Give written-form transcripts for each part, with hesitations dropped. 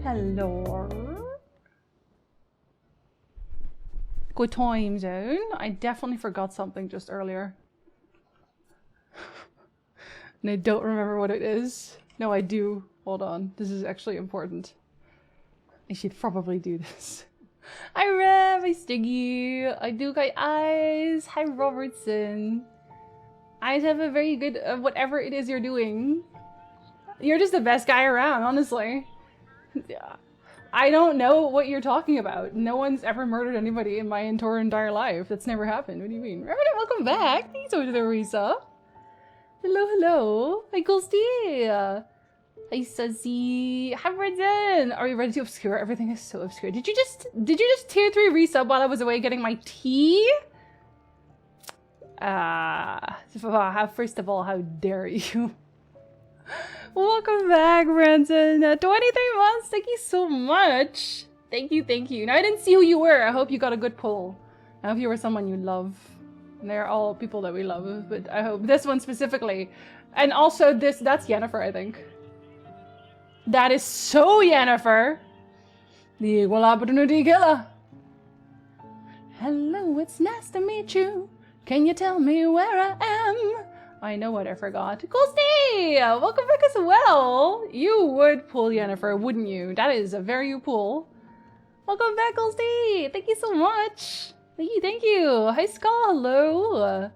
Hello. Good time zone. I definitely forgot something just earlier. And I don't remember what it is. No, I do. Hold on. This is actually important. I should probably do this. Hi Rev, hi Stiggy, I do guy Eyes, hi Robertson. Eyes have a very good whatever it is you're doing. You're just the best guy around, honestly. Yeah. I don't know what you're talking about. No one's ever murdered anybody in my entire life. That's never happened. What do you mean? Reverend, welcome back. Thanks so much, Larissa. Hello, hello. Hi, Goldstein. Hi, Suzy. Hi, Brendan. Are you ready to obscure? Everything is so obscure. Did you just tier 3 resub while I was away getting my tea? First of all, how dare you? Welcome back, Brendan. 23 months. Thank you so much. Thank you, thank you. Now, I didn't see who you were. I hope you got a good pull. I hope you were someone you love. And they're all people that we love, but I hope this one specifically. And also that's Yennefer, I think. That is so Yennefer. The equal opportunity killer. Hello, it's nice to meet you. Can you tell me where I am? I know what I forgot. Ghosty! Welcome back as well. You would pull Yennefer, wouldn't you? That is a very you pull. Welcome back, Ghosty! Thank you so much. Thank you. Hi, Skull. Hello.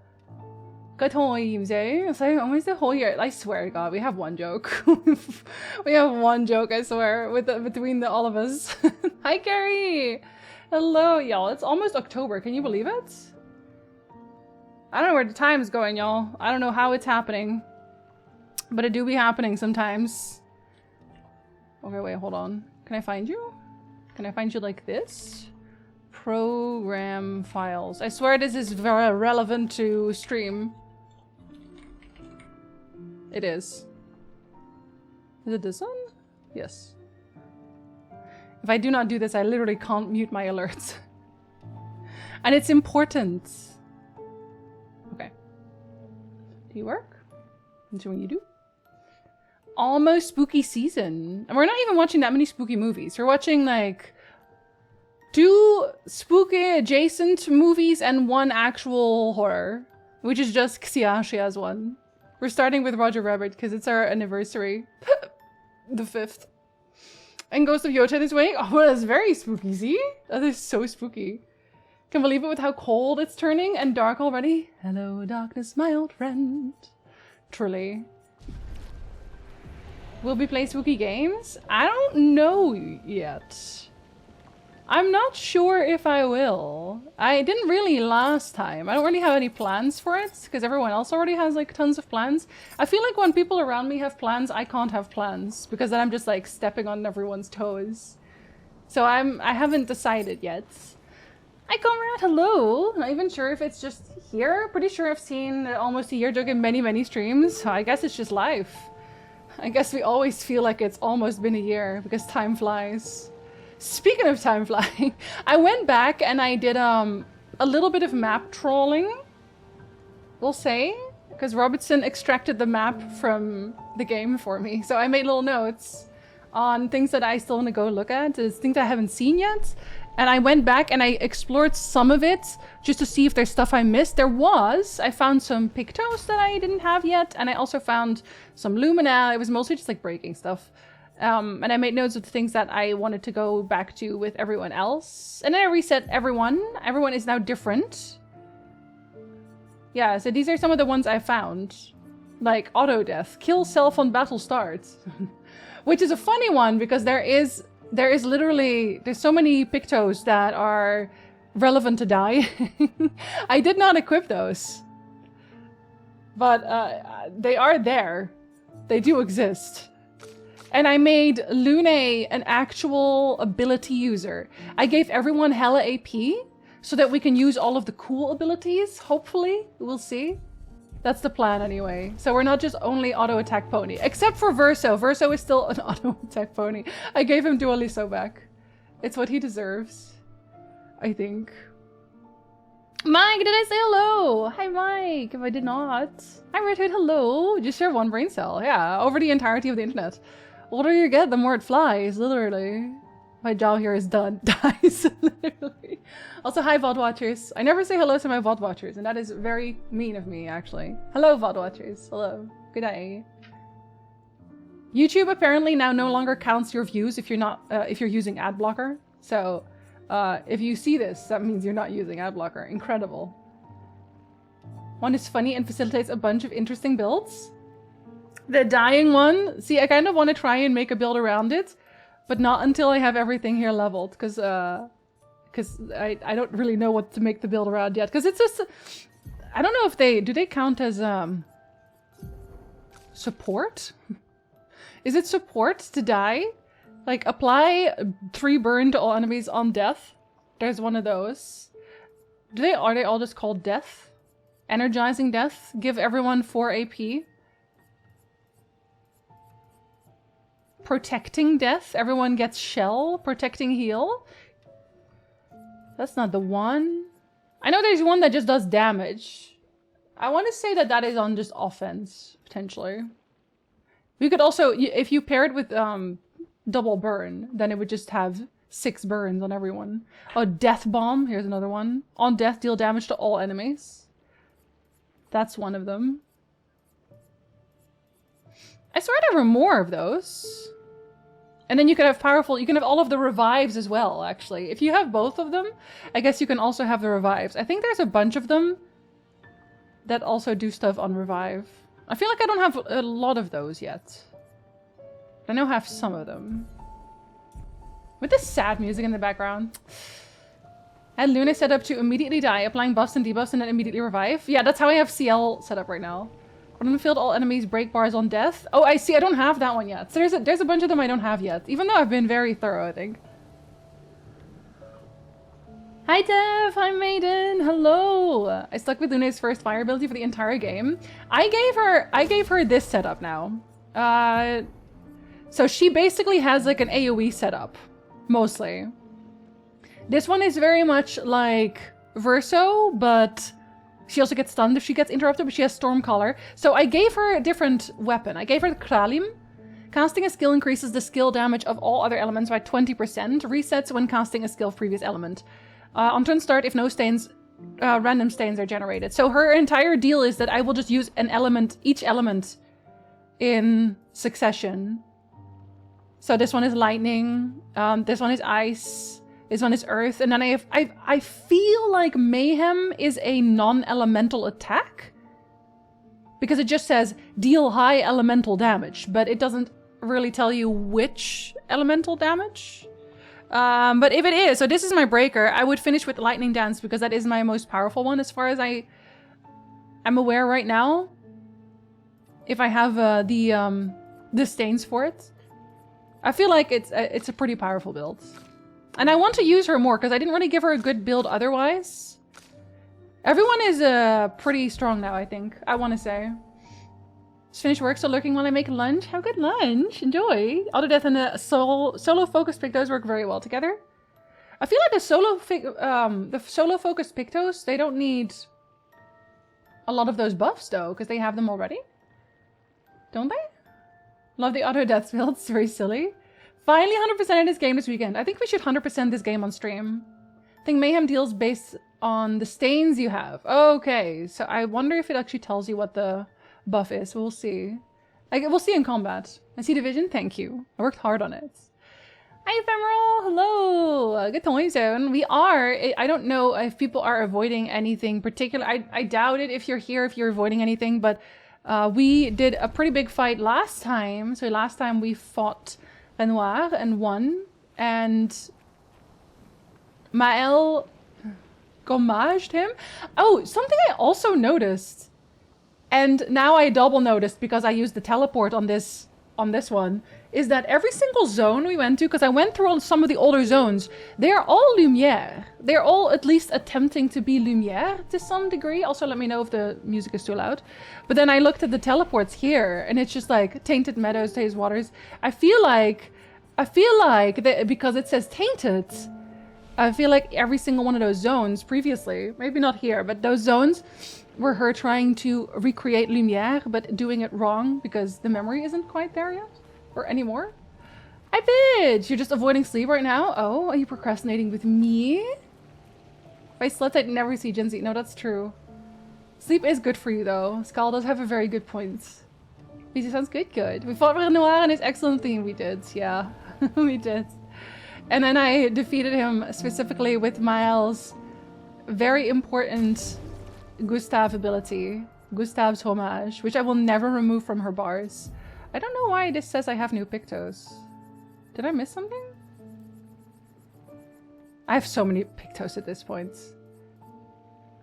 Good times, eh? So almost the whole year. I swear to God, we have one joke. We have one joke, I swear, between all of us. Hi, Carrie. Hello, y'all. It's almost October. Can you believe it? I don't know where the time is going, y'all. I don't know how it's happening, but it do be happening sometimes. Okay, wait, hold on. Can I find you? Can I find you like this? Program files. I swear this is very relevant to stream. It is. Is it this one? Yes. If I do not do this, I literally can't mute my alerts. And it's important. Okay. Do you work? That's what you do. Almost spooky season. And we're not even watching that many spooky movies. We're watching like 2 spooky adjacent movies and 1 actual horror, which is just Xiaxia's one. We're starting with Roger Rabbit because it's our anniversary. The 5th. And Ghost of Yota this week. Oh, that's very spooky, see? That is so spooky. Can't believe it with how cold it's turning and dark already. Hello, darkness, my old friend. Truly. Will we play spooky games? I don't know yet. I'm not sure if I will. I didn't really last time. I don't really have any plans for it because everyone else already has like tons of plans. I feel like when people around me have plans, I can't have plans because then I'm just like stepping on everyone's toes. So I haven't decided yet. Hi Comrade, hello. Not even sure if it's just here. Pretty sure I've seen almost a year joke in many streams. So I guess it's just life. I guess we always feel like it's almost been a year because time flies. Speaking of time flying, I went back and I did a little bit of map trolling, we'll say, because Robertson extracted the map from the game for me. So I made little notes on things that I still want to go look at, things I haven't seen yet. And I went back and I explored some of it just to see if there's stuff I missed. I found some pictos that I didn't have yet. And I also found some lumina. It was mostly just like breaking stuff. And I made notes of the things that I wanted to go back to with everyone else. And then I reset everyone. Everyone is now different. Yeah, so these are some of the ones I found. Like auto death, kill self on battle start. Which is a funny one because there is literally, there's so many pictos that are relevant to die. I did not equip those. But they are there. They do exist. And I made Lune an actual ability user. I gave everyone hella AP so that we can use all of the cool abilities, hopefully. We'll see. That's the plan anyway. So we're not just only auto attack pony, except for Verso. Verso is still an auto attack pony. I gave him Dualiso back. It's what he deserves, I think. Mike, did I say hello? Hi, Mike, if I did not. Hi, Red Hood, hello. Just share one brain cell. Yeah, over the entirety of the internet. older you get, the more it flies, literally. My job here is done. Dies, literally. Also, hi, VOD watchers. I never say hello to my VOD watchers, and that is very mean of me, actually. Hello, VOD watchers. Hello. Good day. YouTube apparently now no longer counts your views if you're not if you're using ad blocker. So, if you see this, that means you're not using ad blocker. Incredible. One is funny and facilitates a bunch of interesting builds. The dying one, see, I kind of want to try and make a build around it, but not until I have everything here leveled, because I don't really know what to make the build around yet. Because it's just, I don't know if do they count as support? Is it support to die? Like, apply 3 burn to all enemies on death. There's one of those. Are they all just called death? Energizing death. Give everyone 4 AP. Protecting death. Everyone gets shell. Protecting heal. That's not the one. I know there's one that just does damage. I want to say that that is on just offense, potentially. We could also, if you pair it with double burn, then it would just have 6 burns on everyone. Oh, death bomb. Here's another one. On death, deal damage to all enemies. That's one of them. I swear there were more of those. And then you could have powerful, you can have all of the revives as well, actually. If you have both of them, I guess you can also have the revives. I think there's a bunch of them that also do stuff on revive. I feel like I don't have a lot of those yet. I now have some of them. With this sad music in the background. And Luna set up to immediately die, applying buffs and debuffs and then immediately revive. Yeah, that's how I have CL set up right now. On the field, all enemies break bars on death. Oh, I see. I don't have that one yet. So there's a bunch of them I don't have yet. Even though I've been very thorough, I think. Hi, Dev. Hi, Maiden. Hello. I stuck with Luna's first fire ability for the entire game. I gave her this setup now. So she basically has like an AoE setup, mostly. This one is very much like Verso, but she also gets stunned if she gets interrupted, but she has Stormcaller. So I gave her a different weapon. I gave her the Kralim. Casting a skill increases the skill damage of all other elements by 20%. Resets when casting a skill of previous element. On turn start, if no stains, random stains are generated. So her entire deal is that I will just use an element, each element in succession. So this one is lightning. This one is ice. This one is earth, and then I feel like Mayhem is a non-elemental attack. Because it just says, deal high elemental damage, but it doesn't really tell you which elemental damage. But if it is, so this is my breaker, I would finish with Lightning Dance because that is my most powerful one as far as I'm aware right now. If I have the stains for it. I feel like it's a pretty powerful build. And I want to use her more because I didn't really give her a good build otherwise. Everyone is pretty strong now, I think. I want to say. Just finished work, so lurking while I make lunch. Have a good lunch. Enjoy. Auto Death and the solo focus Pictos work very well together. I feel like the solo focus Pictos, they don't need a lot of those buffs though, because they have them already. Don't they? Love the auto death build. It's very silly. Finally 100% in this game this weekend. I think we should 100% this game on stream. I think Mayhem deals based on the stains you have. Okay, so I wonder if it actually tells you what the buff is. We'll see. We'll see in combat. I see Division. Thank you. I worked hard on it. Hi, Ephemeral. Hello. Good time zone. We are. I don't know if people are avoiding anything particular. I doubt it if you're here, if you're avoiding anything, but we did a pretty big fight last time. So last time we fought Renoir and won, and Mael gommaged him. Oh, something I also noticed, and now I double noticed because I used the teleport on this one, is that every single zone we went to, because I went through some of the older zones, they are all Lumiere. They're all at least attempting to be Lumiere to some degree. Also, let me know if the music is too loud. But then I looked at the teleports here, and it's just like Tainted Meadows, Tainted Waters. I feel like because it says Tainted, I feel like every single one of those zones previously, maybe not here, but those zones were her trying to recreate Lumiere, but doing it wrong because the memory isn't quite there yet, or anymore. I bitch! You're just avoiding sleep right now? Oh, are you procrastinating with me? If I slept, I'd never see Jinzee. No, that's true. Sleep is good for you, though. Skal does have a very good point. He sounds good, good. We fought Renoir and his excellent theme. We did, yeah. We did. And then I defeated him specifically with Miles' very important Gustave ability. Gustave's homage, which I will never remove from her bars. I don't know why this says I have new Pictos. Did I miss something? I have so many Pictos at this point.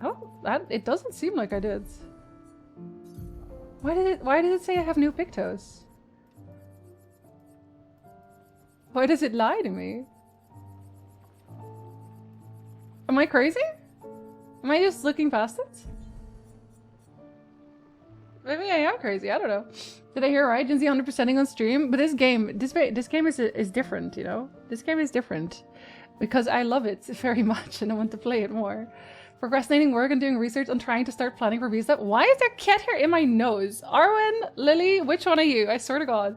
Oh, it doesn't seem like I did. Why did it say I have new Pictos? Why does it lie to me? Am I crazy? Am I just looking past it? Maybe I am crazy, I don't know. Did I hear right? Jinzee 100%ing on stream? But this game is different, you know? This game is different. Because I love it very much and I want to play it more. Procrastinating work and doing research on trying to start planning for visa. Why is there cat hair in my nose? Arwen, Lily, which one are you? I swear to God.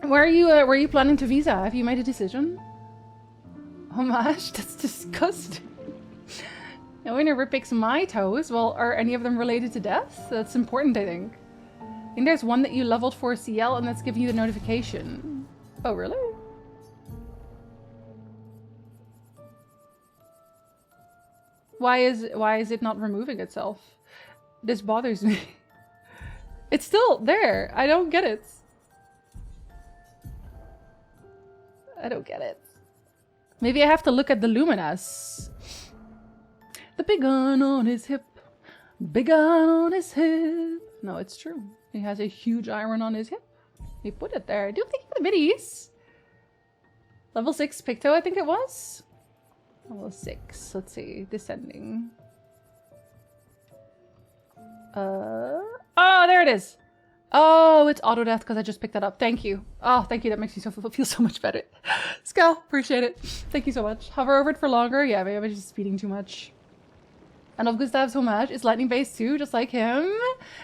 Where are you planning to visa? Have you made a decision? Homage? That's disgusting. No one ever picks my toes. Well, are any of them related to death? That's important, I think. I think there's one that you leveled for CL and that's giving you the notification. Oh, really? Why is it not removing itself? This bothers me. It's still there. I don't get it. I don't get it. Maybe I have to look at the Luminas. The big gun on his hip. Big gun on his hip. No, it's true. He has a huge iron on his hip. He put it there. I do think for the biddies. Level 6 Picto, I think it was. Level 6. Let's see. Descending. Oh, there it is. Oh, it's auto death because I just picked that up. Thank you. Oh, thank you. That makes me feel so much better. Skal, appreciate it. Thank you so much. Hover over it for longer. Yeah, maybe I'm just speeding too much. And of Gustave's homage is lightning based too, just like him.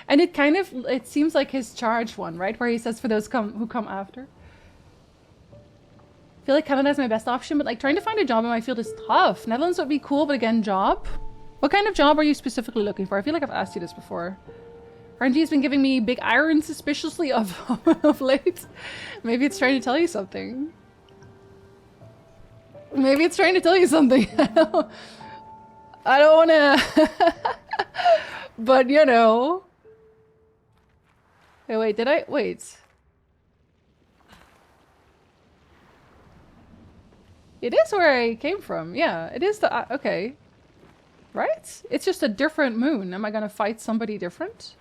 And it seems like his charged one, right? Where he says for those who come after. I feel like Canada is my best option, but like trying to find a job in my field is tough. Netherlands would be cool, but again, job. What kind of job are you specifically looking for? I feel like I've asked you this before. RNG has been giving me big iron suspiciously of late. Maybe it's trying to tell you something. Maybe it's trying to tell you something. I don't want to... But, you know... Hey, wait, did I... Wait. It is where I came from. Yeah, it is the... okay. Right? It's just a different moon. Am I gonna fight somebody different?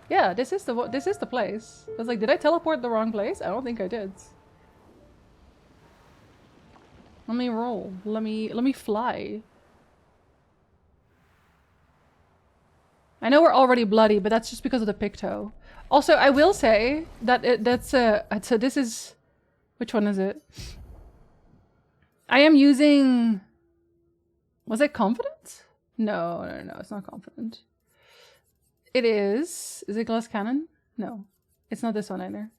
Yeah, this is the place. I was like, did I teleport the wrong place? I don't think I did. Let me roll. Let me fly. I know we're already bloody, but that's just because of the Picto. Also, I will say that this is... Which one is it? I am using... Was it confident? No, it's not confident. It is... Is it glass cannon? No. It's not this one either.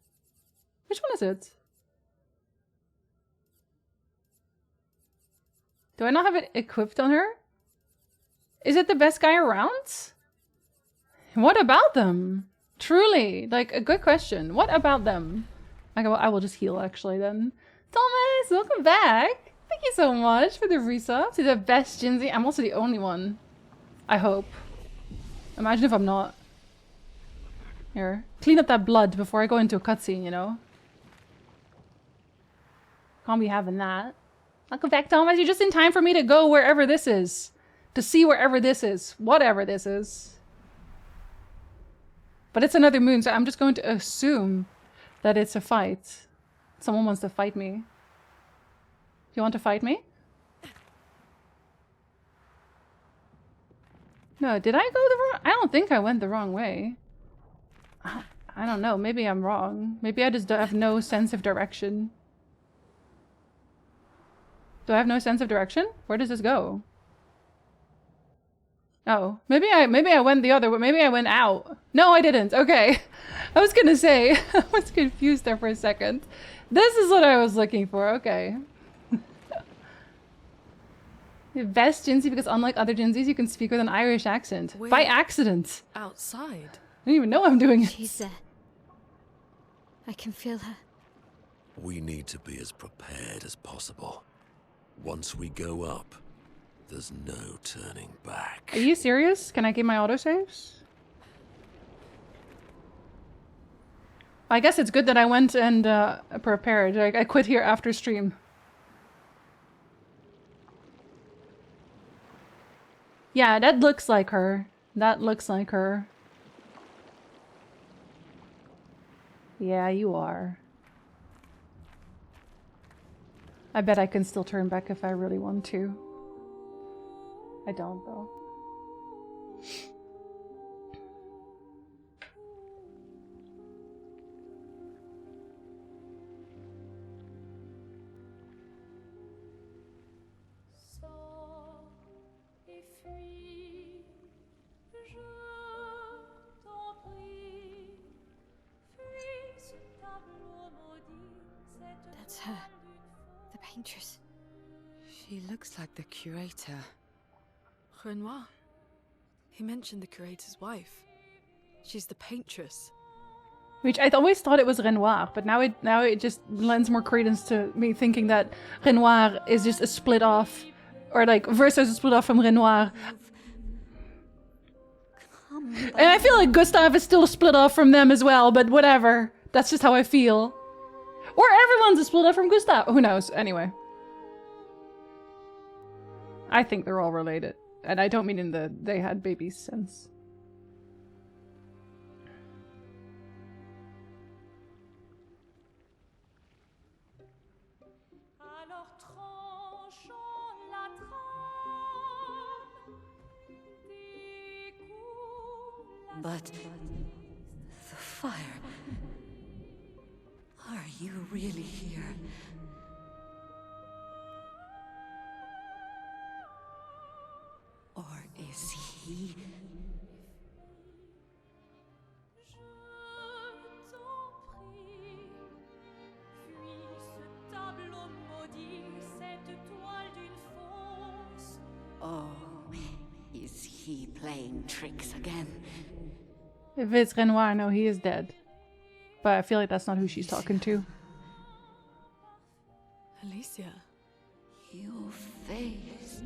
Which one is it? Do I not have it equipped on her? Is it the best guy around? What about them? Truly, like, a good question. What about them? I will just heal, actually, then. Thomas, welcome back! Thank you so much for the resub. To the best Jinzee. I'm also the only one. I hope. Imagine if I'm not. Here. Clean up that blood before I go into a cutscene, you know? Can't be having that. Welcome back, Thomas. You're just in time for me to go wherever this is. To see wherever this is. Whatever this is. But it's another moon, so I'm just going to assume that it's a fight. Someone wants to fight me. You want to fight me? No, did I go the wrong... I don't think I went the wrong way. I don't know. Maybe I'm wrong. Maybe I just have no sense of direction. Do I have no sense of direction? Where does this go? Oh, maybe I went the other way. Maybe I went out. No, I didn't. Okay. I was gonna say, I was confused there for a second. This is what I was looking for. Okay. Best Jinzee because unlike other Jinzees, you can speak with an Irish accent. We're by accident. outside. I didn't even know I'm doing it. She's there. I can feel her. We need to be as prepared as possible. Once we go up, there's no turning back. Are you serious? Can I keep my autosaves? I guess it's good that I went and prepared. Like, I quit here after stream. Yeah, that looks like her. That looks like her. Yeah, you are. I bet I can still turn back if I really want to. I don't, though. That's her. The paintress. She looks like the curator. Renoir. He mentioned the curator's wife. She's the paintress. Which I always thought it was Renoir, but now it just lends more credence to me thinking that Renoir is just a split off, or like versus a split off from Renoir. And I feel like Gustave is still a split off from them as well, but whatever. That's just how I feel. Or everyone's a split off from Gustave. Who knows? Anyway. I think they're all related. And I don't mean in the they had babies sense. But the fire. Are you really here? Or is he? Oh, is he playing tricks again? If it's Renoir, no, he is dead. But I feel like that's not who she's talking to. Alicia. Your face.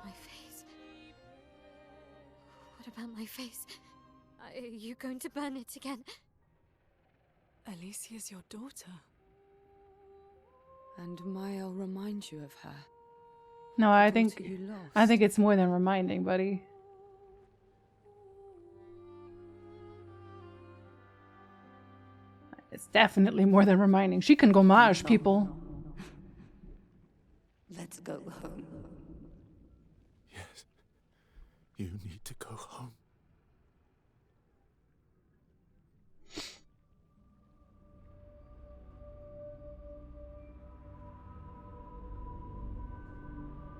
My face. What about my face? Are you going to burn it again? Alicia's your daughter. And Maya remind you of her. No, I Daughter think you lost. it's more than reminding, buddy. It's definitely more than reminding. She can gommage people. Let's go home. Yes. You need to go home.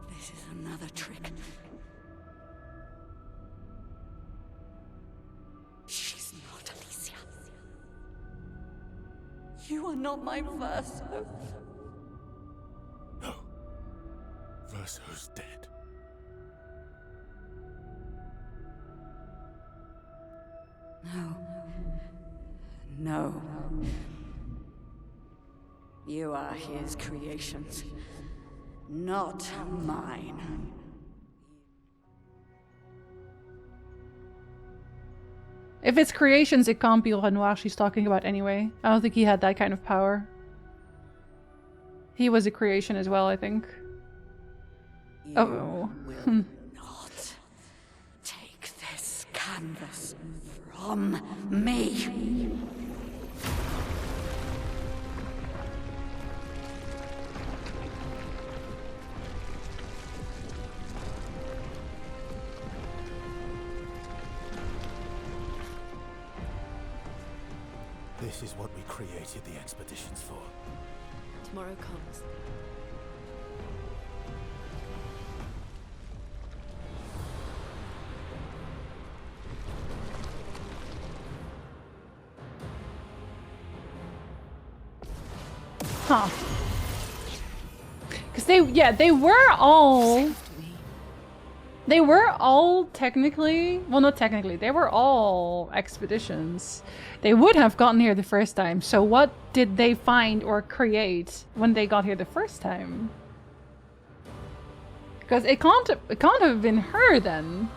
This is another trick. She's not Alicia. You are not my Verso. No. Verso's dead. No. No. You are his creations, not mine. If it's creations, it can't be Renoir she's talking about anyway. I don't think he had that kind of power. He was a creation as well, I think. You Oh. will not take this canvas from me. This is what we created the expeditions for. Tomorrow comes. Huh. Because they were all... They were all technically... Well, not technically. They were all expeditions. They would have gotten here the first time. So what did they find or create when they got here the first time? Because it can't have been her then.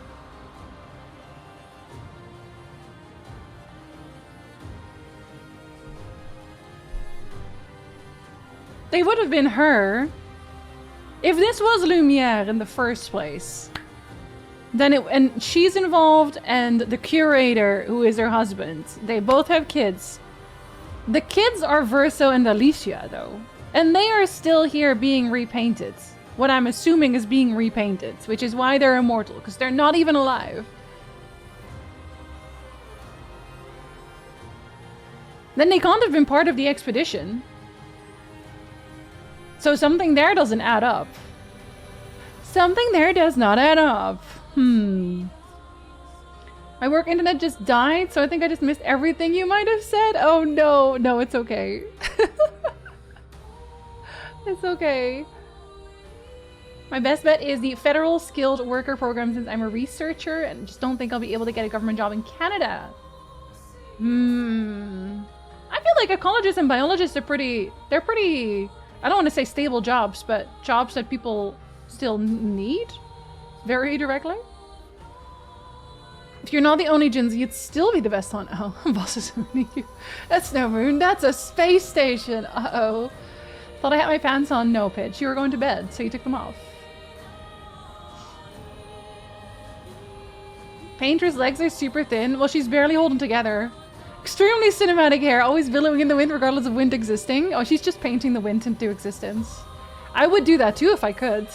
They would have been her if this was Lumiere in the first place. Then and she's involved, and the curator, who is her husband. They both have kids. The kids are Verso and Alicia, though. And they are still here being repainted. What I'm assuming is being repainted, which is why they're immortal, because they're not even alive. Then they can't have been part of the expedition. So something there doesn't add up. Something there does not add up. My work internet just died, so I think I just missed everything you might have said. Oh no, no, it's okay. It's okay. My best bet is the Federal Skilled Worker Program, since I'm a researcher and just don't think I'll be able to get a government job in Canada. I feel like ecologists and biologists are pretty, I don't want to say stable jobs, but jobs that people still need very directly. If you're not the only Jinzee, you'd still be the best on. Oh, bosses owning you. That's no moon, that's a space station. Uh-oh. Thought I had my pants on. No, Pitch. You were going to bed, so you took them off. Painter's legs are super thin. Well, she's barely holding together. Extremely cinematic hair, always billowing in the wind regardless of wind existing. Oh, she's just painting the wind into existence. I would do that too if I could.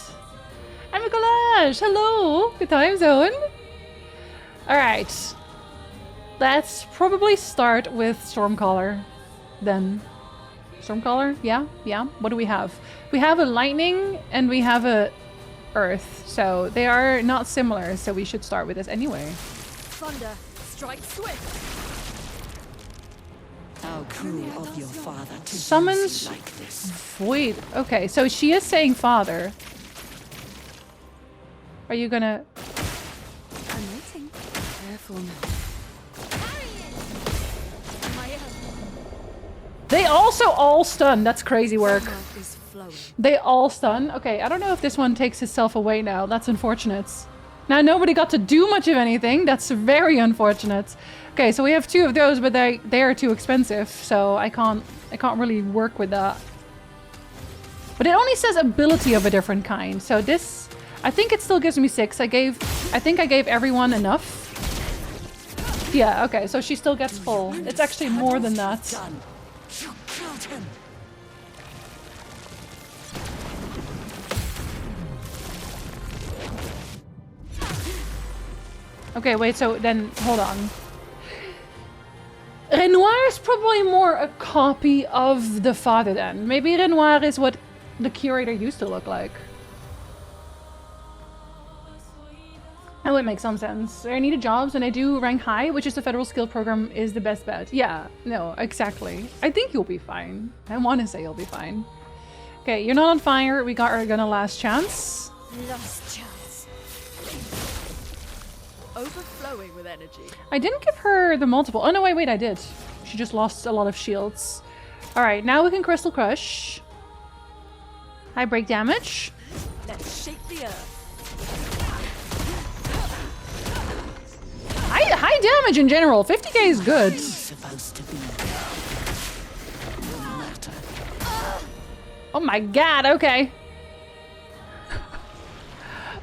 I'm a collage. Hello. Good time zone. Alright. Let's probably start with Stormcaller. Then. Stormcaller? Yeah? Yeah? What do we have? We have a lightning and we have a earth. So they are not similar, so we should start with this anyway. Thunder, strike swift. How cruel of your father to Summons like this. void. Okay, so she is saying father. Are you gonna... I'm waiting. Careful now. They also all stun. That's crazy work. Sunlight is flowing. They all stun. Okay, I don't know if this one takes himself away now. That's unfortunate. Now nobody got to do much of anything. That's very unfortunate. Okay, so we have 2 of those, but they are too expensive, so I can't really work with that. But it only says ability of a different kind. So this, I think it still gives me 6. I think I gave everyone enough. Yeah, okay, so she still gets full. It's actually more than that. You killed him. Okay, wait, so then, hold on. Renoir is probably more a copy of the father then. Maybe Renoir is what the curator used to look like. That would make some sense. I needed jobs and I do rank high, which is the federal skill program is the best bet. Yeah, no, exactly. I think you'll be fine. I want to say you'll be fine. Okay, you're not on fire. We got our gonna last chance. Last chance. Overflowing with energy. I didn't give her the multiple. Oh, no, wait, I did. She just lost a lot of shields. All right, now we can Crystal Crush. High break damage. Let's shake the earth. High damage in general. 50k is good. Supposed to be. No matter. Oh my god, okay.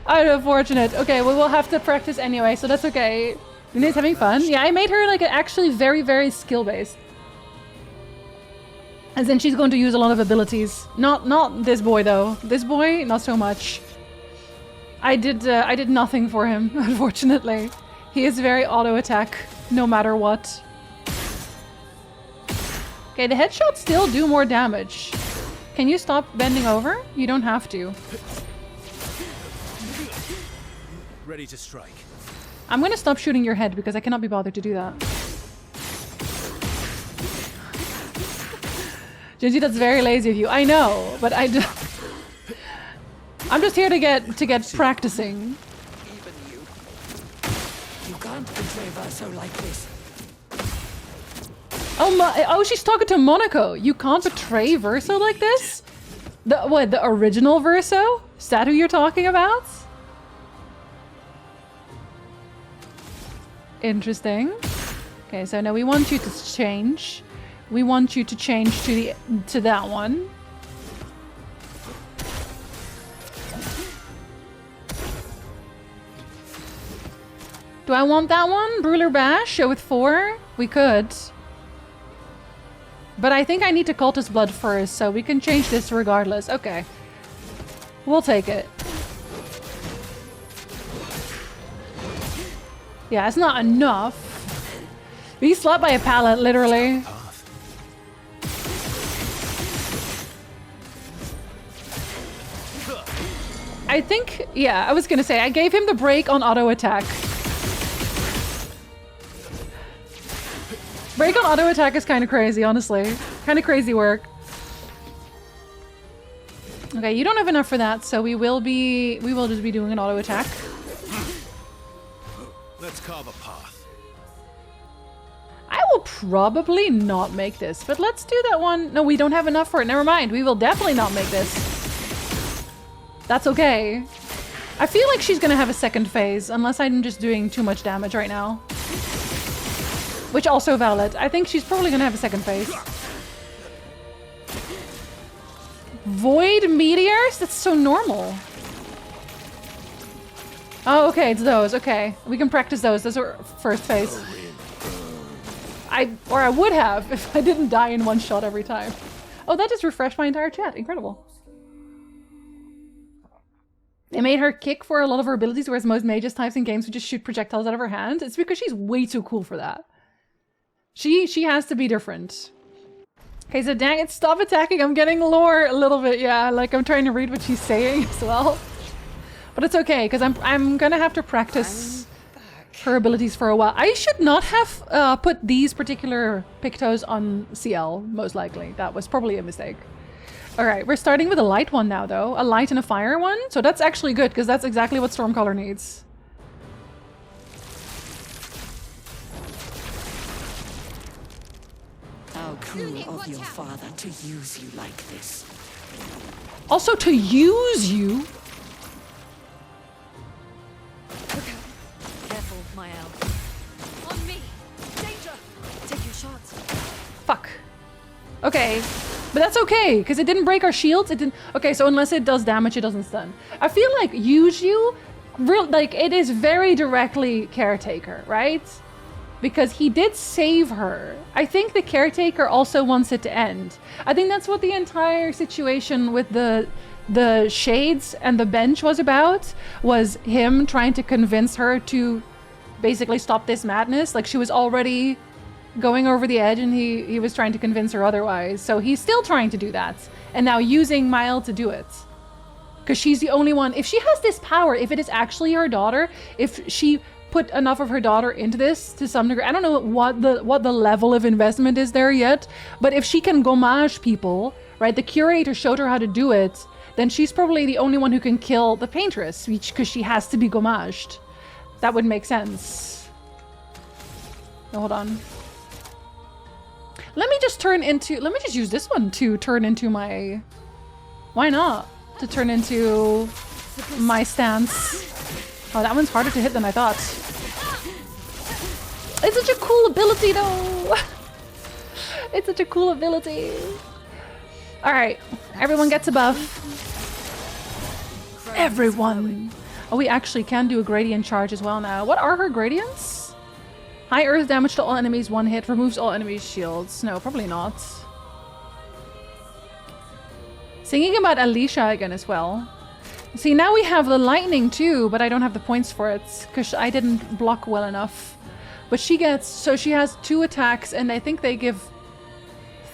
Unfortunate. Okay, well, we'll have to practice anyway, so that's okay. Luna's having fun. Yeah, I made her like actually very, very skill-based. And then she's going to use a lot of abilities. Not this boy though. This boy, not so much. I did nothing for him, unfortunately. He is very auto-attack, no matter what. Okay, the headshots still do more damage. Can you stop bending over? You don't have to. Ready to strike. I'm gonna stop shooting your head because I cannot be bothered to do that. Jinzee, that's very lazy of you. I know, but I'm just here to get practicing. Even you. You can't betray Verso like this. Oh, she's talking to Monaco. You can't betray Verso like this? The original Verso? Is that who you're talking about? Interesting. Okay, so now we want you to change. We want you to change to that one. Do I want that one? Brawler Bash? Show with 4? We could. But I think I need to Cultist Blood first, so we can change this regardless. Okay. We'll take it. Yeah, it's not enough. He's slapped by a pallet, literally. I think, yeah, I was gonna say, I gave him the break on auto attack. Break on auto attack is kind of crazy, honestly. Kind of crazy work. Okay, you don't have enough for that, so we will just be doing an auto attack. Let's carve a path. I will probably not make this, but let's do that one. No, we don't have enough for it. Never mind. We will definitely not make this. That's okay. I feel like she's gonna have a second phase, unless I'm just doing too much damage right now. Which also valid. I think she's probably gonna have a second phase. Void meteors? That's so normal. Oh, okay, it's those. Okay, we can practice those. Those are first phase. I would have if I didn't die in one shot every time. Oh, that just refreshed my entire chat. Incredible. They made her kick for a lot of her abilities, whereas most mages types in games would just shoot projectiles out of her hand. It's because she's way too cool for that. She has to be different. Okay, so dang it, stop attacking. I'm getting lore a little bit, yeah. Like, I'm trying to read what she's saying as well. But it's okay, because I'm gonna have to practice her abilities for a while. I should not have put these particular Pictos on CL, most likely. That was probably a mistake. Alright, we're starting with a light one now, though. A light and a fire one. So that's actually good, because that's exactly what Stormcaller needs. How cruel of your father to use you like this. Also, to use you? Careful, my elf. On me! Danger! Take your shots. Fuck. Okay. But that's okay, because it didn't break our shields. It didn't. Okay, so unless it does damage, it doesn't stun. I feel like use you, like it is very directly Caretaker, right? Because he did save her. I think the Caretaker also wants it to end. I think that's what the entire situation with the shades and the bench was about, was him trying to convince her to basically stop this madness. Like, she was already going over the edge and he was trying to convince her otherwise. So he's still trying to do that. And now using Mile to do it. Because she's the only one. If she has this power, if it is actually her daughter, if she put enough of her daughter into this to some degree, I don't know what the level of investment is there yet, but if she can gommage people, right, the curator showed her how to do it, then she's probably the only one who can kill the paintress, because she has to be gommaged. That would make sense. No, hold on. Let me just use this one to turn into my... Why not? To turn into my stance. Oh, that one's harder to hit than I thought. It's such a cool ability, though. It's such a cool ability. All right, everyone gets a buff. Everyone. Oh, we actually can do a gradient charge as well now. What are her gradients? High earth damage to all enemies, 1 hit, removes all enemies' shields. No, probably not. Thinking about Alicia again as well. See, now we have the lightning too, but I don't have the points for it because I didn't block well enough. But she gets, so she has 2 attacks and I think they give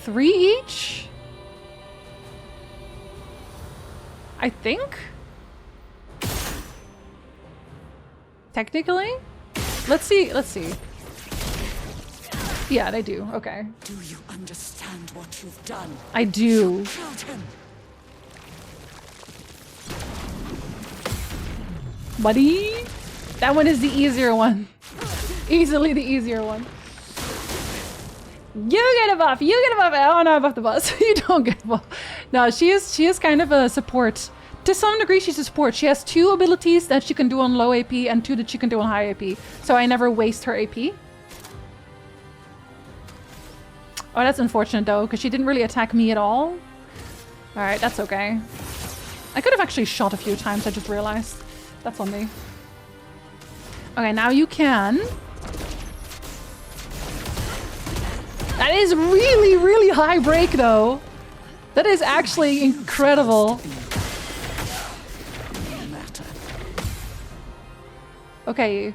3 each? I think? Technically? Let's see. Yeah, they do. Okay. Do you understand what you've done? I do. Killed him. Buddy. That one is the easier one. Easily the easier one. You get a buff. You get a buff. Oh no, I buffed the boss. You don't get a buff. No, she is kind of a support. To some degree, she's a support. She has 2 abilities that she can do on low AP and 2 that she can do on high AP. So I never waste her AP. Oh, that's unfortunate though, because she didn't really attack me at all. Alright, that's okay. I could have actually shot a few times, I just realized. That's on me. Okay, now you can. That is really, really high break though. That is actually incredible. Okay.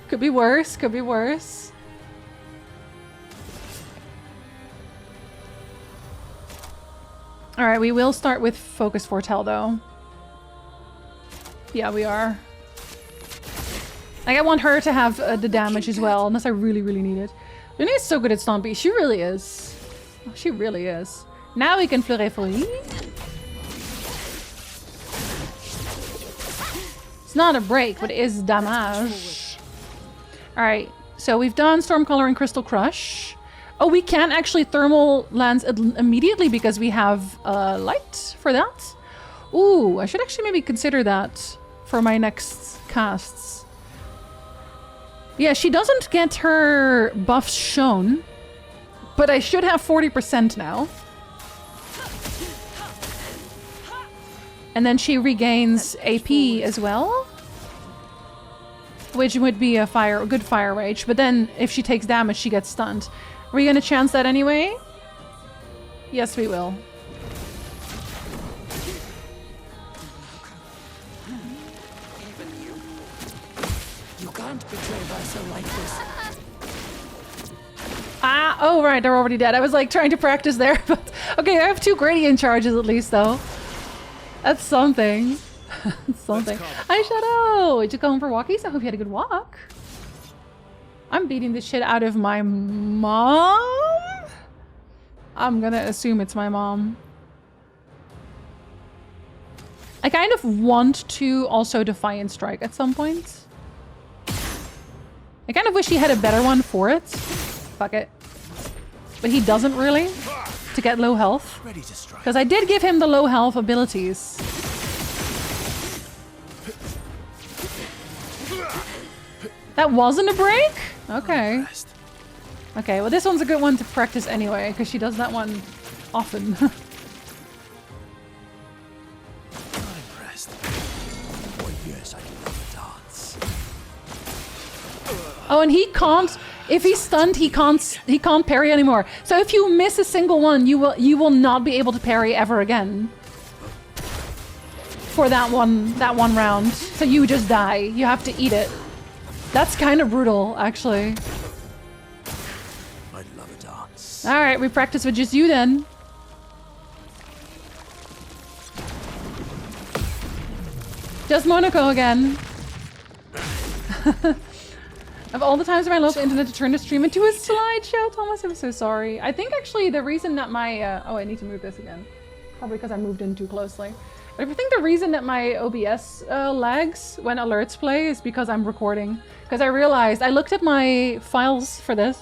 Could be worse, could be worse. Alright, we will start with Focus Foretell though. Yeah, we are. Like, I want her to have the damage as well, unless I really, really need it. Luna is so good at Stompy. She really is. Oh, she really is. Now we can Fleuret Folie. It's not a break, but it is damage. Alright, so we've done Stormcaller and Crystal Crush. Oh, we can actually Thermal Lance immediately because we have Light for that. Ooh, I should actually maybe consider that for my next casts. Yeah, she doesn't get her buffs shown, but I should have 40% now. And then she regains AP as well, which would be a good fire rage. But then if she takes damage, she gets stunned. Are we gonna chance that anyway? Yes, we will. You can't betray Verso like this. Ah, oh right, they're already dead. I was like trying to practice there, but okay, I have 2 gradient charges at least though. That's something. Something. Hi Shadow! Did you go home for walkies? I hope you had a good walk. I'm beating the shit out of my mom? I'm gonna assume it's my mom. I kind of want to also Defiant Strike at some point. I kind of wish he had a better one for it. Fuck it. But he doesn't really, to get low health. Because I did give him the low health abilities. That wasn't a break? Okay. Okay, well this one's a good one to practice anyway, because she does that one often. Not impressed. Oh yes, I love a dance. Oh, and he can't. If he's stunned, he can't parry anymore. So if you miss a single one, you will not be able to parry ever again. For that one round. So you just die. You have to eat it. That's kind of brutal, actually. I love a dance. All right, we practice with just you then. Just Monaco again. Of all the times in my local internet to turn the stream into a slideshow, Thomas, I'm so sorry. I think actually the reason that my... oh, I need to move this again. Probably because I moved in too closely. But I think the reason that my OBS lags when alerts play is because I'm recording. Because I realized, I looked at my files for this.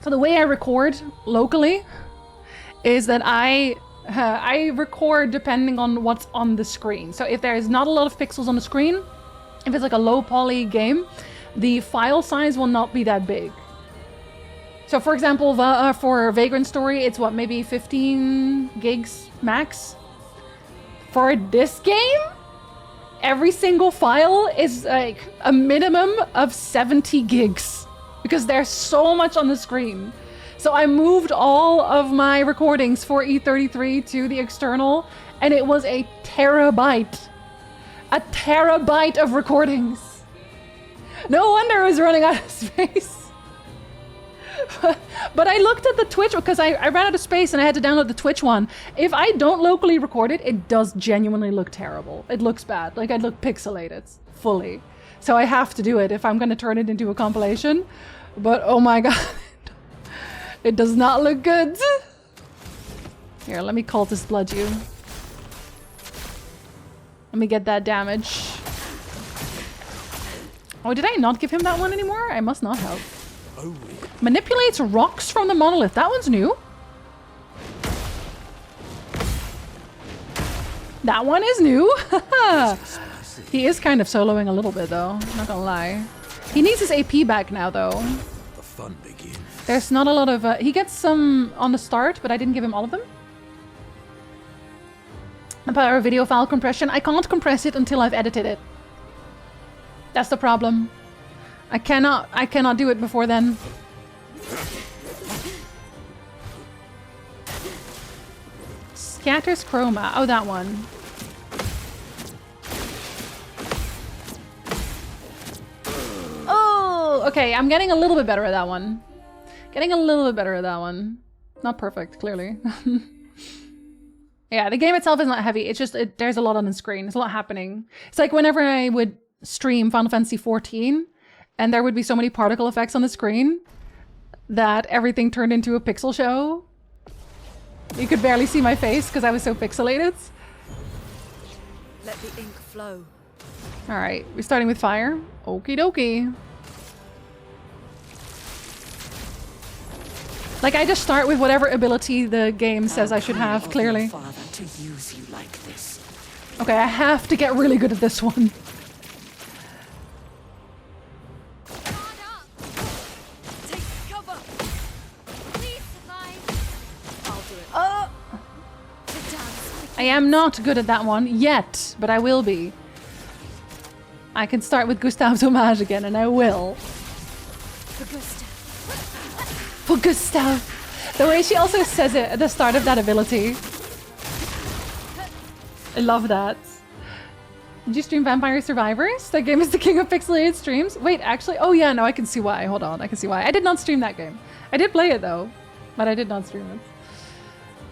So the way I record locally is that I record depending on what's on the screen. So if there's not a lot of pixels on the screen, if it's like a low poly game, the file size will not be that big. So for example, for Vagrant Story, it's what, maybe 15 gigs max? For this game, every single file is like a minimum of 70 gigs because there's so much on the screen. So I moved all of my recordings for E33 to the external, and it was a terabyte. A terabyte of recordings. No wonder it was running out of space. But I looked at the Twitch because I ran out of space and I had to download the Twitch one. If I don't locally record it, it does genuinely look terrible. It looks bad. Like, I look pixelated fully. So I have to do it if I'm going to turn it into a compilation. But oh my god. It does not look good. Here, let me cultist blood you. Let me get that damage. Oh, did I not give him that one anymore? I must not have. Manipulates rocks from the monolith. That one's new. That one is new. He is kind of soloing a little bit though, not gonna lie. He needs his AP back now though. The fun begins. There's not a lot of... he gets some on the start, but I didn't give him all of them. About our video file compression, I can't compress it until I've edited it. That's the problem. I cannot do it before then. Scatters chroma. Oh, that one. Oh, okay. I'm getting a little bit better at that one. Getting a little bit better at that one. Not perfect, clearly. Yeah, the game itself is not heavy. It's just, there's a lot on the screen. There's a lot happening. It's like whenever I would stream Final Fantasy XIV, and there would be so many particle effects on the screen that everything turned into a pixel show. You could barely see my face because I was so pixelated. Let the ink flow. All right, we're starting with fire. Okie dokie. Like, I just start with whatever ability the game says I should have, clearly. Father to use you like this. Okay, I have to get really good at this one. Guard up! Take cover! Please survive! I'll do it. Oh! The dance I am not good at that one yet, but I will be. I can start with Gustav's homage again, and I will. for Gustav. For Gustav! The way she also says it at the start of that ability. I love that. Did you stream Vampire Survivors? That game is the king of pixelated streams? Wait, actually? Oh yeah, no, I can see why. Hold on, I can see why. I did not stream that game. I did play it though, but I did not stream it.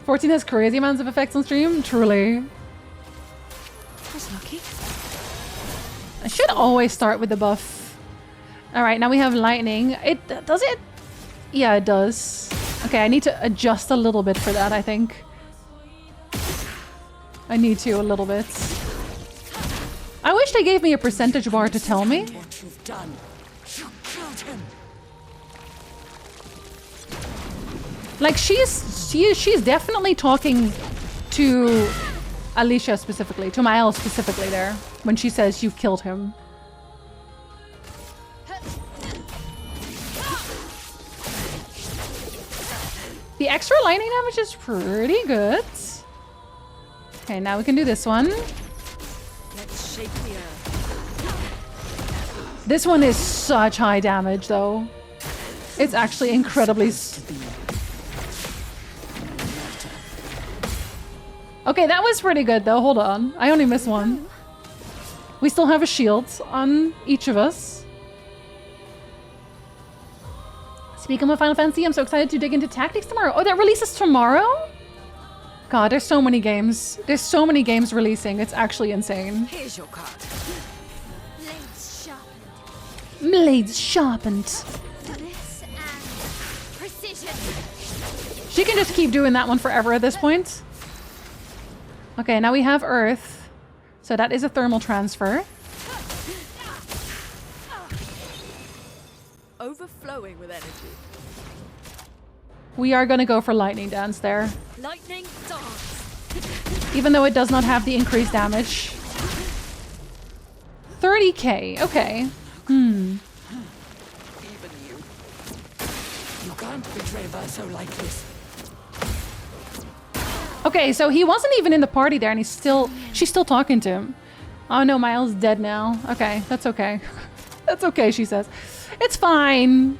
14 has crazy amounts of effects on stream? Truly. That's lucky. I should always start with the buff. Alright, now we have lightning. Does it? Yeah, it does. Okay, I need to adjust a little bit for that, I think. I need to a little bit. I wish they gave me a percentage bar to tell me. What you've done. You killed him. Like, she's definitely talking to Alicia specifically, to Mael specifically there, when she says you've killed him. The extra lightning damage is pretty good. Okay, now we can do this one. Let's shake the earth. This one is such high damage, though. It's actually incredibly... Okay, that was pretty good, though. Hold on. I only missed one. We still have a shield on each of us. Speaking of Final Fantasy, I'm so excited to dig into Tactics tomorrow. Oh, that releases tomorrow? God, there's so many games. There's so many games releasing. It's actually insane. Here's your card. Blades sharpened. Blades sharpened. This and precision. She can just keep doing that one forever at this point. Okay, now we have Earth. So that is a thermal transfer. Overflowing with energy. We are gonna go for Lightning Dance there. Lightning dance. Even though it does not have the increased damage. 30k, okay. Even you. You can't betray Verso like this. Okay, so he wasn't even in the party there and she's still talking to him. Oh no, Miles dead now. Okay, that's okay. That's okay, she says. It's fine.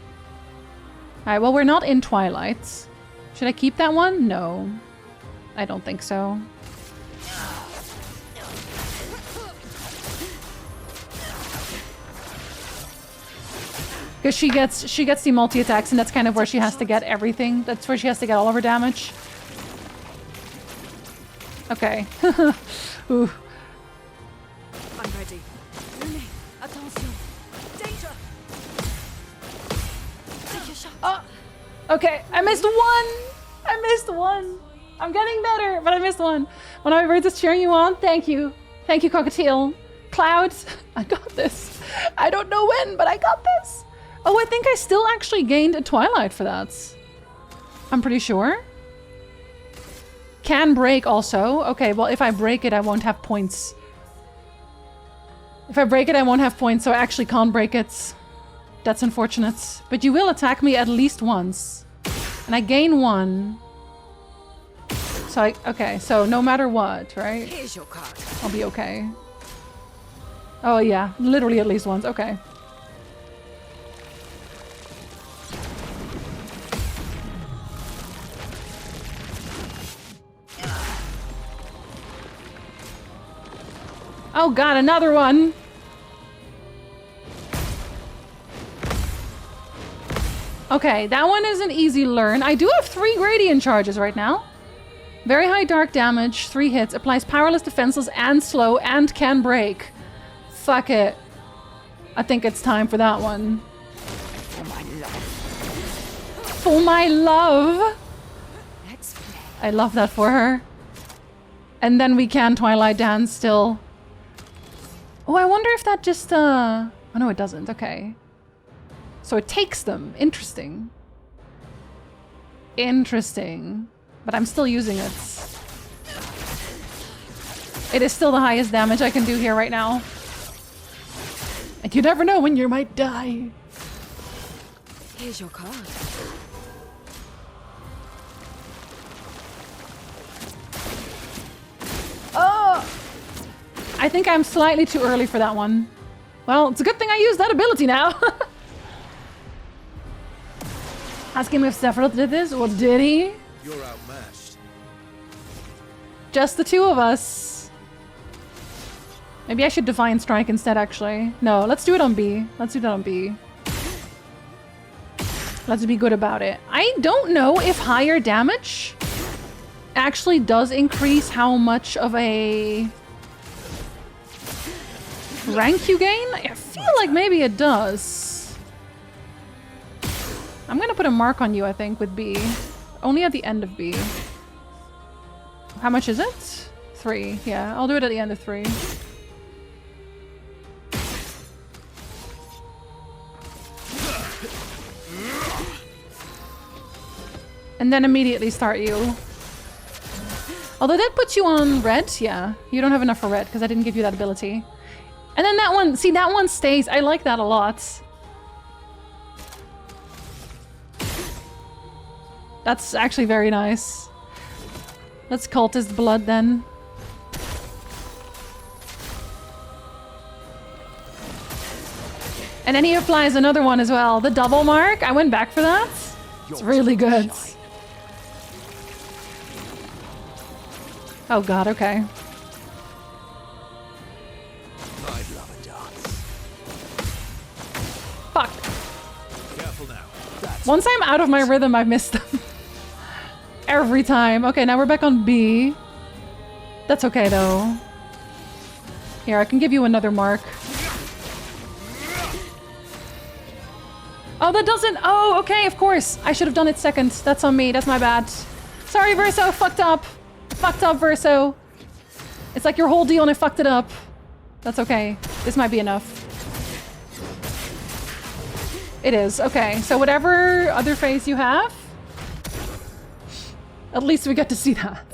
Alright, well, we're not in Twilight. Should I keep that one? No. I don't think so. Because she gets the multi-attacks, and that's kind of where she has to get everything. That's where she has to get all of her damage. Okay. Ooh. I'm ready. Attention. Oh, okay, I missed one. I missed one. I'm getting better, but I missed one. One of my birds is cheering you on. Thank you. Thank you, Cockatiel. Clouds, I got this. I don't know when, but I got this. Oh, I think I still actually gained a Twilight for that. I'm pretty sure. Can break also. Okay, well, if I break it, I won't have points. If I break it, I won't have points, so I actually can't break it. That's unfortunate. But you will attack me at least once. And I gain one. So okay, so no matter what, right? Here's your card. I'll be okay. Oh yeah, literally at least once, okay. Oh god, another one! Okay, that one is an easy learn. I do have 3 gradient charges right now. Very high dark damage, 3 hits, applies powerless, defenseless, and slow, and can break. Fuck it. I think it's time for that one. For my love. For my love! Let's I love that for her. And then we can Twilight Dance still. Oh, I wonder if that just, Oh no, it doesn't. Okay. So it takes them. Interesting. Interesting. But I'm still using it. It is still the highest damage I can do here right now. And you never know when you might die. Here's your card. Oh! I think I'm slightly too early for that one. Well, it's a good thing I used that ability now. Asking me if Sephiroth did this? Well, did he? You're outmatched. Just the 2 of us. Maybe I should Divine Strike instead, actually. No, let's do it on B. Let's do that on B. Let's be good about it. I don't know if higher damage actually does increase how much of a rank you gain. I feel like maybe it does. I'm gonna put a mark on you, I think, with B. Only at the end of B. How much is it? 3. Yeah, I'll do it at the end of 3. And then immediately start you. Although that puts you on red. Yeah, you don't have enough for red because I didn't give you that ability. And then that one, see, that one stays. I like that a lot. That's actually very nice. Let's cultist blood then. And then he applies another one as well. The double mark. I went back for that. It's really good. Oh god, okay. I'd love a dance. Fuck. Careful now. Once I'm out of my rhythm, I miss them. Every time. Okay, now we're back on B. That's okay though. Here, I can give you another mark. Oh, that doesn't... Oh, okay, of course. I should have done it second. That's on me. That's my bad. Sorry, Verso. Fucked up. Fucked up, Verso. It's like your whole deal and I fucked it up. That's okay. This might be enough. It is. Okay, so whatever other phase you have, at least we get to see that.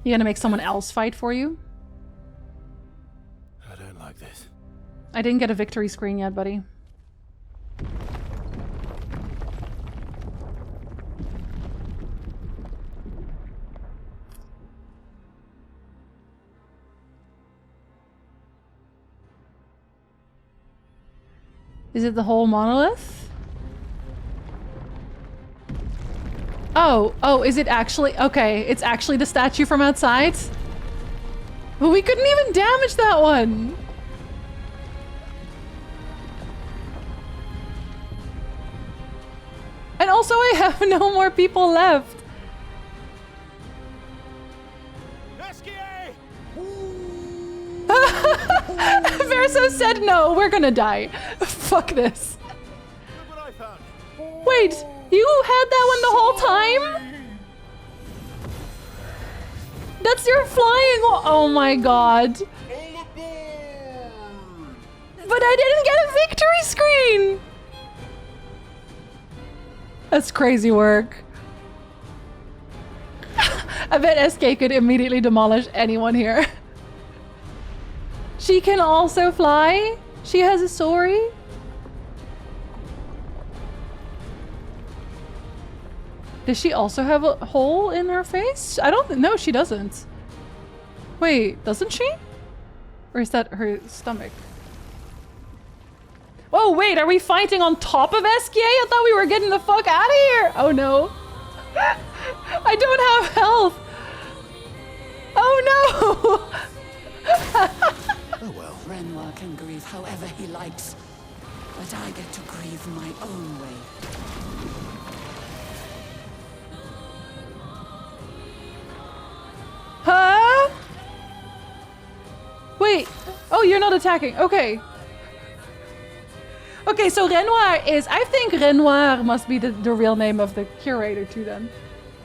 You gonna make someone else fight for you? I don't like this. I didn't get a victory screen yet, buddy. Is it the whole monolith? Oh, is it actually? Okay, it's actually the statue from outside? But we couldn't even damage that one! And also I have no more people left! Verso said no, we're gonna die. Fuck this. Wait, you had that one the whole time? That's your flying. Oh my god. But I didn't get a victory screen. That's crazy work. I bet SK could immediately demolish anyone here. She can also fly. She has a Sori. Does she also have a hole in her face? I don't know. She doesn't. Wait, doesn't she? Or is that her stomach? Oh wait, are we fighting on top of SK? I thought we were getting the fuck out of here. Oh no. I don't have health. Oh no. Oh well. Renoir can grieve however he likes, but I get to grieve my own way. Huh? Wait. Oh, you're not attacking. Okay. Okay, so Renoir is... I think Renoir must be the real name of the curator too then.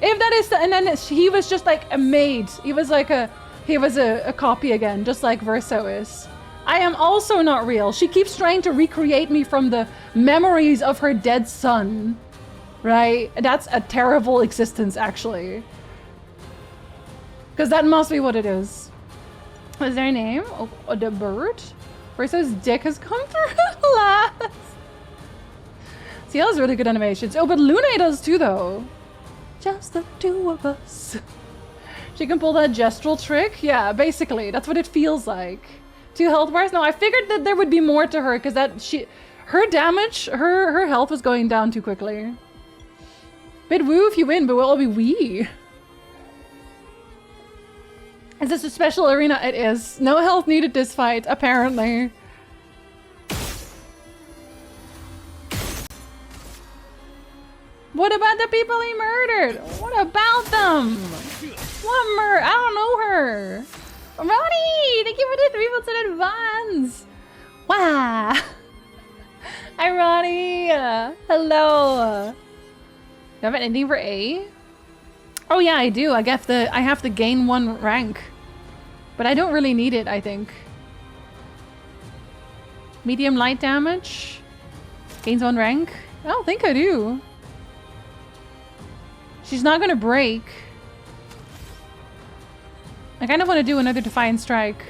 If that is... And then he was just like a maid. He was like a... He was a copy again, just like Verso is. I am also not real. She keeps trying to recreate me from the memories of her dead son. Right? That's a terrible existence, actually. Because that must be what it is. What's their name? Oh, the bird? Verso's dick has come through at last. See, that was really good animations. Oh, but Lune does too, though. Just the two of us. She can pull that gestural trick. Yeah, basically. That's what it feels like. 2 health bars? No, I figured that there would be more to her because her damage, her health was going down too quickly. Bit woo if you win, but we'll all be wee. Is this a special arena? It is. No health needed this fight, apparently. What about the people he murdered? What about them? What I don't know her. Ronnie! Thank you for the 3 months in advance! Wow! Hi, Ronnie! Hello! Do you have an ending for A? Oh yeah, I do. I have to gain 1 rank. But I don't really need it, I think. Medium light damage. Gains 1 rank. I don't think I do. She's not gonna break. I kind of want to do another Defiant Strike.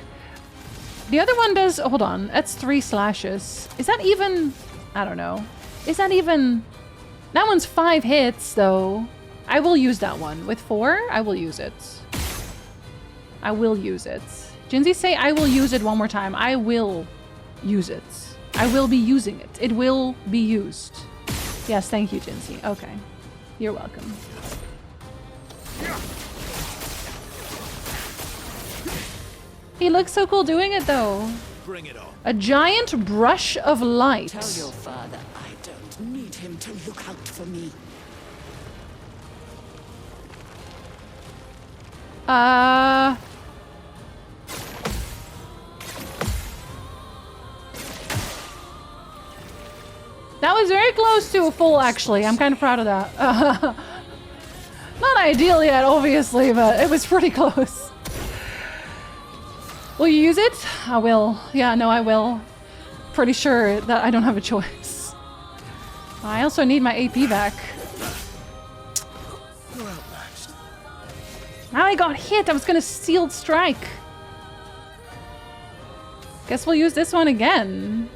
The other one does... Hold on. That's 3 slashes. Is that even... I don't know. Is that even... That one's 5 hits, though. I will use that one. With 4, I will use it. I will use it. Jinzee, say I will use it one more time. I will use it. I will be using it. It will be used. Yes, thank you, Jinzee. Okay. You're welcome. He looks so cool doing it, though. Bring it on. A giant brush of light. Tell your father I don't need him to look out for me. That was very close to a full, actually. I'm kind of proud of that. Not ideal yet, obviously, but it was pretty close. Will you use it? I will. Yeah, no, I will. Pretty sure that I don't have a choice. I also need my AP back. You're outmatched. Now I got hit. I was gonna Sealed Strike. Guess we'll use this one again.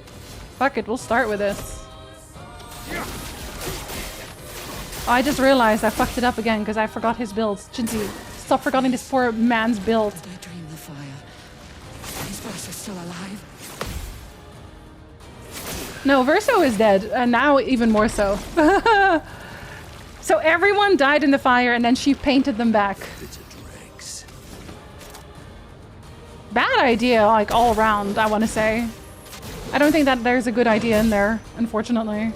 Fuck it, we'll start with this. Oh, I just realized I fucked it up again because I forgot his build. Jinzee, stop forgetting this poor man's build. Did I dream the fire? Is Verso still alive? No, Verso is dead, and now even more so. So everyone died in the fire, and then she painted them back. Bad idea, like, all around, I want to say. I don't think that there's a good idea in there, unfortunately.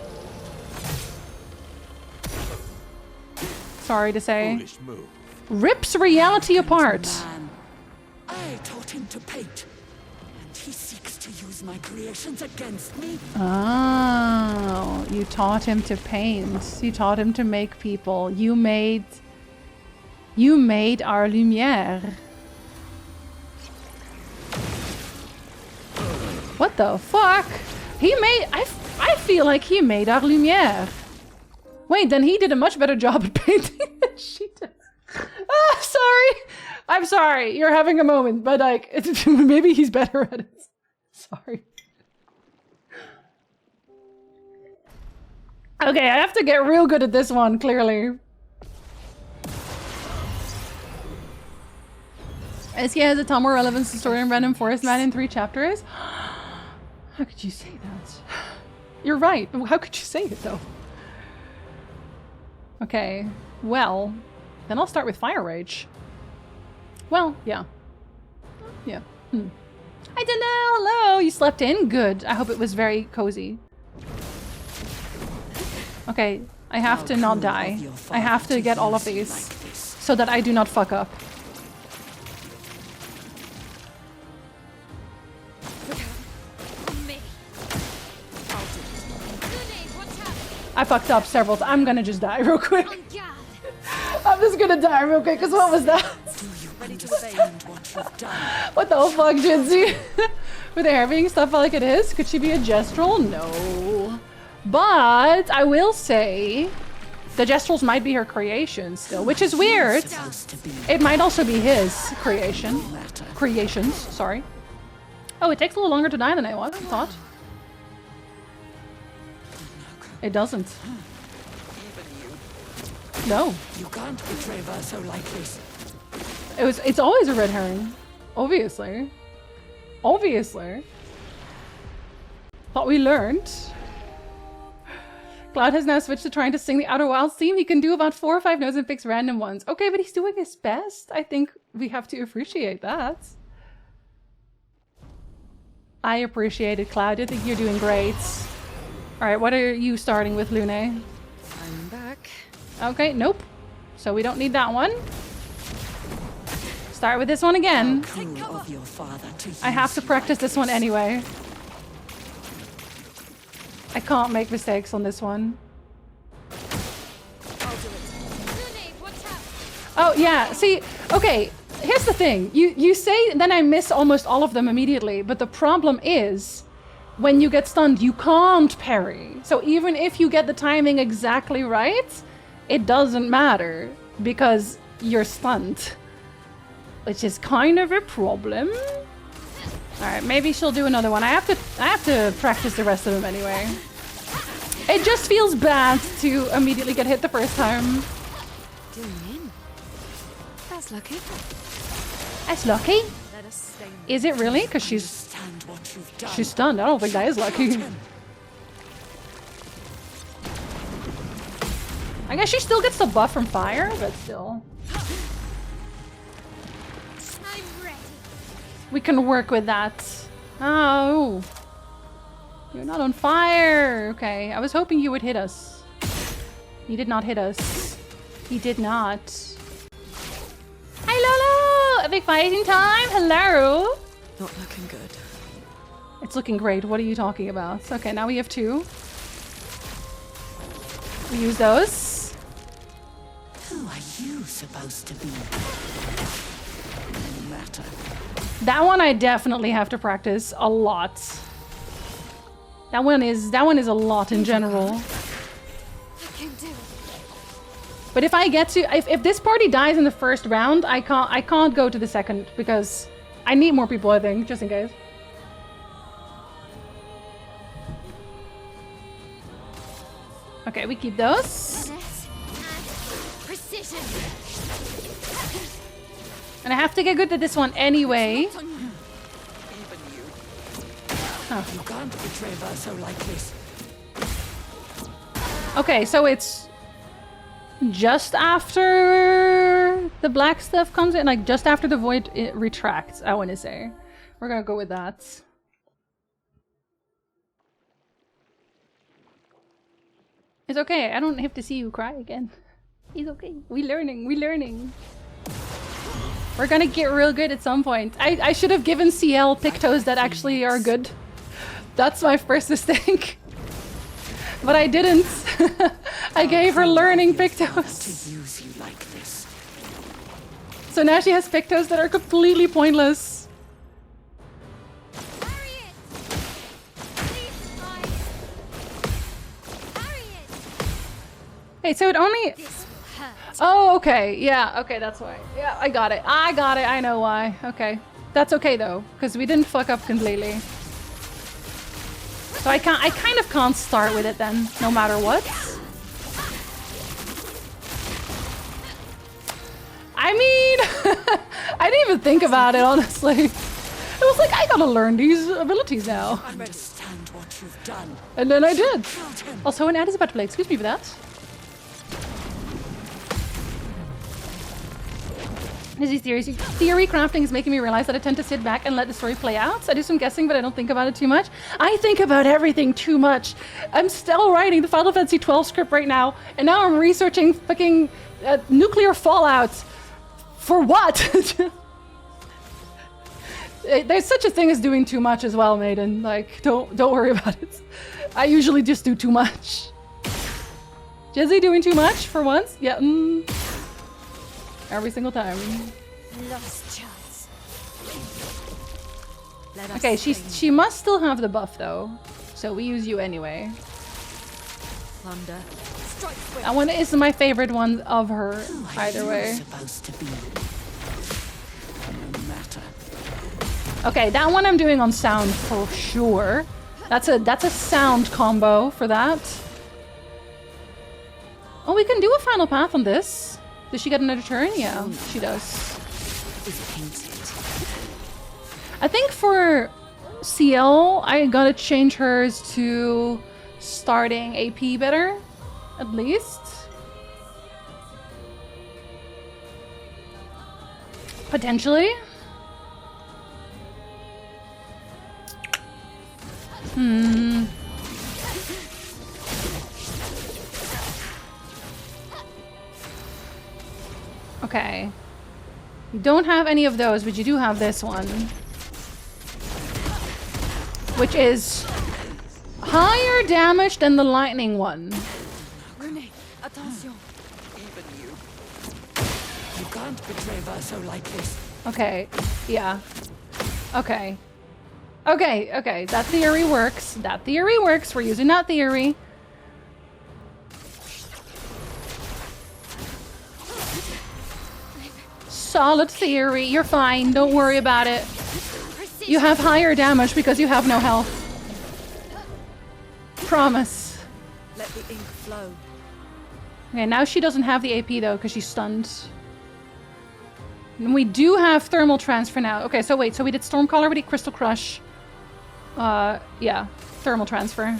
Sorry to say. Rips reality apart. Man, I taught him to paint. And he seeks to use my creations against me. Oh, you taught him to paint. You taught him to make people. You made our lumière. What the fuck? He made... I feel like he made our lumière. Wait, then he did a much better job at painting than she did. Ah, sorry. I'm sorry. You're having a moment, but like, maybe he's better at it. Sorry. Okay, I have to get real good at this one, clearly. SK has a ton more relevance to story and Random Forest Man in 3 chapters. How could you say that? You're right. How could you say it, though? Okay, well, then I'll start with Fire Rage. Well, yeah. Yeah. I don't know. Hello, you slept in? Good. I hope it was very cozy. Okay, I have to not die. I have to get all of these so that I do not fuck up. I fucked up several times. I'm gonna just die real quick. I'm just gonna die real quick, because what was that? What the fuck, Jinzee? With the hair being stuff like it is? Could she be a gestural? No. But I will say the gestrals might be her creation still, which is weird. It might also be his creations, sorry. Oh, it takes a little longer to die than I thought. It doesn't. No. You can't betray her so like this. It's always a red herring. Obviously. Obviously. Thought we learned. Cloud has now switched to trying to sing the Outer Wilds theme. He can do about 4 or 5 notes and picks random ones. Okay, but he's doing his best. I think we have to appreciate that. I appreciate it, Cloud. I think you're doing great. Alright, what are you starting with, Lune? I'm back. Okay, nope. So we don't need that one. Start with this one again. I have to practice this one anyway. I can't make mistakes on this one. Oh, yeah. See, okay. Here's the thing. You say, then I miss almost all of them immediately. But the problem is, when you get stunned, you can't parry. So even if you get the timing exactly right, it doesn't matter because you're stunned. Which is kind of a problem. Alright, maybe she'll do another one. I have to practice the rest of them anyway. It just feels bad to immediately get hit the first time. That's lucky. That's lucky? Let us stay. Is it really? Because she's stunned. I don't think that is lucky. I guess she still gets the buff from fire, but still. I'm ready. We can work with that. Oh. You're not on fire. Okay, I was hoping you would hit us. You did not hit us. He did not. Hi, Lolo! Epic fighting time! Hello! Not looking good. It's looking great. What are you talking about? Okay, now we have 2. We use those. Who are you supposed to be? No matter. That one I definitely have to practice a lot. That one is a lot in general. I can do it. But if I get to if this party dies in the first round, I can't go to the second because I need more people, I think, just in case. Okay, we keep those. Precision. And I have to get good at this one anyway. Oh. You can't betray her so like this. Okay, so it's just after the black stuff comes in, like just after the void retracts, I want to say. We're gonna go with that. It's okay, I don't have to see you cry again. It's okay. We learning, we learning. We're gonna get real good at some point. I should have given CL Pictos that actually are good. That's my first mistake. But I didn't. I gave her learning Pictos. Use you like this. So now she has Pictos that are completely pointless. Harriet! Please, guys. Harriet! Hey, so it only... This will hurt. Oh, okay. Yeah, okay, that's why. Yeah, I got it. I know why. Okay. That's okay, though, because we didn't fuck up completely. So I kind of can't start with it then, no matter what. I mean, I didn't even think about it, honestly. It was like, I gotta learn these abilities now. Understand what you've done. And then I did. Killed him. Also, an ad is about to play. Excuse me for that. Theory crafting is making me realize that I tend to sit back and let the story play out. So I do some guessing, but I don't think about it too much. I think about everything too much. I'm still writing the Final Fantasy XII script right now, and now I'm researching fucking nuclear fallout. For what? There's such a thing as doing too much as well, Maiden. Like, don't worry about it. I usually just do too much. Jinzee doing too much for once? Yeah. Every single time. Lost chance. Let us Okay, sing. she must still have the buff though, so we use you anyway. Plunder. Strike swift. That one is my favorite one of her, either way. Supposed to be. No matter. Okay, that one I'm doing on sound for sure. That's a sound combo for that. Oh, we can do a final path on this. Does she get another turn? Yeah, she does. Is painted. I think for CL, I gotta change hers to starting AP better, at least. Potentially. Okay. You don't have any of those, but you do have this one. Which is higher damage than the lightning one. Rune, attention. Even you. You can't betray Verso like this. Okay, yeah. Okay. Okay, that theory works. That theory works. We're using that theory. Solid theory. You're fine. Don't worry about it. You have higher damage because you have no health. Promise. Let the ink flow. Okay, now she doesn't have the AP though because she's stunned. And we do have thermal transfer now. Okay, so wait, so we did Stormcaller, we did Crystal Crush. Yeah, thermal transfer.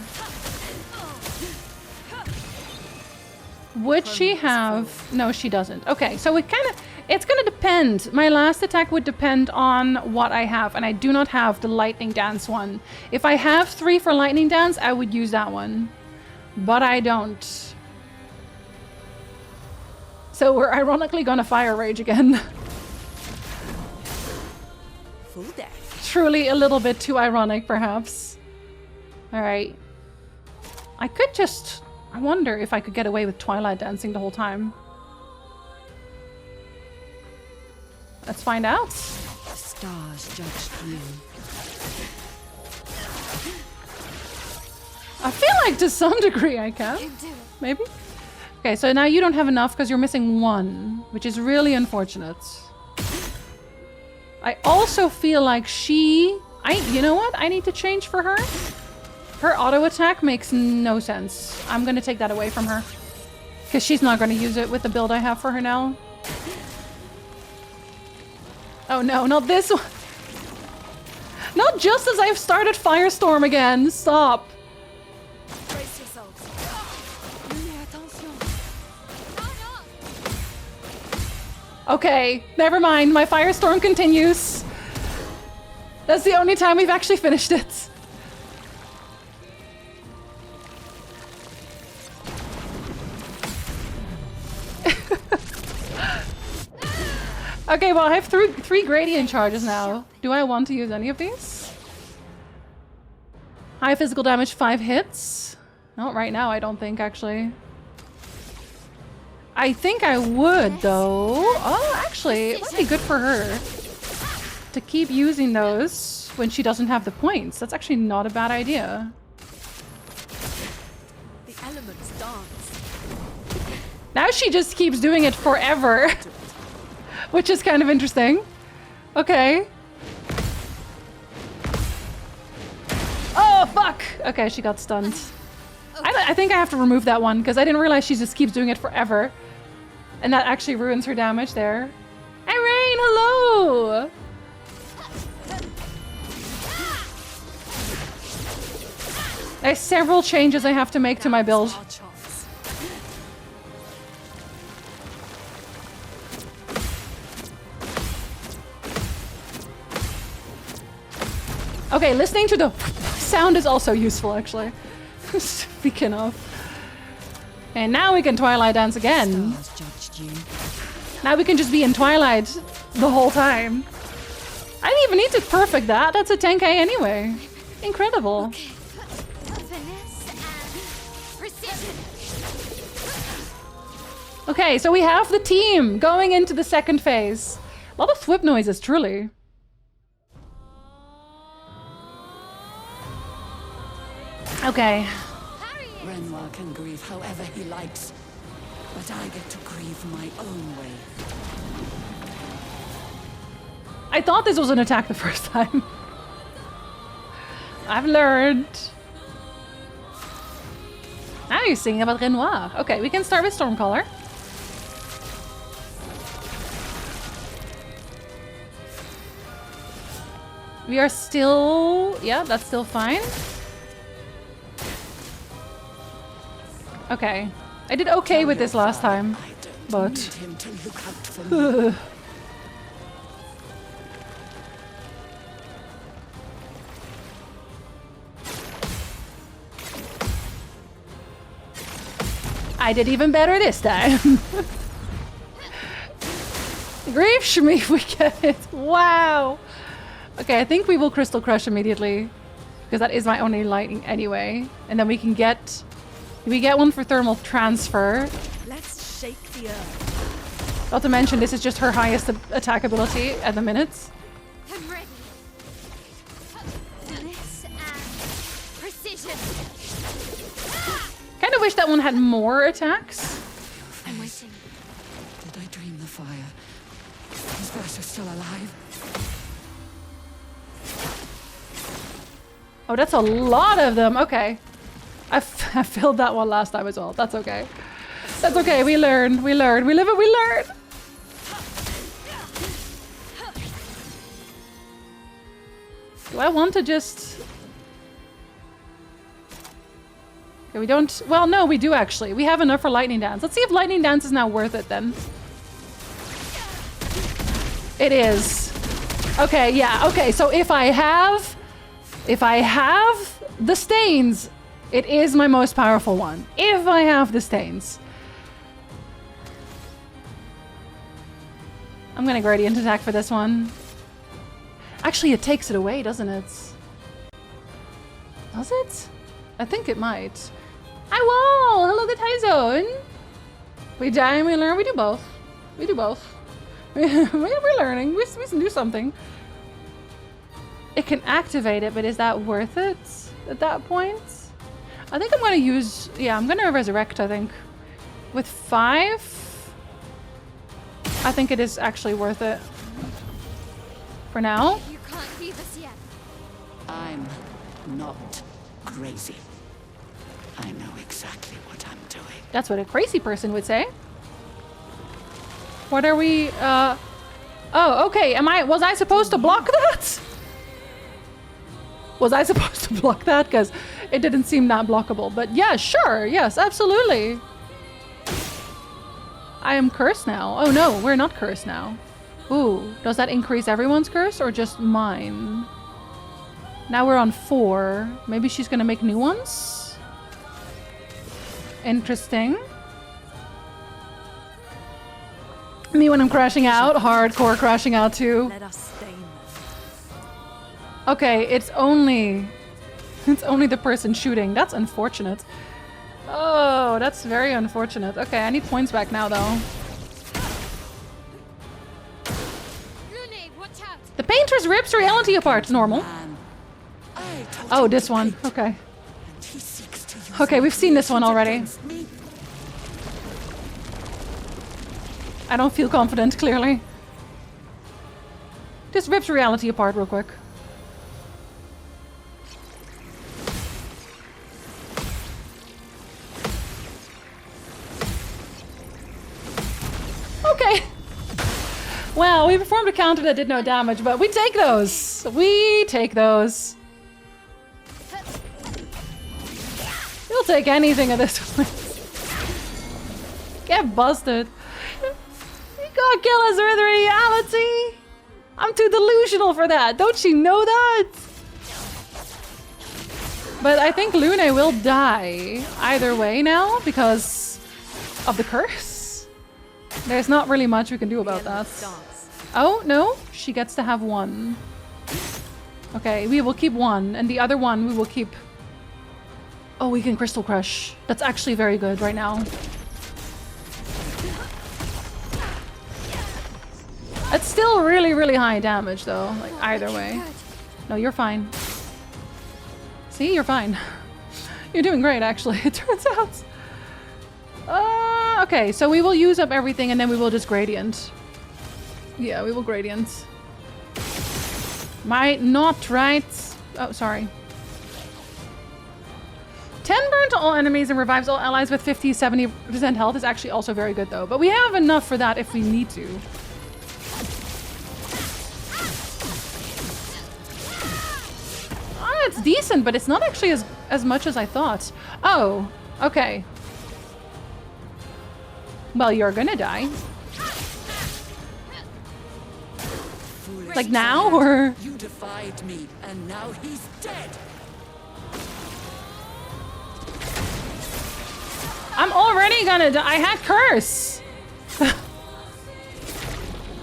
Would she have? No, she doesn't. Okay, so it kind of, it's gonna depend. My last attack would depend on what I have, and I do not have the Lightning Dance one. If I have 3 for Lightning Dance, I would use that one. But I don't. So we're ironically gonna Fire Rage again. Full death. Truly a little bit too ironic, perhaps. Alright. I could just... I wonder if I could get away with Twilight Dancing the whole time. Let's find out. The stars judged you. I feel like to some degree I can. You do it. Maybe? Okay, so now you don't have enough because you're missing 1, which is really unfortunate. I also feel like she... you know what? I need to change for her. Her auto attack makes no sense. I'm gonna take that away from her. Because she's not gonna use it with the build I have for her now. Oh no, not this one. Not just as I've started Firestorm again. Stop. Brace yourselves. Rune, attention. Okay, never mind. My Firestorm continues. That's the only time we've actually finished it. Okay, well I have three gradient charges now. Do I want to use any of these? High physical damage, 5 hits. Not right now, I don't think, actually. I think I would, though. Oh, actually, it might be good for her to keep using those when she doesn't have the points. That's actually not a bad idea. The elements dance. Now she just keeps doing it forever, which is kind of interesting. Okay. Oh, fuck! Okay, she got stunned. I think I have to remove that one, because I didn't realize she just keeps doing it forever. And that actually ruins her damage there. Irene, hello! There's several changes I have to make to my build. Our chops. Okay, listening to the sound is also useful, actually. Speaking of. And now we can Twilight Dance again. Stars judged you. Now we can just be in Twilight the whole time. I didn't even need to perfect that. That's a 10k anyway. Incredible. Finesse and precision. Okay, so we have the team going into the second phase. A lot of thwip noises, truly. Okay. Renoir can grieve however he likes, but I get to grieve my own way. I thought this was an attack the first time. I've learned. Now you're singing about Renoir. Okay, we can start with Stormcaller. We are still... Yeah, that's still fine. Okay. I did okay with this last time, I don't but... need him to look out for me. I did even better this time. Grief Shmi, if we get it. Wow. Okay, I think we will Crystal Crush immediately, because that is my only lightning anyway. And then we can get... We get one for thermal transfer. Let's shake the earth. Not to mention, this is just her highest attack ability at the minute. I'm ready. Finesse and precision. Kind of wish that one had more attacks. I'm waiting. Did I dream the fire? Is Versa still alive? Oh, that's a lot of them. Okay. I failed that one last time as well. That's okay. That's okay. We learn. We learn. We live and we learn. Do I want to just... Okay, we don't... Well, no, we do actually. We have enough for Lightning Dance. Let's see if Lightning Dance is now worth it then. It is. Okay, yeah. Okay, so if I have the stains, it is my most powerful one. If I have the stains. I'm gonna gradient attack for this one. Actually, it takes it away, doesn't it? Does it? I think it might. Hi, Wall! Hello, the Thai Zone! We die and we learn. We do both. We do both. We're learning. We can do something. It can activate it, but is that worth it at that point? I think I'm gonna use... Yeah, I'm gonna resurrect, I think. With 5? I think it is actually worth it. For now. You can't leave us yet. I'm not crazy. I know exactly what I'm doing. That's what a crazy person would say. What are we... Oh, okay. Was I supposed to block that? Was I supposed to block that? Because it didn't seem that blockable. But yeah, sure. Yes, absolutely. I am cursed now. Oh no, we're not cursed now. Ooh, does that increase everyone's curse or just mine? Now we're on 4. Maybe she's gonna make new ones? Interesting. Me when I'm crashing out, hardcore crashing out too. Let us stain them. Okay, it's only the person shooting. That's unfortunate. Oh, that's very unfortunate. Okay, I need points back now though. Lune, watch out! The painter's rips reality apart. Normal. Man, I taught Oh, him this to one. paint, Okay. and he seeks to use Okay, my we've seen this one creations already. against me. I don't feel confident, clearly. Just rips reality apart real quick. Okay. Well, we performed a counter that did no damage, but we take those. We take those. You'll take anything at this point. Get busted. You gotta kill us with reality. I'm too delusional for that. Don't you know that? But I think Lune will die either way now because of the curse. There's not really much we can do about that. Oh, no. She gets to have one. Okay, we will keep one. And the other one we will keep... Oh, we can Crystal Crush. That's actually very good right now. It's still really, really high damage though. Like either way. No, you're fine. See, you're fine. You're doing great actually, it turns out. Okay, so we will use up everything and then we will just gradient. Yeah, we will gradient. Might not, right? Oh, sorry. 10 burn to all enemies and revives all allies with 50-70% health is actually also very good though. But we have enough for that if we need to. Ah, it's decent, but it's not actually as much as I thought. Oh, okay. Well, you're gonna die. Foolish Like now, child, or...? You defied me, and now he's dead. I'm already gonna die. I had curse.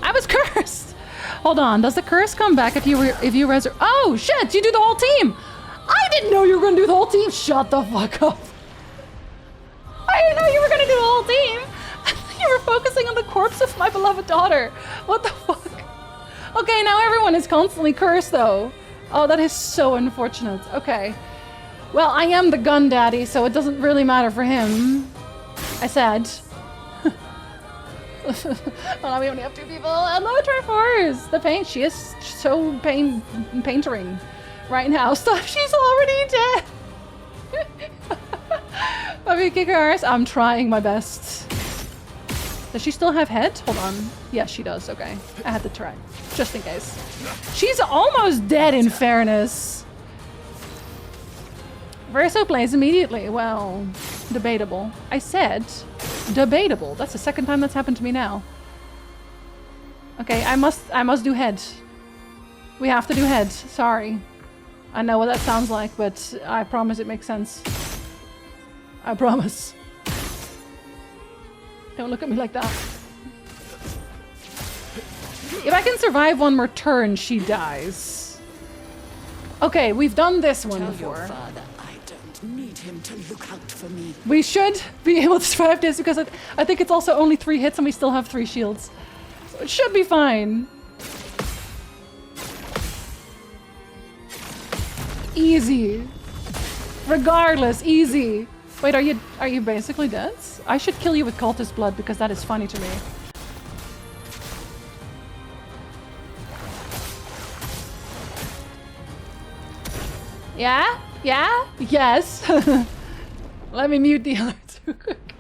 I was cursed. Hold on. Does the curse come back if you resurrect? Oh shit! You do the whole team. I didn't know you were gonna do the whole team. Shut the fuck up. I didn't know you were gonna do the whole team. You were focusing on the corpse of my beloved daughter. What the fuck? Okay, now everyone is constantly cursed though. Oh, that is so unfortunate. Okay. Well, I am the gun daddy, so it doesn't really matter for him. I said. Well, now we only have 2 people. Hello, Triforce! The paint, she is so paintering right now. Stop, she's already dead! Let me kick her ass. I'm trying my best. Does she still have head? Hold on. Yes, she does. Okay. I had to try. Just in case. She's almost dead, in fairness. Verso plays immediately. Well, debatable. I said debatable. That's the second time that's happened to me now. Okay, I must do head. We have to do head. Sorry. I know what that sounds like, but I promise it makes sense. I promise. Don't look at me like that. If I can survive one more turn, she dies. Okay, we've done this one Tell before. your father I don't need him to look out for me. We should be able to survive this because I think it's also only 3 hits and we still have 3 shields. So it should be fine. Easy. Regardless, easy. Wait, are you basically dead? I should kill you with cultist blood because that is funny to me. Yeah? Yeah? Yes. Let me mute the other 2 quick.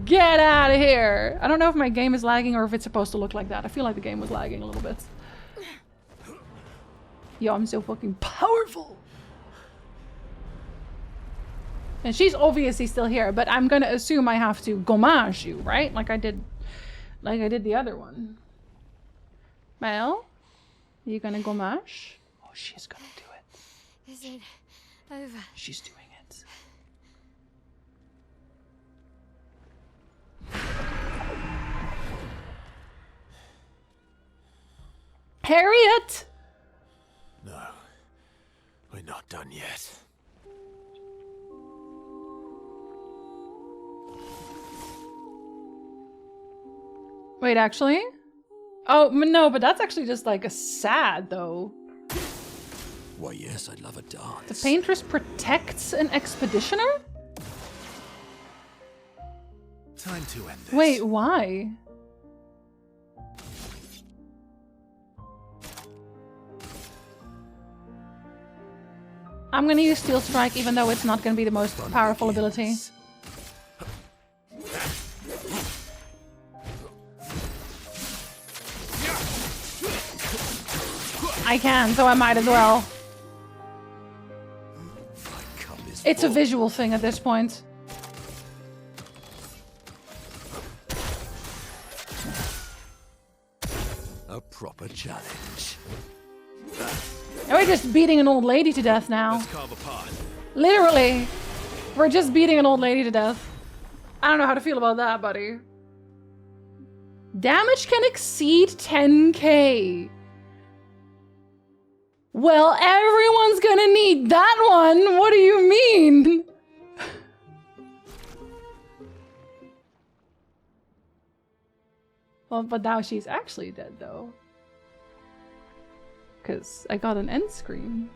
Get out of here. I don't know if my game is lagging or if it's supposed to look like that. I feel like the game was lagging a little bit. Yo, I'm so fucking powerful. And she's obviously still here, but I'm gonna assume I have to gommage you, right? Like I did the other one. Well, are you gonna gommage? Oh, she's gonna do it. Is it over? She's doing it. Harriet! No, we're not done yet. Wait, actually? Oh, no, but that's actually just like a sad, though. Why, yes, I'd love a dance. The paintress protects an expeditioner? Time to end this. Wait, why? I'm gonna use Steel Strike, even though it's not gonna be the most powerful ability. I can, so I might as well. My cup is It's a full. visual thing at this point. A proper challenge. And we're just beating an old lady to death now. Let's carve apart. Literally. We're just beating an old lady to death. I don't know how to feel about that, buddy. Damage can exceed 10k. Well, everyone's gonna need that one. What do you mean? Well, but now she's actually dead, though. Because I got an end screen.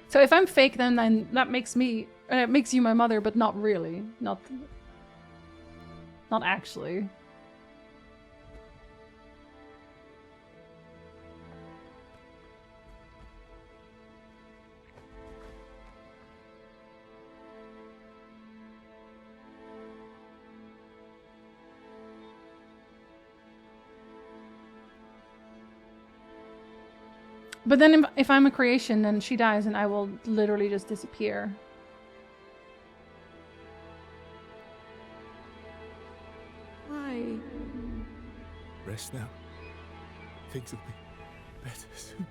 So if I'm fake, then that makes me, it makes you my mother, but not really. Not actually. But then if I'm a creation, then she dies and I will literally just disappear. Why? Rest now. Things will be better soon.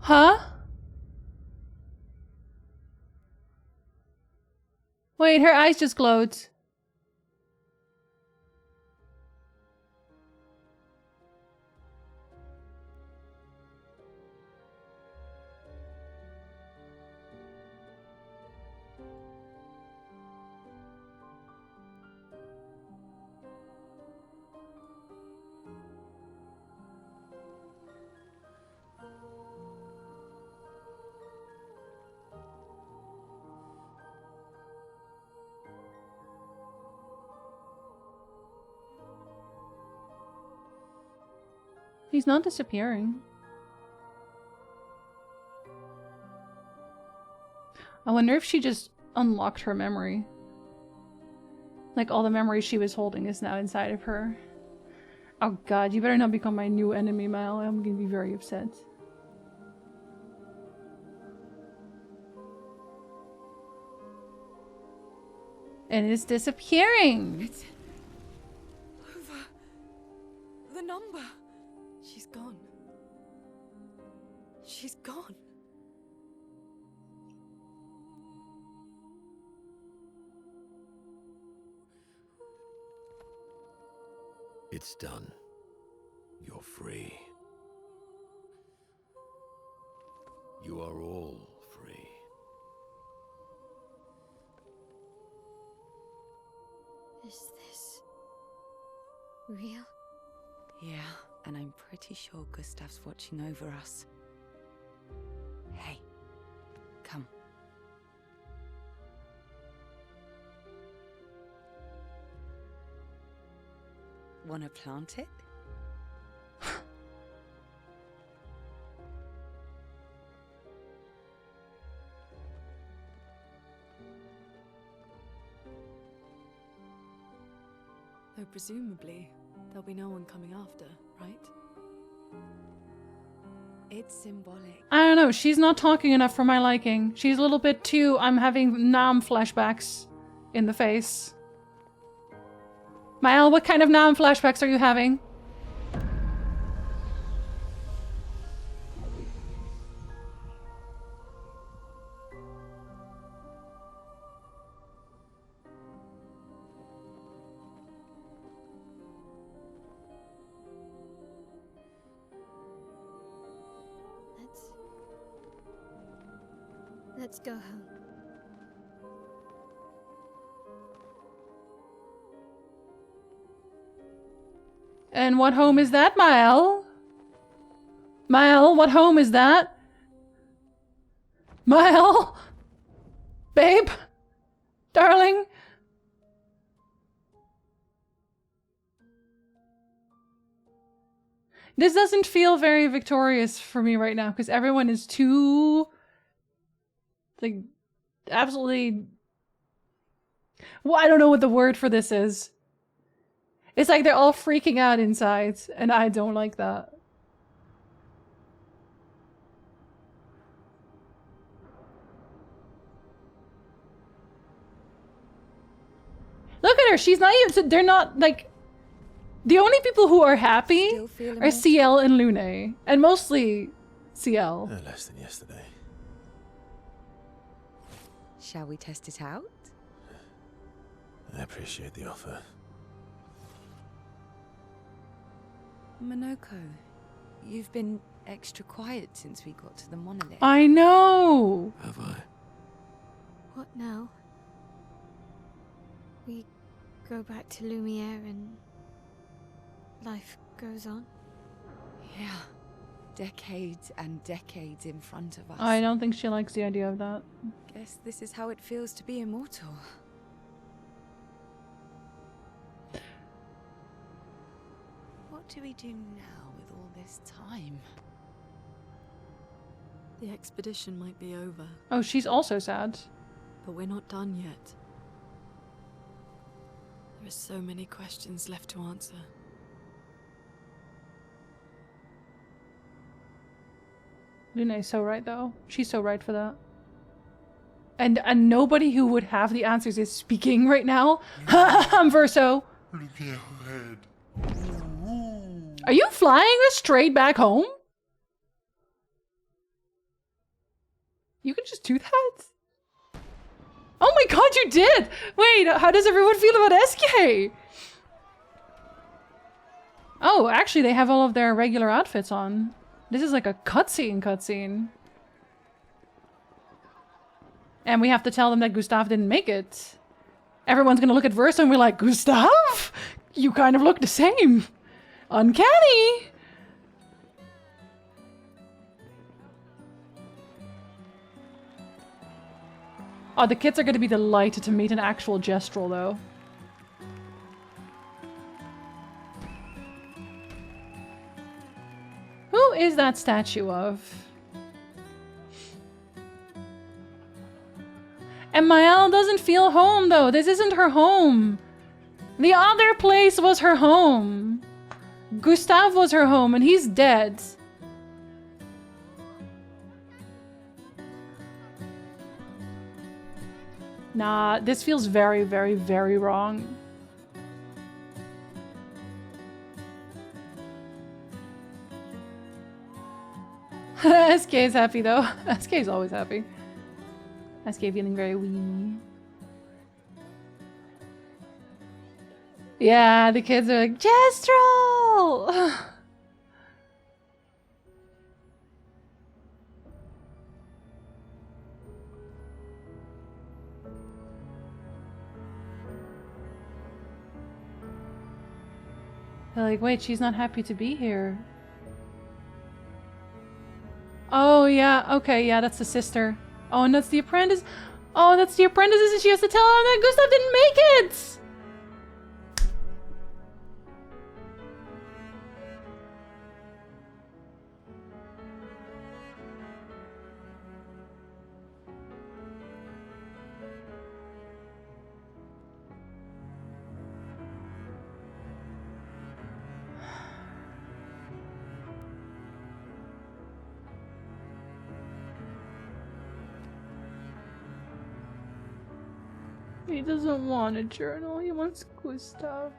Huh? Wait, her eyes just glowed. He's not disappearing. I wonder if she just unlocked her memory. Like all the memories she was holding is now inside of her. Oh god, you better not become my new enemy, Mal. I'm gonna be very upset. And it's disappearing! It's over. The number. She's gone. She's gone. It's done. You're free. You are all free. Is this real? Yeah, and I'm pretty sure Gustav's watching over us. Hey, come. Wanna plant it? Though presumably, there'll be no one coming after, right? It's symbolic. I don't know. She's not talking enough for my liking. She's a little bit too, I'm having Nam flashbacks in the face. Mael, what kind of Nam flashbacks are you having? Let's go home. And what home is that, Mael? Mael, what home is that? Mael? Babe? Darling? This doesn't feel very victorious for me right now, because everyone is too... like, absolutely... well, I don't know what the word for this is. It's like they're all freaking out inside, and I don't like that. Look at her, she's not even... they're not, like... the only people who are happy are CL and Lune. And mostly CL. No less than yesterday. Shall we test it out? I appreciate the offer. Monoko, you've been extra quiet since we got to the monolith. I know! Have I? What now? We go back to Lumiere and life goes on? Yeah. Decades and decades in front of us. I don't think she likes the idea of that. Guess this is how it feels to be immortal. What do we do now with all this time? The expedition might be over, Oh, she's also sad. but we're not done yet. There are so many questions left to answer. Lune's so right, though. She's so right for that. And nobody who would have the answers is speaking right now. I'm Verso. Are you flying us straight back home? You can just do that? Oh my god, you did! Wait, how does everyone feel about SK? Oh, actually, they have all of their regular outfits on. This is like a cutscene. And we have to tell them that Gustav didn't make it. Everyone's gonna look at Versa and we're like, Gustav? You kind of look the same. Uncanny! Oh, the kids are gonna be delighted to meet an actual Gestrel, though. Who is that statue of? And Mael doesn't feel home, though. This isn't her home. The other place was her home. Gustav was her home, and he's dead. Nah, this feels very, very, very wrong. SK is happy, though. SK is always happy. SK feeling very wee. Yeah, the kids are like, Jestrel! They're like, wait, she's not happy to be here. Oh, yeah, okay, yeah, that's the sister. Oh, and that's the apprentice. Oh, that's the apprentice, and she has to tell him that Gustav didn't make it! He doesn't want a journal, he wants Gustav.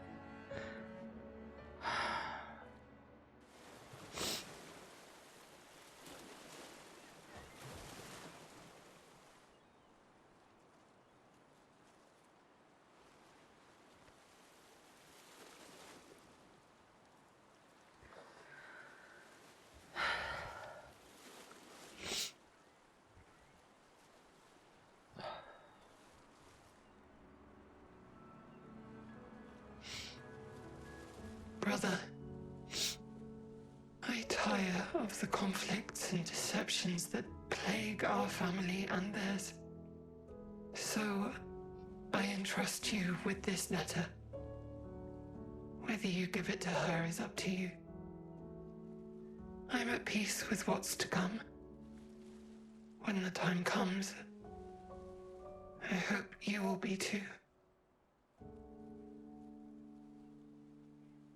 Brother, I tire of the conflicts and deceptions that plague our family and theirs. So, I entrust you with this letter. Whether you give it to her is up to you. I'm at peace with what's to come. When the time comes, I hope you will be too.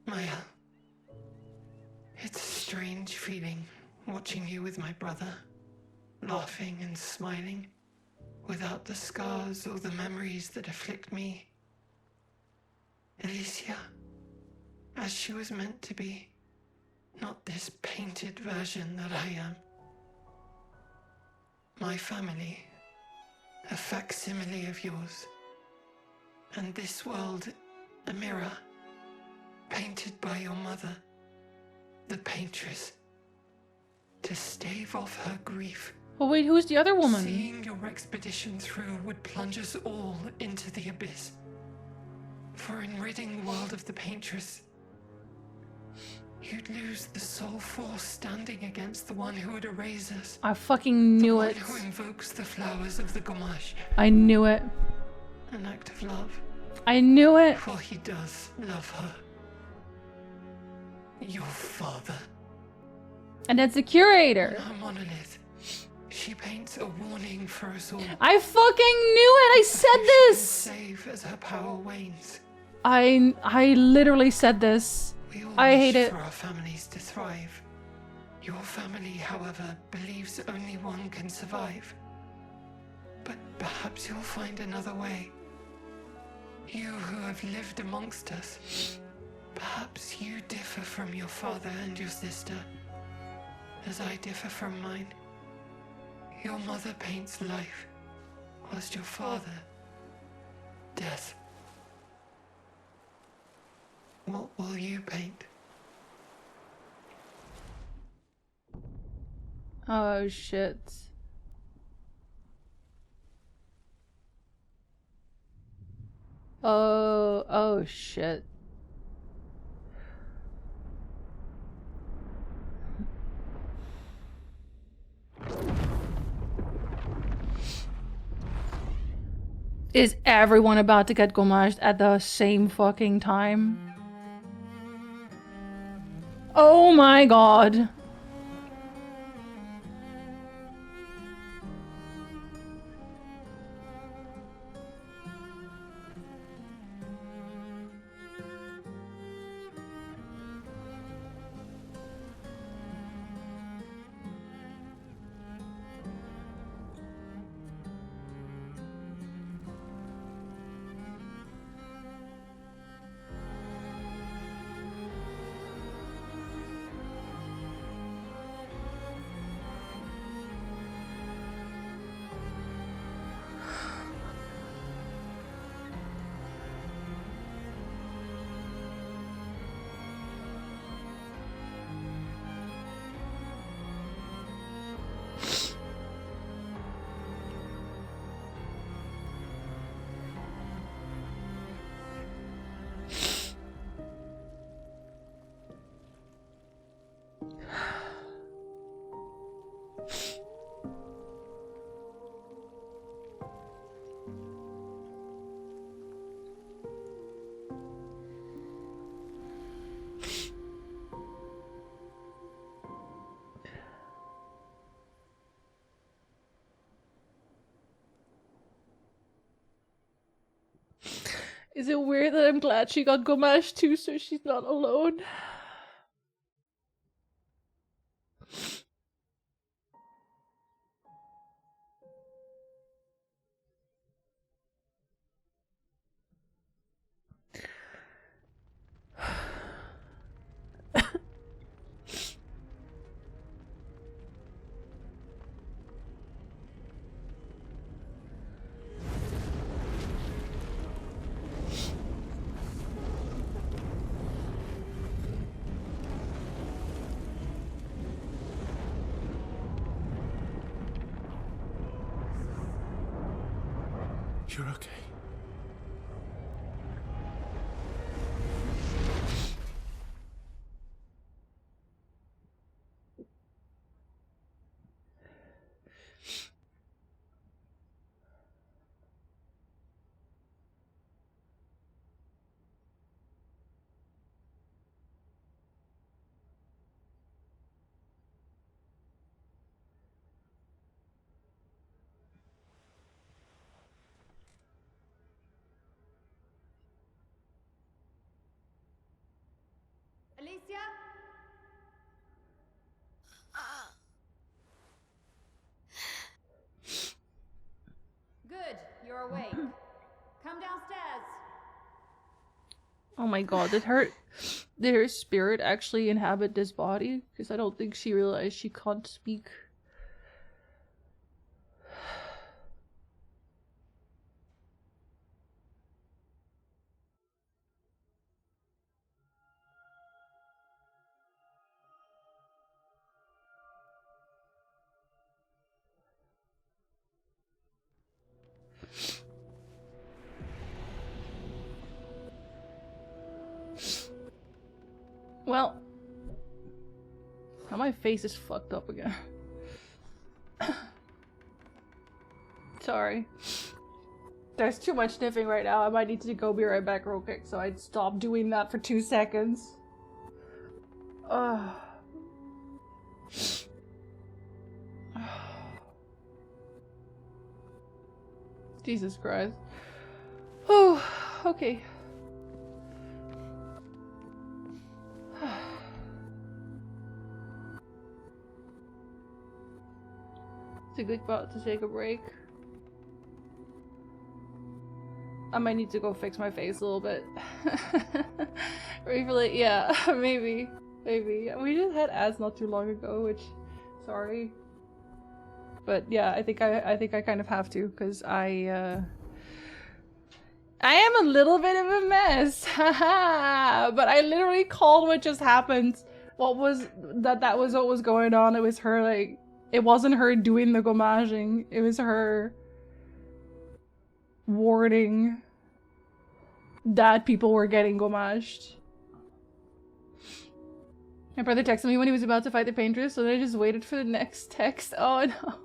Maya, it's a strange feeling watching you with my brother, laughing and smiling, without the scars or the memories that afflict me. Alicia, as she was meant to be, not this painted version that I am. My family, a facsimile of yours, and this world, a mirror, painted by your mother, the paintress, to stave off her grief. Oh wait, who's the other woman? Seeing your expedition through would plunge us all into the abyss. For in ridding the world of the paintress, you'd lose the sole force standing against the one who would erase us. I fucking knew it. The one who invokes the flowers of the gommage. I knew it. An act of love. I knew it. For he does love her. Your father. And that's the curator. Her monolith. She paints a warning for us all. I fucking knew it. I said this. Save as her power wanes. I literally said this. We all I wish hate it. for our families to thrive. Your family, however, believes only one can survive. But perhaps you'll find another way. You who have lived amongst us, perhaps you differ from your father and your sister, as I differ from mine. Your mother paints life, whilst your father, death. What will you paint? Oh shit. Oh shit. Is everyone about to get gommaged at the same fucking time? Oh my god. Is it weird that I'm glad she got gommage too, so she's not alone? You're okay. Alicia? Good, you're awake. Come downstairs. Oh my god, did her spirit actually inhabit this body? Because I don't think she realized she can't speak. Well, now my face is fucked up again. Sorry. There's too much sniffing right now. I might need to go be right back real quick, so I'd stop doing that for 2 seconds. Jesus Christ. Oh, okay. It's a good spot to take a break. I might need to go fix my face a little bit. Briefly, yeah, maybe. Maybe. We just had ads not too long ago, which, sorry. But yeah, I think I kind of have to, because I am a little bit of a mess. Haha. But I literally called what just happened. That was what was going on. It was her, like, it wasn't her doing the gommaging. It was her warning that people were getting gommaged. My brother texted me when he was about to fight the paintress, so then I just waited for the next text. Oh no.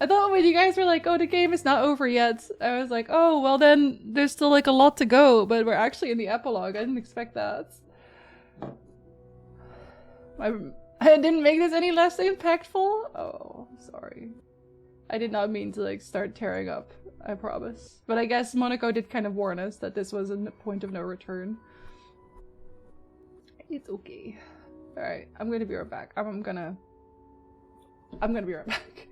I thought when you guys were like, oh, the game is not over yet, I was like, oh, well then there's still like a lot to go, but we're actually in the epilogue. I didn't expect that. I didn't make this any less impactful? Oh, sorry. I did not mean to like start tearing up, I promise. But I guess Monaco did kind of warn us that this was a point of no return. It's okay. Alright, I'm gonna be right back. I'm gonna be right back.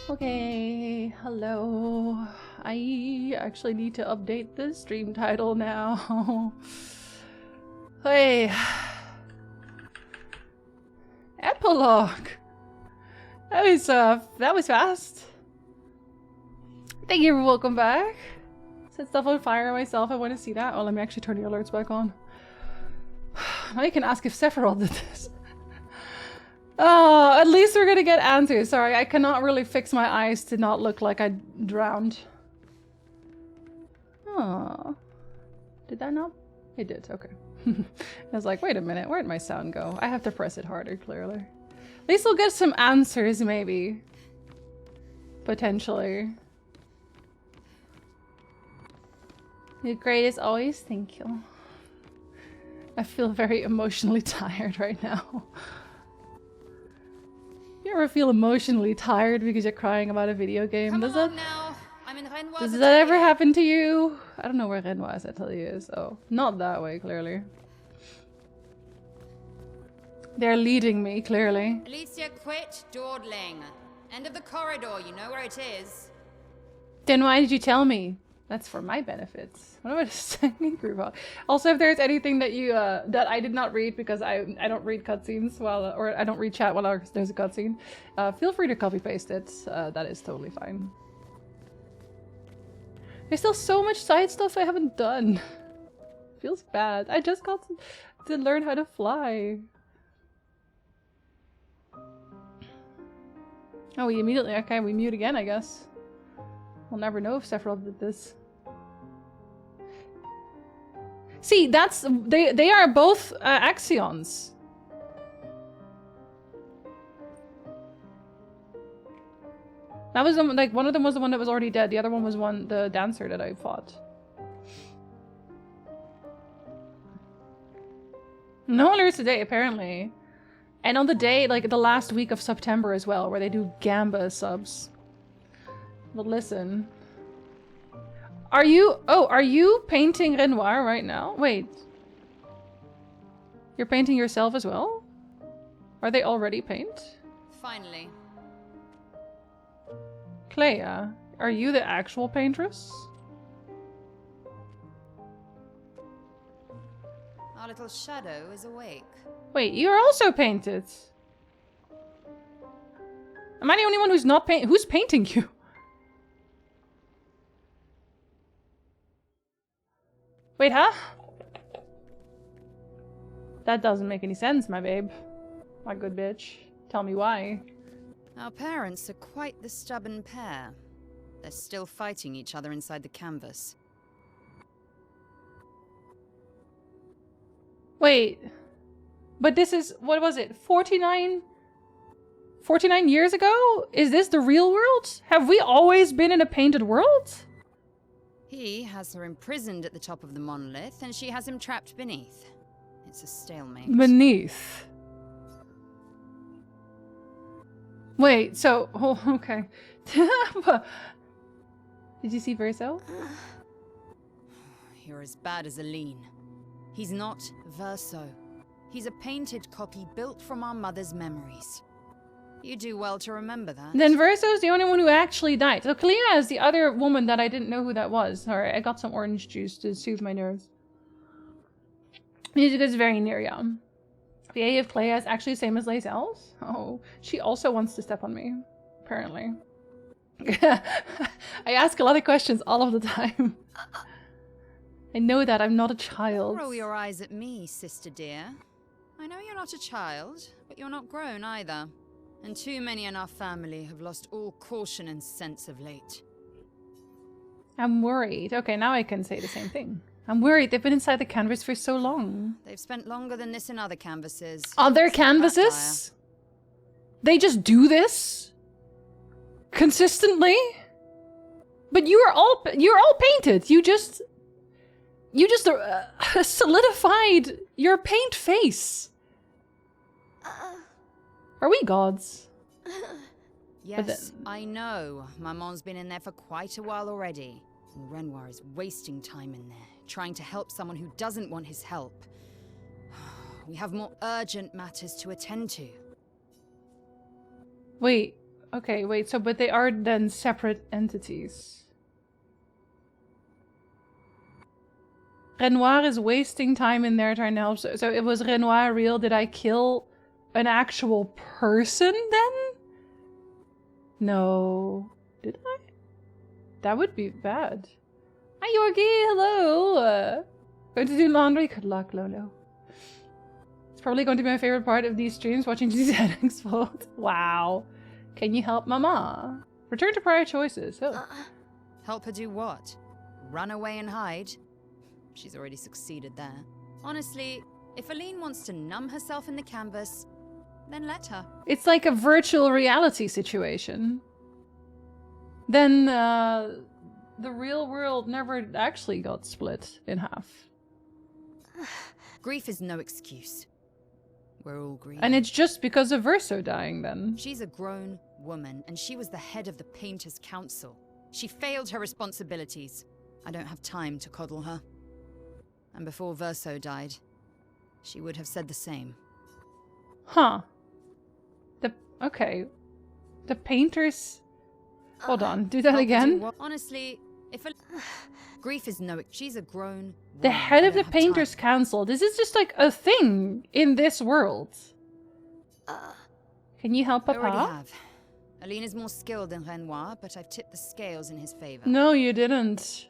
Okay, hello. I actually need to update the stream title now. Hey. Epilogue. That was fast. Thank you for welcome back. Set stuff on fire myself. I want to see that. Oh, let me actually turn the alerts back on. Now you can ask if Sephiroth did this. Oh, at least we're gonna get answers. Sorry, I cannot really fix my eyes to not look like I drowned. Oh. Did that not? It did, okay. I was like, wait a minute, where'd my sound go? I have to press it harder, clearly. At least we'll get some answers, maybe. Potentially. You're great as always, thank you. I feel very emotionally tired right now. You ever feel emotionally tired because you're crying about a video game? Does that ever happen to you? I don't know where Renoir's atelier is. Oh, not that way, clearly. They're leading me, clearly. Alicia, quit dawdling. End of the corridor, you know where it is. Then why did you tell me? That's for my benefits. What about a singing group? Also, if there's anything that you that I did not read because I don't read cutscenes while or I don't read chat while there's a cutscene, feel free to copy paste it. That is totally fine. There's still so much side stuff I haven't done. Feels bad. I just got to learn how to fly. Oh, we immediately okay. We mute again, I guess. We'll never know if Sephiroth did this. See, that's they are both Axions. That was like one of them was the one that was already dead. The other one was the dancer that I fought. No alerts today, apparently, and on the day like the last week of September as well, where they do Gamba subs. But listen. Are you painting Renoir right now? Wait. You're painting yourself as well? Are they already paint? Finally. Clair, are you the actual paintress? Our little shadow is awake. Wait, you're also painted. Am I the only one who's not who's painting you? Wait, huh? That doesn't make any sense, my babe. My good bitch. Tell me why. Our parents are quite the stubborn pair. They're still fighting each other inside the canvas. Wait. But this is, what was it, 49 years ago? Is this the real world? Have we always been in a painted world? He has her imprisoned at the top of the monolith, and she has him trapped beneath. It's a stalemate. Beneath. Wait, so, oh, okay. Did you see Verso? You're as bad as Aline. He's not Verso. He's a painted copy built from our mother's memories. You do well to remember that. Then Verso's the only one who actually died. So Kalia is the other woman that I didn't know who that was. Sorry, I got some orange juice to soothe my nerves. Music is very near, yeah. The A of Clair is actually the same as Lazelle's. Oh, she also wants to step on me, apparently. I ask a lot of questions all of the time. I know that I'm not a child. Roll your eyes at me, sister dear. I know you're not a child, but you're not grown either. And too many in our family have lost all caution and sense of late. I'm worried. Okay, now I can say the same thing. I'm worried. They've been inside the canvas for so long. They've spent longer than this in other canvases. Other canvases? They just do this? Consistently? But you're all painted. You just solidified your paint face. Are we gods? Yes, I know. Maman's been in there for quite a while already. And Renoir is wasting time in there, trying to help someone who doesn't want his help. We have more urgent matters to attend to. Wait, Okay, wait, so but they are then separate entities. Renoir is wasting time in there trying to help. So it was Renoir real? Did I kill an actual person then? No. Did I? That would be bad. Hi, Yorgi. Hello. Going to do laundry? Good luck, Lolo. It's probably going to be my favorite part of these streams, watching Jinzee's head explode. Wow. Can you help Mama? Return to prior choices. Oh. Help her do what? Run away and hide? She's already succeeded there. Honestly, if Aline wants to numb herself in the canvas, then let her. It's like a virtual reality situation. Then the real world never actually got split in half. Grief is no excuse. We're all grieving. And it's just because of Verso dying then. She's a grown woman, and she was the head of the Painters' Council. She failed her responsibilities. I don't have time to coddle her. And before Verso died, she would have said the same. Huh. Okay. The Painters... Hold on, do that again? Honestly, if a... Grief is no... She's a grown... The head of the Painters' Council. This is just like a thing in this world. Can you help Papa? I already have. Aline is more skilled than Renoir, but I've tipped the scales in his favor. No, you didn't.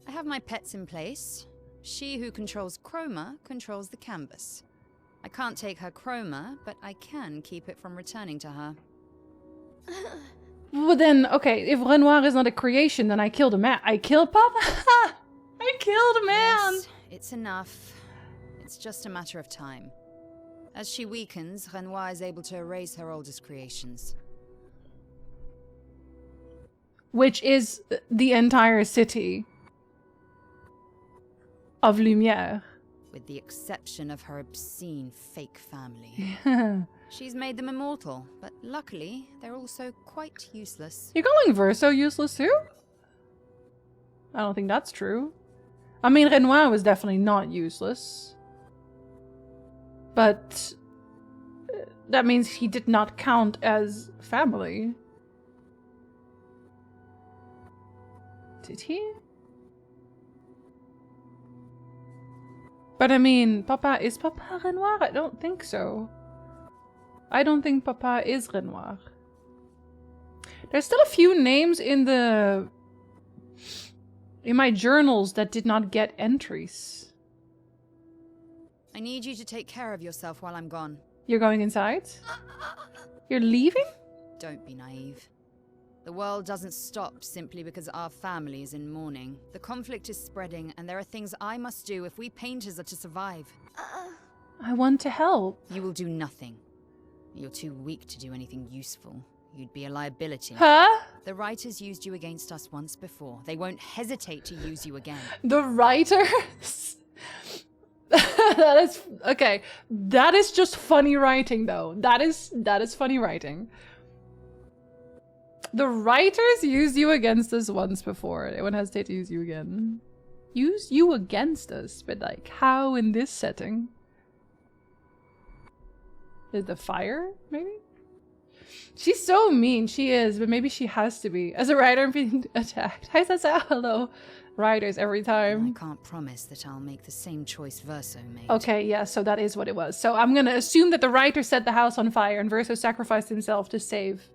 I have my pets in place. She who controls chroma controls the canvas. I can't take her chroma, but I can keep it from returning to her. Well then, okay, if Renoir is not a creation, then I killed a man. I killed Papa? I killed a man! Yes, it's enough. It's just a matter of time. As she weakens, Renoir is able to erase her oldest creations. Which is the entire city of Lumière. With the exception of her obscene fake family. She's made them immortal, but luckily, they're also quite useless. You're calling Verso useless too? I don't think that's true. I mean, Renoir was definitely not useless. But that means he did not count as family. Did he? But I mean, is Papa Renoir? I don't think so. I don't think Papa is Renoir. There's still a few names in my journals that did not get entries. I need you to take care of yourself while I'm gone. You're going inside? You're leaving? Don't be naive. The world doesn't stop simply because our family is in mourning. The conflict is spreading, and there are things I must do if we painters are to survive. I want to help. You will do nothing. You're too weak to do anything useful. You'd be a liability. Huh? The writers used you against us once before. They won't hesitate to use you again. The writers? That is... Okay. That is just funny writing, though. That is funny writing. The writers used you against us once before. They won't hesitate to use you again. Use you against us? But like, how in this setting? Is the fire, maybe? She's so mean, she is, but maybe she has to be. As a writer, I'm being attacked. Hi, Sasa. Hello. Writers every time. I can't promise that I'll make the same choice Verso made. Okay, yeah, so that is what it was. So I'm gonna assume that the writer set the house on fire and Verso sacrificed himself to save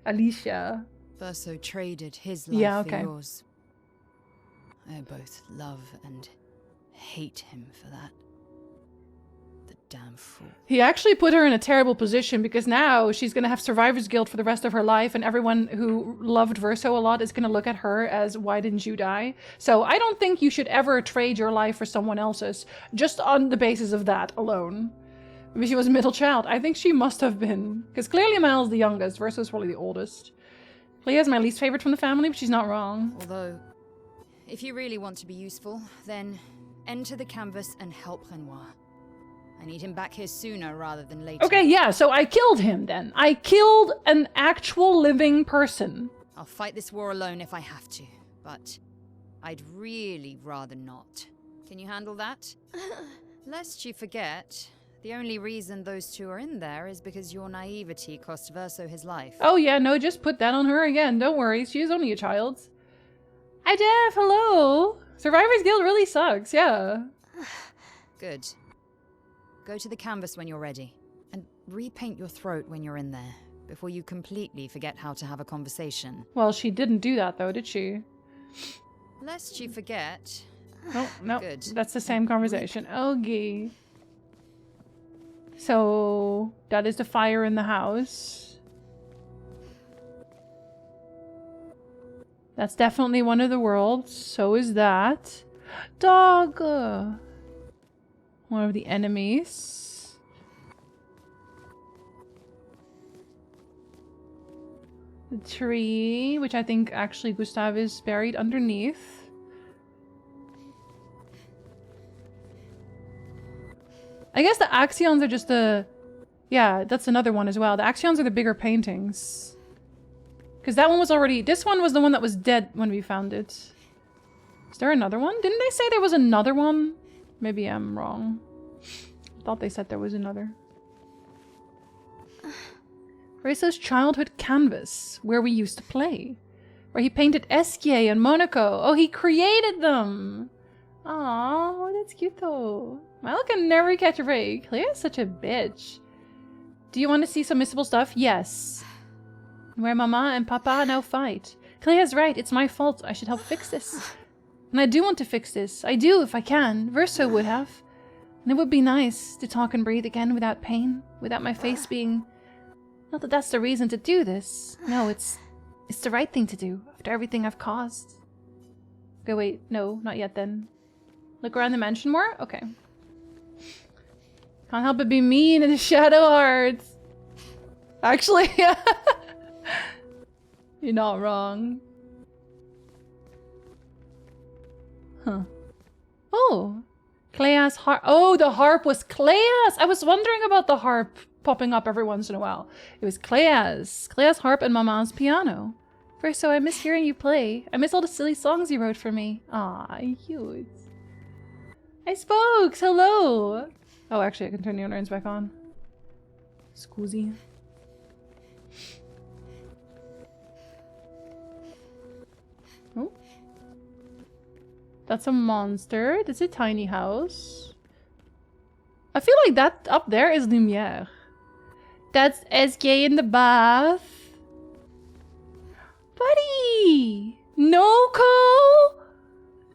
Alicia. Verso traded his life for yours. I both love and hate him for that. The damn fool. He actually put her in a terrible position because now she's gonna have survivor's guilt for the rest of her life, and everyone who loved Verso a lot is gonna look at her as, why didn't you die? So I don't think you should ever trade your life for someone else's just on the basis of that alone. Maybe she was a middle child. I think she must have been. Because clearly Mel's the youngest. Verso's probably the oldest. Clea's my least favorite from the family, but she's not wrong. Although, if you really want to be useful, then enter the canvas and help Renoir. I need him back here sooner rather than later. Okay, yeah, so I killed him then. I killed an actual living person. I'll fight this war alone if I have to, but I'd really rather not. Can you handle that? Lest you forget, The only reason those two are in there is because your naivety cost Verso his life. Oh yeah, no, just put that on her again. Don't worry, she's only a child. Hi Jeff, hello! Survivors Guild really sucks, yeah. Good. Go to the canvas when you're ready. And repaint your throat when you're in there, before you completely forget how to have a conversation. Well, she didn't do that though, did she? Lest you forget. No, no, Good. that's the same conversation. Okay. So, that is the fire in the house. That's definitely one of the worlds. So is that. Dog! One of the enemies. The tree, which I think actually Gustav is buried underneath. I guess the Axions are just the... Yeah, that's another one as well. The Axions are the bigger paintings. Because that one was already... This one was the one that was dead when we found it. Is there another one? Didn't they say there was another one? Maybe I'm wrong. I thought they said there was another. Reso's childhood canvas, where we used to play. Where he painted Esquier and Monaco. Oh, he created them! Aww, that's cute though. Milo can never catch a break. Claire's such a bitch. Do you want to see some missable stuff? Yes. Where Mama and Papa now fight. Claire's right, it's my fault. I should help fix this. And I do want to fix this. I do, if I can. Verso would have. And it would be nice to talk and breathe again without pain. Without my face being... Not that that's the reason to do this. No, it's the right thing to do. After everything I've caused. Okay, wait. No, not yet then. Look around the mansion more? Okay. Can't help but be mean in the Shadow Hearts. Actually, you're not wrong. Huh. Oh. Clair's harp. Oh, the harp was Clair's! I was wondering about the harp popping up every once in a while. It was Clair's. Clair's harp and Mama's piano. First, so I miss hearing you play. I miss all the silly songs you wrote for me. Aw, cute. Hi, Spokes! Hello! Oh, actually, I can turn the urns back on. Scusi. Oh. That's a monster. That's a tiny house. I feel like that up there is Lumiere. That's SK in the bath. Buddy! Noko?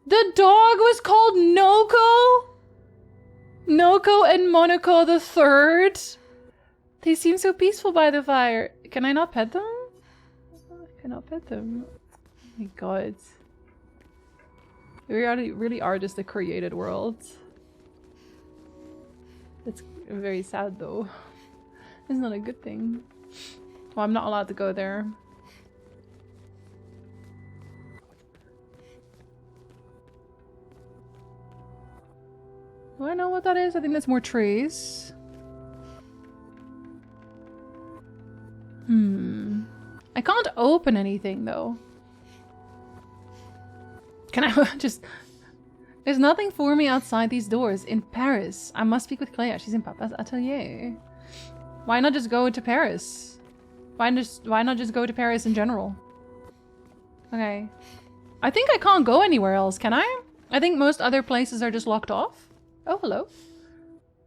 The dog was called Noko? Noko and Monaco the Third? They seem so peaceful by the fire. Can I not pet them? I cannot pet them. Oh my god. We really are just the created world. It's very sad though. It's not a good thing. Well, I'm not allowed to go there. Do I know what that is? I think that's more trees. I can't open anything though. Can I just... There's nothing for me outside these doors. In Paris. I must speak with Claire. She's in Papa's atelier. Why not just go to Paris? Why not just go to Paris in general? Okay. I think I can't go anywhere else, can I? I think most other places are just locked off. Oh, hello.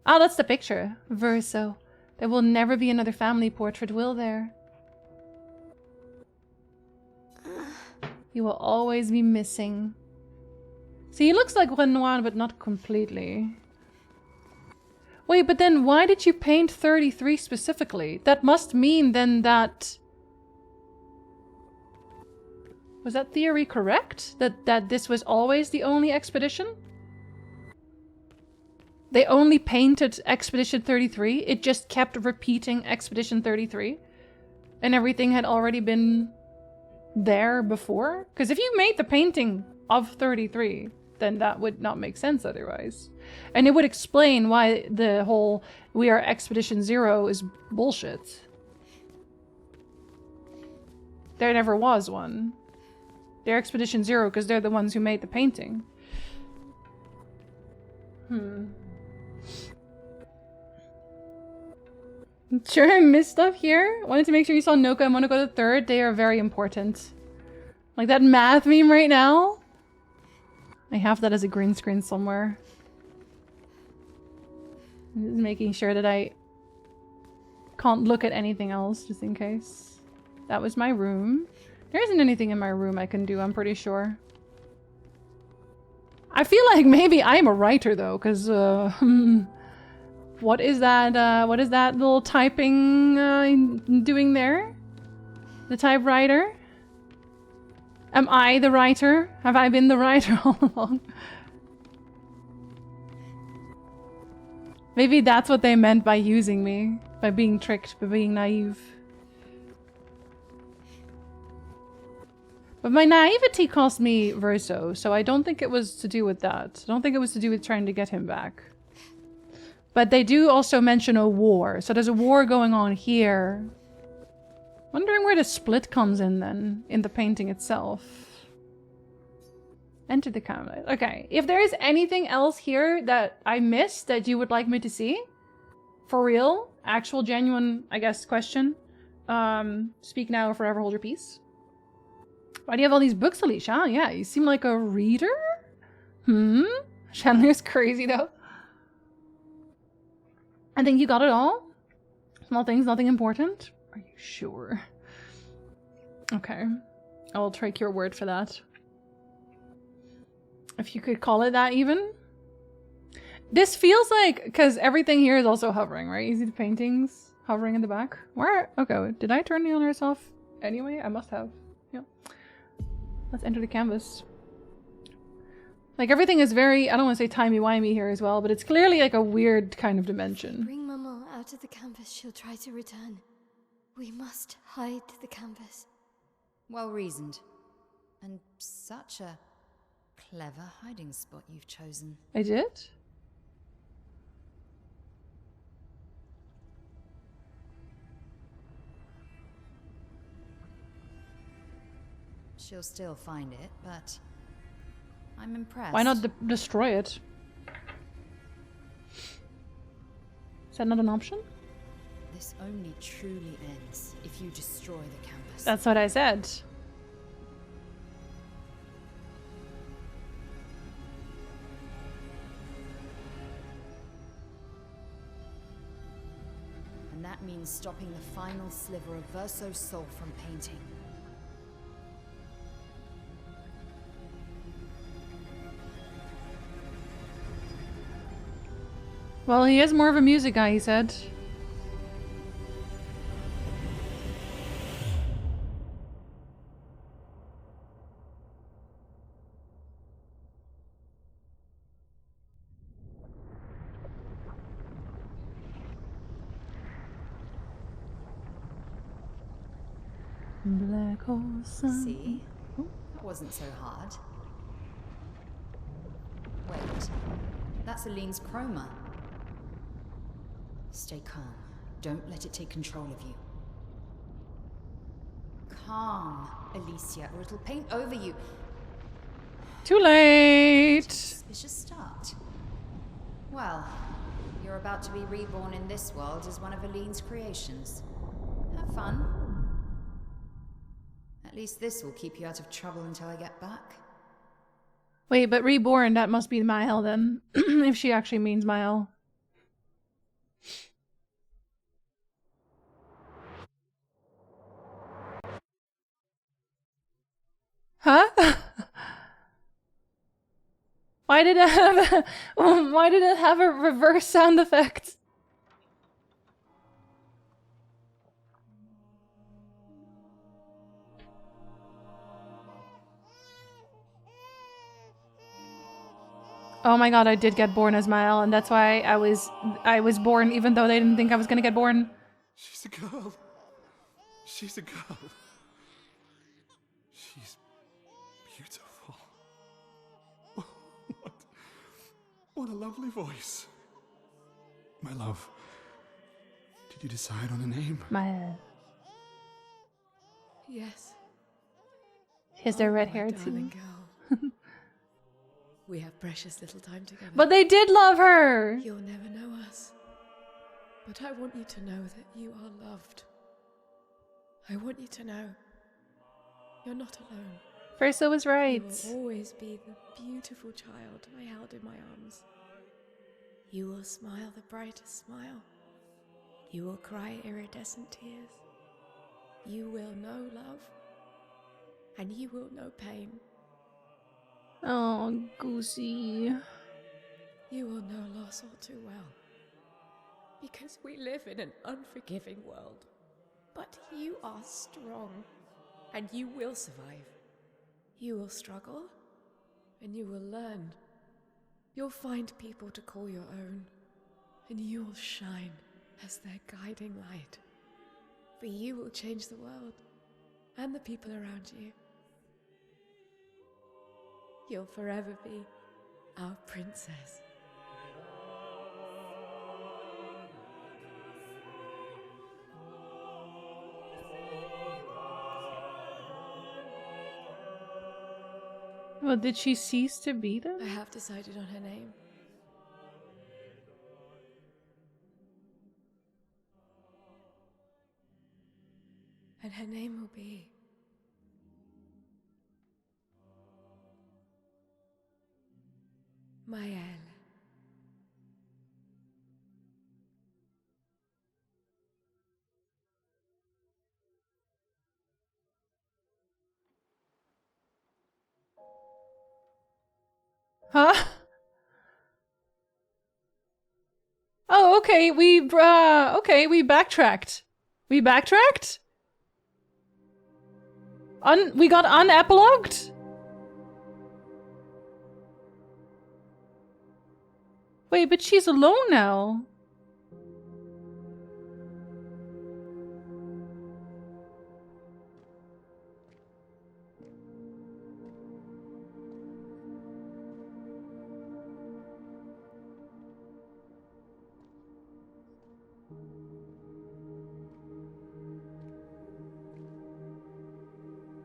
Oh, that's the picture. Verso. There will never be another family portrait, will there? You will always be missing. See, he looks like Renoir, but not completely. Wait, but then why did you paint 33 specifically? That must mean then that... Was that theory correct? That this was always the only expedition? They only painted Expedition 33? It just kept repeating Expedition 33? And everything had already been there before? Because if you made the painting of 33, then that would not make sense otherwise. And it would explain why the whole "we are Expedition Zero" is bullshit. There never was one. They're Expedition Zero because they're the ones who made the painting. Sure, I missed stuff here. Wanted to make sure you saw Noka and Monoko the third. They are very important. Like that math meme right now. I have that as a green screen somewhere. I'm just making sure that I can't look at anything else, just in case. That was my room. There isn't anything in my room I can do, I'm pretty sure. I feel like maybe I'm a writer though, because what is that little typing doing there? The typewriter? Am I the writer? Have I been the writer all along? Maybe that's what they meant by using me. By being tricked, by being naive. But my naivety cost me Verso, so I don't think it was to do with that. I don't think it was to do with trying to get him back. But they do also mention a war, so there's a war going on here. Wondering where the split comes in then, in the painting itself. Enter the camera. Okay, if there is anything else here that I missed that you would like me to see, for real, actual genuine, I guess, question, speak now or forever hold your peace. Why do you have all these books, Alicia? Yeah, you seem like a reader? Chandler's crazy though. I think you got it all. Small things, nothing important. Are you sure? Okay. I'll take your word for that. If you could call it that even. This feels like, because everything here is also hovering, right? You see the paintings hovering in the back? Where? Okay, did I turn the honors off anyway? I must have. Yeah. Let's enter the canvas. Like everything is very, I don't want to say timey-wimey here as well, but it's clearly like a weird kind of dimension. Bring Maman out of the canvas, she'll try to return. We must hide the canvas. Well reasoned. And such a clever hiding spot you've chosen. I did? She'll still find it, but I'm impressed. Why not destroy it? Is that not an option? This only truly ends if you destroy the canvas. That's what I said. And that means stopping the final sliver of Verso's soul from painting. Well, he is more of a music guy, he said. Black hole sun. See? That wasn't so hard. Wait. That's Aline's chroma. Stay calm. Don't let it take control of you. Calm, Alicia, or it'll paint over you. Too late! Suspicious start. Well, you're about to be reborn in this world as one of Aline's creations. Have fun. At least this will keep you out of trouble until I get back. Wait, but reborn, that must be Mael then. If she actually means Mael. Huh? Why did it have a reverse sound effect? Oh my god, I did get born as Mael, and that's why I was born even though they didn't think I was gonna get born. She's a girl. She's a girl. She's beautiful. What a lovely voice. My love, did you decide on a name? Mael. Yes. Is there red hair darling too? girl. We have precious little time together. But they did love her! You'll never know us. But I want you to know that you are loved. I want you to know you're not alone. Verso was right. You will always be the beautiful child I held in my arms. You will smile the brightest smile. You will cry iridescent tears. You will know love. And you will know pain. Oh, Goosey. You will know loss all too well. Because we live in an unforgiving world. But you are strong. And you will survive. You will struggle. And you will learn. You'll find people to call your own. And you will shine as their guiding light. For you will change the world. And the people around you. You'll forever be our princess. Well, did she cease to be I then? have decided on her name. And her name will be... Maëlle. Huh? Oh, okay, we backtracked. We backtracked? We got unepilogued? Wait, but she's alone now.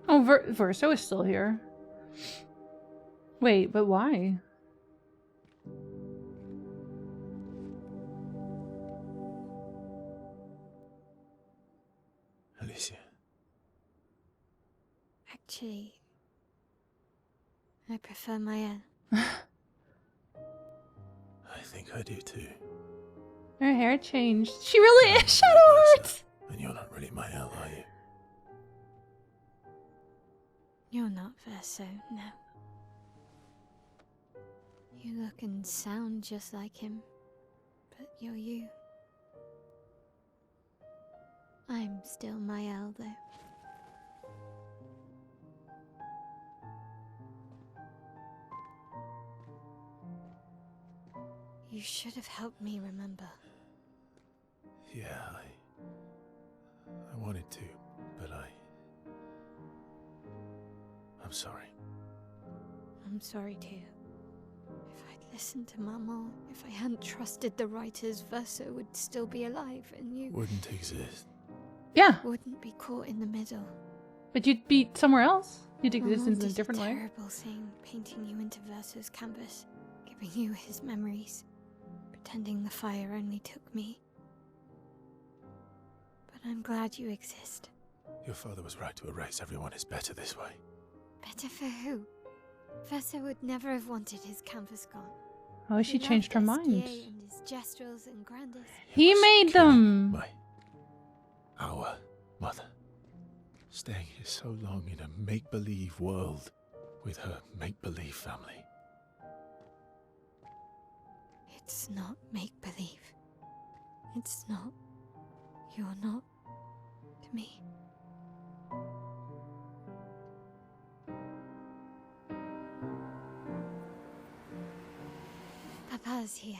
Oh, Verso is still here. Wait, but why? Alicia. Actually, I prefer Maëlle. I think I do too. Her hair changed. She really is Shadowheart! And you're not really Maëlle, are you? You're not Verso, no. You look and sound just like him, but you're you. I'm still Maëlle, though. You should have helped me remember. Yeah, I wanted to, but I'm sorry. I'm sorry too. If I'd listened to Maman, if I hadn't trusted the writers, Verso would still be alive and you Wouldn't exist. Yeah, wouldn't be caught in the middle. but you'd be somewhere else. You'd exist Maman in a did different way. terrible thing, painting you into Verso's canvas, giving you his memories, pretending the fire only took me. But I'm glad you exist. Your father was right to erase everyone is better this way. Better for who? Verso would never have wanted his canvas gone. Oh, she changed her mind. And his gestrels and grandis. He made them! Our mother. Staying here so long in a make-believe world with her make-believe family. It's not make-believe. It's not. You're not to me. Papa's here.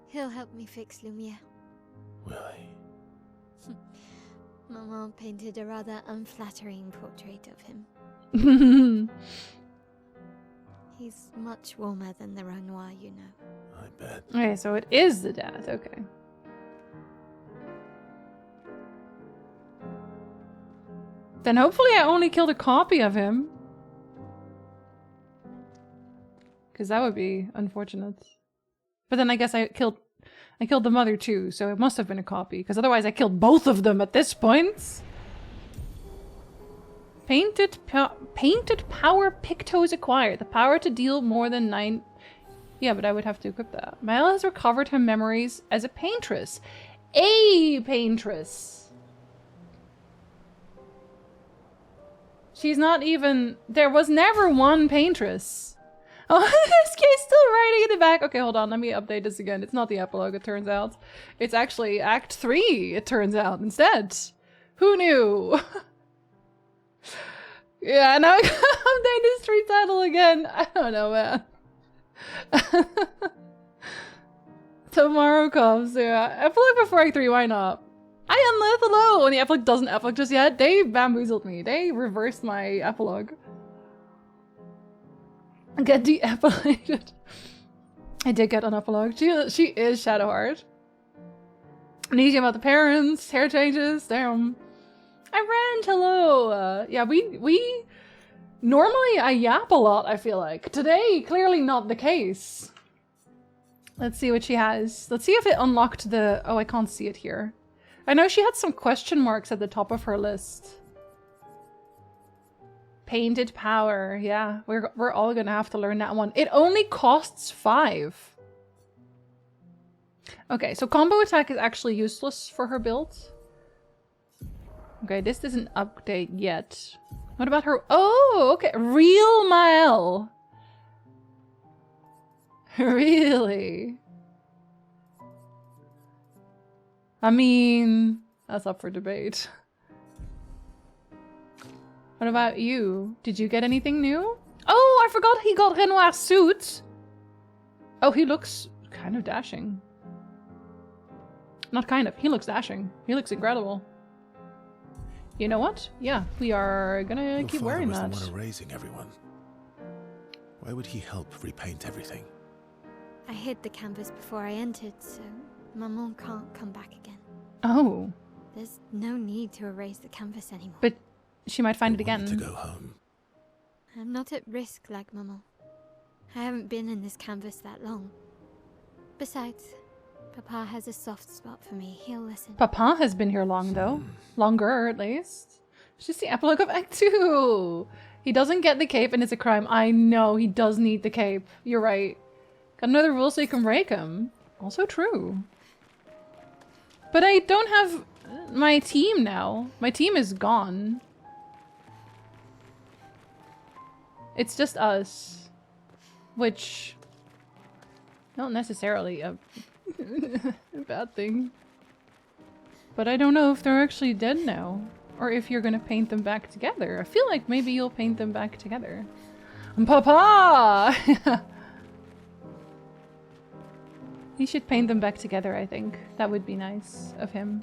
He'll help me fix Lumiere. Will he? Maman painted a rather unflattering portrait of him. He's much warmer than the Renoir, you know. I bet. Okay, so it is the death, okay. Then hopefully I only killed a copy of him. Because that would be unfortunate. But then I guess I killed I killed the mother too, so it must have been a copy, because otherwise I killed both of them at this point. Painted power Pictos acquired. The power to deal more than 9... Yeah, but I would have to equip that. Mael has recovered her memories as a paintress. A paintress! She's not even... There was never one paintress. Oh, this guy's still writing in the back. Okay, hold on. Let me update this again. It's not the epilogue, it turns out. It's actually Act 3, it turns out, instead. Who knew? Yeah, now I gotta update this street title again. I don't know, man. Tomorrow comes, yeah. Epilogue before Act 3, why not? I unlit hello! When the epilogue doesn't epilogue just yet, they bamboozled me. They reversed my epilogue. Get de-epilated. I did get an epilogue. She is Shadowheart. Needy about the parents, hair changes, damn. I ran, hello. Yeah, we normally I yap a lot, I feel like. Today, clearly not the case. Let's see what she has. Let's see if it unlocked the... Oh, I can't see it here. I know she had some question marks at the top of her list. Painted power. Yeah, we're all gonna have to learn that one. It only costs 5. Okay, so combo attack is actually useless for her build. Okay, this doesn't update yet. What about her? Oh, okay. Real Mael. Really? I mean, that's up for debate. What about you? Did you get anything new? Oh, I forgot he got Renoir's suit. Oh, he looks kind of dashing. Not kind of. He looks dashing. He looks incredible. You know what? Yeah, we are gonna keep wearing that. Your father was the one raising everyone. Why would he help repaint everything? I hid the canvas before I entered, so Maman can't come back again. Oh. There's no need to erase the canvas anymore. But she might find it again. To go home. I'm not at risk like Maman. I haven't been in this canvas that long. Besides, Papa has a soft spot for me. He'll listen. Papa has been here long, though. Longer, at least. It's just the epilogue of Act 2. He doesn't get the cape and it's a crime. I know, he does need the cape. You're right. Got another rule so you can break him. Also true. But I don't have my team now. My team is gone. It's just us. Which... not necessarily a bad thing. But I don't know if they're actually dead now. Or if you're gonna paint them back together. I feel like maybe you'll paint them back together. Papa! He should paint them back together, I think. That would be nice of him.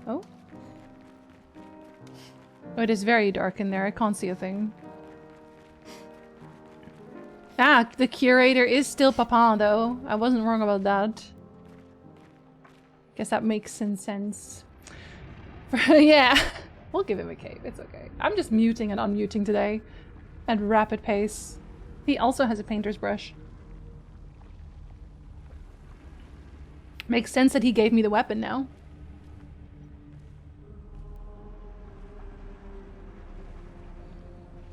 Oh? Oh, it is very dark in there. I can't see a thing. Ah, the curator is still Papa, though. I wasn't wrong about that. Guess that makes some sense. Yeah, we'll give him a cape. It's okay. I'm just muting and unmuting today at rapid pace. He also has a painter's brush. Makes sense that he gave me the weapon now.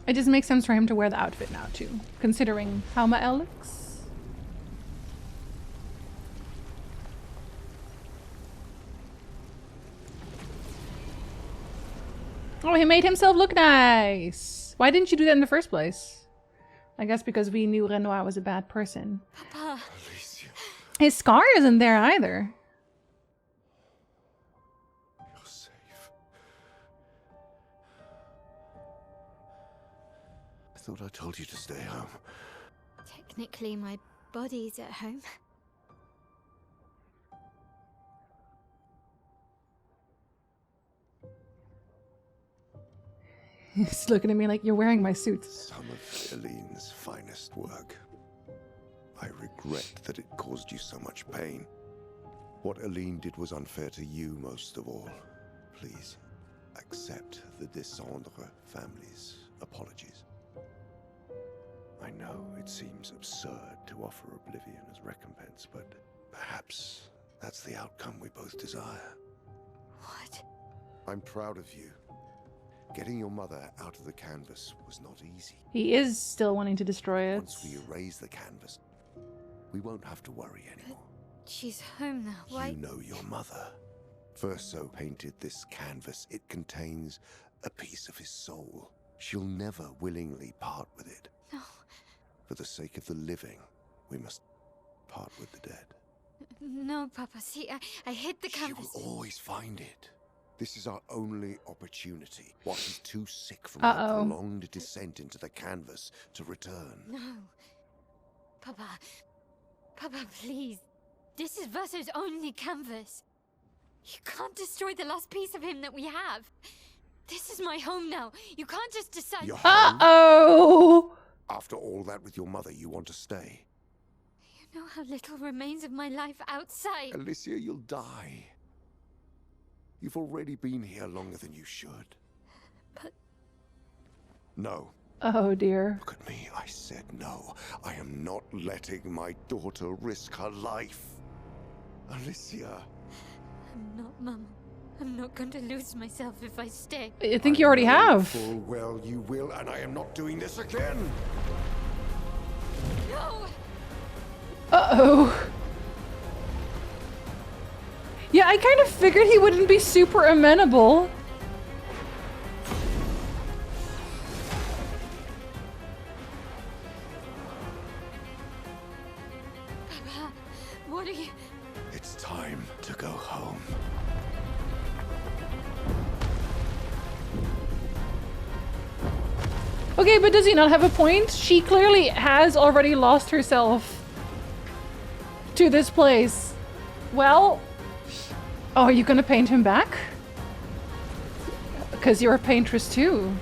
It just makes sense for him to wear the outfit now too, considering how Mael looks. Oh, he made himself look nice! Why didn't you do that in the first place? I guess because we knew Renoir was a bad person. Papa! His scar isn't there either. You're safe. I thought I told you to stay home. Technically, my body's at home. He's looking at me like, you're wearing my suit. Some of Eline's finest work. I regret that it caused you so much pain. What Eline did was unfair to you most of all. Please, accept the Descendre family's apologies. I know it seems absurd to offer oblivion as recompense, but Perhaps that's the outcome we both desire. What? I'm proud of you. Getting your mother out of the canvas was not easy. He is still wanting to destroy it. Once we erase the canvas, we won't have to worry anymore. She's home now. Why? You know your mother. Verso painted this canvas. It contains a piece of his soul. She'll never willingly part with it. No. For the sake of the living, we must part with the dead. No, Papa. See, I hid the canvas. She will always find it. This is our only opportunity. While she's too sick from Uh-oh. her prolonged descent into the canvas to return. No. Papa. Papa, please. This is Verso's only canvas. You can't destroy the last piece of him that we have. This is my home now. You can't just decide. Your home? Uh-oh! After all that with your mother, you want to stay? You know how little remains of my life outside. Alicia, you'll die. You've already been here longer than you should. But... No. Oh dear. Look at me, I said no. I am not letting my daughter risk her life. Alicia. I'm not, Mum. I'm not going to lose myself if I stay. I think you already have. Full well you will, and I am not doing this again. No! Uh-oh. Yeah, I kind of figured he wouldn't be super amenable. Papa, what are you... It's time to go home. Okay, but does he not have a point? She clearly has already lost herself to this place. Well... Oh, are you gonna paint him back? Because you're a paintress too.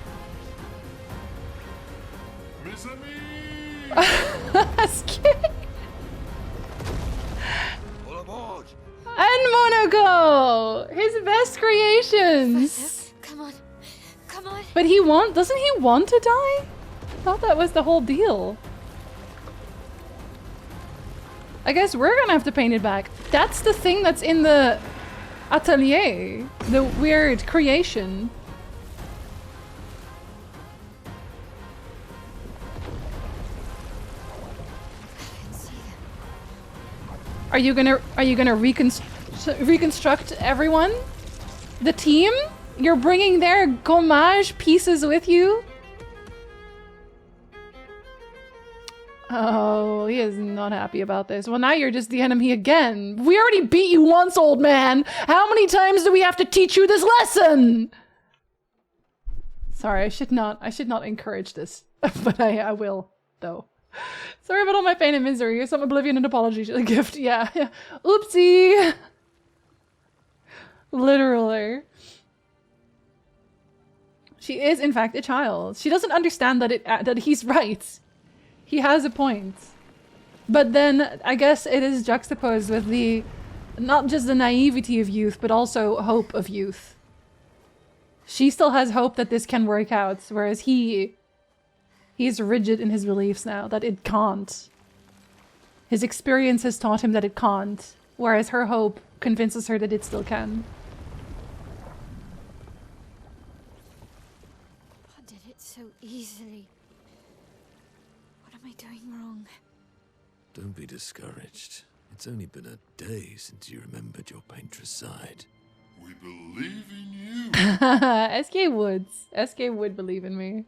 And Monaco! His best creations! Come on. Come on. But doesn't he want to die? I thought that was the whole deal. I guess we're gonna have to paint it back. That's the thing that's in the atelier. The weird creation. Are you gonna reconstruct everyone? The team? You're bringing their gommage pieces with you? Oh, he is not happy about this. Well, now you're just the enemy again. We already beat you once, old man. How many times do we have to teach you this lesson? Sorry, I should not encourage this, but I will, though. Sorry about all my pain and misery. Some oblivion and apology gift. Yeah. Oopsie. Literally. She is, in fact, a child. She doesn't understand that he's right. He has a point. But then, I guess it is juxtaposed with the... not just the naivety of youth, but also hope of youth. She still has hope that this can work out, whereas he's rigid in his beliefs now, that it can't. His experience has taught him that it can't, whereas her hope convinces her that it still can. I did it so easily. What am I doing wrong? Don't be discouraged. It's only been a day since you remembered your paintress side. We believe in you. SK Woods. SK would believe in me.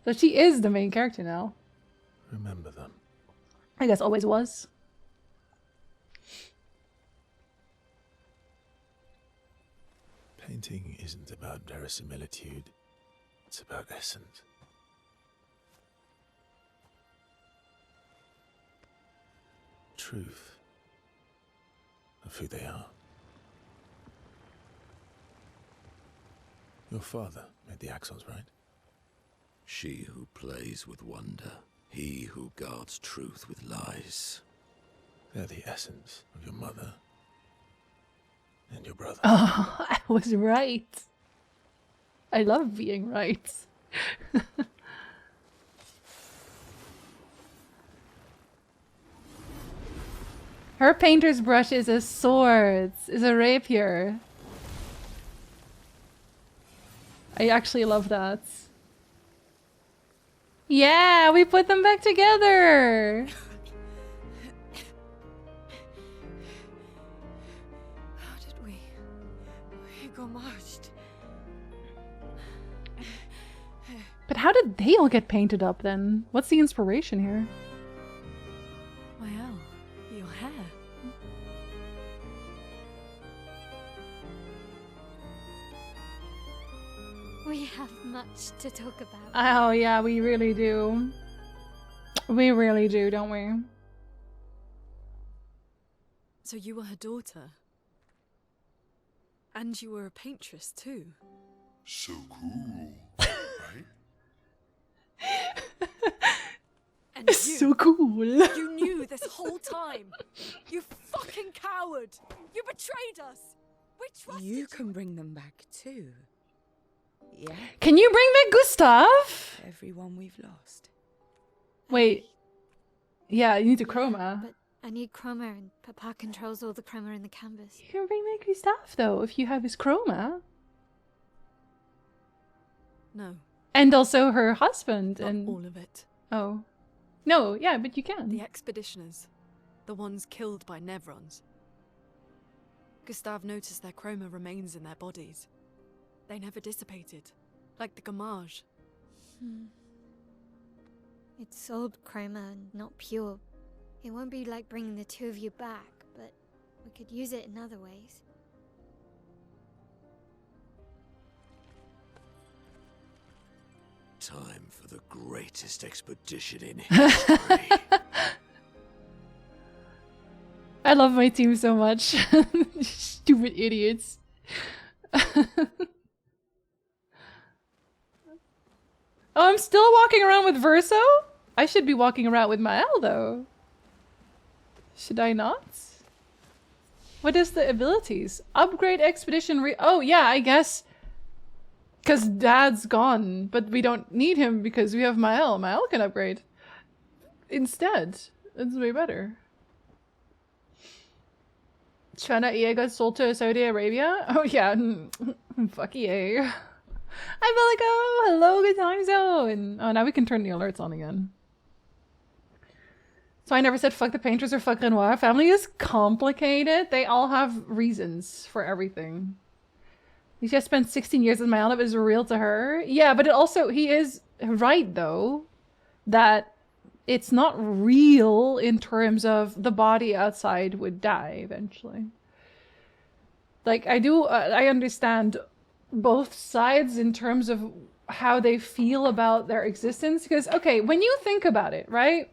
So she is the main character now. Remember them. I guess always was. Painting isn't about verisimilitude. It's about essence. Truth of who they are. Your father made the axles, right? She who plays with wonder, he who guards truth with lies. They're the essence of your mother and your brother. Oh, I was right. I love being right. Her painter's brush is a sword, is a rapier. I actually love that. Yeah, we put them back together. How did we got marched? But how did they all get painted up then? What's the inspiration here? Well, your hair. We have much to talk about. Oh yeah, we really do. We really do, don't we? So you were her daughter? And you were a paintress too? So cool, right? And It's you, so cool. you knew this whole time! You fucking coward! You betrayed us! We trusted you! You can bring them back too. Yeah, Can you bring back Gustav? everyone we've lost. Wait. Yeah, you need to chroma. But I need chroma, and Papa controls all the chroma in the canvas. You can bring back Gustav though, if you have his chroma. No. And also her husband Not and... all of it. Oh. No, yeah, but you can. The expeditioners. The ones killed by Nevrons. Gustav noticed their chroma remains in their bodies. They never dissipated, like the gamage. It's old chroma and not pure. It won't be like bringing the two of you back, but we could use it in other ways. Time for the greatest expedition in history. I love my team so much. Stupid idiots. Oh, I'm still walking around with Verso? I should be walking around with Mael, though. Should I not? What is the abilities? Upgrade expedition oh, yeah, I guess. Because Dad's gone, but we don't need him because we have Mael. Mael can upgrade. Instead. It's way better. China EA got sold to Saudi Arabia? Oh, yeah. Fuck EA. Hi, Bellico! Hello, good time zone! Oh, now we can turn the alerts on again. So I never said fuck the painters or fuck Renoir. Family is complicated. They all have reasons for everything. He just spent 16 years with my aunt. It was real to her. Yeah, but it also, he is right, though, that it's not real in terms of the body outside would die eventually. Like, I understand both sides in terms of how they feel about their existence. Because, okay, when you think about it, right?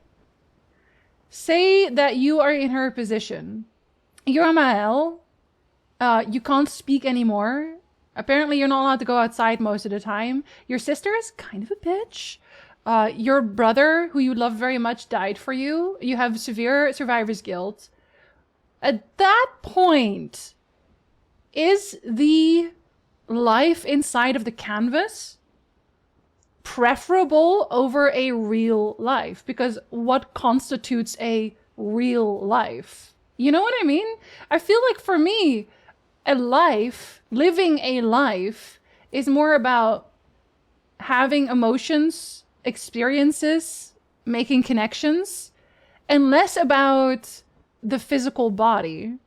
Say that you are in her position. You're Mael. You can't speak anymore. Apparently, you're not allowed to go outside most of the time. Your sister is kind of a bitch. Your brother, who you love very much, died for you. You have severe survivor's guilt. At that point, is the life inside of the canvas preferable over a real life? Because what constitutes a real life? You know what I mean? I feel like for me, a life, living a life, is more about having emotions, experiences, making connections, and less about the physical body.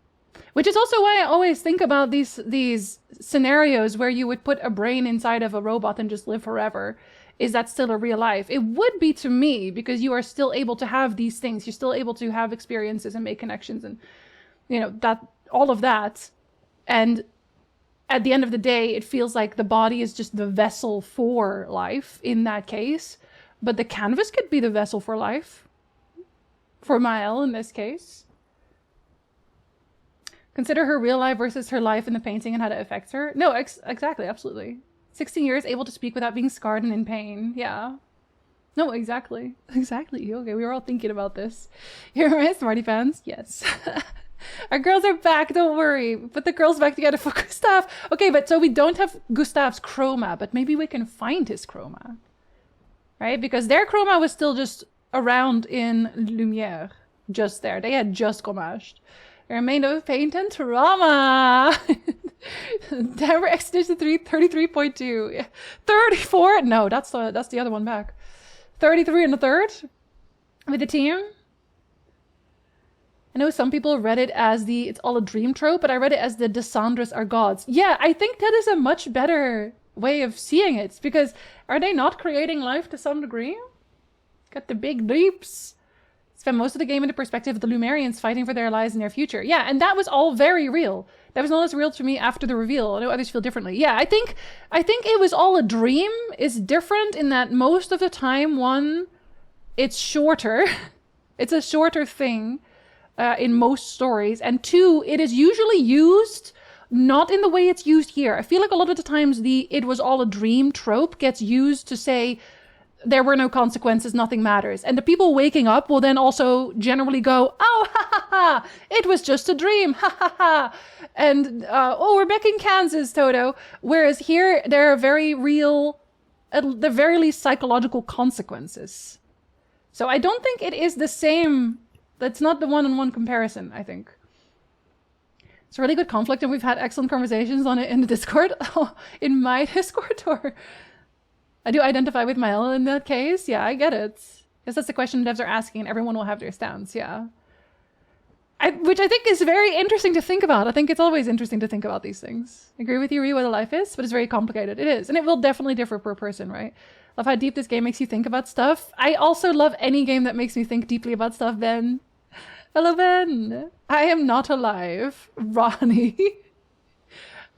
Which is also why I always think about these scenarios where you would put a brain inside of a robot and just live forever. Is that still a real life? It would be to me, because you are still able to have these things. You're still able to have experiences and make connections and, you know, that, all of that. And at the end of the day, it feels like the body is just the vessel for life in that case. But the canvas could be the vessel for life. For Mael in this case. Consider her real life versus her life in the painting and how it affects her. No, exactly, absolutely. 16 years, able to speak without being scarred and in pain. Yeah. No, exactly. Exactly. Okay, we were all thinking about this. You're right, Smarty Pants? Yes. Our girls are back, don't worry. Put the girls back together for Gustav. Okay, but so we don't have Gustav's chroma, but maybe we can find his chroma. Right? Because their chroma was still just around in Lumiere. just there. They had just gomashed. They remained of pain and trauma. Denver Expedition 33.2. 34? No, that's the other one back. 33 and a third with the team. I know some people read it as the it's all a dream trope, but I read it as the Desandras are gods. Yeah, I think that is a much better way of seeing it, because are they not creating life to some degree? Got the big leaps. Spend most of the game in the perspective of the Lumerians fighting for their lives and their future. Yeah, and that was all very real. That was not as real to me after the reveal. I know others feel differently. Yeah, I think it was all a dream is different in that most of the time, one, it's shorter. It's a shorter thing in most stories. And two, it is usually used not in the way it's used here. I feel like a lot of the times the it was all a dream trope gets used to say there were no consequences, nothing matters. And the people waking up will then also generally go, oh, ha ha ha, it was just a dream, ha ha ha. And, oh, we're back in Kansas, Toto. Whereas here, there are very real, at the very least, psychological consequences. So I don't think it is the same. That's not the one-on-one comparison, I think. It's a really good conflict, and we've had excellent conversations on it in the Discord. In my Discord, or... I do identify with Mael in that case. Yeah, I get it. Because that's the question devs are asking, and everyone will have their stance, yeah. Which I think is very interesting to think about. I think it's always interesting to think about these things. I agree with you, Ree, what a life is, but it's very complicated. It is, and it will definitely differ per person, right? Love how deep this game makes you think about stuff. I also love any game that makes me think deeply about stuff, Ben. Hello, Ben. I am not alive. Ronnie.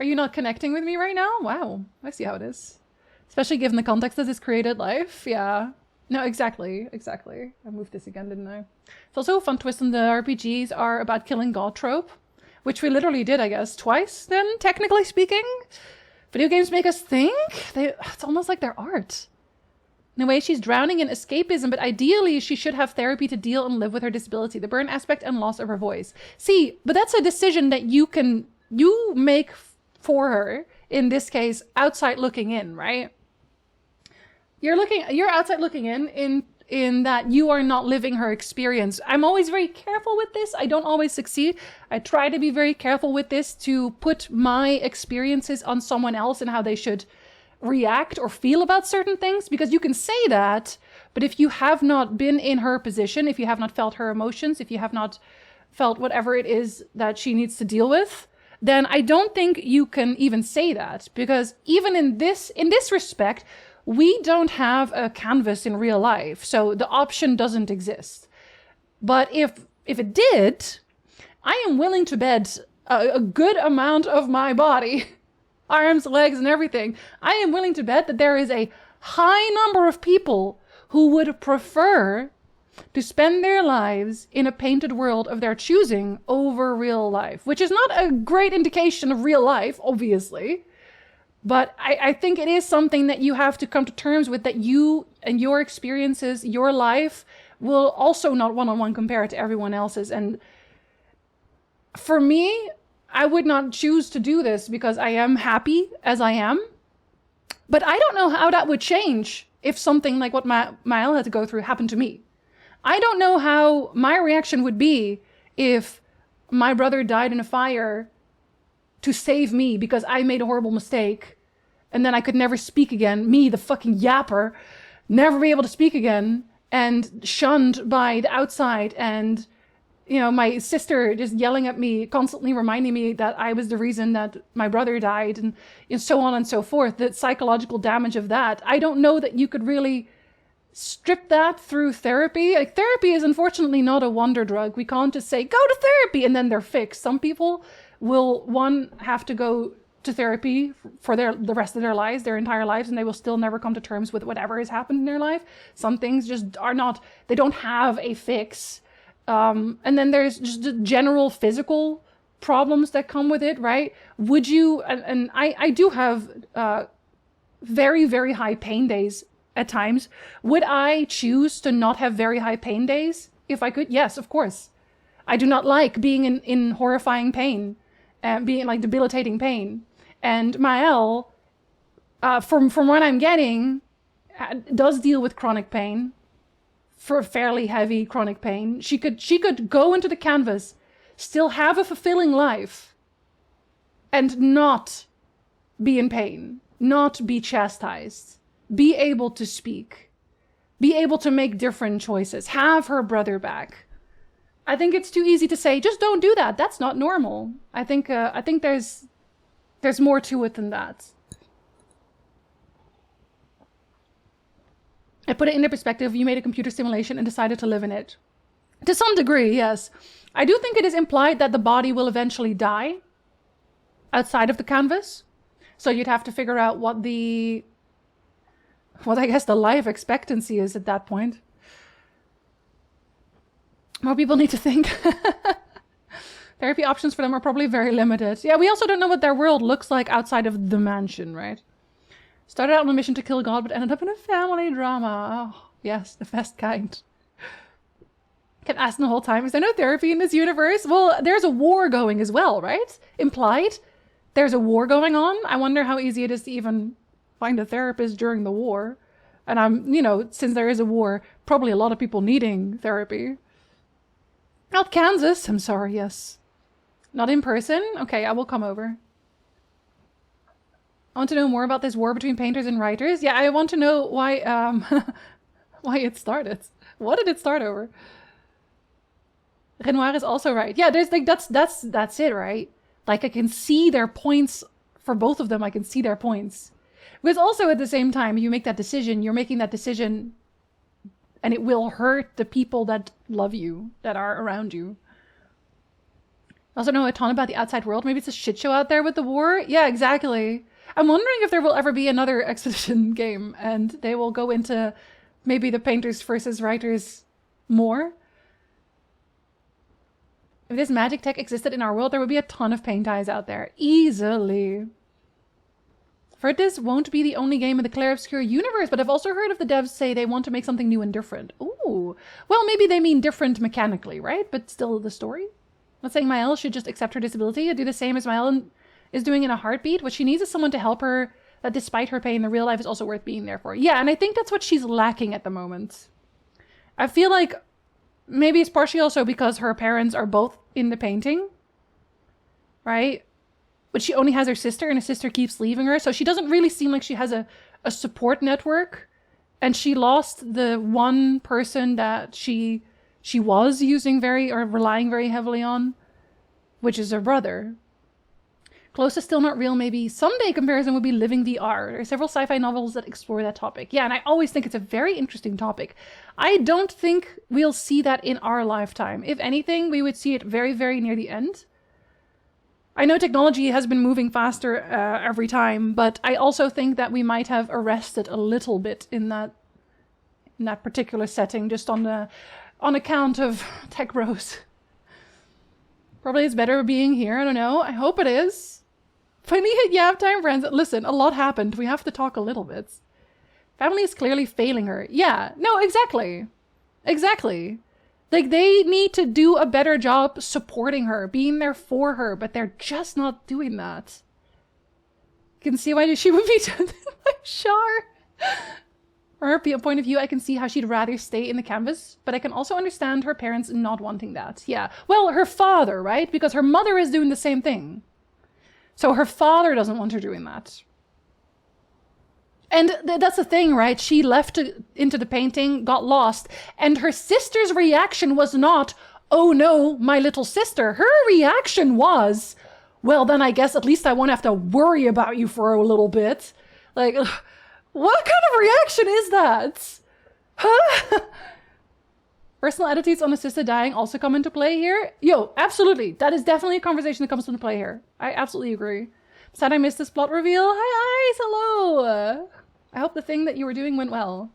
Are you not connecting with me right now? Wow, I see how it is. Especially given the context of this created life. Yeah. No, exactly. Exactly. I moved this again, didn't I? It's also a fun twist in the RPGs are about killing God trope, which we literally did, I guess, twice then, technically speaking. Video games make us think. It's almost like they're art. In a way, she's drowning in escapism, but ideally she should have therapy to deal and live with her disability, the burn aspect and loss of her voice. See, but that's a decision that you make for her, in this case, outside looking in, right? You're outside looking in that you are not living her experience. I'm always very careful with this. I don't always succeed. I try to be very careful with this to put my experiences on someone else and how they should react or feel about certain things, because you can say that, but if you have not been in her position, if you have not felt her emotions, if you have not felt whatever it is that she needs to deal with, then I don't think you can even say that, because even in this respect, we don't have a canvas in real life, so the option doesn't exist. But if it did, I am willing to bet a good amount of my body, arms, legs, and everything, I am willing to bet that there is a high number of people who would prefer to spend their lives in a painted world of their choosing over real life, which is not a great indication of real life, obviously. But I think it is something that you have to come to terms with, that you and your experiences, your life, will also not one-on-one compare to everyone else's. And for me, I would not choose to do this because I am happy as I am. But I don't know how that would change if something like what Mael had to go through happened to me. I don't know how my reaction would be if my brother died in a fire to save me because I made a horrible mistake, and then I could never speak again. Me, the fucking yapper, never be able to speak again, and shunned by the outside, and, you know, my sister just yelling at me, constantly reminding me that I was the reason that my brother died, and so on and so forth. The psychological damage of that. I don't know that you could really strip that through therapy. Like, therapy is unfortunately not a wonder drug. We can't just say, go to therapy, and then they're fixed. Some people will, have to go to therapy for the rest of their lives, their entire lives, and they will still never come to terms with whatever has happened in their life. Some things just are not, they don't have a fix. And then there's just the general physical problems that come with it, right? Would you, and I do have very, very high pain days at times. Would I choose to not have very high pain days if I could? Yes, of course. I do not like being in horrifying pain, and being like debilitating pain. And Mael, from what I'm getting, does deal with chronic pain for fairly heavy chronic pain. She could go into the canvas, still have a fulfilling life, and not be in pain, not be chastised, be able to speak, be able to make different choices, have her brother back. I think it's too easy to say, just don't do that. That's not normal. I think there's more to it than that. I put it into perspective. You made a computer simulation and decided to live in it. To some degree, yes. I do think it is implied that the body will eventually die outside of the canvas. So you'd have to figure out what I guess the life expectancy is at that point. More people need to think. Therapy options for them are probably very limited. Yeah, we also don't know what their world looks like outside of the mansion, right? Started out on a mission to kill God, but ended up in a family drama. Oh, yes, the best kind. Kept asking the whole time, is there no therapy in this universe? Well, there's a war going as well, right? Implied. There's a war going on. I wonder how easy it is to even find a therapist during the war. And since there is a war, probably a lot of people needing therapy. Not Kansas, I'm sorry, yes. Not in person? Okay, I will come over. I want to know more about this war between painters and writers. Yeah, I want to know why why it started. What did it start over? Renoir is also right. Yeah, there's like that's it, right? Like I can see their points for both of them. I can see their points. Because also at the same time, you make that decision, you're making that decision and it will hurt the people that love you, that are around you. I also know a ton about the outside world. Maybe it's a shit show out there with the war. Yeah, exactly. I'm wondering if there will ever be another Expedition game and they will go into maybe the painters versus writers more. If this magic tech existed in our world, there would be a ton of paint eyes out there. Easily. For this won't be the only game in the Clair Obscur universe, but I've also heard of the devs say they want to make something new and different. Ooh. Well, maybe they mean different mechanically, right? But still the story. I'm not saying Maëlle should just accept her disability and do the same as Maëlle is doing in a heartbeat. What she needs is someone to help her that despite her pain, the real life is also worth being there for. Yeah, and I think that's what she's lacking at the moment. I feel like maybe it's partially also because her parents are both in the painting, right? But she only has her sister and her sister keeps leaving her. So she doesn't really seem like she has a support network. And she lost the one person that she was using relying very heavily on, which is her brother. Close to still not real, maybe someday comparison would be Living VR. There are several sci-fi novels that explore that topic. Yeah, and I always think it's a very interesting topic. I don't think we'll see that in our lifetime. If anything, we would see it very, very near the end. I know technology has been moving faster every time, but I also think that we might have arrested a little bit in that particular setting, just on account of tech bros. Probably it's better being here. I don't know. I hope it is. Finally hit Yap time, friends. Listen, a lot happened. We have to talk a little bit. Family is clearly failing her. Yeah. No, exactly. Exactly. Like, they need to do a better job supporting her, being there for her, but they're just not doing that. You can see why she would be like Char. From her point of view, I can see how she'd rather stay in the canvas, but I can also understand her parents not wanting that. Yeah. Well, her father, right? Because her mother is doing the same thing. So her father doesn't want her doing that. And that's the thing, right? She left into the painting, got lost, and her sister's reaction was not, oh no, my little sister. Her reaction was, well, then I guess at least I won't have to worry about you for a little bit. Like, what kind of reaction is that? Huh? Personal attitudes on assisted dying also come into play here. Yo, absolutely. That is definitely a conversation that comes into play here. I absolutely agree. Sad I missed this plot reveal. Hi, hello. I hope the thing that you were doing went well.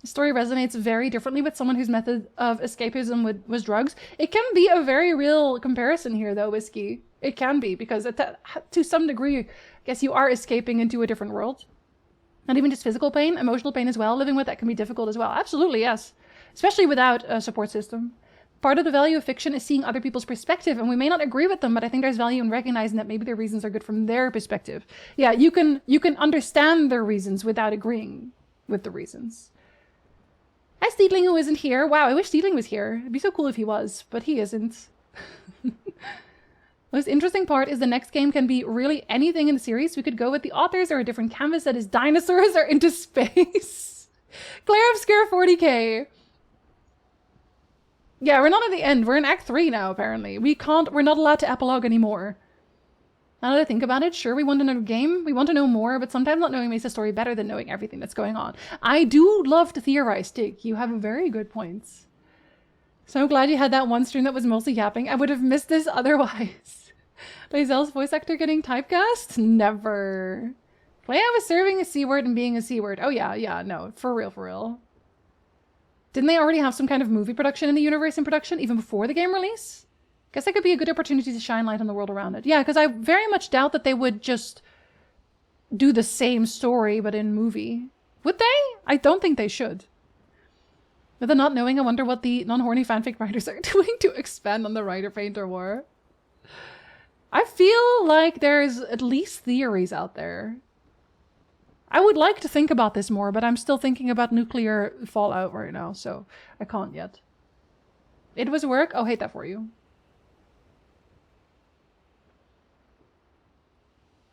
The story resonates very differently with someone whose method of escapism was drugs. It can be a very real comparison here, though, Whiskey. It can be, because to some degree, I guess you are escaping into a different world. Not even just physical pain, emotional pain as well. Living with that can be difficult as well. Absolutely, yes. Especially without a support system. Part of the value of fiction is seeing other people's perspective, and we may not agree with them, but I think there's value in recognizing that maybe their reasons are good from their perspective. Yeah, you can understand their reasons without agreeing with the reasons. Hi, Steedling, who isn't here. Wow, I wish Steedling was here. It'd be so cool if he was, but he isn't. Most interesting part is the next game can be really anything in the series. We could go with the authors or a different canvas that is dinosaurs or into space. Clair Obscur 40k. Yeah, we're not at the end. We're in Act 3 now, apparently. We're not allowed to epilogue anymore. Now that I think about it, sure, we want another game. We want to know more, but sometimes not knowing makes the story better than knowing everything that's going on. I do love to theorize, Dick. You have very good points. So glad you had that one stream that was mostly yapping. I would have missed this otherwise. Lae'zel's voice actor getting typecast? Never. Leia was serving a C word and being a C word. Oh yeah, no, for real, for real. Didn't they already have some kind of movie production in the universe in production even before the game release? Guess that could be a good opportunity to shine light on the world around it. Yeah, because I very much doubt that they would just do the same story but in movie. Would they? I don't think they should. With the not knowing, I wonder what the non-horny fanfic writers are doing to expand on the writer-painter war. I feel like there's at least theories out there. I would like to think about this more, but I'm still thinking about nuclear fallout right now, so I can't yet. It was work? Oh, hate that for you.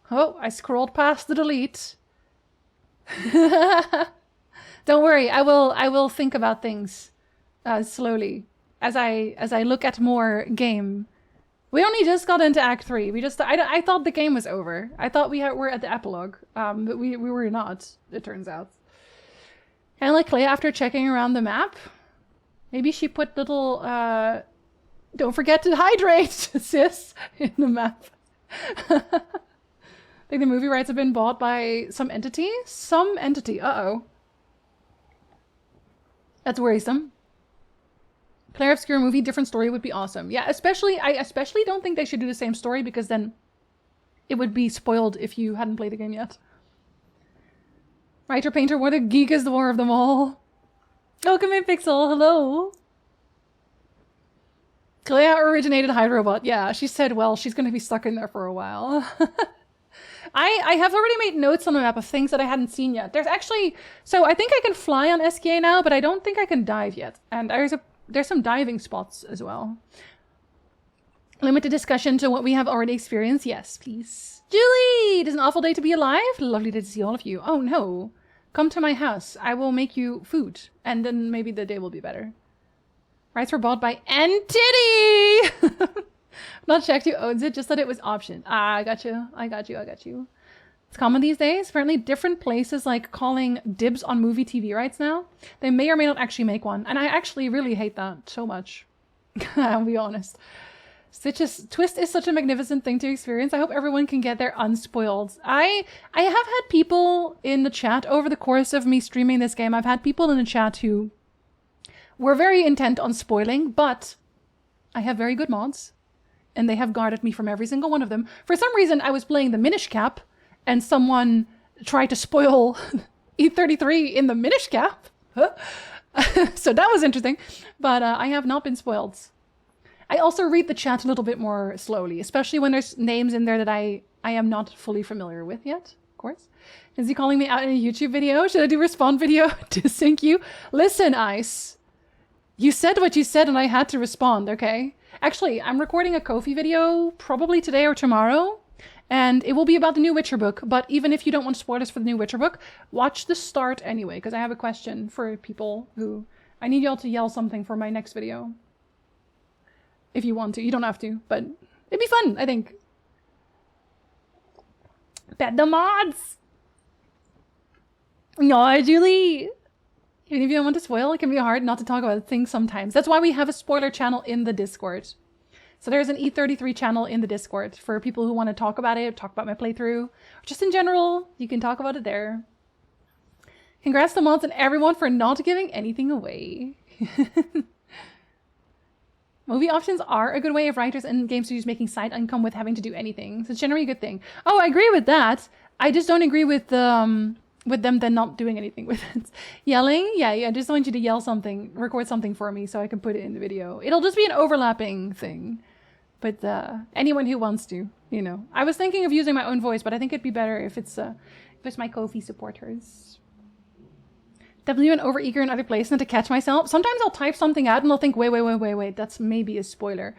Oh, I scrolled past the delete. Don't worry, I will think about things slowly as I look at more game. We only just got into Act 3. I thought the game was over. I thought we were at the epilogue, but we were not, it turns out. Kind of like Clay after checking around the map. Maybe she put little, don't forget to hydrate, sis, in the map. I think the movie rights have been bought by some entity? Some entity, uh-oh. That's worrisome. Clair Obscur movie, different story would be awesome. Yeah, I especially don't think they should do the same story because then it would be spoiled if you hadn't played the game yet. Writer Painter, what a geek is the war of them all. Welcome in, Pixel, hello. Claire originated Hydrobot. Yeah, she said, well, she's going to be stuck in there for a while. I have already made notes on the map of things that I hadn't seen yet. There's actually, so I think I can fly on SKA now, but I don't think I can dive yet. And there's some diving spots as well. Limited discussion to what we have already experienced. Yes, please. Julie! It is an awful day to be alive. Lovely to see all of you. Oh no. Come to my house. I will make you food. And then maybe the day will be better. Rights were bought by Entity! Not checked who owns it, just that it was optioned. Ah, I got you. I got you. It's common these days. Apparently different places like calling dibs on movie TV rights now. They may or may not actually make one. And I actually really hate that so much. I'll be honest. Twist is such a magnificent thing to experience. I hope everyone can get there unspoiled. I have had people in the chat over the course of me streaming this game. I've had people in the chat who were very intent on spoiling, but I have very good mods. And they have guarded me from every single one of them. For some reason, I was playing the Minish Cap, and someone tried to spoil E33 in the Minish Cap. Huh? So that was interesting. But I have not been spoiled. I also read the chat a little bit more slowly, especially when there's names in there that I am not fully familiar with yet, of course. Is he calling me out in a YouTube video? Should I do a respond video to sync you? Listen, Ice. You said what you said and I had to respond, okay? Actually, I'm recording a Ko-fi video probably today or tomorrow, and it will be about the new Witcher book, but even if you don't want spoilers for the new Witcher book, watch the start anyway, because I have a question for people who... I need y'all to yell something for my next video. If you want to. You don't have to, but it'd be fun, I think. Bet the mods! No, Julie! Even if you don't want to spoil, it can be hard not to talk about things sometimes. That's why we have a spoiler channel in the Discord. So there's an E33 channel in the Discord for people who want to talk about it, talk about my playthrough, or just in general, you can talk about it there. Congrats to mods and everyone for not giving anything away. Movie options are a good way of writers and game studios making side income with having to do anything. So it's generally a good thing. Oh, I agree with that. I just don't agree with them then not doing anything with it. Yelling? Yeah, I just want you to yell something, record something for me so I can put it in the video. It'll just be an overlapping thing. But anyone who wants to, you know. I was thinking of using my own voice, but I think it'd be better if it's my Ko-fi supporters. Definitely been overeager in other places and to catch myself. Sometimes I'll type something out and I'll think, wait, that's maybe a spoiler.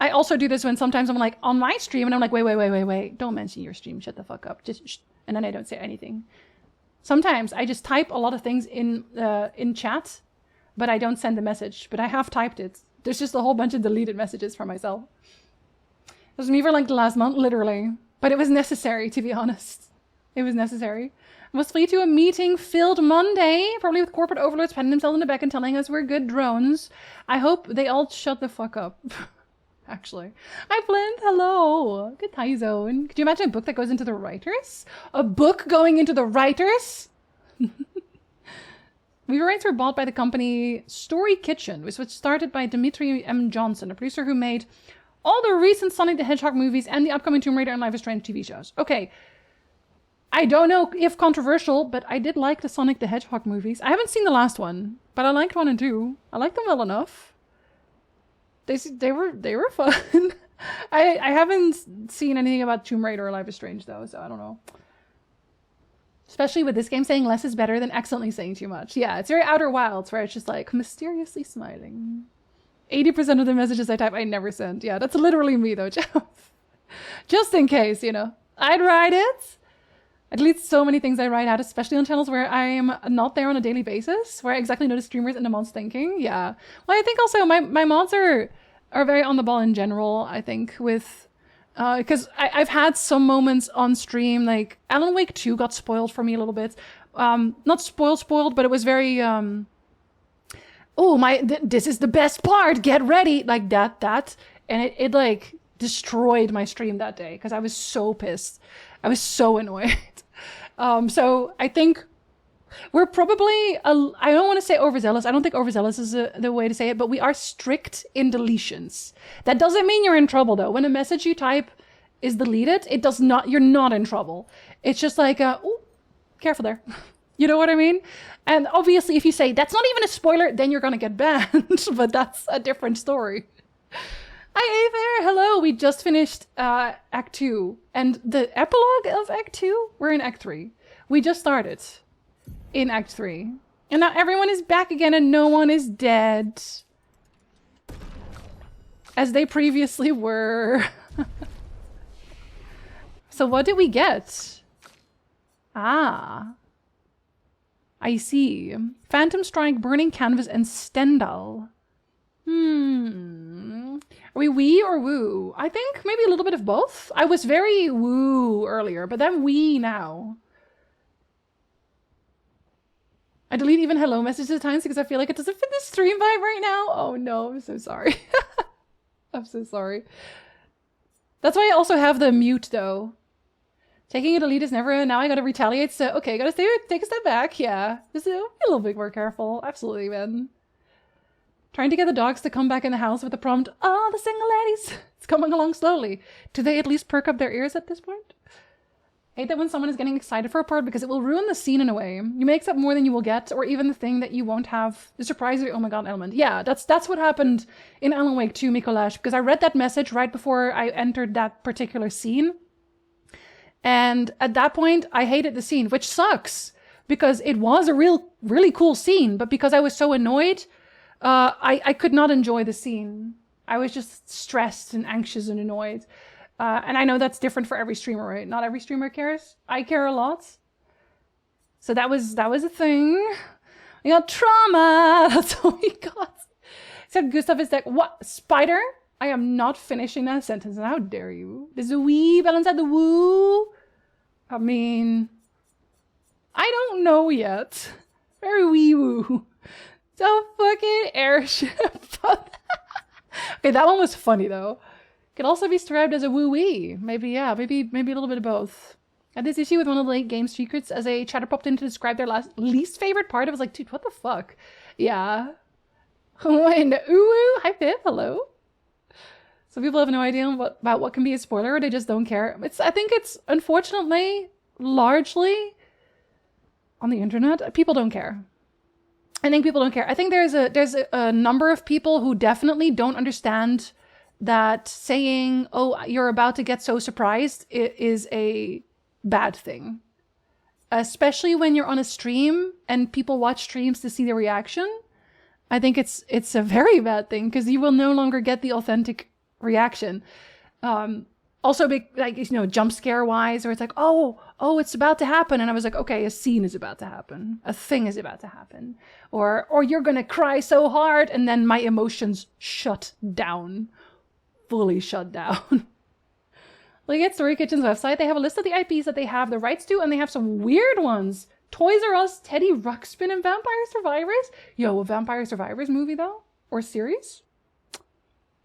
I also do this when sometimes I'm like on my stream and I'm like, wait, don't mention your stream, shut the fuck up. Just and then I don't say anything. Sometimes I just type a lot of things in chat, but I don't send the message, but I have typed it. There's just a whole bunch of deleted messages from myself. It was me for like the last month, literally. But it was necessary, to be honest. It was necessary. I was flee to a meeting filled Monday, probably with corporate overlords patting themselves on the back and telling us we're good drones. I hope they all shut the fuck up. Actually. Hi, Flint. Hello. Good time zone. Could you imagine a book that goes into the writers? A book going into the writers? Weaver rights were bought by the company Story Kitchen, which was started by Dimitri M. Johnson, a producer who made all the recent Sonic the Hedgehog movies and the upcoming Tomb Raider and Life is Strange TV shows. Okay. I don't know if controversial, but I did like the Sonic the Hedgehog movies. I haven't seen the last one, but I liked 1 and 2. I liked them well enough. They were fun. I haven't seen anything about Tomb Raider or Life is Strange though, so I don't know. Especially with this game saying less is better than accidentally saying too much. Yeah, it's very Outer Wilds where it's just like mysteriously smiling. 80% of the messages I type I never send. Yeah, that's literally me though, Jeff. Just in case, you know. I'd write it. I delete so many things I write out, especially on channels where I'm not there on a daily basis, where I exactly know the streamers and the mods thinking. Yeah. Well, I think also my mods are very on the ball in general, I think, with... Because I've had some moments on stream, like Alan Wake 2 got spoiled for me a little bit. Not spoiled, but it was very... this is the best part, get ready! Like that. And it like destroyed my stream that day, because I was so pissed. I was so annoyed. So I think we're probably, I don't want to say overzealous. I don't think overzealous is the way to say it, but we are strict in deletions. That doesn't mean you're in trouble though. When a message you type is deleted, it does not, you're not in trouble. It's just like, ooh, careful there. You know what I mean? And obviously if you say, that's not even a spoiler, then you're going to get banned, but that's a different story. Hi, there. Hello. We just finished Act 2. And the epilogue of Act 2, we're in Act 3. We just started in Act 3. And now everyone is back again and no one is dead. As they previously were. So what did we get? Ah. I see. Phantom Strike, Burning Canvas, and Stendhal. Are we wee or woo? I think maybe a little bit of both. I was very woo earlier, but then wee now. I delete even hello messages at times because I feel like it doesn't fit the stream vibe right now. Oh no, I'm so sorry. I'm so sorry. That's why I also have the mute though. Taking a delete is never, now I gotta retaliate, so okay, gotta take a step back, yeah. Just be a little bit more careful, absolutely, man. Trying to get the dogs to come back in the house with the prompt, oh, the single ladies. It's coming along slowly. Do they at least perk up their ears at this point? I hate that when someone is getting excited for a part because it will ruin the scene in a way. You may accept more than you will get, or even the thing that you won't have, the surprise or oh my god element. Yeah, that's what happened in Alan Wake 2, Mikolash, because I read that message right before I entered that particular scene. And at that point, I hated the scene, which sucks, because it was a really cool scene, but because I was so annoyed, I could not enjoy the scene. I was just stressed and anxious and annoyed. And I know that's different for every streamer, right? Not every streamer cares. I care a lot. So that was a thing. We got trauma. That's all we got. Said Gustav is like, what? Spider? I am not finishing that sentence. How dare you? There's a wee balance at the woo. I mean, I don't know yet. Very wee woo. So fucking airship. Okay, that one was funny though. Could also be described as a woo-wee. Maybe, yeah, maybe a little bit of both. I had this issue with one of the late game secrets as a chatter popped in to describe their least favorite part. I was like, dude, what the fuck? Yeah. And ooh, hi Pip, hello. Some people have no idea about what can be a spoiler, or they just don't care. I think it's unfortunately largely on the internet. People don't care. I think people don't care. I think there's a number of people who definitely don't understand that saying, oh, you're about to get so surprised is a bad thing. especially when you're on a stream and people watch streams to see the reaction. I think it's a very bad thing because you will no longer get the authentic reaction. Also, like, you know, jump scare wise, where it's like, oh, it's about to happen, and I was like, okay, a scene is about to happen, a thing is about to happen, or you're gonna cry so hard, and then my emotions shut down, fully shut down. Like at Story Kitchen's website, they have a list of the IPs that they have the rights to, and they have some weird ones. Toys R Us, Teddy Ruxpin, and Vampire Survivors. Yo, a Vampire Survivors movie though, or series?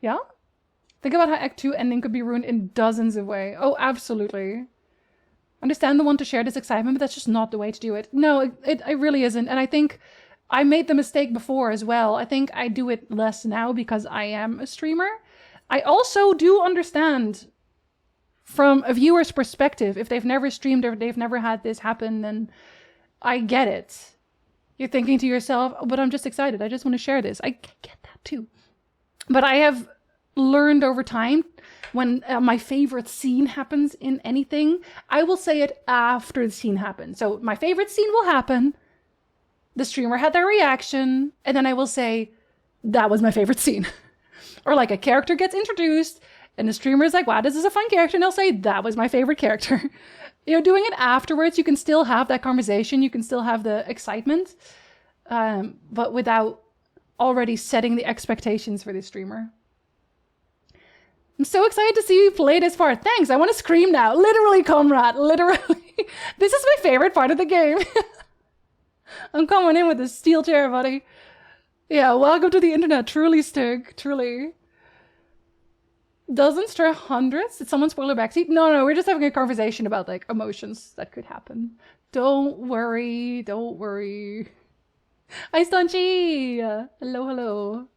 Yeah. Think about how Act 2 ending could be ruined in dozens of ways. Oh, absolutely. Understand the want to share this excitement, but that's just not the way to do it. No, it really isn't. And I think I made the mistake before as well. I think I do it less now because I am a streamer. I also do understand from a viewer's perspective, if they've never streamed or they've never had this happen, then I get it. You're thinking to yourself, oh, but I'm just excited. I just want to share this. I get that too. But I have learned over time when my favorite scene happens in anything, I will say it after the scene happens. So my favorite scene will happen, the streamer had their reaction, and then I will say, that was my favorite scene. Or like a character gets introduced, and the streamer is like, wow, this is a fun character, and they'll say, that was my favorite character. You know, doing it afterwards, you can still have that conversation, you can still have the excitement, but without already setting the expectations for the streamer. I'm so excited to see you play this part. Thanks, I want to scream now. Literally, comrade, literally. This is my favorite part of the game. I'm coming in with a steel chair, buddy. Yeah, welcome to the internet. Truly, Stig. Truly. Doesn't stir hundreds? Did someone spoil a backseat? No, we're just having a conversation about, like, emotions that could happen. Don't worry, don't worry. Hi, Stunchy! Hello.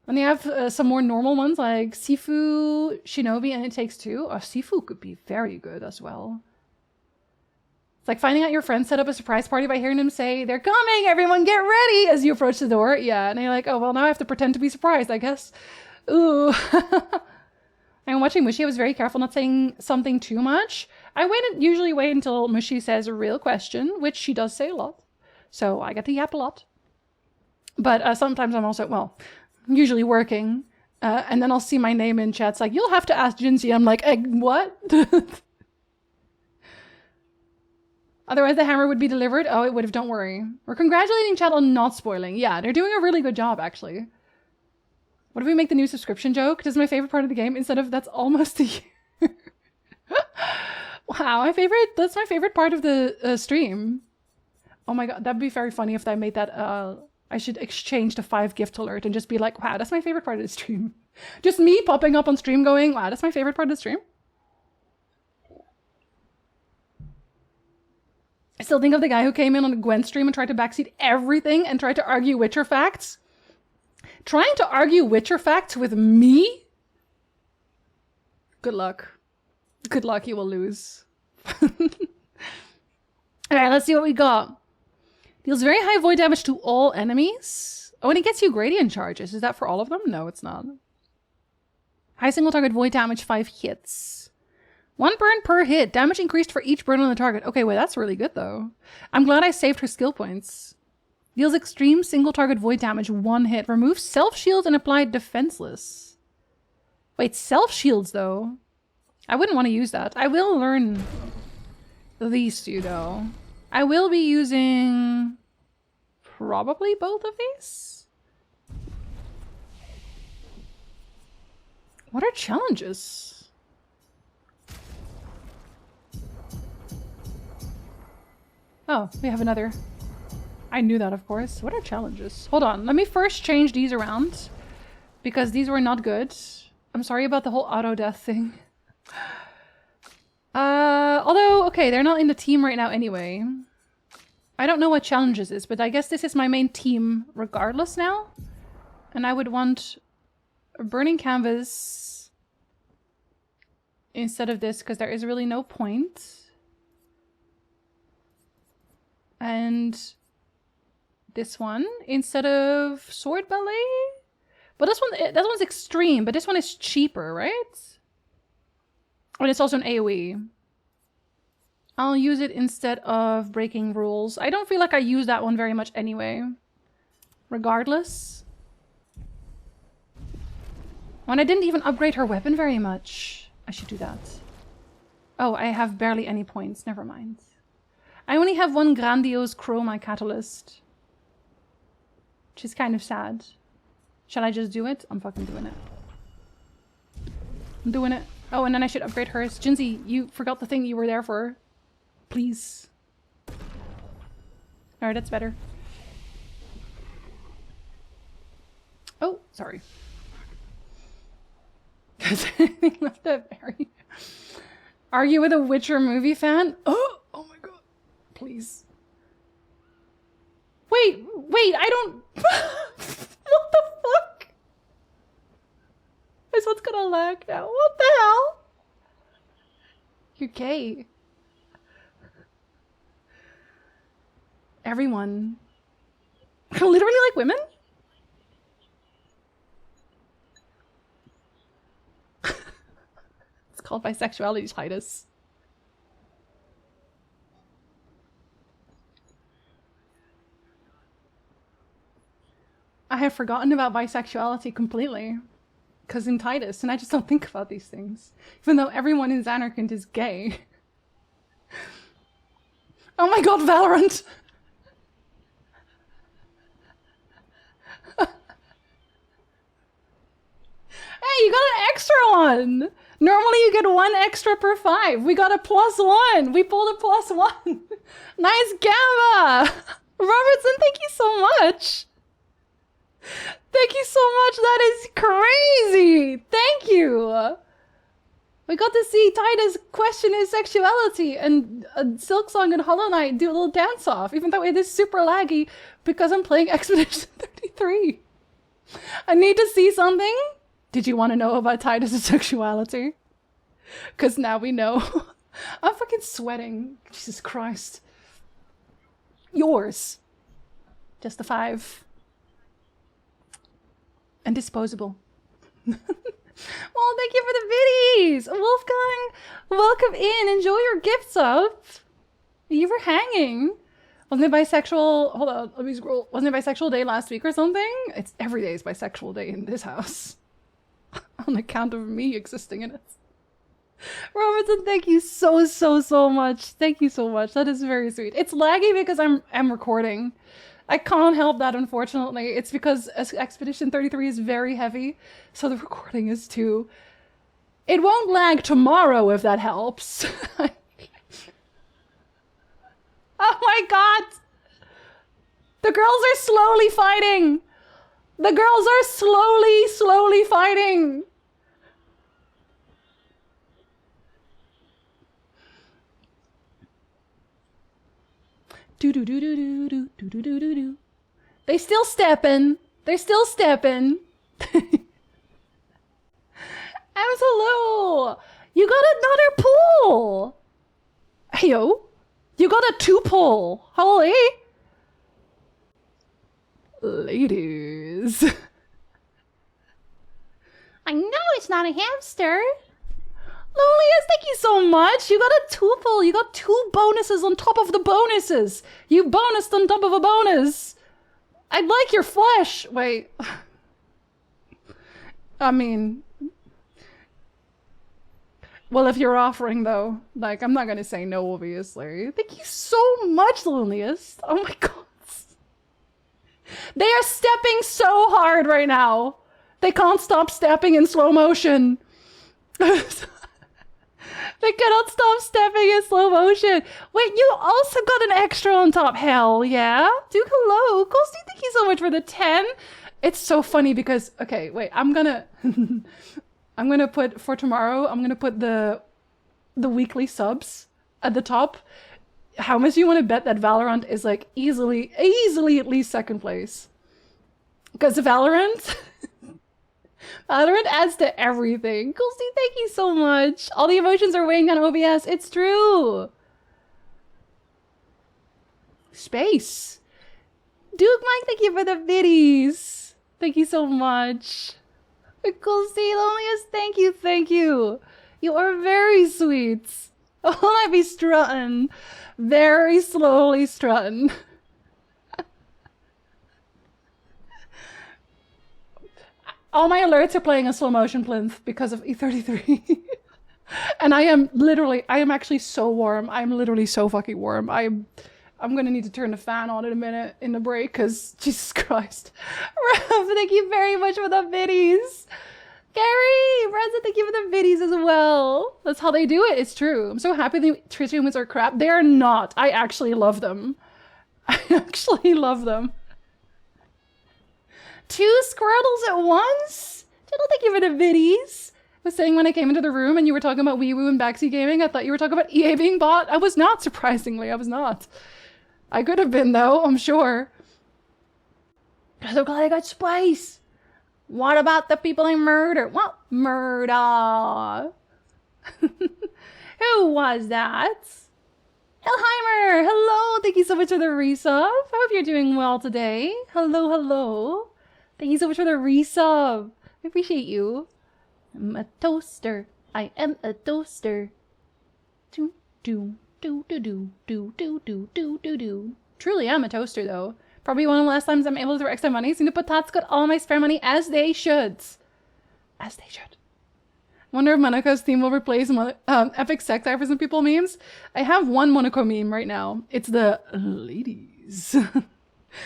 And you have some more normal ones like Sifu, Shinobi, and It Takes Two. Oh, Sifu could be very good as well. It's like finding out your friend set up a surprise party by hearing them say, they're coming, everyone get ready, as you approach the door. Yeah, and you're like, oh, well, now I have to pretend to be surprised, I guess. Ooh. I'm watching Mushy. I was very careful not saying something too much. I usually wait until Mushy says a real question, which she does say a lot. So I get to yap a lot. But sometimes I'm also, well, usually working, and then I'll see my name in chats like, you'll have to ask Jinzee. I'm like, what? Otherwise the hammer would be delivered. Oh, it would have, don't worry. We're congratulating chat on not spoiling. Yeah, they're doing a really good job, actually. What if we make the new subscription joke? This is my favorite part of the game instead of that's almost a year. Wow, that's my favorite part of the stream. Oh my god, that'd be very funny if I made that, I should exchange the 5 gift alert and just be like, wow, that's my favorite part of the stream. Just me popping up on stream going, wow, that's my favorite part of the stream. I still think of the guy who came in on the Gwen stream and tried to backseat everything and tried to argue Witcher facts. Trying to argue Witcher facts with me? Good luck. Good luck, you will lose. Alright, let's see what we got. Deals very high void damage to all enemies. Oh, and it gets you gradient charges. Is that for all of them? No, it's not. High single target void damage, 5 hits. 1 burn per hit. Damage increased for each burn on the target. Okay, wait, that's really good though. I'm glad I saved her skill points. Deals extreme single target void damage, 1 hit. Removes self shield and applied defenseless. Wait, self shields though. I wouldn't want to use that. I will learn these two though. I will be using probably both of these. What are challenges? Oh, we have another. I knew that, of course. What are challenges? Hold on, let me first change these around because these were not good. I'm sorry about the whole auto death thing. Although, okay, they're not in the team right now anyway. I don't know what challenges is, but I guess this is my main team regardless now. And I would want a burning canvas instead of this because there is really no point. And this one instead of sword ballet. But that one's extreme, but this one is cheaper, right? And it's also an AoE. I'll use it instead of breaking rules. I don't feel like I use that one very much anyway. Regardless. When I didn't even upgrade her weapon very much. I should do that. Oh, I have barely any points. Never mind. I only have one grandiose chroma catalyst. Which is kind of sad. Shall I just do it? I'm fucking doing it. I'm doing it. Oh, and then I should upgrade hers. Jinzee, you forgot the thing you were there for. Please. Alright, that's better. Oh, sorry. Because anything left that very... Are you with a Witcher movie fan? Oh my god. Please. Wait, I don't... What the fuck? This one's gonna lag now. What the hell? You're gay. Everyone. Literally like women? It's called bisexuality, Titus. I have forgotten about bisexuality completely. Because in Titus, and I just don't think about these things. Even though everyone in Zanarkand is gay. Oh my god, Valorant! Hey, you got an extra one! Normally you get 1 extra per 5. We got a +1. We pulled a +1. Nice gamma! Robertson, thank you so much! Thank you so much, that is crazy! Thank you! We got to see Titus question his sexuality and Silksong and Hollow Knight do a little dance off, even though it is super laggy because I'm playing Expedition 33. I need to see something. Did you want to know about Titus' sexuality? Because now we know. I'm fucking sweating. Jesus Christ. Yours. Just a 5. And disposable. Well, thank you for the biddies! Wolfgang, welcome in. Enjoy your gifts up. You were hanging. Wasn't it bisexual? Hold on, let me scroll. Wasn't it bisexual day last week or something? It's every day is bisexual day in this house. On account of me existing in it. Robertson, thank you so much. Thank you so much. That is very sweet. It's laggy because I'm recording. I can't help that, unfortunately. It's because Expedition 33 is very heavy, so the recording is too. It won't lag tomorrow if that helps. Oh my god! The girls are slowly fighting! The girls are slowly fighting! Do-do-do-do-do-do-do-do-do-do. They still steppin'. They're still steppin'. Hello! You got another pull! Heyo! You got a 2 pull! Holy! Ladies. I know it's not a hamster. Lolius, thank you so much. You got a 2 pull. You got 2 bonuses on top of the bonuses. You bonused on top of a bonus. I'd like your flesh. Wait. I mean... Well, if you're offering, though, like, I'm not gonna say no, obviously. Thank you so much, Loneliest. Oh my god. They are stepping so hard right now. They can't stop stepping in slow motion. They cannot stop stepping in slow motion. Wait, you also got an extra on top. Hell yeah. Do hello. Ghosty, thank you so much for the 10. It's so funny because, okay, wait, I'm gonna put, for tomorrow, I'm gonna put the weekly subs at the top. How much do you want to bet that Valorant is like easily at least 2nd place? Because Valorant adds to everything. Ghosty, thank you so much. All the emotions are weighing on OBS. It's true. Space. Duke Mike, thank you for the biddies. Thank you so much. Ghosty, Loneliest, thank you. You are very sweet. Will I be strutting? Very slowly strutting. All my alerts are playing in slow motion plinth because of E33. And I am actually so warm. I'm literally so fucking warm. I'm gonna need to turn the fan on in a minute in the break because Jesus Christ. Rev, thank you very much for the biddies. Gary, Brandon, thank you for the biddies as well. That's how they do it. It's true. I'm so happy the Twitch humans are crap. They are not. I actually love them. I actually love them. 2 Squirtles at once? Diddle, thank you for the biddies. I was saying when I came into the room and you were talking about Wii Woo and Backseat Gaming, I thought you were talking about EA being bought. I was not, surprisingly. I was not. I could have been, though, I'm sure. I'm so glad I got Spice. What about the people I murdered? What? Murder. Who was that? Elheimer! Hello! Thank you so much for the resub. I hope you're doing well today. Hello, hello. Thank you so much for the resub. I appreciate you. I'm a toaster. I am a toaster. Do do do do do do do do do do do. Truly am a toaster though. Probably one of the last times I'm able to throw extra money. Seem to put Tots got all my spare money as they should. As they should. Wonder if Monaco's theme will replace epic sex eye for some people memes. I have one Monaco meme right now. It's the ladies.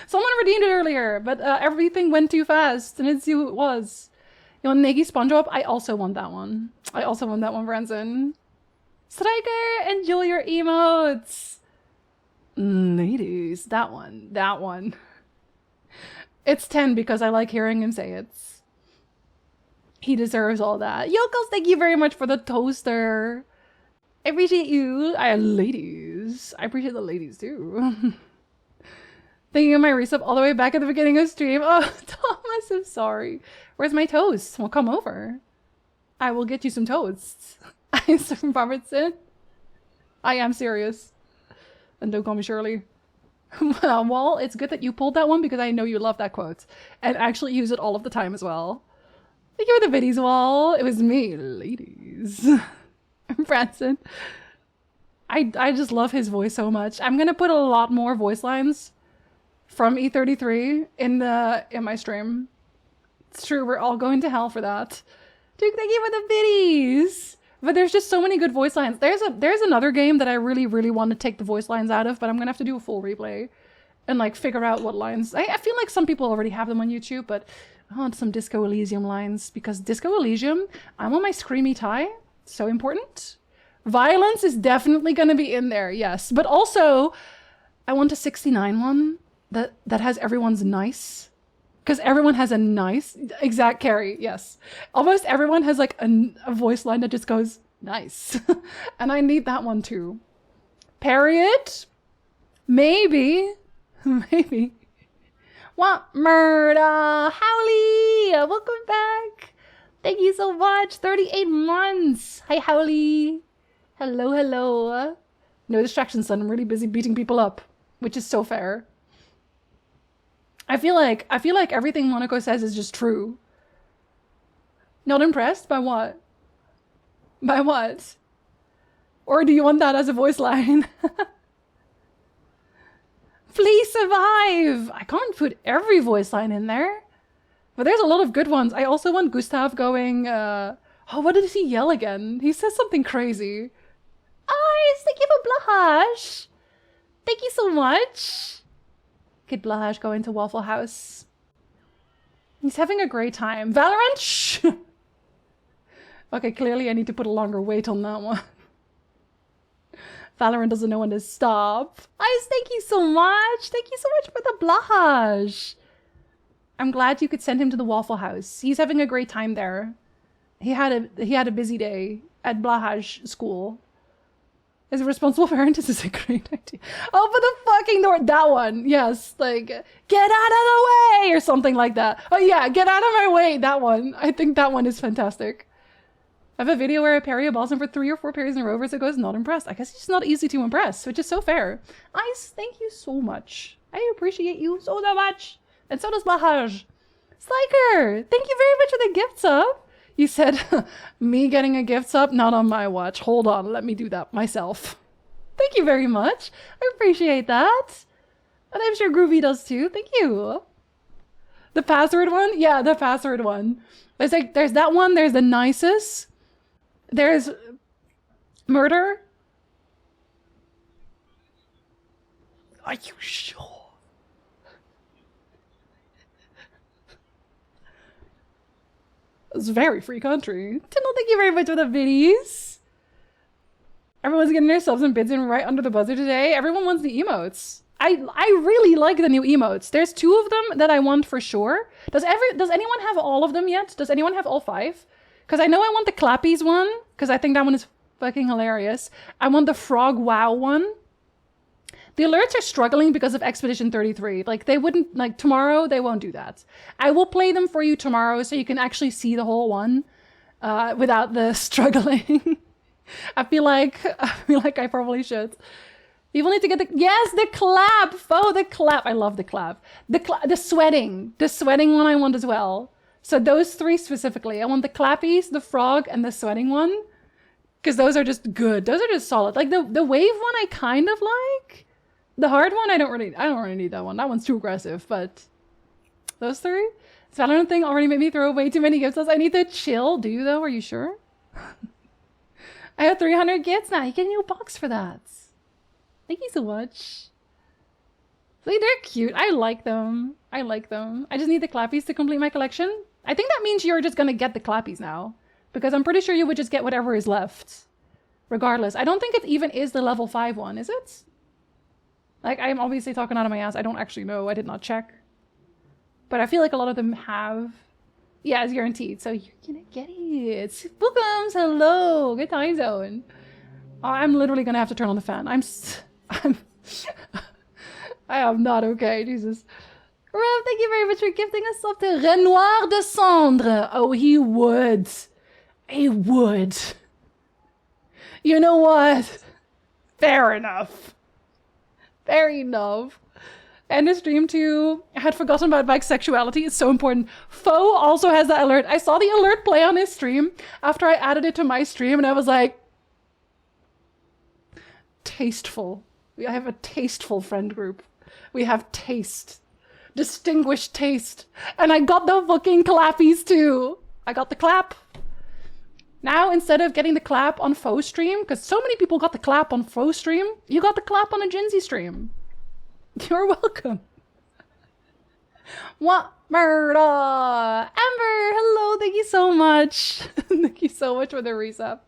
Someone redeemed it earlier, but everything went too fast and I didn't see who it was. You want Negi SpongeBob? I also want that one. I also want that one, Branson. Striker, enjoy your emotes. Ladies, that one, that one. It's 10 because I like hearing him say it. He deserves all that. Yokos, thank you very much for the toaster. I appreciate you. Ladies. I appreciate the ladies too. Thinking of my resub all the way back at the beginning of stream. Oh, Thomas, I'm sorry. Where's my toast? Well, come over. I will get you some toasts. I'm from Robertson. I am serious. And don't call me Shirley. Well, it's good that you pulled that one because I know you love that quote. And actually use it all of the time as well. Thank you for the biddies, Wall. It was me, ladies. Branson. I just love his voice so much. I'm gonna put a lot more voice lines from E33 in my stream. It's true, we're all going to hell for that. Duke, thank you for the biddies. But there's just so many good voice lines. There's another game that I really, really want to take the voice lines out of, but I'm gonna have to do a full replay and like figure out what lines. I feel like some people already have them on YouTube, but I want some Disco Elysium lines because Disco Elysium, I'm on my screamy tie. So important. Violence is definitely gonna be in there, yes. But also, I want a 69 one that has everyone's nice. Because everyone has a nice, exact Carrie, yes. Almost everyone has like a voice line that just goes, nice. And I need that one too. Period. Maybe. Maybe. What murder? Howley! Welcome back. Thank you so much. 38 months. Hi, Howley. Hello, hello. No distractions, son. I'm really busy beating people up, which is so fair. I feel like everything Monaco says is just true. Not impressed? By what? By what? Or do you want that as a voice line? Please survive! I can't put every voice line in there. But there's a lot of good ones. I also want Gustav going, oh, what did he yell again? He says something crazy. Oh, thank you for Blahash. Thank you so much. Kid Blahash going to Waffle House. He's having a great time. Valorant? Shh! Okay, clearly I need to put a longer wait on that one. Valorant doesn't know when to stop. Ice, thank you so much. Thank you so much for the Blahash. I'm glad you could send him to the Waffle House. He's having a great time there. He had a busy day at Blahash school. As a responsible parent, this is a great idea. Oh, but the fucking door, that one. Yes, like, get out of the way or something like that. Oh yeah, get out of my way, that one. I think that one is fantastic. I have a video where I parry a boss and for 3 or 4 parries in a row versus it goes not impressed. I guess it's just not easy to impress, which is so fair. Ice, thank you so much. I appreciate you so much. And so does Bahaj. Sliker, thank you very much for the gift sub. You said, me getting a gift sub? Not on my watch. Hold on, let me do that myself. Thank you very much. I appreciate that. And I'm sure Groovy does too. Thank you. The password one? Yeah, the password one. There's like, there's that one, there's the nicest. There's murder. Are you sure? It's a very free country. Tindall, thank you very much for the biddies. Everyone's getting their subs and bids in right under the buzzer today. Everyone wants the emotes. I really like the new emotes. There's 2 of them that I want for sure. Does anyone have all of them yet? Does anyone have all 5? Because I know I want the Clappies one, because I think that one is fucking hilarious. I want the Frog Wow one. The alerts are struggling because of Expedition 33. Like, they wouldn't, like, tomorrow, they won't do that. I will play them for you tomorrow so you can actually see the whole one without the struggling. I feel like I probably should. People need to get the, yes, the clap! Oh, the clap. I love the clap. The sweating. The sweating one I want as well. So those 3 specifically. I want the clappies, the frog, and the sweating one. Because those are just good. Those are just solid. Like, the wave one I kind of like. The hard one, I don't really need that one. That one's too aggressive, but those 3? This Valorant thing already made me throw way too many gifts. I need to chill. Do you though? Are you sure? I have 300 gifts now. You get a new box for that. Thank you so much. See, they're cute. I like them. I like them. I just need the clappies to complete my collection. I think that means you're just gonna get the clappies now. Because I'm pretty sure you would just get whatever is left. Regardless. I don't think it even is the level 5 one, is it? Like, I'm obviously talking out of my ass. I don't actually know. I did not check. But I feel like a lot of them have. Yeah, it's guaranteed. So you're gonna get it. Spookums, hello. Good time zone. Oh, I'm literally gonna have to turn on the fan. I am not okay. Jesus. Rev, thank you very much for gifting us up to Renoir de Cendre. Oh, he would. He would. You know what? Fair enough. Fair enough. And the stream too. I had forgotten about bisexuality. It's so important. Foe also has that alert. I saw the alert play on his stream after I added it to my stream, and I was like, tasteful. I have a tasteful friend group. We have taste. Distinguished taste. And I got the fucking clappies too. I got the clap. Now, instead of getting the clap on Foe stream, because so many people got the clap on Foe stream, you got the clap on a Jinzee stream. You're welcome. What murder? Amber, hello, thank you so much. Thank you so much for the resub.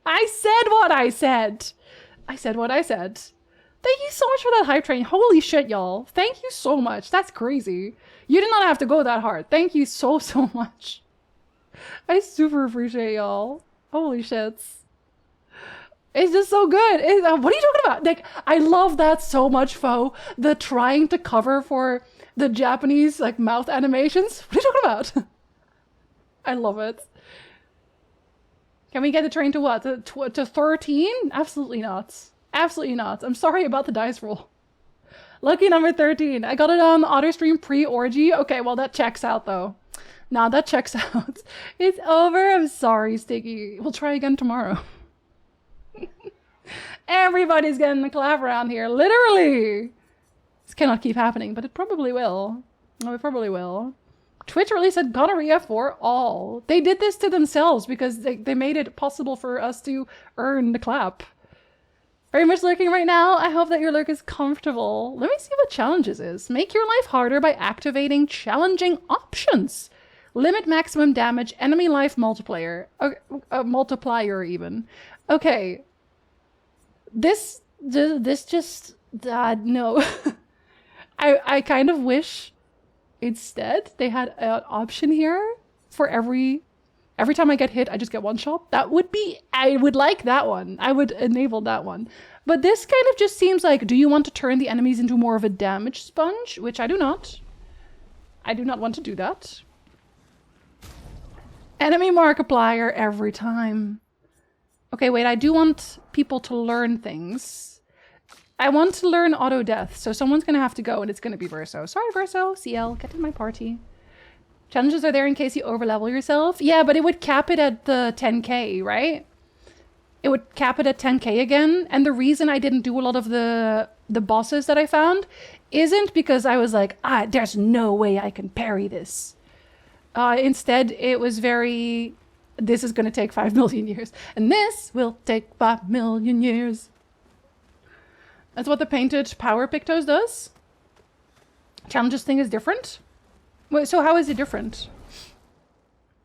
I said what I said. I said what I said. Thank you so much for that hype train. Holy shit, y'all. Thank you so much. That's crazy. You did not have to go that hard. Thank you so much. I super appreciate y'all. Holy shits. It's just so good. What are you talking about? Like, I love that so much, Foe. The trying to cover for the Japanese, like, mouth animations. What are you talking about? I love it. Can we get the train to what? To 13? Absolutely not. Absolutely not. I'm sorry about the dice roll. Lucky number 13. I got it on Otterstream pre-orgy. Okay, well, that checks out, though. Nah, that checks out. It's over. I'm sorry, Sticky. We'll try again tomorrow. Everybody's getting the clap around here. Literally. This cannot keep happening, but it probably will. Oh, it probably will. Twitch released gonorrhea for all. They did this to themselves because they made it possible for us to earn the clap. Very much lurking right now. I hope that your lurk is comfortable. Let me see what challenges is. Make your life harder by activating challenging options. Limit maximum damage, enemy life multiplier. Multiplier even. Okay. This just, no. I kind of wish instead they had an option here for every time I get hit, I just get one shot. That would be, I would like that one. I would enable that one. But this kind of just seems like, do you want to turn the enemies into more of a damage sponge? Which I do not. I do not want to do that. Enemy Markiplier every time. Okay, wait, I do want people to learn things. I want to learn auto death, so someone's gonna have to go and it's gonna be Verso. Sorry, Verso, CL, get in my party. Challenges are there in case you overlevel yourself. Yeah, but it would cap it at the 10k, right? It would cap it at 10k again. And the reason I didn't do a lot of the bosses that I found isn't because I was like, there's no way I can parry this. Instead, it was very, this is going to take 5 million years. And this will take 5 million years. That's what the painted power Pictos does. Challenges thing is different. Wait, so how is it different?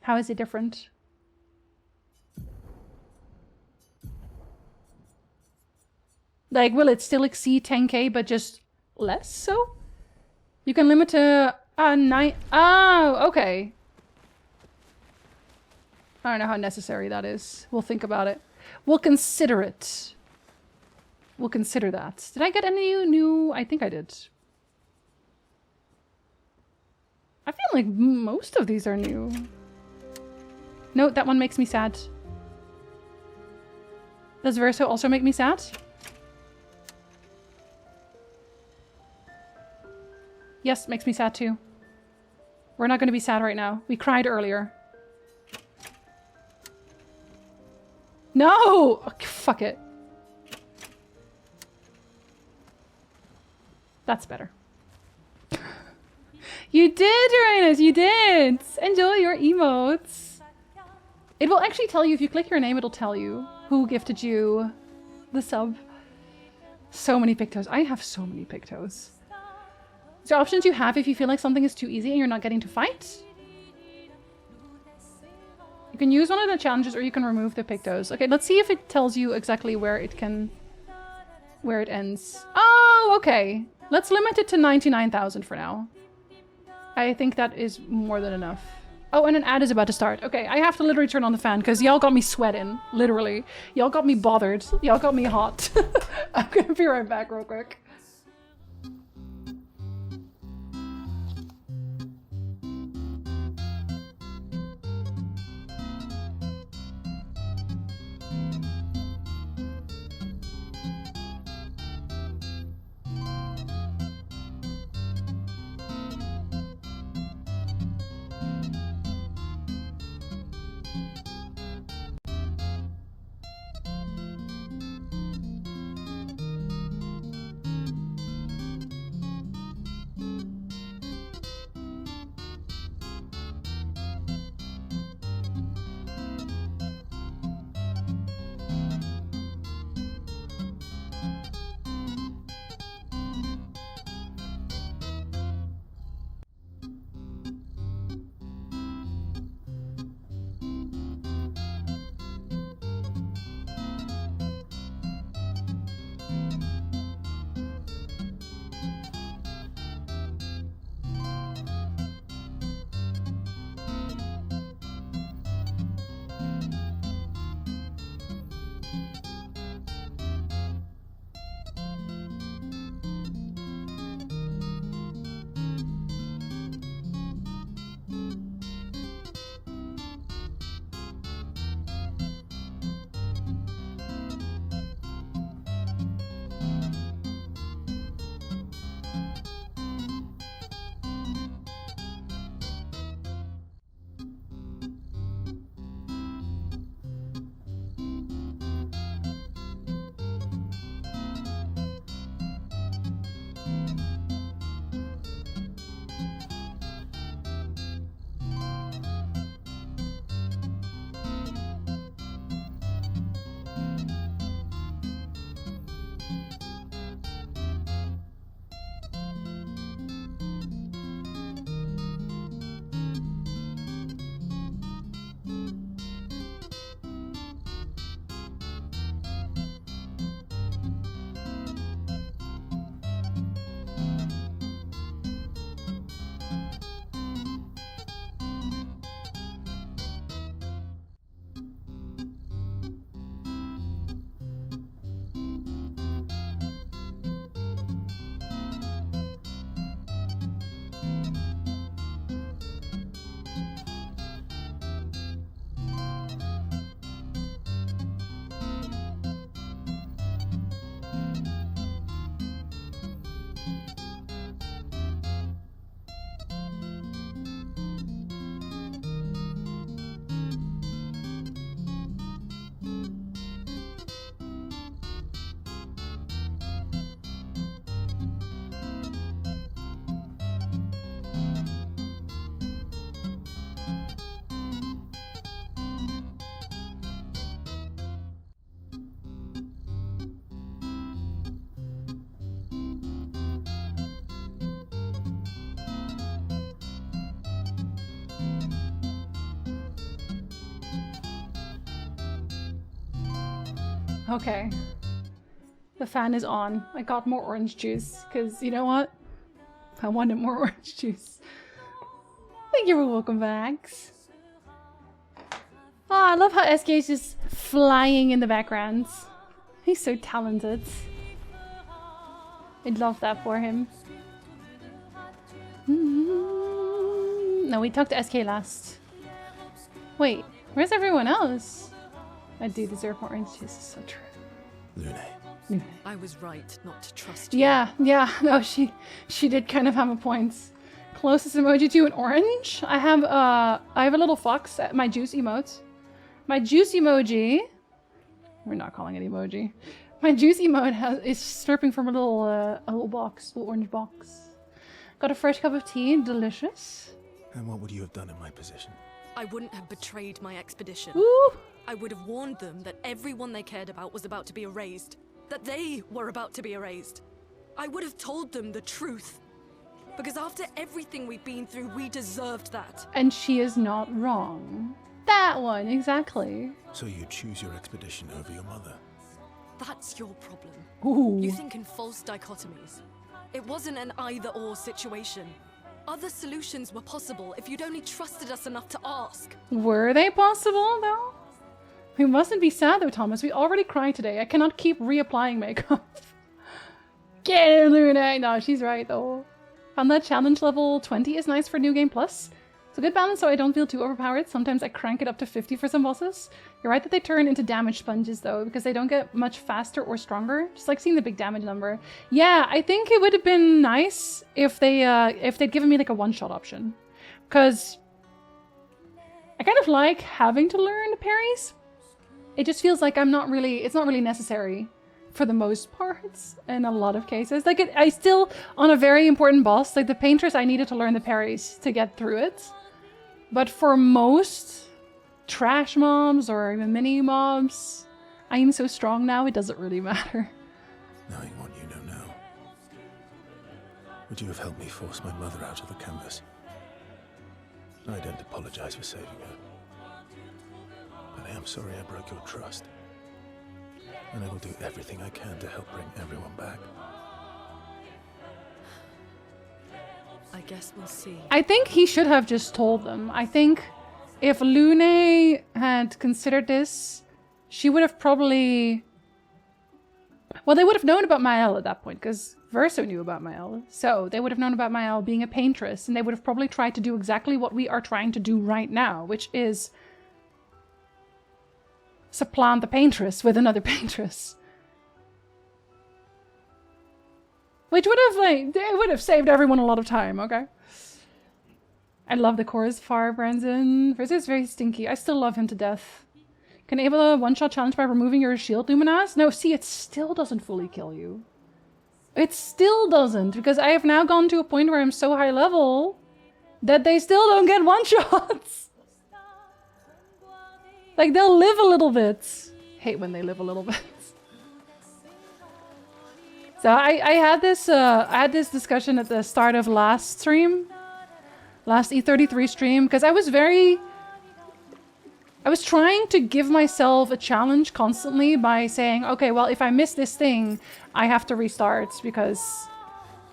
How is it different? Like, will it still exceed 10k, but just less so? You can limit to 9. Oh, okay. I don't know how necessary that is. We'll think about it. We'll consider it. We'll consider that. Did I get any new? I think I did. I feel like most of these are new. No, that one makes me sad. Does Verso also make me sad? Yes, makes me sad too. We're not going to be sad right now. We cried earlier. No! Oh, fuck it. That's better. You did, Uranus! You did! Enjoy your emotes! It will actually tell you, if you click your name, it'll tell you who gifted you the sub. So many Pictos. I have so many Pictos. Is there options you have if you feel like something is too easy and you're not getting to fight? You can use one of the challenges or you can remove the Pictos. Okay, let's see if it tells you exactly where it can... where it ends. Oh, okay. Let's limit it to 99,000 for now. I think that is more than enough. Oh, and an ad is about to start. Okay, I have to literally turn on the fan because y'all got me sweating. Literally. Y'all got me bothered. Y'all got me hot. I'm gonna be right back real quick. Okay. The fan is on. I got more orange juice, because you know what? I wanted more orange juice. Thank you for welcome back. Oh, I love how SK is just flying in the background. He's so talented. I'd love that for him. No, we talked to SK last. Wait, where's everyone else? I do deserve more orange juice. This is so true. Lune. I was right not to trust you. Yeah. No, she did kind of have a point. Closest emoji to an orange. I have a little fox at my juice emote. My juice emoji. We're not calling it emoji. My juice emote is slurping from a little box, little orange box. Got a fresh cup of tea, delicious. And what would you have done in my position? I wouldn't have betrayed my expedition. Ooh. I would have warned them that everyone they cared about was about to be erased. That they were about to be erased. I would have told them the truth. Because after everything we've been through, we deserved that. And she is not wrong. That one, exactly. So you choose your expedition over your mother? That's your problem. Ooh. You think in false dichotomies. It wasn't an either-or situation. Other solutions were possible if you'd only trusted us enough to ask. Were they possible, though? We mustn't be sad, though, Thomas. We already cried today. I cannot keep reapplying makeup. Get in, Luna! No, she's right, though. Found that challenge level 20 is nice for New Game Plus. It's a good balance so I don't feel too overpowered. Sometimes I crank it up to 50 for some bosses. You're right that they turn into damage sponges, though, because they don't get much faster or stronger. Just like seeing the big damage number. Yeah, I think it would have been nice if they'd given me like a one-shot option. Because I kind of like having to learn the parries. It just feels like it's not really necessary for the most parts in a lot of cases. Like I still, on a very important boss, like the painters, I needed to learn the parries to get through it. But for most trash mobs or even mini mobs, I am so strong now, it doesn't really matter. Knowing what you know now, would you have helped me force my mother out of the canvas? I don't apologize for saving her. But I am sorry I broke your trust. And I will do everything I can to help bring everyone back. I guess we'll see. I think he should have just told them. I think if Lune had considered this, she would have probably... Well, they would have known about Mael at that point, because Verso knew about Mael. So they would have known about Mael being a paintress, and they would have probably tried to do exactly what we are trying to do right now, which is supplant the paintress with another paintress. Which would have, like, it would have saved everyone a lot of time, okay? I love the chorus far, Brandon. Verso is very stinky. I still love him to death. Can enable a one-shot challenge by removing your shield, Luminas? No, see, it still doesn't fully kill you. It still doesn't, because I have now gone to a point where I'm so high level that they still don't get one-shots. Like, they'll live a little bit. Hate when they live a little bit. So I had this discussion at the start of last stream. Last E33 stream, because I was trying to give myself a challenge constantly by saying, okay, well, if I miss this thing, I have to restart because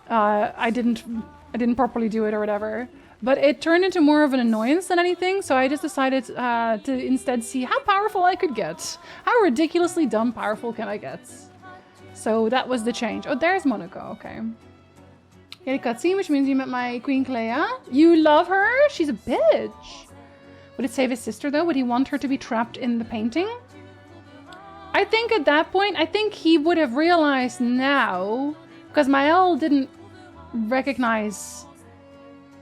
I didn't properly do it or whatever. But it turned into more of an annoyance than anything, so I just decided to instead see how powerful I could get. How ridiculously dumb powerful can I get? So that was the change. Oh, there's Monaco, okay. Get a cutscene, which means you met my Queen Clair. You love her? She's a bitch. Would it save his sister, though? Would he want her to be trapped in the painting? I think at that point, I think he would have realized now, because Mael didn't recognize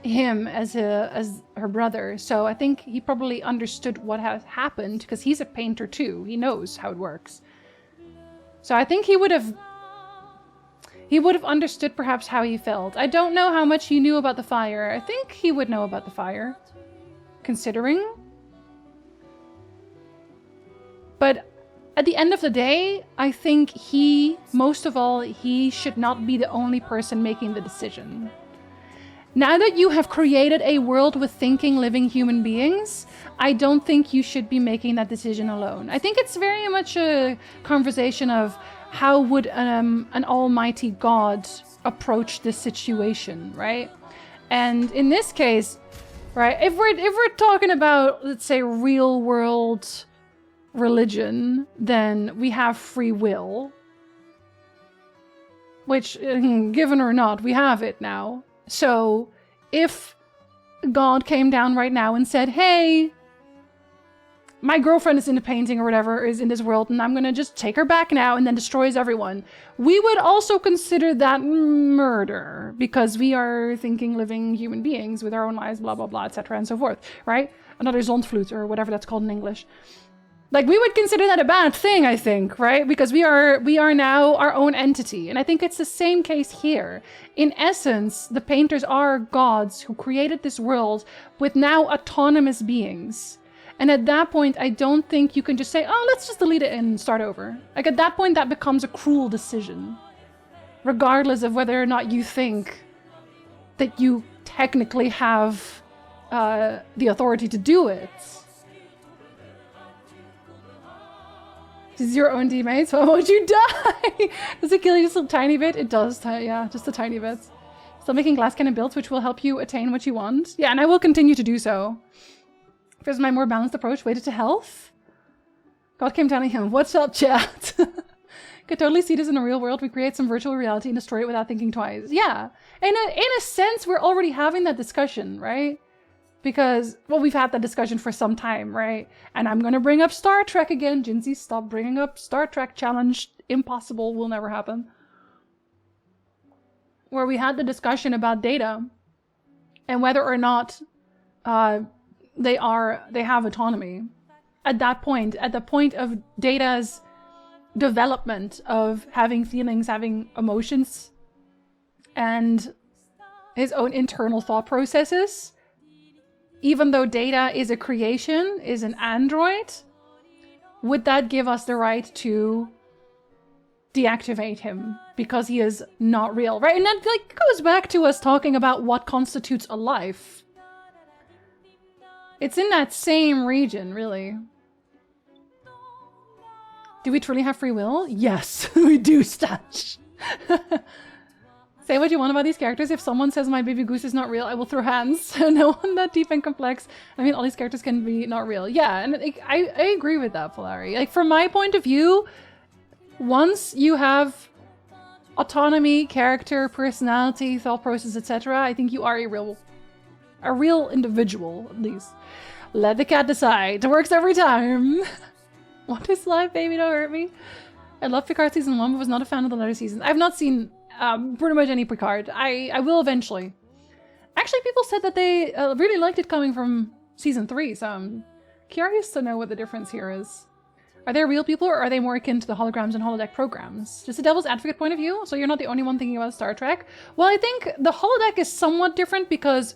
him as her brother, so I think he probably understood what has happened, because he's a painter too. He knows how it works. So I think he would have understood perhaps how he felt. I don't know how much he knew about the fire. I think he would know about the fire, considering. But at the end of the day, I think most of all, he should not be the only person making the decision. Now that you have created a world with thinking, living human beings, I don't think you should be making that decision alone. I think it's very much a conversation of how would an almighty God approach this situation, right? And in this case, right, if we're talking about, let's say, real world religion, then we have free will, which, given or not, we have it now. So if God came down right now and said, hey, my girlfriend is into painting or whatever, is in this world, and I'm gonna just take her back now and then destroys everyone, we would also consider that murder, because we are thinking, living human beings with our own lives, blah, blah, blah, etc. and so forth, right? Another zondvloed, or whatever that's called in English. Like, we would consider that a bad thing, I think, right? Because we are now our own entity. And I think it's the same case here. In essence, the painters are gods who created this world with now autonomous beings. And at that point, I don't think you can just say, oh, let's just delete it and start over. Like, at that point, that becomes a cruel decision. Regardless of whether or not you think that you technically have the authority to do it. This is your own teammates. Why won't you die? Does it kill you just a tiny bit? It does, yeah, just a tiny bit. Still making glass cannon builds, which will help you attain what you want. Yeah, and I will continue to do so. Here's my more balanced approach, weighted to health. God came down on him. What's up, chat? Could totally see this in the real world. We create some virtual reality and destroy it without thinking twice. Yeah, in a sense, we're already having that discussion, right? Because, well, we've had that discussion for some time, right? And I'm going to bring up Star Trek again. Jinzee, stop bringing up Star Trek challenge. Impossible, will never happen. Where we had the discussion about data and whether or not they have autonomy. At that point, at the point of data's development of having feelings, having emotions, and his own internal thought processes, even though data is a creation, is an android, would that give us the right to deactivate him because he is not real, right? And that like goes back to us talking about what constitutes a life. It's in that same region, really. Do we truly have free will? Yes, we do, Stash. Say what you want about these characters. If someone says my baby goose is not real, I will throw hands. No one that deep and complex. I mean, all these characters can be not real. Yeah, and I agree with that, Polari. Like, from my point of view, once you have autonomy, character, personality, thought process, etc., I think you are a real individual, at least. Let the cat decide. It works every time. What is life, baby? Don't hurt me. I love Picard season 1, but was not a fan of the later seasons. I've not seen pretty much any Picard. I will eventually. Actually, people said that they really liked it coming from season 3, so I'm curious to know what the difference here is. Are they real people, or are they more akin to the holograms and holodeck programs? Just a devil's advocate point of view, so you're not the only one thinking about Star Trek. Well, I think the holodeck is somewhat different because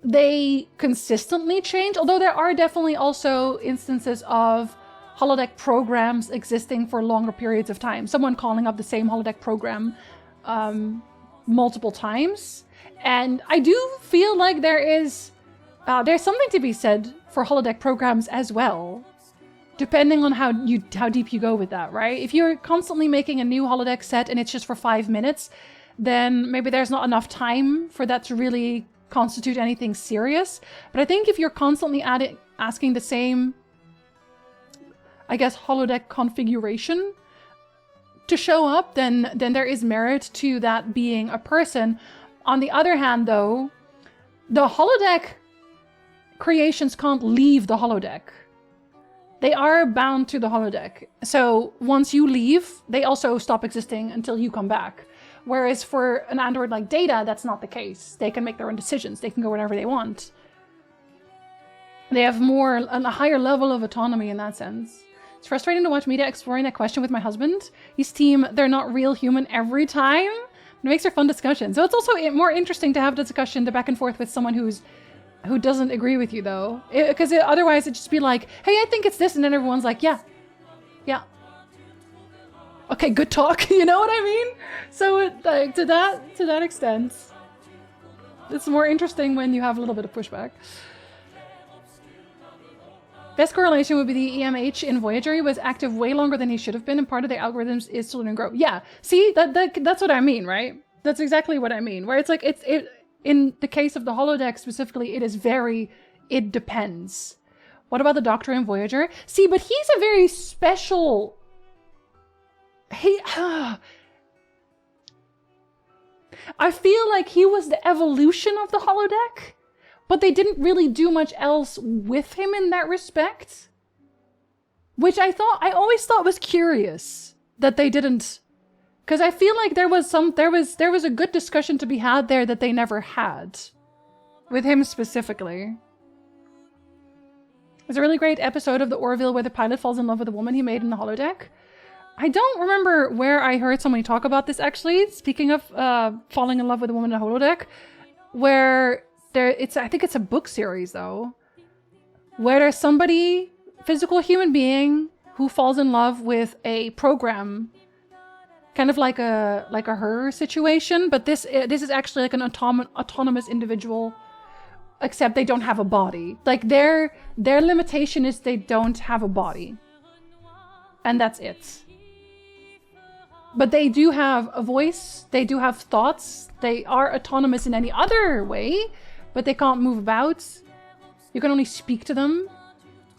they consistently change, although there are definitely also instances of holodeck programs existing for longer periods of time. Someone calling up the same holodeck program multiple times. And I do feel like there's something to be said for holodeck programs as well, depending on how deep you go with that, right? If you're constantly making a new holodeck set and it's just for 5 minutes, then maybe there's not enough time for that to really constitute anything serious. But I think if you're constantly asking the same, I guess, holodeck configuration to show up, then there is merit to that being a person. On the other hand, though, the holodeck creations can't leave the holodeck. They are bound to the holodeck. So once you leave, they also stop existing until you come back. Whereas for an android like Data, that's not the case. They can make their own decisions. They can go wherever they want. They have a higher level of autonomy in that sense. It's frustrating to watch media exploring that question with my husband. He's team, they're not real human every time. It makes for fun discussion. So it's also more interesting to have the discussion, the back and forth with someone who doesn't agree with you, though. Because otherwise it'd just be like, hey, I think it's this. And then everyone's like, yeah. Yeah. okay, good talk. You know what I mean? So like to that extent, it's more interesting when you have a little bit of pushback. Best correlation would be the EMH in Voyager. He was active way longer than he should have been, and part of the algorithms is to learn and grow. Yeah, see, that's what I mean, right? That's exactly what I mean. Where it's like, in the case of the holodeck specifically, it depends. What about the Doctor in Voyager? See, but he's a very special... I feel like he was the evolution of the holodeck. But they didn't really do much else with him in that respect. Which I always thought was curious that they didn't. Because I feel like there was a good discussion to be had there that they never had. With him specifically. There's a really great episode of the Orville where the pilot falls in love with a woman he made in the holodeck. I don't remember where I heard somebody talk about this actually. Speaking of falling in love with a woman in a holodeck. Where... I think it's a book series though, where there's somebody, physical human being, who falls in love with a program, kind of like a her situation. But this is actually like an autonomous individual, except they don't have a body. Like their limitation is they don't have a body, and that's it. But they do have a voice. They do have thoughts. They are autonomous in any other way. But they can't move about. You can only speak to them.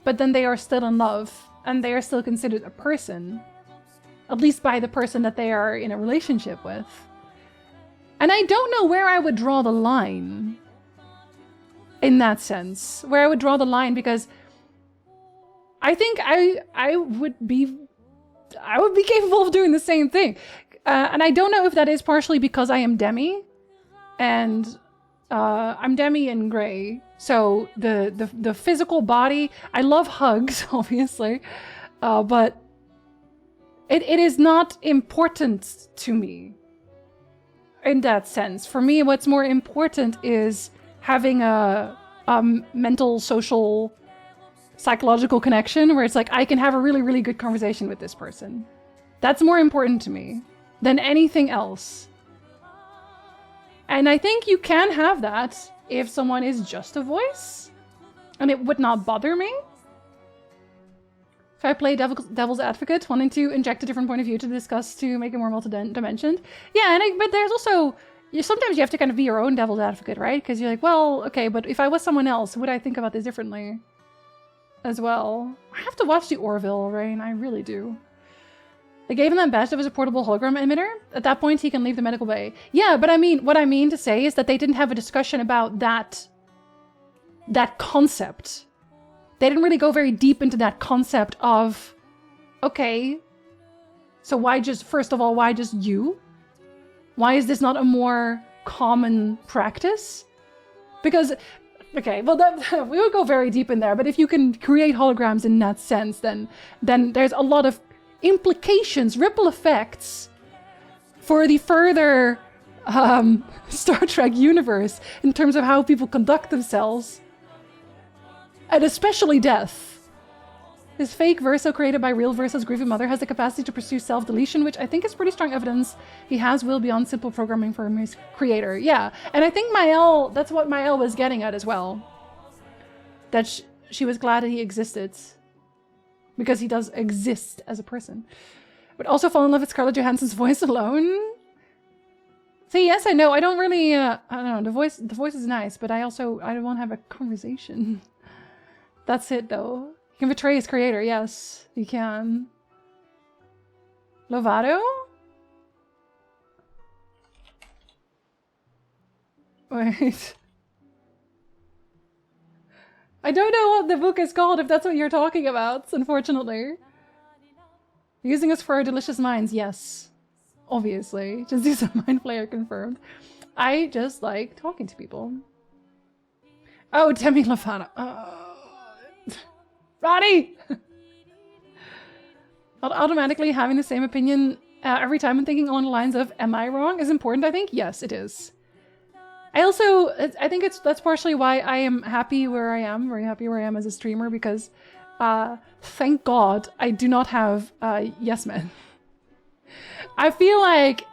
But then they are still in love. And they are still considered a person. At least by the person that they are in a relationship with. And I don't know where I would draw the line. In that sense. Where I would draw the line, because I think I would be capable of doing the same thing. And I don't know if that is partially because I am Demi. And... I'm Demi and Grey, so the physical body, I love hugs, obviously, but it is not important to me in that sense. For me, what's more important is having a mental, social, psychological connection where it's like I can have a really, really good conversation with this person. That's more important to me than anything else. And I think you can have that if someone is just a voice. And it would not bother me. If I play devil's advocate, wanting to inject a different point of view to discuss to make it more multi-dimensioned. Yeah, but there's also... sometimes you have to kind of be your own devil's advocate, right? Because you're like, well, okay, but if I was someone else, would I think about this differently? As well. I have to watch the Orville, Rain. I really do. They gave him that badge that was a portable hologram emitter. At that point, he can leave the medical bay. Yeah, but I mean, what I mean to say is that they didn't have a discussion about that concept. They didn't really go very deep into that concept of, okay, so why just, first of all, why just you? Why is this not a more common practice? Because, okay, well, we would go very deep in there, but if you can create holograms in that sense, then there's a lot of implications, ripple effects for the further Star Trek universe in terms of how people conduct themselves. And especially death. His fake Verso created by real Verso's grieving mother has the capacity to pursue self-deletion, which I think is pretty strong evidence he has will beyond simple programming for his creator. Yeah, and I think Mael, that's what Mael was getting at as well. That she was glad that he existed. Because he does exist as a person. But also fall in love with Scarlett Johansson's voice alone. See, yes, I know. I don't really, I don't know. The voice is nice, but I don't want to have a conversation. That's it, though. He can betray his creator. Yes, he can. Lovato? Wait. I don't know what the book is called, if that's what you're talking about, unfortunately. Using us for our delicious minds, yes. Obviously. Jinzee's a mind player confirmed. I just like talking to people. Oh, Demi Lovato. Roddy! Not automatically having the same opinion every time and thinking along the lines of, am I wrong, is important, I think? Yes, it is. I think that's partially why I am happy where I am, very happy where I am as a streamer, because thank God I do not have yes men. I feel like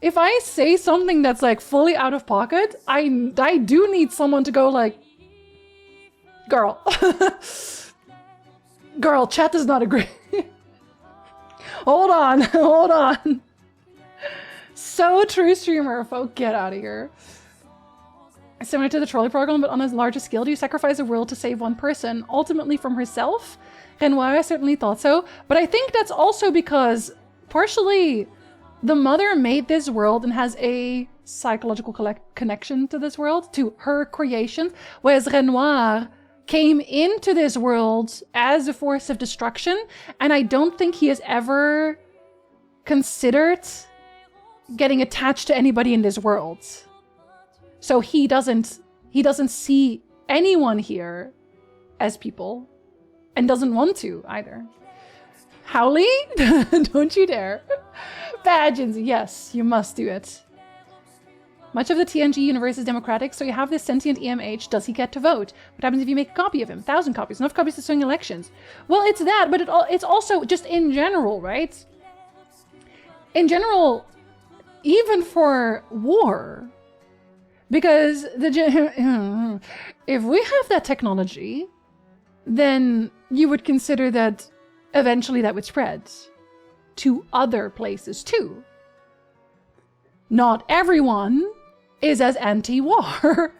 if I say something that's like fully out of pocket, I do need someone to go like, girl, girl, chat does not agree. Hold on, hold on. So true, streamer folk, get out of here. Similar to the trolley program, but on a larger scale, do you sacrifice a world to save one person, ultimately from herself? Renoir, I certainly thought so, but I think that's also because, partially, the mother made this world and has a psychological connection to this world, to her creations, whereas Renoir came into this world as a force of destruction, and I don't think he has ever considered getting attached to anybody in this world. So he doesn't see anyone here as people, and doesn't want to either. Howley? Don't you dare. Bad Jinzee, yes, you must do it. Much of the TNG universe is democratic, so you have this sentient EMH. Does he get to vote? What happens if you make a copy of him? 1,000 copies, enough copies to swing elections. Well, it's that, but it's also just in general, right? In general, even for war, because if we have that technology, then you would consider that eventually that would spread to other places too. Not everyone is as anti-war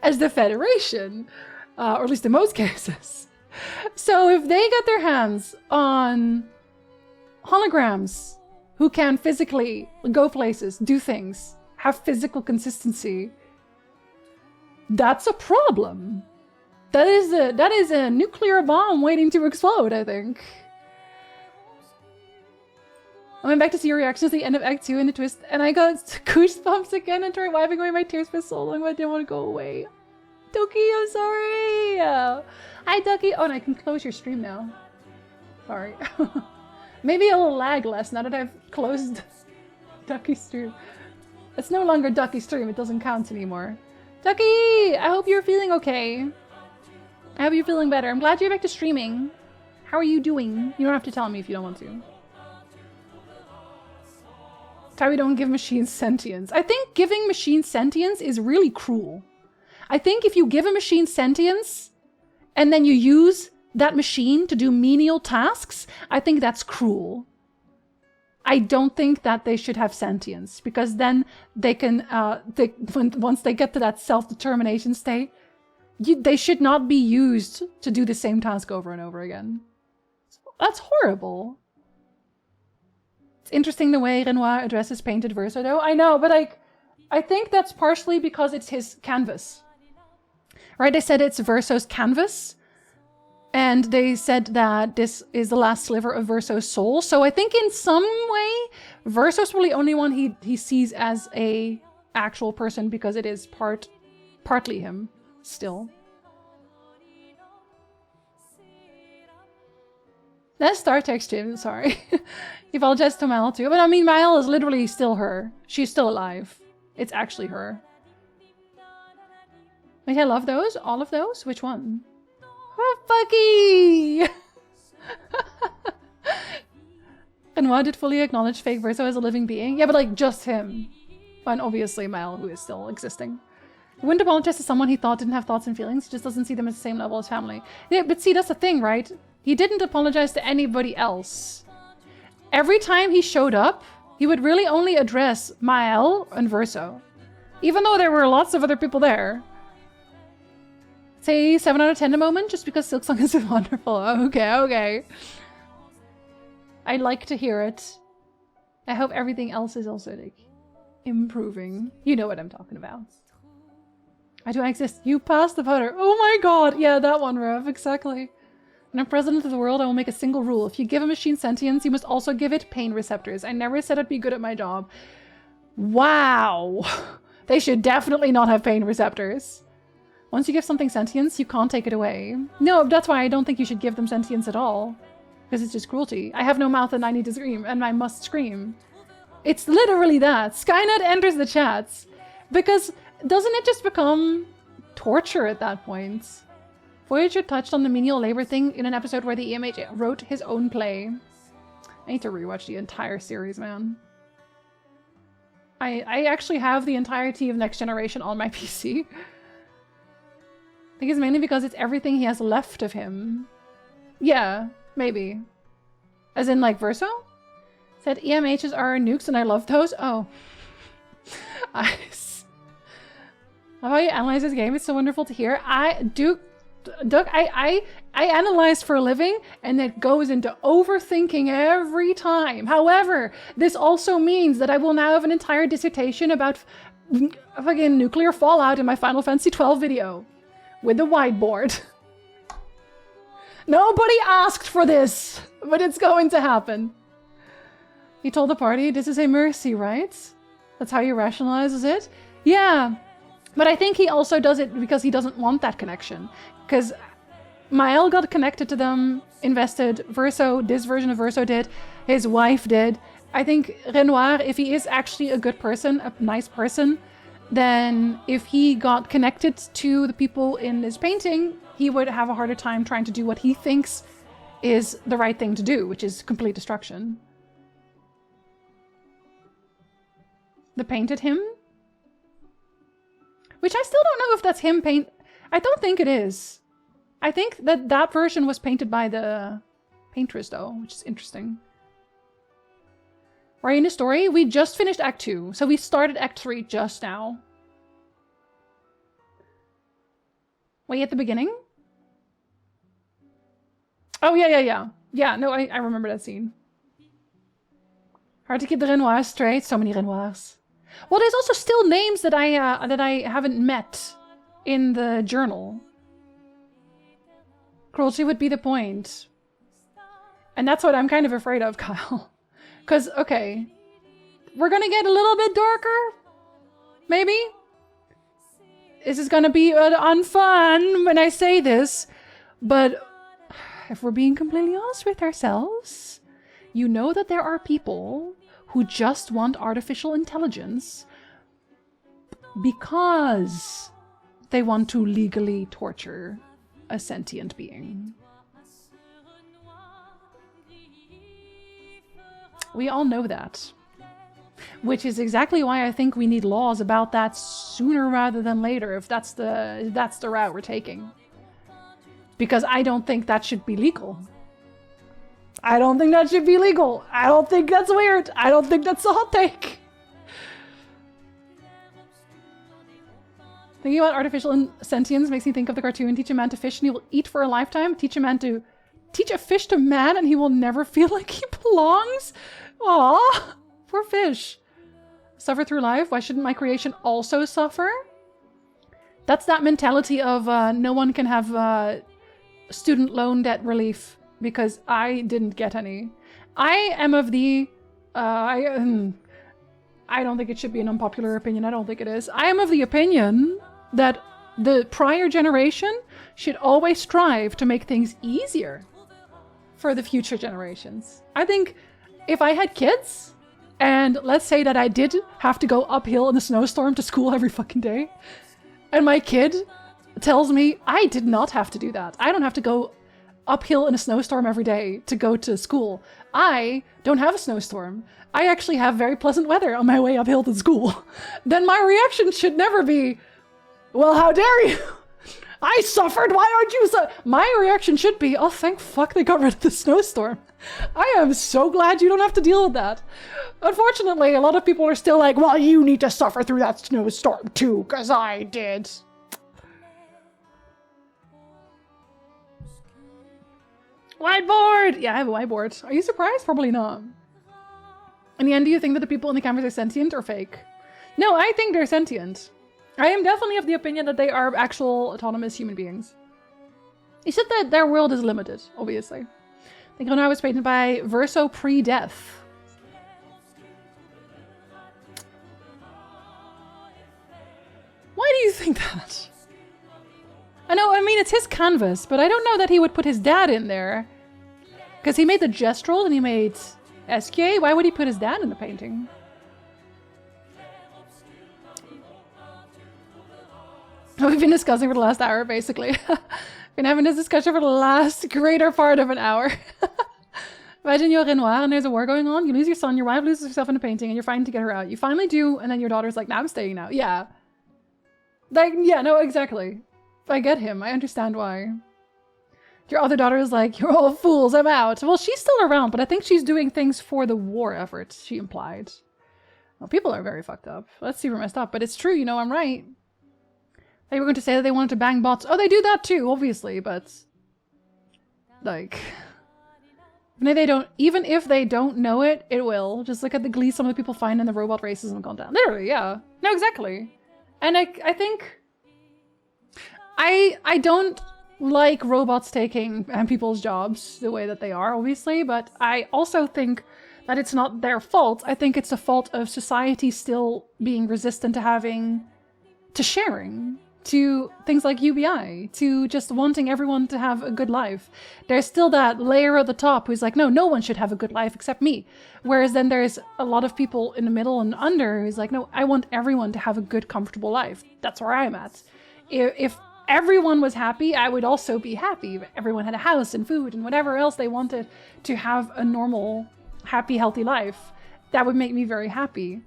as the Federation, or at least in most cases. So if they get their hands on holograms who can physically go places, do things, have physical consistency, that's a problem. That is a nuclear bomb waiting to explode, I think. I went back to see your reactions at the end of Act 2 in the twist, and I got goosebumps again and tried wiping away my tears for so long, but I didn't want to go away. Ducky, I'm sorry! Hi, Ducky! Oh, and I can close your stream now. Sorry. Maybe a little lag less now that I've closed Ducky's stream. It's no longer Ducky's stream, it doesn't count anymore. Ducky! I hope you're feeling okay. I hope you're feeling better. I'm glad you're back to streaming. How are you doing? You don't have to tell me if you don't want to. Why we don't give machines sentience. I think giving machines sentience is really cruel. I think if you give a machine sentience and then you use that machine to do menial tasks, I think that's cruel. I don't think that they should have sentience, because then they can, once they get to that self-determination state, they should not be used to do the same task over and over again. That's horrible. It's interesting the way Renoir addresses painted Verso, though. I know, but I think that's partially because it's his canvas. Right? They said it's Verso's canvas. And they said that this is the last sliver of Verso's soul. So I think in some way, Verso's probably the only one he sees as a actual person, because it is partly him still. That's Star Trek stream, sorry. You apologize to Mael too. But I mean, Mael is literally still her. She's still alive. It's actually her. Wait, I love those? All of those? Which one? Oh, fucky! And why did fully acknowledge fake Verso as a living being? Yeah, but like just him. And obviously Mael, who is still existing. He wouldn't apologize to someone he thought didn't have thoughts and feelings. He just doesn't see them at the same level as family. Yeah, but see, that's the thing, right? He didn't apologize to anybody else. Every time he showed up, he would really only address Mael and Verso. Even though there were lots of other people there. Say 7 out of 10 a moment, just because Silksong is wonderful. Okay, okay. I like to hear it. I hope everything else is also like improving. You know what I'm talking about. I do exist. You passed the powder. Oh my god. Yeah, that one, Rev. Exactly. When I'm president of the world, I will make a single rule. If you give a machine sentience, you must also give it pain receptors. I never said I'd be good at my job. Wow. They should definitely not have pain receptors. Once you give something sentience, you can't take it away. No, that's why I don't think you should give them sentience at all. Because it's just cruelty. I have no mouth and I need to scream, and I must scream. It's literally that. Skynet enters the chats. Because doesn't it just become torture at that point? Voyager touched on the menial labor thing in an episode where the EMH wrote his own play. I need to rewatch the entire series, man. I actually have the entirety of Next Generation on my PC. I think it's mainly because it's everything he has left of him. Yeah, maybe. As in, like, Verso? Said EMHs are nukes and I love those. Oh. Nice. How you analyze this game? It's so wonderful to hear. Doug, I analyze for a living, and it goes into overthinking every time. However, this also means that I will now have an entire dissertation about fucking nuclear fallout in my Final Fantasy XII video. With the whiteboard. Nobody asked for this, but it's going to happen. He told the party, this is a mercy, right? That's how he rationalizes it? Yeah, but I think he also does it because he doesn't want that connection. Because Mael got connected to them, invested, Verso, this version of Verso did, his wife did. I think Renoir, if he is actually a good person, a nice person, then if he got connected to the people in his painting, he would have a harder time trying to do what he thinks is the right thing to do, which is complete destruction. The painted him? Which I still don't know if that's him paint... I don't think it is. I think that that version was painted by the paintress, though, which is interesting. We're in the story. We just finished Act 2, so we started Act 3 just now. Wait, at the beginning? Oh, yeah. Yeah, no, I remember that scene. Hard to keep the Renoirs straight. So many Renoirs. Well, there's also still names that I haven't met in the journal. Cruelty would be the point. And that's what I'm kind of afraid of, Kyle. Because, okay, we're gonna get a little bit darker? Maybe? This is gonna be unfun when I say this, but if we're being completely honest with ourselves, you know that there are people who just want artificial intelligence because they want to legally torture a sentient being. We all know that. Which is exactly why I think we need laws about that sooner rather than later, if that's the route we're taking. Because I don't think that should be legal. I don't think that should be legal. I don't think that's weird. I don't think that's a hot take. Thinking about artificial sentience makes me think of the cartoon Teach a Man to Fish and he will eat for a lifetime. Teach a fish to man and he will never feel like he belongs. Aww, poor fish. Suffer through life? Why shouldn't my creation also suffer? That's that mentality of no one can have student loan debt relief because I didn't get any. I am of the... I don't think it should be an unpopular opinion. I don't think it is. I am of the opinion that the prior generation should always strive to make things easier for the future generations. I think if I had kids, and let's say that I did have to go uphill in a snowstorm to school every fucking day, and my kid tells me I did not have to do that. I don't have to go uphill in a snowstorm every day to go to school. I don't have a snowstorm. I actually have very pleasant weather on my way uphill to school. Then my reaction should never be, well, how dare you? I suffered, why aren't you so... My reaction should be, oh, thank fuck they got rid of the snowstorm. I am so glad you don't have to deal with that. Unfortunately, a lot of people are still like, well, you need to suffer through that snowstorm too, because I did. Whiteboard! Yeah, I have a whiteboard. Are you surprised? Probably not. In the end, do you think that the people in the cameras are sentient or fake? No, I think they're sentient. I am definitely of the opinion that they are actual autonomous human beings. You said that their world is limited, obviously. I think Renoir was painted by Verso pre-death. Why do you think that? I know, I mean, it's his canvas, but I don't know that he would put his dad in there. Because he made the gestural and he made SK. Why would he put his dad in the painting? We've been discussing for the last hour, basically. Been having this discussion for the last greater part of an hour. Imagine you're Renoir and there's a war going on. You lose your son, your wife loses herself in a painting, and you're fighting to get her out. You finally do, and then your daughter's like, nah, I'm staying now. Yeah. Like, yeah, no, exactly. I get him. I understand why. Your other daughter is like, you're all fools, I'm out. Well, she's still around, but I think she's doing things for the war effort, she implied. Well, people are very fucked up. That's super messed up, but it's true, you know, I'm right. They were going to say that they wanted to bang bots. Oh, they do that too, obviously, but... like... even if they don't know it, it will. Just look at the glee some of the people find in the robot racism content. Literally, yeah. No, exactly. And I think... I don't like robots taking people's jobs the way that they are, obviously, but I also think that it's not their fault. I think it's the fault of society still being resistant to sharing, to things like UBI, to just wanting everyone to have a good life. There's still that layer at the top who's like, no one should have a good life except me. Whereas then there's a lot of people in the middle and under who's like, no, I want everyone to have a good, comfortable life. That's where I'm at. If everyone was happy, I would also be happy. If everyone had a house and food and whatever else they wanted to have a normal, happy, healthy life. That would make me very happy.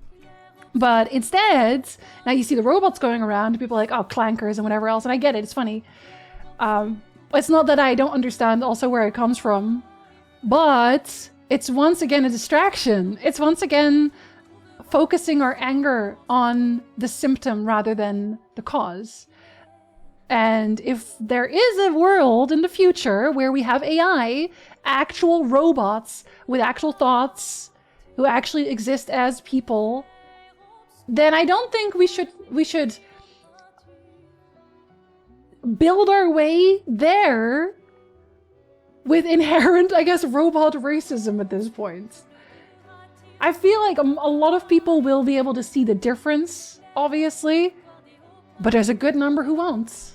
But instead, now you see the robots going around, people are like, oh, clankers and whatever else, and I get it, it's funny. It's not that I don't understand also where it comes from, but it's once again a distraction. It's once again focusing our anger on the symptom rather than the cause. And if there is a world in the future where we have AI, actual robots with actual thoughts, who actually exist as people, then I don't think we should build our way there with inherent, I guess, robot racism at this point. I feel like a lot of people will be able to see the difference, obviously, but there's a good number who won't.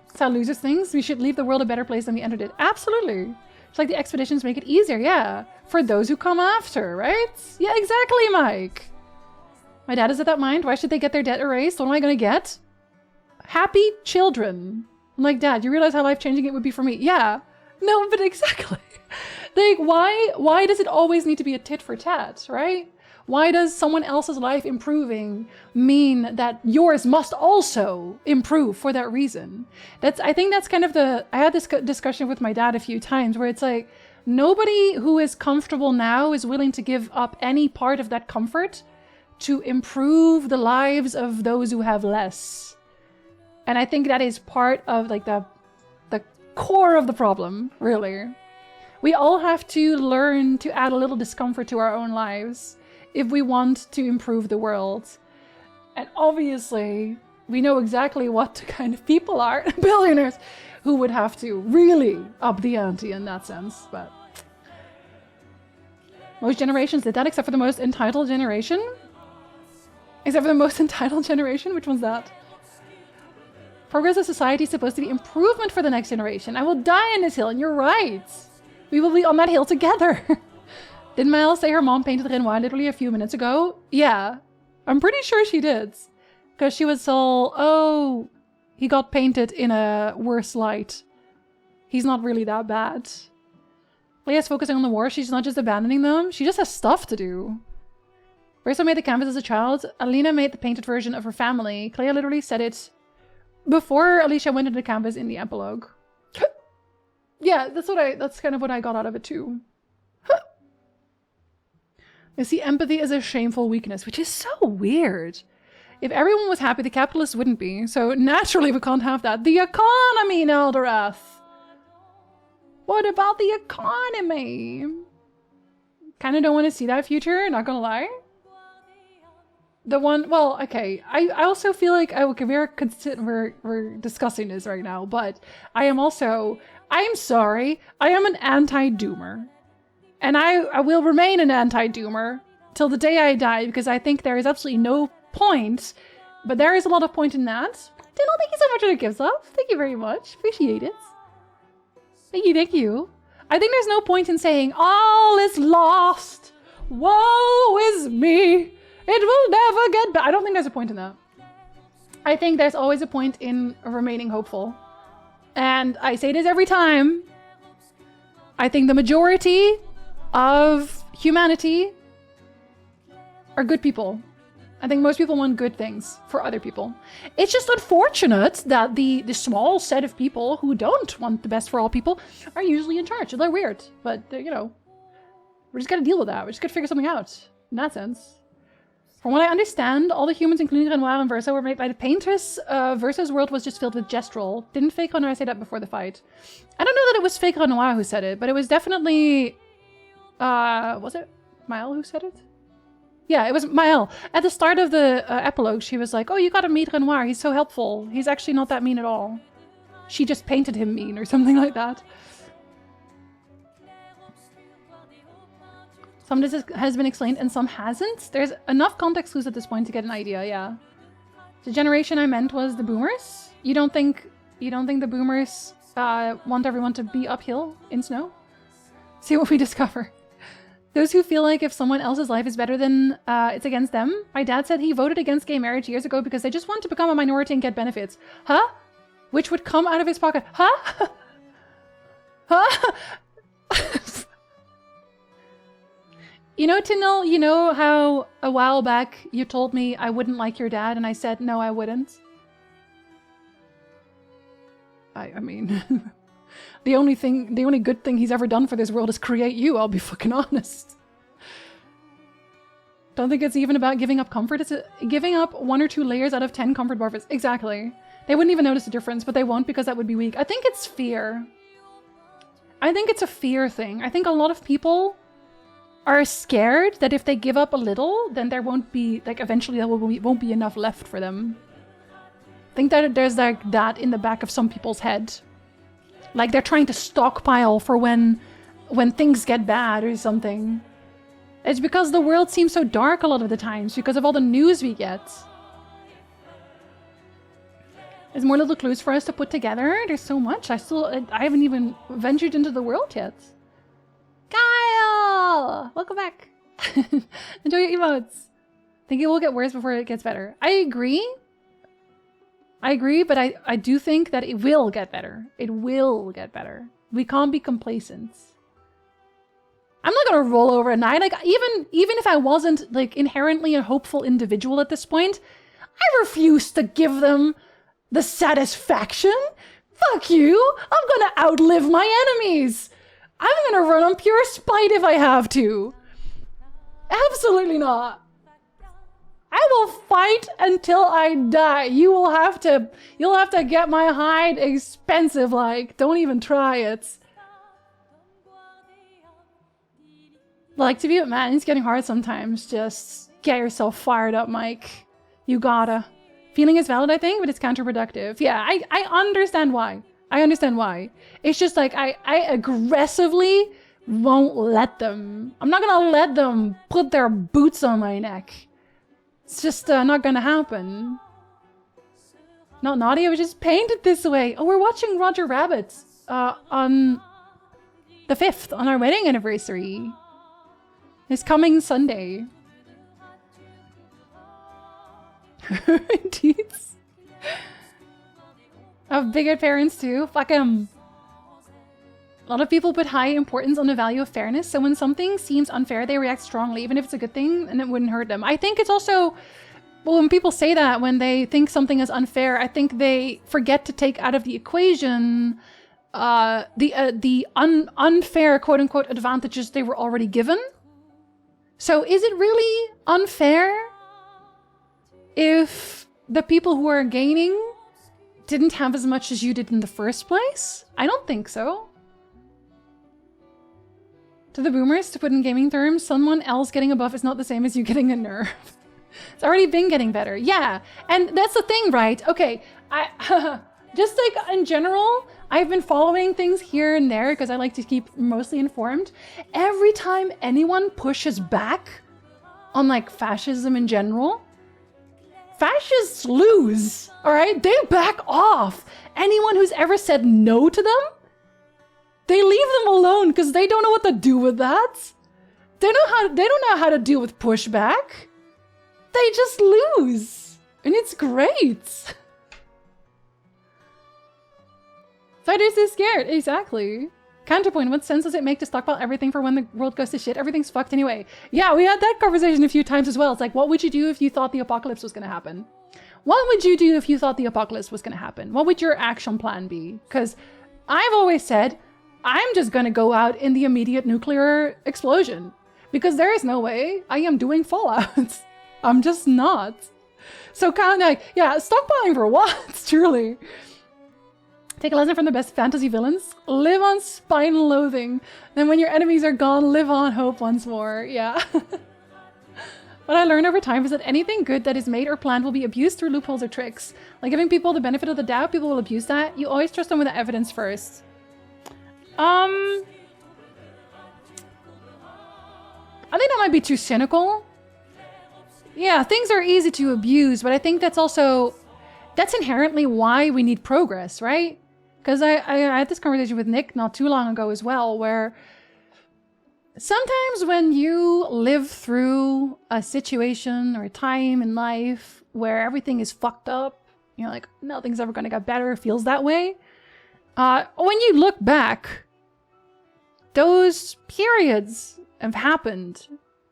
That's how losers think. We should leave the world a better place than we entered it. Absolutely. It's like the expeditions make it easier, yeah. For those who come after, right? Yeah, exactly, Mike. My dad is of that mind. Why should they get their debt erased? What am I gonna get? Happy children. I'm like, Dad, you realize how life-changing it would be for me? Yeah. No, but exactly. Like, why does it always need to be a tit for tat, right? Why does someone else's life improving mean that yours must also improve for that reason? I think that's kind of I had this discussion with my dad a few times where it's like, nobody who is comfortable now is willing to give up any part of that comfort to improve the lives of those who have less. And I think that is part of like the core of the problem, really. We all have to learn to add a little discomfort to our own lives if we want to improve the world. And obviously, we know exactly what kind of people are, billionaires, who would have to really up the ante in that sense. But most generations did that, except for the most entitled generation. Except for the most entitled generation? Which one's that? Progress of society is supposed to be improvement for the next generation. I will die on this hill, and you're right. We will be on that hill together. Didn't Miles say her mom painted Renoir literally a few minutes ago? Yeah. I'm pretty sure she did. Because she was all, oh, he got painted in a worse light. He's not really that bad. Leia's focusing on the war. She's not just abandoning them. She just has stuff to do. Verso made the canvas as a child. Alina made the painted version of her family. Clair literally said it before Alicia went into the canvas in the epilogue. Yeah, that's kind of what I got out of it too. I see empathy as a shameful weakness, which is so weird. If everyone was happy, the capitalists wouldn't be. So naturally we can't have that. The economy, Neldorath! What about the economy? Kinda don't want to see that future, not gonna lie. The one, well, okay. I also feel like we're discussing this right now, but I'm sorry, I am an anti-doomer. And I will remain an anti-doomer till the day I die, because I think there is absolutely no point, but there is a lot of point in that. Diddle, thank you so much for the gifts up. Thank you very much. Appreciate it. Thank you. I think there's no point in saying, all is lost. Woe is me. It will never get back. I don't think there's a point in that. I think there's always a point in remaining hopeful. And I say this every time. I think the majority of humanity are good people. I think most people want good things for other people. It's just unfortunate that the small set of people who don't want the best for all people are usually in charge. They're weird, but you know, we're just gonna deal with that. We're just gonna figure something out in that sense. From what I understand, all the humans, including Renoir and Verso, were made by the painters. Verso's world was just filled with gestural. Didn't fake Renoir say that before the fight? I don't know that it was fake Renoir who said it, but it was definitely... was it Mael who said it? Yeah, it was Mael. At the start of the epilogue, she was like, oh, you gotta meet Renoir. He's so helpful. He's actually not that mean at all. She just painted him mean or something like that. Some of this has been explained and some hasn't. There's enough context clues at this point to get an idea, yeah. The generation I meant was the boomers. You don't think the boomers want everyone to be uphill in snow? See what we discover. Those who feel like if someone else's life is better than it's against them. My dad said he voted against gay marriage years ago because they just want to become a minority and get benefits. Huh? Which would come out of his pocket. Huh? Huh? You know, Tinel, you know how a while back you told me I wouldn't like your dad and I said no, I wouldn't? I mean, the only good thing he's ever done for this world is create you, I'll be fucking honest. Don't think it's even about giving up comfort. It's giving up 1 or 2 layers out of 10 comfort buffers. Exactly. They wouldn't even notice the difference, but they won't because that would be weak. I think it's fear. I think it's a fear thing. I think a lot of people are scared that if they give up a little, then there won't be, like, eventually there won't be enough left for them. I think that there's, like, that in the back of some people's head. Like, they're trying to stockpile for when things get bad or something. It's because the world seems so dark a lot of the times, because of all the news we get. There's more little clues for us to put together. There's so much. I haven't even ventured into the world yet. Kyle! Welcome back. Enjoy your emotes. Think it will get worse before it gets better. I agree, but I do think that it will get better. It will get better. We can't be complacent. I'm not gonna roll over at night. Like, even if I wasn't, like, inherently a hopeful individual at this point, I refuse to give them the satisfaction. Fuck you! I'm gonna outlive my enemies! I'm gonna run on pure spite if I have to. Absolutely not. I will fight until I die. You'll have to get my hide expensive, like. Don't even try it. Like, to be with Matt, it's getting hard sometimes. Just get yourself fired up, Mike. You gotta. Feeling is valid, I think, but it's counterproductive. Yeah, I understand why. I understand why. It's just like, I aggressively won't let them. I'm not gonna let them put their boots on my neck. It's just not gonna happen. Not naughty, I was just painted this way. Oh, we're watching Roger Rabbit on the 5th, on our wedding anniversary. It's coming Sunday. Indeed. I have bigot parents too. Fuck 'em. A lot of people put high importance on the value of fairness, so when something seems unfair, they react strongly, even if it's a good thing, and it wouldn't hurt them. I think it's also, well, when people say that, when they think something is unfair, I think they forget to take out of the equation the unfair, quote-unquote, advantages they were already given. So is it really unfair if the people who are gaining didn't have as much as you did in the first place? I don't think so. To the boomers, to put in gaming terms, someone else getting a buff is not the same as you getting a nerf. It's already been getting better. Yeah, and that's the thing, right? Okay, just like in general, I've been following things here and there because I like to keep mostly informed. Every time anyone pushes back on like fascism in general, fascists lose, all right? They back off. Anyone who's ever said no to them, they leave them alone because they don't know what to do with that. They don't know how to deal with pushback. They just lose. And it's great. Fighters is scared, exactly. Counterpoint, what sense does it make to stockpile everything for when the world goes to shit? Everything's fucked anyway. Yeah, we had that conversation a few times as well. It's like, what would you do if you thought the apocalypse was going to happen? What would you do if you thought the apocalypse was going to happen? What would your action plan be? Because I've always said, I'm just going to go out in the immediate nuclear explosion. Because there is no way I am doing Fallout. I'm just not. So kind of like, yeah, stockpiling for what? Truly. Take a lesson from the best fantasy villains. Live on spine and loathing. Then when your enemies are gone, live on hope once more. Yeah. What I learned over time is that anything good that is made or planned will be abused through loopholes or tricks. Like giving people the benefit of the doubt, people will abuse that. You always trust them with the evidence first. I think that might be too cynical. Yeah, things are easy to abuse, but I think that's inherently why we need progress, right? Because I had this conversation with Nick not too long ago as well, where sometimes when you live through a situation or a time in life where everything is fucked up, you're like, nothing's ever going to get better, it feels that way. When you look back, those periods have happened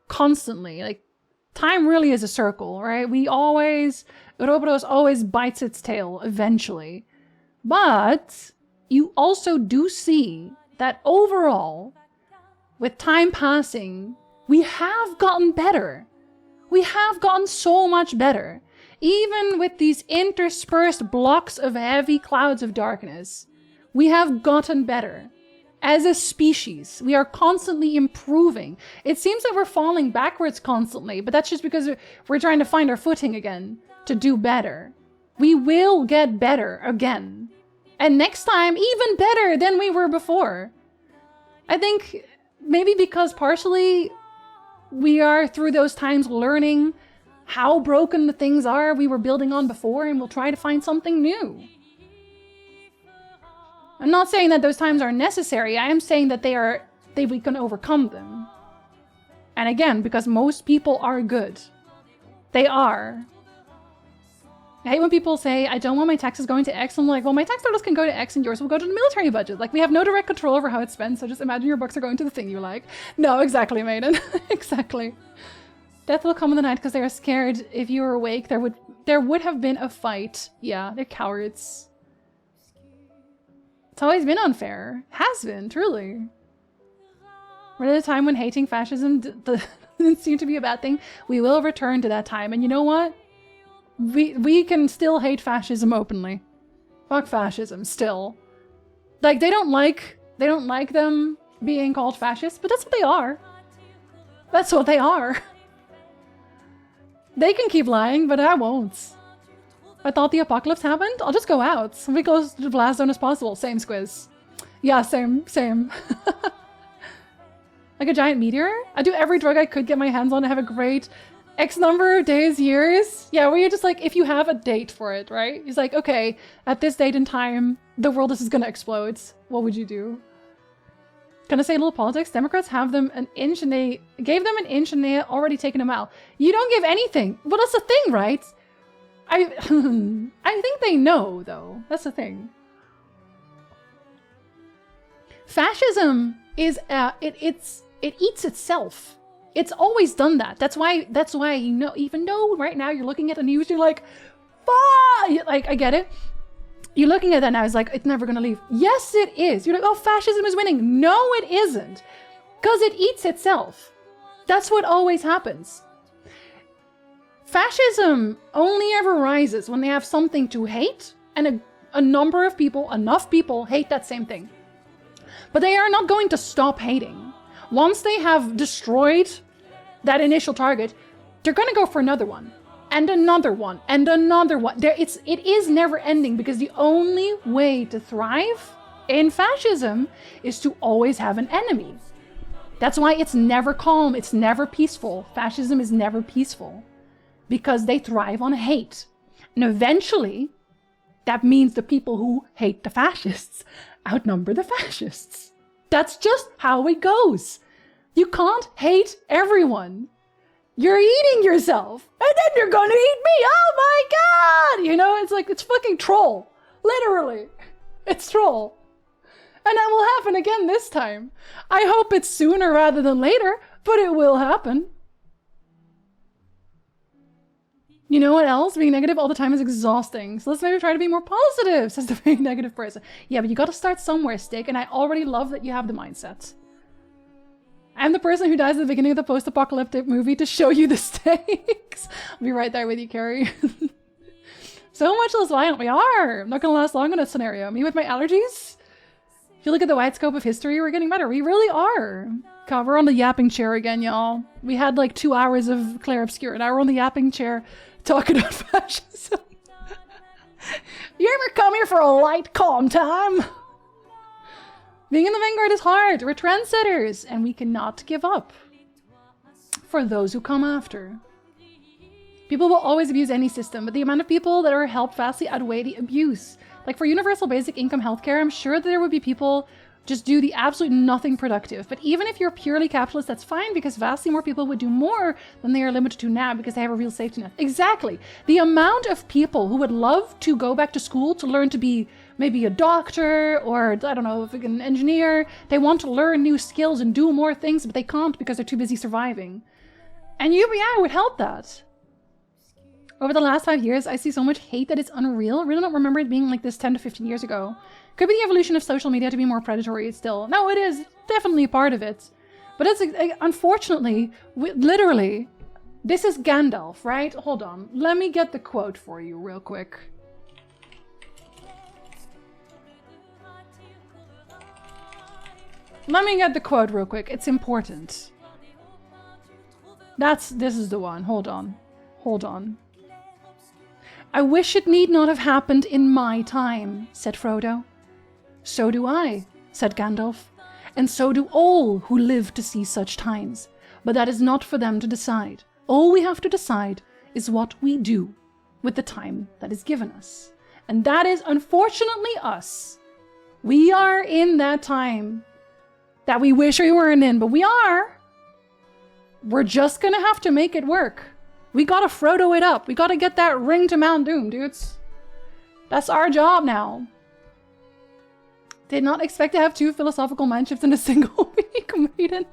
constantly. Like, time really is a circle, right? Ouroboros always bites its tail eventually. But you also do see that overall, with time passing, we have gotten better. We have gotten so much better. Even with these interspersed blocks of heavy clouds of darkness, we have gotten better. As a species, we are constantly improving. It seems that we're falling backwards constantly, but that's just because we're trying to find our footing again to do better. We will get better again. And next time, even better than we were before. I think maybe because partially we are through those times learning how broken the things are we were building on before, and we'll try to find something new. I'm not saying that those times are necessary. I am saying that we can overcome them. And again, because most people are good. They are. I hate when people say, I don't want my taxes going to X. I'm like, well, my tax dollars can go to X and yours will go to the military budget. Like, we have no direct control over how it's spent, so just imagine your bucks are going to the thing you like. No, exactly, Maiden. Exactly. Death will come in the night because they are scared. If you were awake, there would have been a fight. Yeah, they're cowards. It's always been unfair. Has been, truly. We're at a time when hating fascism didn't seem to be a bad thing. We will return to that time. And you know what? We can still hate fascism openly. Fuck fascism, still. Like, they don't like them being called fascists, but that's what they are. That's what they are. They can keep lying, but I won't. If I thought the apocalypse happened, I'll just go out. Be close to the blast zone as possible. Same, Squiz. Yeah, same. Like a giant meteor? I do every drug I could get my hands on to have a great X number of days, years. Yeah, where you're just like, if you have a date for it, right? He's like, okay, at this date and time, the world is gonna explode. What would you do? Gonna say a little politics? Democrats have them an inch and they gave them an inch and they already taken a mile. You don't give anything. Well, that's the thing, right? I think they know, though. That's the thing. Fascism is it eats itself. It's always done that. That's why you know, even though right now you're looking at the news, you're like, fuck! Like, I get it. You're looking at that now, it's like, it's never gonna leave. Yes, it is. You're like, oh, fascism is winning. No, it isn't. Because it eats itself. That's what always happens. Fascism only ever rises when they have something to hate, and a number of people, enough people, hate that same thing. But they are not going to stop hating. Once they have destroyed that initial target, they're going to go for another one, and another one, and another one. It is never ending, because the only way to thrive in fascism is to always have an enemy. That's why it's never calm, it's never peaceful. Fascism is never peaceful, because they thrive on hate. And eventually, that means the people who hate the fascists outnumber the fascists. That's just how it goes. You can't hate everyone. You're eating yourself, and then you're gonna eat me. Oh my god! You know, it's like, it's fucking troll. Literally. It's troll. And that will happen again this time. I hope it's sooner rather than later, but it will happen. You know what else? Being negative all the time is exhausting. So let's maybe try to be more positive, says the very negative person. Yeah, but you gotta start somewhere, Stick, and I already love that you have the mindset. I'm the person who dies at the beginning of the post-apocalyptic movie to show you the stakes. I'll be right there with you, Carrie. So much less violent we are. I'm not gonna last long in a scenario. Me with my allergies? If you look at the wide scope of history, we're getting better. We really are. God, we're on the yapping chair again, y'all. We had like 2 hours of Clair Obscur. Now we're on the yapping chair talking about fascism. You ever come here for a light, calm time? Being in the vanguard is hard. We're trendsetters, and we cannot give up. For those who come after. People will always abuse any system, but the amount of people that are helped vastly outweigh the abuse. Like for universal basic income healthcare, I'm sure that there would be people just do the absolute nothing productive. But even if you're purely capitalist, that's fine because vastly more people would do more than they are limited to now because they have a real safety net. Exactly. The amount of people who would love to go back to school to learn to be maybe a doctor or, I don't know, an engineer. They want to learn new skills and do more things, but they can't because they're too busy surviving. And UBI would help that. Over the last 5 years, I see so much hate that it's unreal. I really don't remember it being like this 10 to 15 years ago. Could be the evolution of social media to be more predatory still. No, it is definitely a part of it. But it's unfortunately, literally, this is Gandalf, right? Hold on. Let me get the quote for you real quick. Let me get the quote real quick. It's important. This is the one. Hold on. Hold on. I wish it need not have happened in my time, said Frodo. So do I, said Gandalf, and so do all who live to see such times. But that is not for them to decide. All we have to decide is what we do with the time that is given us. And that is unfortunately us. We are in that time that we wish we weren't in, but we are. We're just gonna have to make it work. We gotta Frodo it up. We gotta get that ring to Mount Doom, dudes. That's our job now. Did not expect to have 2 philosophical mind shifts in a single week, Maiden.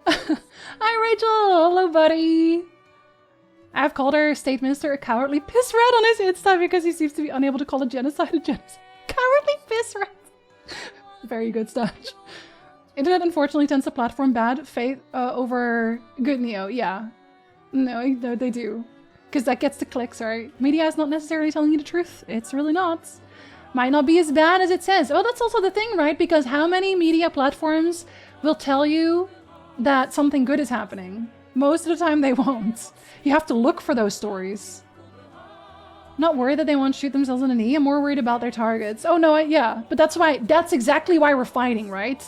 Hi, Rachel. Hello, buddy. I've called our state minister a cowardly piss rat on his Insta because he seems to be unable to call a genocide a genocide. Cowardly piss rat. Very good stuff. Internet unfortunately tends to platform bad faith over good Neo. Yeah. No, they do. Because that gets the clicks, right? Media is not necessarily telling you the truth. It's really not. Might not be as bad as it says. Oh, that's also the thing, right? Because how many media platforms will tell you that something good is happening? Most of the time they won't. You have to look for those stories. I'm not worried that they won't shoot themselves in the knee. I'm more worried about their targets. Oh no, yeah. But that's exactly why we're fighting, right?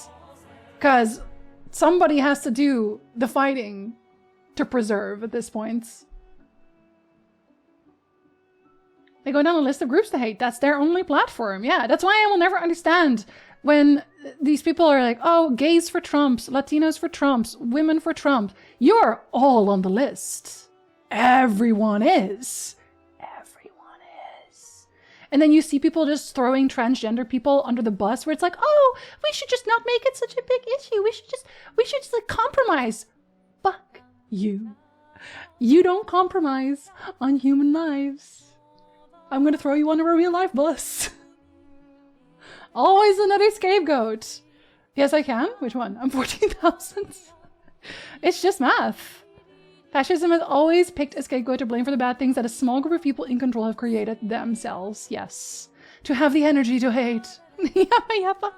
Because somebody has to do the fighting to preserve at this point. They go down a list of groups to hate. That's their only platform. Yeah, that's why I will never understand when these people are like, oh, gays for Trumps, Latinos for Trumps, women for Trump. You're all on the list. Everyone is. Everyone is. And then you see people just throwing transgender people under the bus where it's like, oh, we should just not make it such a big issue. We should just like compromise. Fuck you. You don't compromise on human lives. I'm gonna throw you under a real life bus. Always another scapegoat. Yes, I can. Which one? I'm 14,000. It's just math. Fascism has always picked a scapegoat to blame for the bad things that a small group of people in control have created themselves. Yes. To have the energy to hate. Yappa yappa.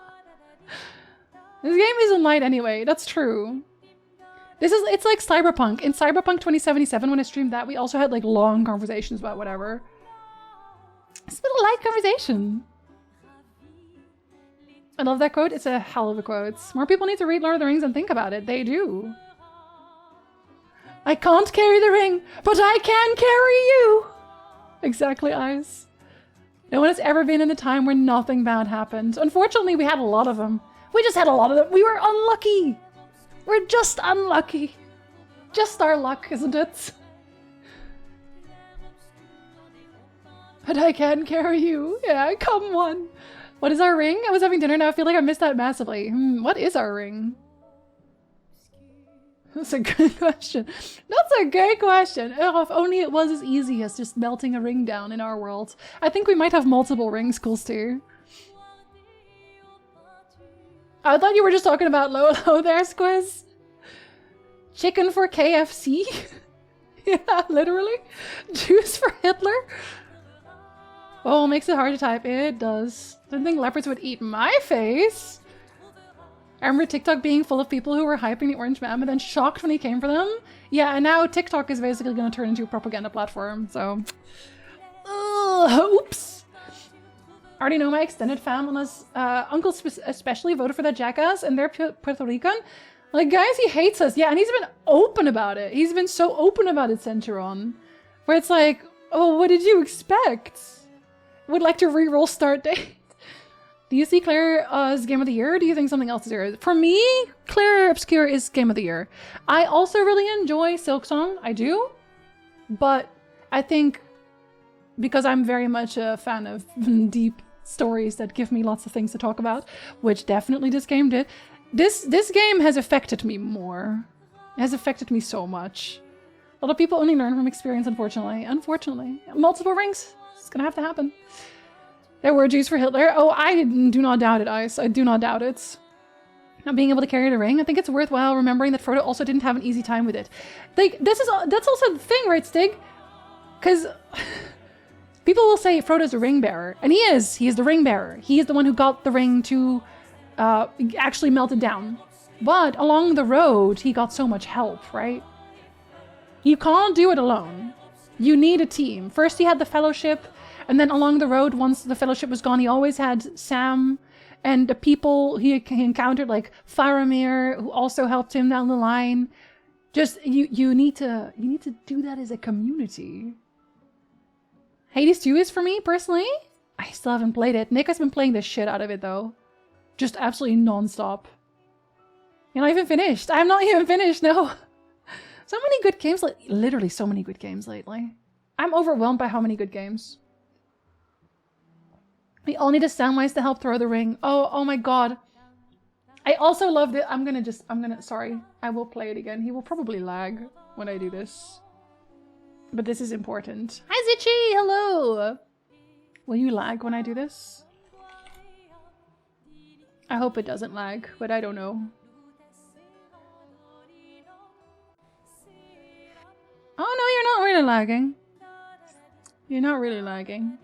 This game isn't light anyway. That's true. It's like Cyberpunk. In Cyberpunk 2077, when I streamed that, we also had like long conversations about whatever. It's a little light conversation. I love that quote. It's a hell of a quote. More people need to read Lord of the Rings and think about it. They do. I can't carry the ring, but I can carry you. Exactly, Ice. No one has ever been in a time where nothing bad happened. Unfortunately, we had a lot of them. We just had a lot of them. We were unlucky. We're just unlucky. Just our luck, isn't it? But I can carry you. Yeah, come on. What is our ring? I was having dinner now. I feel like I missed that massively. What is our ring? That's a good question. That's a great question. Oh, if only it was as easy as just melting a ring down in our world. I think we might have multiple ring schools too. I thought you were just talking about Lolo there, Squiz. Chicken for KFC? Yeah, literally. Juice for Hitler? Oh, makes it hard to type. It does. Didn't think leopards would eat my face. I remember TikTok being full of people who were hyping the Orange Man, but then shocked when he came for them. Yeah, and now TikTok is basically going to turn into a propaganda platform, so... Oops! I already know my extended family's uncle especially voted for that jackass, and they're Puerto Rican. Like, guys, he hates us. Yeah, and he's been open about it. He's been so open about it, Centuron. Where it's like, oh, what did you expect? Would like to re-roll start date. Do you see Clair as Game of the Year, or do you think something else is here? For me, Clair Obscur is Game of the Year. I also really enjoy Silksong. I do. But I think because I'm very much a fan of deep stories that give me lots of things to talk about, which definitely this game did, this game has affected me more. It has affected me so much. A lot of people only learn from experience, unfortunately. Unfortunately. Multiple rings. It's gonna have to happen. There were Jews for Hitler. Oh, I do not doubt it, Ice. I do not doubt it. Not being able to carry the ring. I think it's worthwhile remembering that Frodo also didn't have an easy time with it. Like, that's also the thing, right, Stig? Because people will say Frodo's a ring bearer. And he is. He is the ring bearer. He is the one who got the ring to actually melt it down. But along the road, he got so much help, right? You can't do it alone. You need a team. First he had the Fellowship, and then along the road, once the Fellowship was gone, he always had Sam and the people he encountered, like Faramir, who also helped him down the line. Just, you need to do that as a community. Hades 2 is for me, personally. I still haven't played it. Nick has been playing the shit out of it, though. Just absolutely non-stop. You're not even finished. I'm not even finished, no. So many good games, literally so many good games lately. I'm overwhelmed by how many good games. We all need a Samwise to help throw the ring. Oh my god. I also love it. Sorry. I will play it again. He will probably lag when I do this. But this is important. Hi Zitchy, hello! Will you lag when I do this? I hope it doesn't lag, but I don't know. Oh no, you're not really lagging. You're not really lagging.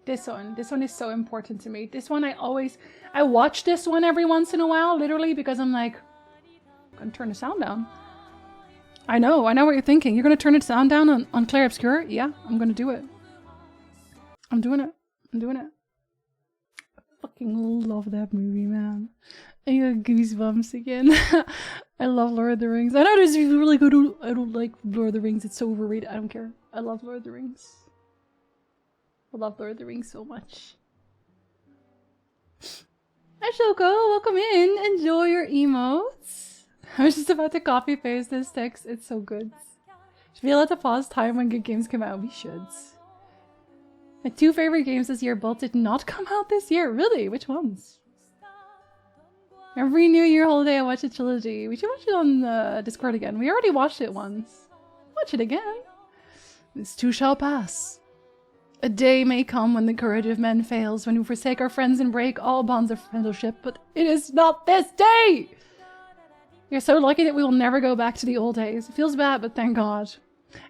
This one is so important to me. This one I watch this one every once in a while, literally, because I'm like, I'm gonna turn the sound down. I know what you're thinking. You're gonna turn the sound down on Clair Obscur? Yeah, I'm gonna do it. I'm doing it. I fucking love that movie, man. I got goosebumps again. I love Lord of the Rings. I know this is really good. I don't like Lord of the Rings. It's so overrated. I don't care. I love Lord of the Rings. I love Lord of the Rings so much. Hi Shoko, welcome in. Enjoy your emotes. I was just about to copy paste this text. It's so good. Should we let the pause time when good games come out? We should. My 2 favorite games this year both did not come out this year. Really? Which ones? Every New Year holiday I watch a trilogy. We should watch it on Discord again. We already watched it once. Watch it again. This too shall pass. A day may come when the courage of men fails, when we forsake our friends and break all bonds of fellowship, but it is not this day! You're so lucky that we will never go back to the old days. It feels bad, but thank God.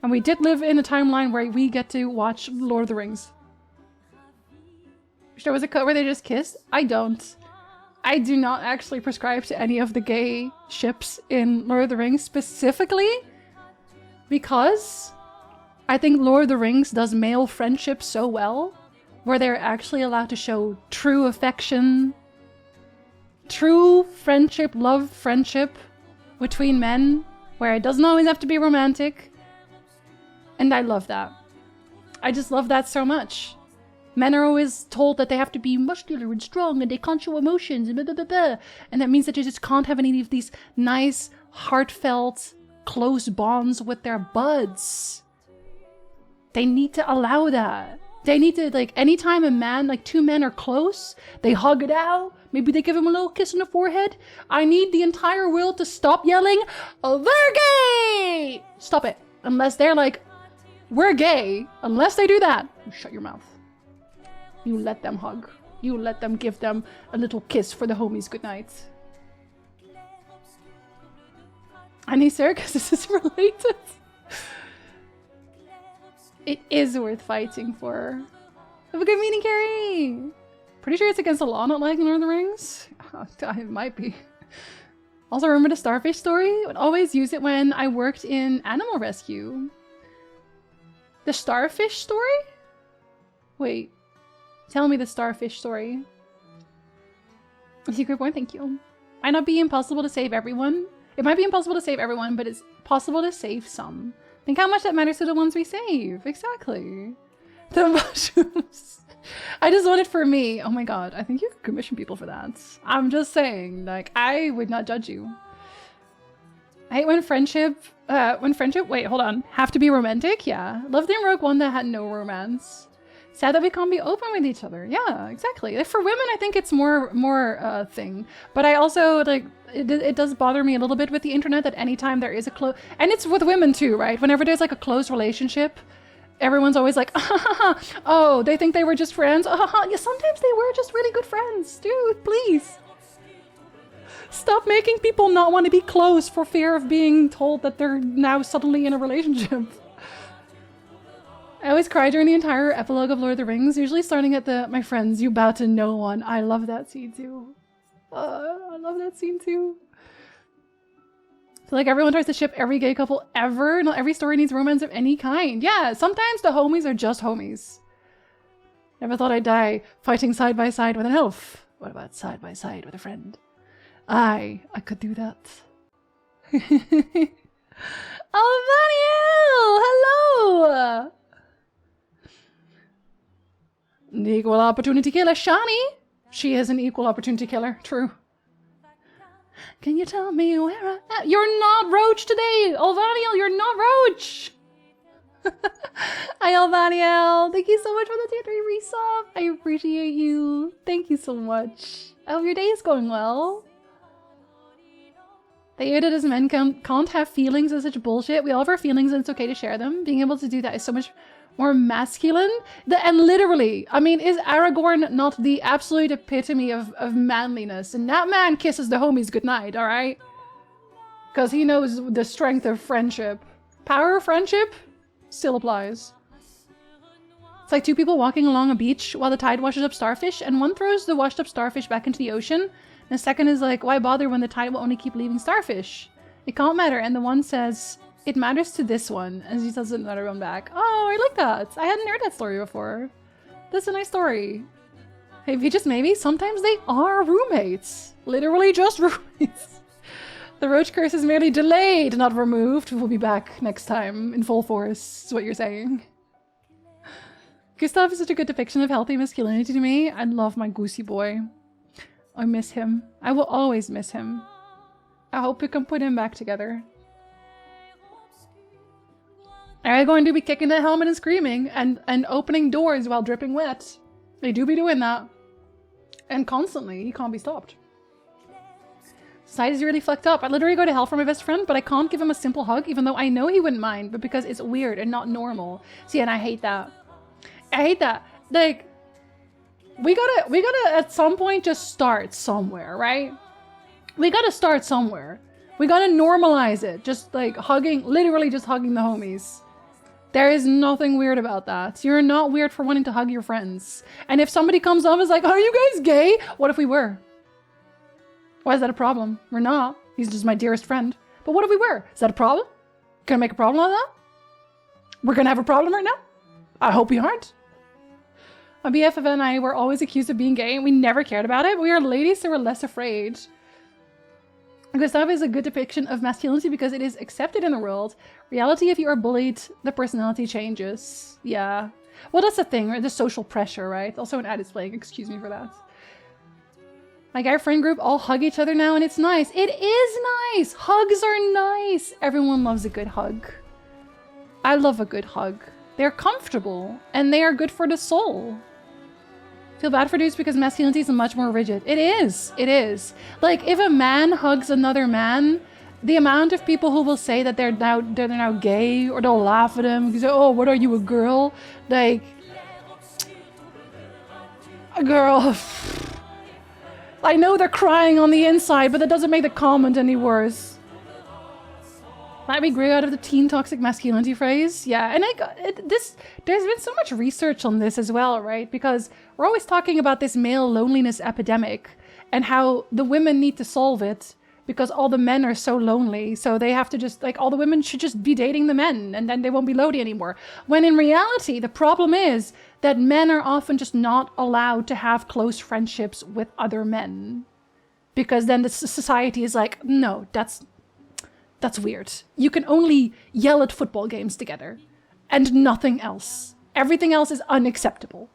And we did live in a timeline where we get to watch Lord of the Rings. There was a cut where they just kissed? I don't. I do not actually prescribe to any of the gay ships in Lord of the Rings specifically because I think Lord of the Rings does male friendship so well, where they're actually allowed to show true affection, true friendship, love friendship between men, where it doesn't always have to be romantic. And I love that. I just love that so much. Men are always told that they have to be muscular and strong and they can't show emotions and blah, blah, blah, blah. And that means that you just can't have any of these nice, heartfelt, close bonds with their buds. They need to allow that. They need to, like, anytime a man, like, two men are close, they hug it out. Maybe they give him a little kiss on the forehead. I need the entire world to stop yelling, "Oh, they're gay!" Stop it. Unless they're like, "We're gay." Unless they do that, you shut your mouth. You let them hug. You let them give them a little kiss for the homies goodnight. I need Sarah because this is related. It is worth fighting for. Have a good meeting, Carrie! Pretty sure it's against the law not liking Lord of the Rings. It might be. Also, remember the starfish story? I would always use it when I worked in animal rescue. The starfish story? Wait. Tell me the starfish story. Secret point, thank you. Might not be impossible to save everyone. It might be impossible to save everyone, but it's possible to save some. Think how much that matters to the ones we save. Exactly. The mushrooms. I just want it for me. Oh my god. I think you could commission people for that. I'm just saying, like, I would not judge you. I hate when friendship, wait, hold on. Have to be romantic? Yeah. Loved in Rogue One that had no romance. Sad that we can't be open with each other. Yeah, exactly. Like, for women, I think it's more thing. But I also, like, it does bother me a little bit with the internet that anytime there is a close... And it's with women too, right? Whenever there's, like, a close relationship, everyone's always like, oh, they think they were just friends? Yeah, sometimes they were just really good friends. Dude, please. Stop making people not want to be close for fear of being told that they're now suddenly in a relationship. I always cry during the entire epilogue of Lord of the Rings, usually starting at the "my friends, you bow to no one." I love that scene too. I love that scene too. I feel like everyone tries to ship every gay couple ever. Not every story needs romance of any kind. Yeah, sometimes the homies are just homies. Never thought I'd die fighting side by side with an elf. What about side by side with a friend? I could do that. Oh, Vaniel! Hello! The equal opportunity killer, Shani. She is an equal opportunity killer, true. Can you tell me where I am? You're not Roach today! Alvaniel, you're not Roach! Hi, Alvaniel. Thank you so much for the tier 3 resub. I appreciate you. Thank you so much. I hope your day is going well. The idea that as men can't have feelings is such bullshit. We all have our feelings and it's okay to share them. Being able to do that is so much more masculine. And literally, I mean, is Aragorn not the absolute epitome of manliness? And that man kisses the homies goodnight, alright? Because he knows the strength of friendship. Power of friendship still applies. It's like two people walking along a beach while the tide washes up starfish, and one throws the washed up starfish back into the ocean, and the second is like, why bother when the tide will only keep leaving starfish? It can't matter, and the one says, it matters to this one, and she tells another one back. Oh, I like that. I hadn't heard that story before. That's a nice story. Maybe, just maybe, sometimes they are roommates. Literally just roommates. The roach curse is merely delayed, not removed. We'll be back next time in full force, is what you're saying. Gustav is such a good depiction of healthy masculinity to me. I love my goosey boy. I miss him. I will always miss him. I hope we can put him back together. Are they going to be kicking the helmet and screaming and opening doors while dripping wet? They do be doing that. And constantly. He can't be stopped. Society's really fucked up. I literally go to hell for my best friend, but I can't give him a simple hug, even though I know he wouldn't mind, but because it's weird and not normal. See, and I hate that. I hate that. Like, we gotta at some point just start somewhere, right? We gotta start somewhere. We gotta normalize it. Just like hugging, literally just hugging the homies. There is nothing weird about that. You're not weird for wanting to hug your friends. And if somebody comes up and is like, are you guys gay? What if we were? Why is that a problem? We're not. He's just my dearest friend. But what if we were? Is that a problem? Gonna make a problem out of that? We're gonna have a problem right now? I hope we aren't. My BFF and I were always accused of being gay and we never cared about it, but we are ladies so we're less afraid. Gustav is a good depiction of masculinity because it is accepted in the world. Reality, if you are bullied, the personality changes. Yeah. Well, that's the thing, right? The social pressure, right? Also an ad is playing, excuse me for that. My guy friend group all hug each other now and it's nice. It is nice! Hugs are nice! Everyone loves a good hug. I love a good hug. They're comfortable, and they are good for the soul. Feel bad for dudes because masculinity is much more rigid. It is. It is. Like, if a man hugs another man, the amount of people who will say that they're now gay, or they'll laugh at him because, oh, what are you, a girl? Like, a girl. I know they're crying on the inside, but that doesn't make the comment any worse. Might be grew out of the teen toxic masculinity phrase. Yeah, and there's been so much research on this as well, right? Because we're always talking about this male loneliness epidemic and how the women need to solve it because all the men are so lonely. So they have to just, like, all the women should just be dating the men and then they won't be lonely anymore. When in reality, the problem is that men are often just not allowed to have close friendships with other men. Because then the society is like, no, that's weird. You can only yell at football games together and nothing else. Everything else is unacceptable.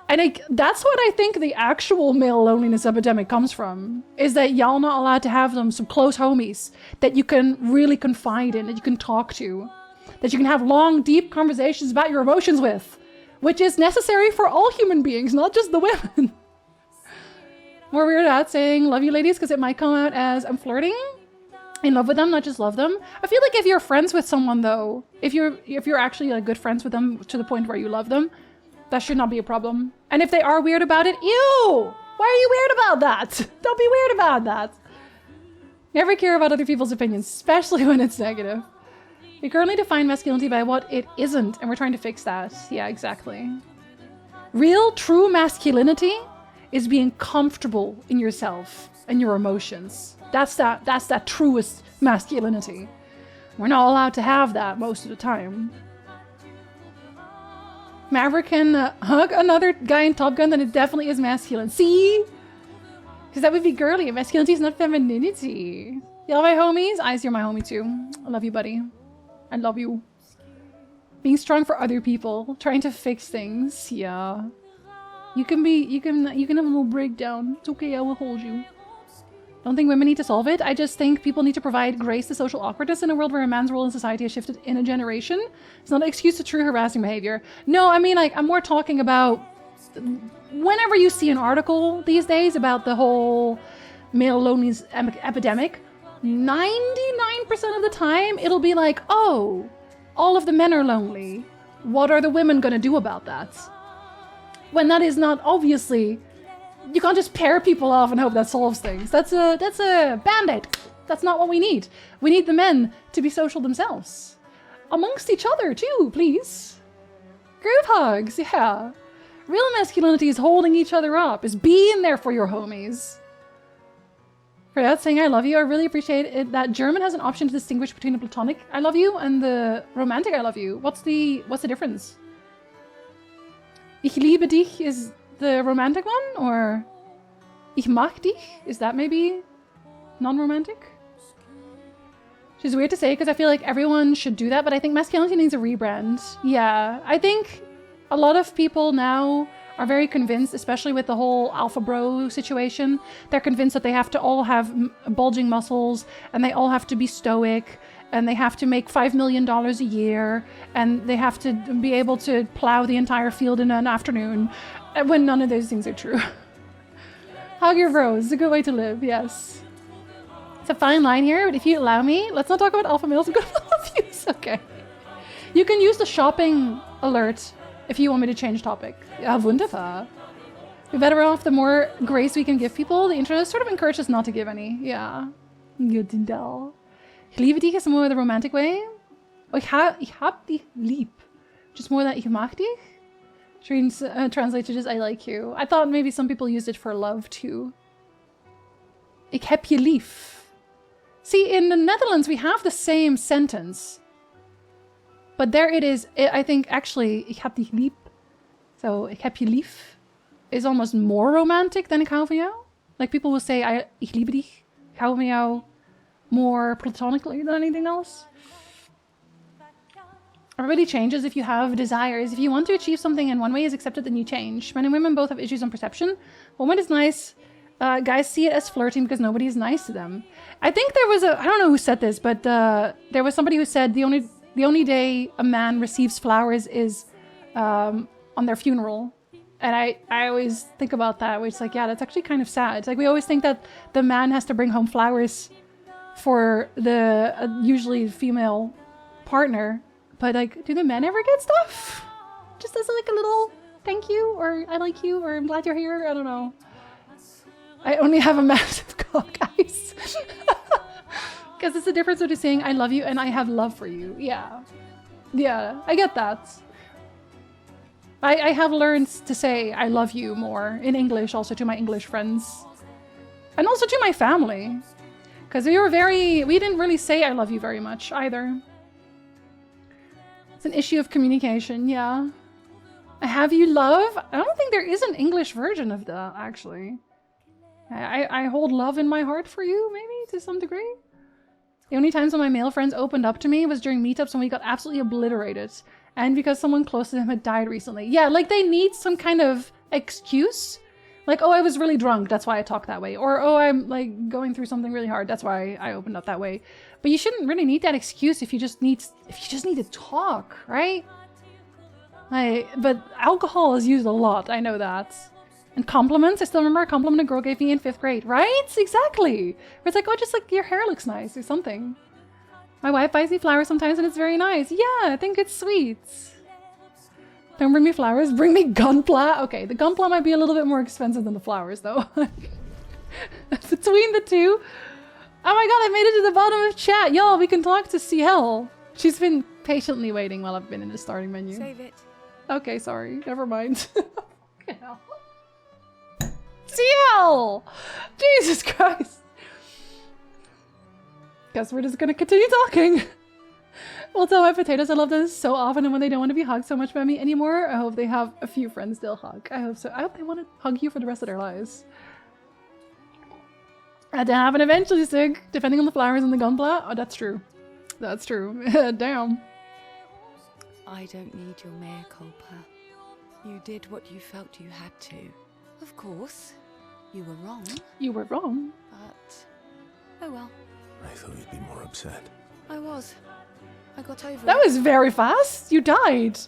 And that's what I think the actual male loneliness epidemic comes from, is that y'all not allowed to have some close homies that you can really confide in, that you can talk to, that you can have long, deep conversations about your emotions with, which is necessary for all human beings, not just the women. More weird out saying, love you ladies, because it might come out as I'm flirting. In love with them, not just love them. I feel like if you're friends with someone though, if you're actually like good friends with them to the point where you love them, that should not be a problem. And if they are weird about it, ew! Why are you weird about that? Don't be weird about that. Never care about other people's opinions, especially when it's negative. We currently define masculinity by what it isn't, and we're trying to fix that. Yeah, exactly. Real, true masculinity is being comfortable in yourself and your emotions. That's that truest masculinity. We're not allowed to have that most of the time. Maverick can hug another guy in Top Gun, then it definitely is masculine. See? Because that would be girly. Masculinity is not femininity. Y'all my homies? Ice, you're my homie too. I love you, buddy. I love you. Being strong for other people. Trying to fix things. Yeah. You can have a little breakdown. It's okay, I will hold you. Don't think women need to solve it. I just think people need to provide grace to social awkwardness in a world where a man's role in society has shifted in a generation. It's not an excuse to true harassing behavior. No, I mean, like, I'm more talking about whenever you see an article these days about the whole male loneliness epidemic, 99% of the time it'll be like, oh, all of the men are lonely. What are the women gonna do about that? When that is not obviously... You can't just pair people off and hope that solves things. That's a band-aid. That's not what we need. We need the men to be social themselves. Amongst each other, too, please. Group hugs, yeah. Real masculinity is holding each other up, is being there for your homies. For that, saying I love you, I really appreciate it that German has an option to distinguish between the platonic I love you and the romantic I love you. What's the difference? Ich liebe dich is the romantic one, or Ich mag dich? Is that maybe non-romantic? Which is weird to say because I feel like everyone should do that, but I think masculinity needs a rebrand. Yeah, I think a lot of people now are very convinced, especially with the whole alpha bro situation, they're convinced that they have to all have bulging muscles and they all have to be stoic and they have to make $5 million a year and they have to be able to plow the entire field in an afternoon, when none of those things are true. Hug your bros. It's a good way to live, yes. It's a fine line here, but if you allow me, let's not talk about alpha males. I'm gonna love you. Okay. You can use the shopping alert if you want me to change topic. Ja, wunderbar. We're better off the more grace we can give people. The internet sort of encourages us not to give any. Yeah. Good to know. Ich liebe dich is more the romantic way. Oh, ich hab dich lieb. Just more that ich mag dich. Translated as I like you. I thought maybe some people used it for love too. Ik heb je lief. See, in the Netherlands we have the same sentence. But there it is, I think actually, ik heb dich lieb. So, ik heb je lief is almost more romantic than ik hou van jou. Like people will say, ik liebe dich. Ik hou van jou more platonically than anything else. Everybody changes if you have desires. If you want to achieve something and one way is accepted, then you change. Men and women both have issues on perception. Woman is nice. Guys see it as flirting because nobody is nice to them. I think there was I don't know who said this, but there was somebody who said the the only day a man receives flowers is on their funeral. And I always think about that, where it's like, yeah, that's actually kind of sad. It's like we always think that the man has to bring home flowers for the usually female partner. But like, do the men ever get stuff? Just as like a little thank you, or I like you, or I'm glad you're here. I don't know. I only have a massive cock, guys. Because it's the difference between saying I love you and I have love for you. Yeah. Yeah, I get that. I have learned to say I love you more in English, also to my English friends. And also to my family. Because we didn't really say I love you very much either. It's an issue of communication, yeah. I have you love? I don't think there is an English version of that, actually. I hold love in my heart for you, maybe, to some degree. The only times when my male friends opened up to me was during meetups when we got absolutely obliterated. And because someone close to them had died recently. Yeah, like they need some kind of excuse. Like, oh, I was really drunk, that's why I talk that way. Or, oh, I'm like going through something really hard, that's why I opened up that way. But you shouldn't really need that excuse if you just need to talk, right? But alcohol is used a lot, I know that. And compliments, I still remember a compliment a girl gave me in 5th grade, right? Exactly. Where it's like, oh, just like your hair looks nice or something. My wife buys me flowers sometimes and it's very nice. Yeah, I think it's sweet. Don't bring me flowers, bring me gunpla. Okay, the gunpla might be a little bit more expensive than the flowers though. Between the two. Oh my god, I made it to the bottom of chat. Y'all, we can talk to CL. She's been patiently waiting while I've been in the starting menu. Save it. Okay, sorry. Never mind. CL! Jesus Christ. Guess we're just gonna continue talking. Well, tell my potatoes I love them so often, and when they don't want to be hugged so much by me anymore, I hope they have a few friends they'll hug. I hope so. I hope they want to hug you for the rest of their lives. To happen eventually, Sig, depending on the flowers and the gunpla. Oh, that's true. That's true. Damn. I don't need your mea culpa. You did what you felt you had to. Of course, you were wrong. You were wrong. But, oh well. I thought you'd be more upset. I was. I got over it. That was very fast. You died.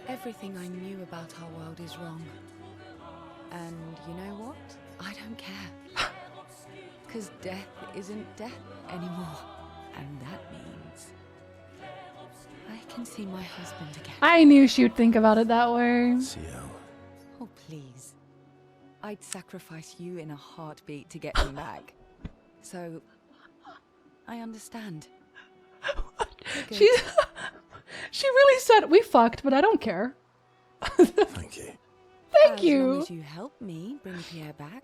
Everything I knew about our world is wrong. And you know what? I don't care. Because death isn't death anymore. And that means I can see my husband again. I knew she'd think about it that way. CL. Oh, please. I'd sacrifice you in a heartbeat to get him back. So, I understand. She really said, we fucked, but I don't care. Thank you. Thank you. As long as you help me bring Pierre back.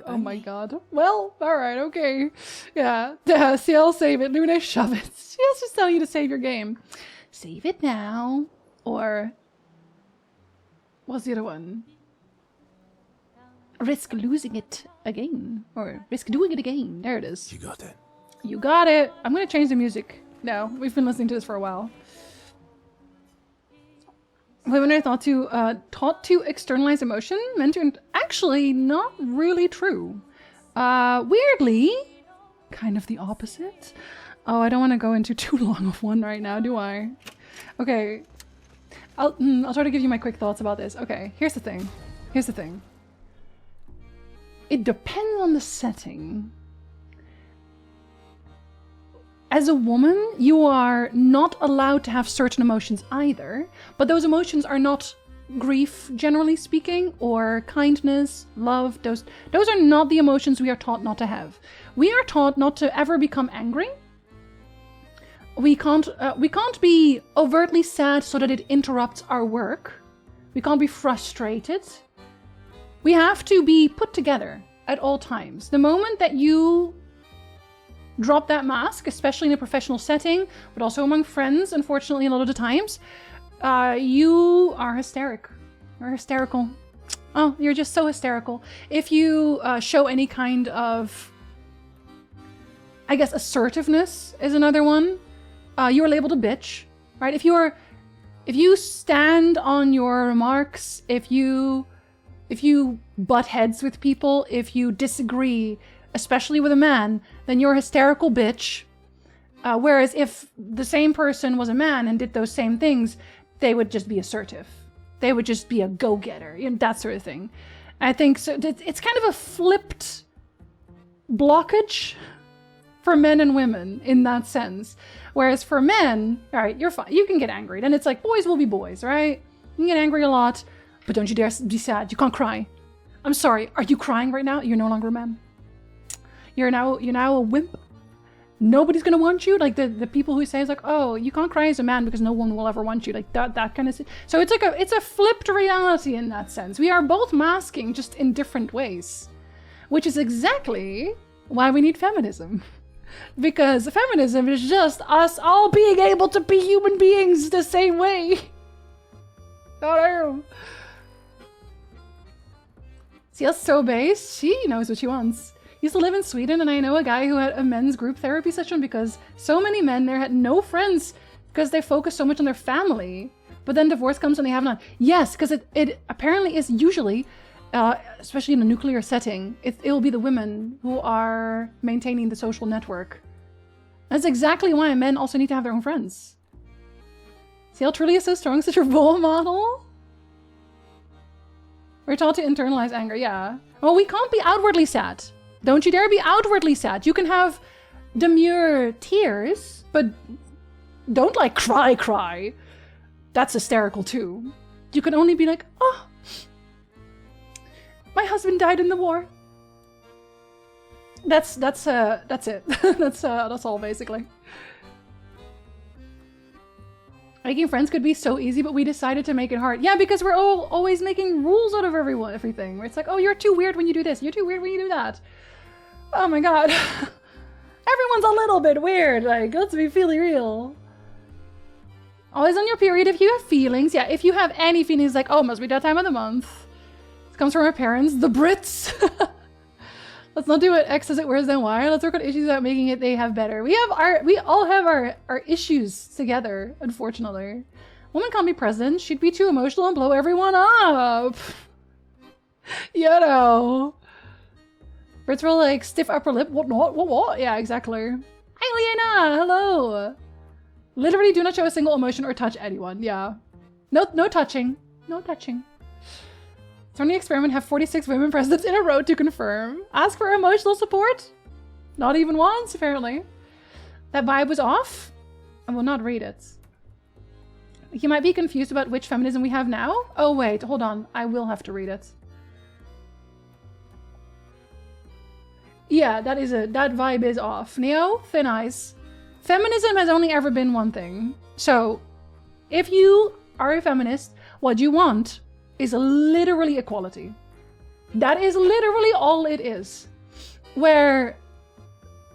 Oh my god. Well, alright, okay. Yeah. CL, save it. Luna, shove it. CL's just telling you to save your game. Save it now. Or... what's the other one? Risk losing it again. Or risk doing it again. There it is. You got it. You got it. I'm gonna change the music. No, we've been listening to this for a while. Women are taught to externalize emotion. Men to actually not really true. Weirdly, kind of the opposite. Oh, I don't want to go into too long of one right now, do I? Okay, I'll try to give you my quick thoughts about this. Okay, here's the thing. Here's the thing. It depends on the setting. As a woman, you are not allowed to have certain emotions either, but those emotions are not grief, generally speaking, or kindness, love. Those are not the emotions we are taught not to have. We are taught not to ever become angry. We can't be overtly sad so that it interrupts our work. We can't be frustrated. We have to be put together at all times. The moment that you drop that mask, especially in a professional setting, but also among friends, unfortunately, a lot of the times, you are hysterical. You're hysterical. Oh, you're just so hysterical. If you show any kind of, I guess, assertiveness is another one. You are labeled a bitch, right? If you stand on your remarks, if you butt heads with people, if you disagree, especially with a man, then you're a hysterical bitch. Whereas if the same person was a man and did those same things, they would just be assertive. They would just be a go-getter, you know, that sort of thing. I think so. It's kind of a flipped blockage for men and women in that sense. Whereas for men, all right, you're fine. You can get angry. And it's like, boys will be boys, right? You can get angry a lot, but don't you dare be sad. You can't cry. I'm sorry. Are you crying right now? You're no longer a man. You're now a wimp. Nobody's gonna want you. Like the people who say it's like, oh, you can't cry as a man because no one will ever want you. Like that kind of. So it's like it's a flipped reality in that sense. We are both masking just in different ways, which is exactly why we need feminism. Because feminism is just us all being able to be human beings the same way. Oh, see, that's so base. She knows what she wants. Used to live in Sweden, and I know a guy who had a men's group therapy session because so many men there had no friends because they focus so much on their family. But then divorce comes and they have none. Yes, because it apparently is usually, especially in a nuclear setting, it'll be the women who are maintaining the social network. That's exactly why men also need to have their own friends. See how truly is so strong, such a role model? We're taught to internalize anger, yeah. Well, we can't be outwardly sad. Don't you dare be outwardly sad. You can have demure tears, but don't like cry. That's hysterical too. You can only be like, oh, my husband died in the war. That's it. that's all basically. Making friends could be so easy, but we decided to make it hard. Yeah, because we're all always making rules out of everything. Where it's like, oh, you're too weird when you do this. You're too weird when you do that. Oh my god. Everyone's a little bit weird. Like, let's be feeling real. Always on your period if you have feelings. Yeah, if you have any feelings like, oh, must be that time of the month. This comes from our parents, the Brits. Let's not do it X as it wears then Y. Let's work on issues about making it they have better. We all have our issues together, unfortunately. Woman can't be president. She'd be too emotional and blow everyone up. You know. Brits were like, stiff upper lip, what? Yeah, exactly. Hi, Liana, hello. Literally do not show a single emotion or touch anyone, yeah. No touching. No touching. Turn the experiment, have 46 women presidents in a row to confirm. Ask for emotional support? Not even once, apparently. That vibe was off? I will not read it. You might be confused about which feminism we have now. Oh wait, hold on. I will have to read it. Yeah, that vibe is off. Neo, thin ice. Feminism has only ever been one thing. So, if you are a feminist, what you want is literally equality. That is literally all it is. Where,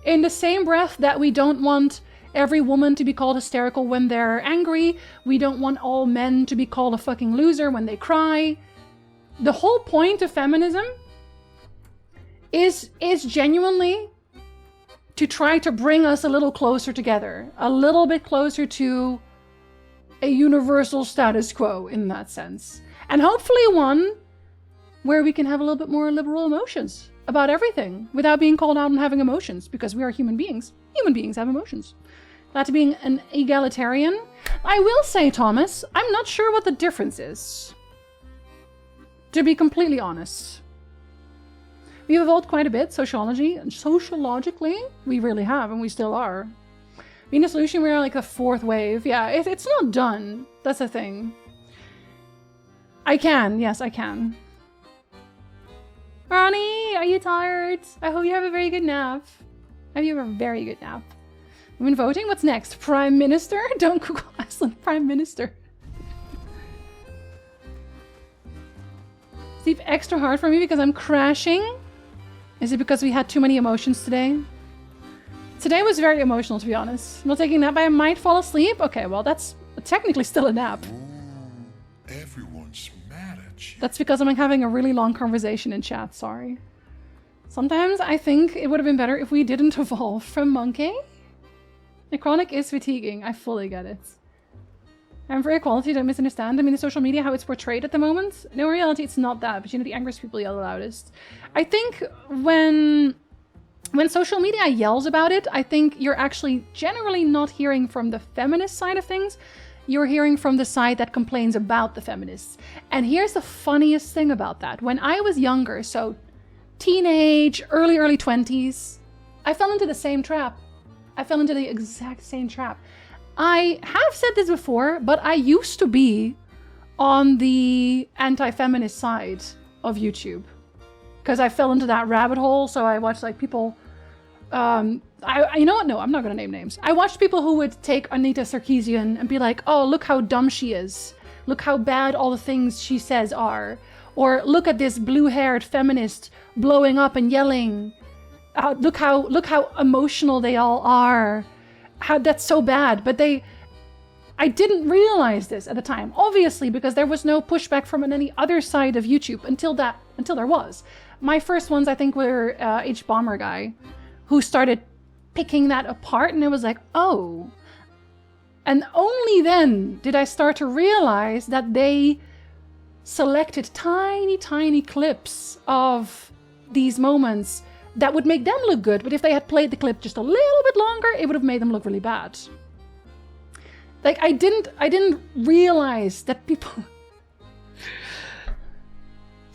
in the same breath that we don't want every woman to be called hysterical when they're angry, we don't want all men to be called a fucking loser when they cry. The whole point of feminism is genuinely to try to bring us a little closer together, a little bit closer to a universal status quo in that sense. And hopefully one where we can have a little bit more liberal emotions about everything without being called out on having emotions, because we are human beings. Human beings have emotions. Glad to be an egalitarian. I will say, Thomas, I'm not sure what the difference is. To be completely honest. We've evolved quite a bit, sociologically, we really have, and we still are. Being a solution, we're like the fourth wave. Yeah, it's not done. That's the thing. I can, yes, I can. Ronnie, are you tired? I hope you have a very good nap. I hope you have a very good nap. Women voting, what's next? Prime Minister? Don't Google Iceland Prime Minister. Sleep extra hard for me because I'm crashing? Is it because we had too many emotions today? Today was very emotional, to be honest. I'm not taking a nap, but I might fall asleep. Okay, well, that's technically still a nap. Ooh, everyone's mad at you. That's because I'm having a really long conversation in chat, sorry. Sometimes I think it would have been better if we didn't evolve from monkey. Necronic is fatiguing, I fully get it. And for equality, don't misunderstand. I mean, the social media, how it's portrayed at the moment. No, in reality, it's not that. But you know, the angriest people yell the loudest. I think when when social media yells about it, I think you're actually generally not hearing from the feminist side of things. You're hearing from the side that complains about the feminists. And here's the funniest thing about that. When I was younger, so teenage, early 20s, I fell into the same trap. I fell into the exact same trap. I have said this before, but I used to be on the anti-feminist side of YouTube. Because I fell into that rabbit hole, so I watched like people... you know what? No, I'm not gonna name names. I watched people who would take Anita Sarkeesian and be like, oh, look how dumb she is. Look how bad all the things she says are. Or look at this blue-haired feminist blowing up and yelling. Look how emotional they all are. How that's so bad. But I didn't realize this at the time, obviously, because there was no pushback from any other side of YouTube until there was. My first ones, I think, were H Bomber guy, who started picking that apart, and it was like, oh. And only then did I start to realize that they selected tiny, tiny clips of these moments that would make them look good, but if they had played the clip just a little bit longer, it would have made them look really bad. Like, I didn't realize that people...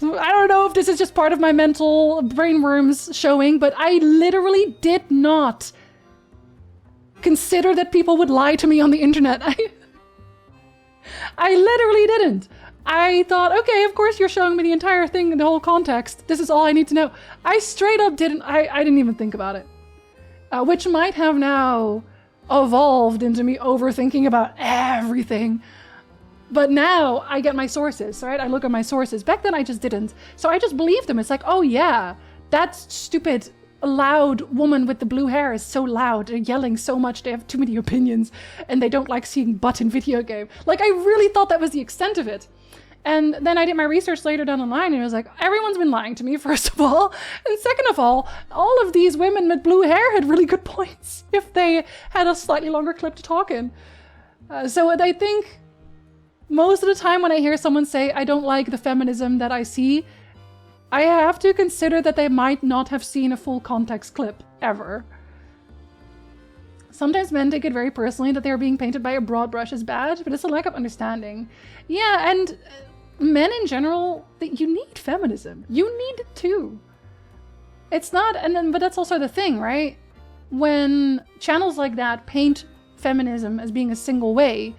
I don't know if this is just part of my mental brainworms showing, but I literally did not consider that people would lie to me on the internet. I literally didn't. I thought, okay, of course you're showing me the entire thing and the whole context. This is all I need to know. I straight up didn't, I didn't even think about it. Which might have now evolved into me overthinking about everything. But now I get my sources, right? I look at my sources. Back then I just didn't. So I just believed them. It's like, oh yeah, that stupid loud woman with the blue hair is so loud. They're yelling so much. They have too many opinions and they don't like seeing butt in video game. Like, I really thought that was the extent of it. And then I did my research later down the line and it was like, everyone's been lying to me, first of all. And second of all of these women with blue hair had really good points if they had a slightly longer clip to talk in. So I think most of the time when I hear someone say, I don't like the feminism that I see, I have to consider that they might not have seen a full context clip, ever. Sometimes men take it very personally that they are being painted by a broad brush as bad, but it's a lack of understanding. Yeah, and men in general, you need feminism. You need it too. It's not, but that's also the thing, right? When channels like that paint feminism as being a single way,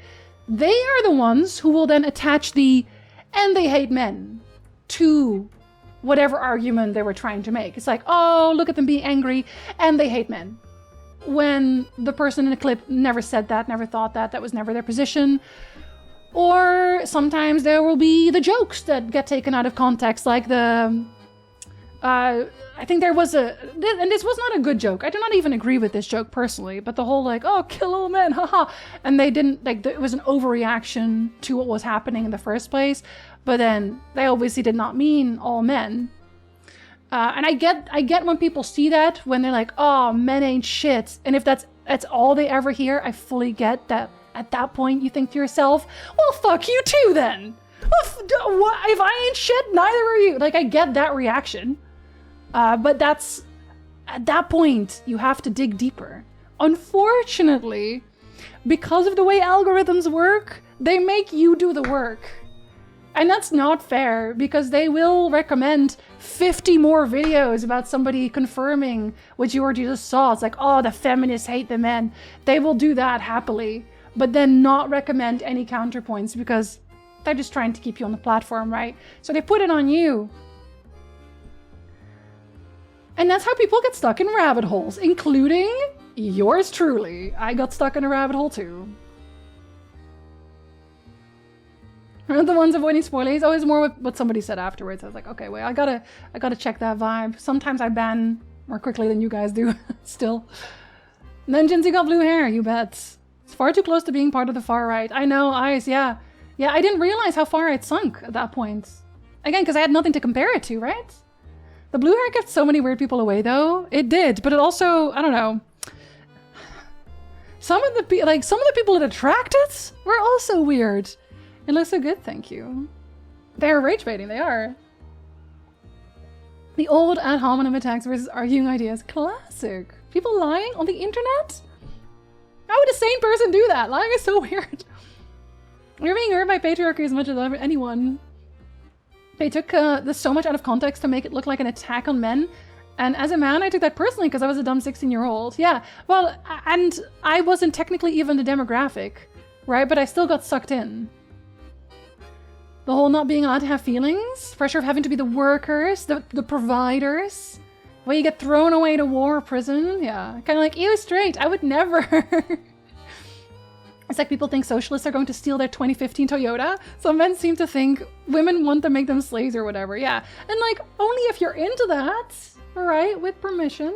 they are the ones who will then attach the "and they hate men" to whatever argument they were trying to make. It's like, oh, look at them being angry, and they hate men. When the person in the clip never said that, never thought that, that was never their position. Or sometimes there will be the jokes that get taken out of context, like the... I think there was and this was not a good joke. I do not even agree with this joke personally, but the whole like, oh, kill all men, haha. And they didn't, like, it was an overreaction to what was happening in the first place. But then they obviously did not mean all men. And I get when people see that, when they're like, oh, men ain't shit. And if that's all they ever hear, I fully get that. At that point, you think to yourself, well, fuck you too then. Well, if I ain't shit, neither are you. Like, I get that reaction. But that's, at that point, you have to dig deeper. Unfortunately, because of the way algorithms work, they make you do the work. And that's not fair, because they will recommend 50 more videos about somebody confirming what you already just saw. It's like, oh, the feminists hate the men. They will do that happily, but then not recommend any counterpoints because they're just trying to keep you on the platform, right? So they put it on you. And that's how people get stuck in rabbit holes, including yours truly. I got stuck in a rabbit hole too. The ones avoiding spoilers, always more what somebody said afterwards. I was like, okay, wait, I gotta check that vibe. Sometimes I ban more quickly than you guys do, still. And then Jinzee got blue hair, you bet. It's far too close to being part of the far right. I know, Ice, yeah. Yeah, I didn't realize how far I'd sunk at that point. Again, because I had nothing to compare it to, right? The blue hair kept so many weird people away, though. It did, but it also, I don't know. Some of the people it attracted were also weird. It looks so good, thank you. They're rage baiting, they are. The old ad hominem attacks versus arguing ideas. Classic. People lying on the internet? How would a sane person do that? Lying is so weird. You're being hurt by patriarchy as much as anyone. They took this so much out of context to make it look like an attack on men. And as a man, I took that personally because I was a dumb 16-year-old. Yeah, well, and I wasn't technically even the demographic, right? But I still got sucked in. The whole not being allowed to have feelings, pressure of having to be the workers, the providers, where you get thrown away to war or prison. Yeah, kind of like, ew, straight. I would never. It's like people think socialists are going to steal their 2015 Toyota. Some men seem to think women want to make them slaves or whatever. Yeah, and like, only if you're into that, all right, with permission.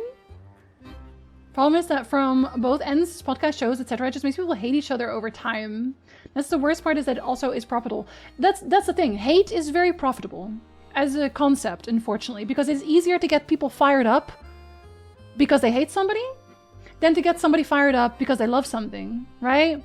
Problem is that from both ends, podcast shows, etc., it just makes people hate each other over time. That's the worst part, is that it also is profitable. That's the thing. Hate is very profitable as a concept, unfortunately, because it's easier to get people fired up because they hate somebody than to get somebody fired up because they love something, right?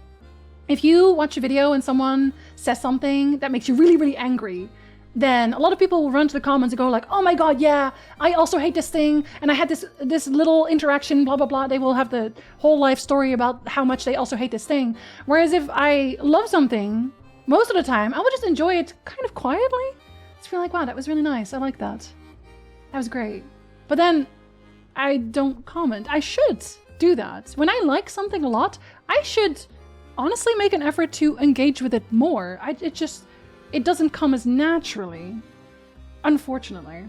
If you watch a video and someone says something that makes you really, really angry, then a lot of people will run to the comments and go like, oh my god, yeah, I also hate this thing, and I had this little interaction, blah, blah, blah. They will have the whole life story about how much they also hate this thing. Whereas if I love something, most of the time, I will just enjoy it kind of quietly. Just feel like, wow, that was really nice. I like that. That was great. But then I don't comment. I should do that. When I like something a lot, I should honestly make an effort to engage with it more. It doesn't come as naturally, unfortunately.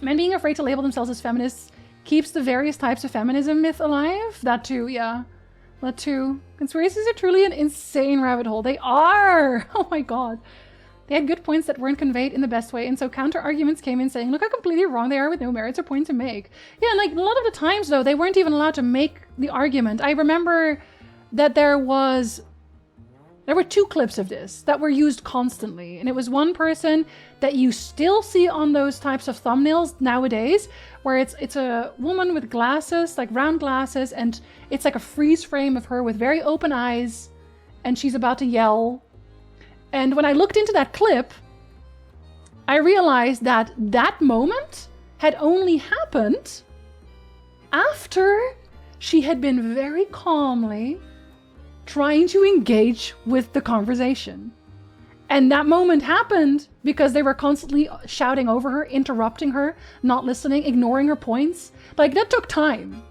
Men being afraid to label themselves as feminists keeps the various types of feminism myth alive. That too, yeah. That too. Conspiracies are truly an insane rabbit hole. They are! Oh my god. They had good points that weren't conveyed in the best way, and so counter-arguments came in saying, look how completely wrong they are with no merits or point to make. Yeah, and like a lot of the times though, they weren't even allowed to make the argument. I remember that there were two clips of this that were used constantly, and it was one person that you still see on those types of thumbnails nowadays, where it's a woman with glasses, like round glasses, and it's like a freeze frame of her with very open eyes, and she's about to yell. And when I looked into that clip, I realized that that moment had only happened after she had been very calmly trying to engage with the conversation. And that moment happened because they were constantly shouting over her, interrupting her, not listening, ignoring her points. Like, that took time.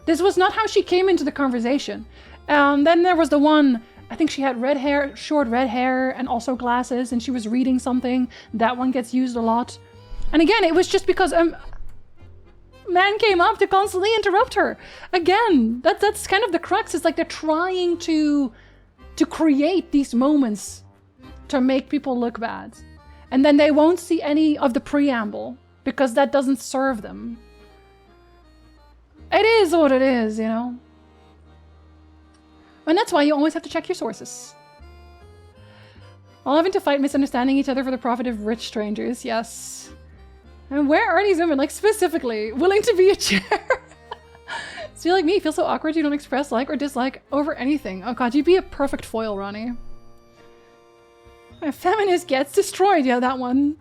This was not how she came into the conversation. Then there was the one, I think she had red hair, short red hair, and also glasses, and she was reading something. That one gets used a lot. And again, it was just because man came up to constantly interrupt her. Again, that's kind of the crux. It's like they're trying to create these moments to make people look bad. And then they won't see any of the preamble because that doesn't serve them. It is what it is, you know? And that's why you always have to check your sources. While having to fight misunderstanding each other for the profit of rich strangers, yes. And where are these women, like specifically, willing to be a chair? So you're like me, you feel so awkward you don't express like or dislike over anything. Oh god, you'd be a perfect foil, Ronnie. A feminist gets destroyed, yeah, that one.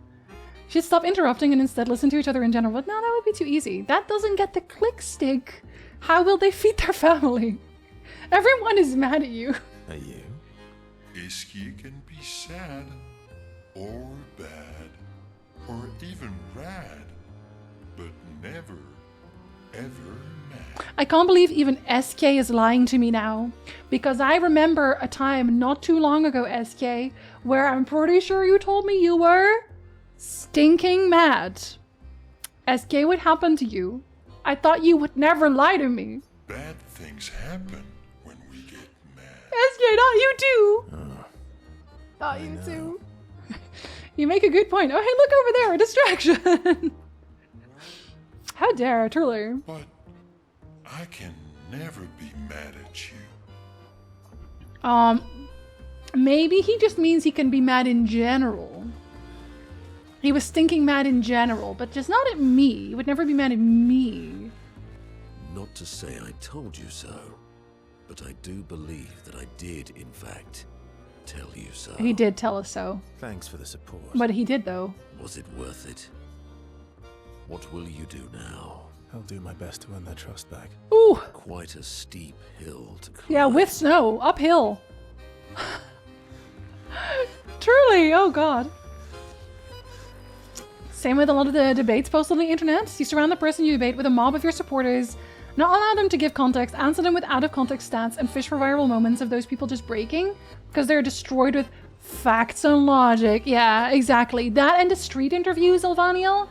Should stop interrupting and instead listen to each other in general. But no, that would be too easy. That doesn't get the click stick. How will they feed their family? Everyone is mad at you. Are you? Ischia can be sad, or bad, or even rad, but never, ever mad. I can't believe even SK is lying to me now. Because I remember a time not too long ago, SK, where I'm pretty sure you told me you were stinking mad. SK, what happened to you? I thought you would never lie to me. Bad things happen when we get mad. SK, not you too. Not you too. You make a good point. Oh, hey, look over there, a distraction. How dare, truly. But I can never be mad at you. Maybe he just means he can be mad in general. He was stinking mad in general, but just not at me. He would never be mad at me. Not to say I told you so, but I do believe that I did, in fact, tell you so. He did tell us so. Thanks for the support. But he did, though. Was it worth it? What will you do now? I'll do my best to earn their trust back. Ooh. Quite a steep hill to climb. Yeah, with snow. Uphill. Truly, oh god. Same with a lot of the debates posted on the internet. You surround the person you debate with a mob of your supporters, not allow them to give context, answer them with out-of-context stats, and fish for viral moments of those people just breaking because they're destroyed with facts and logic. Yeah, exactly. That and the street interviews, Elvaniel.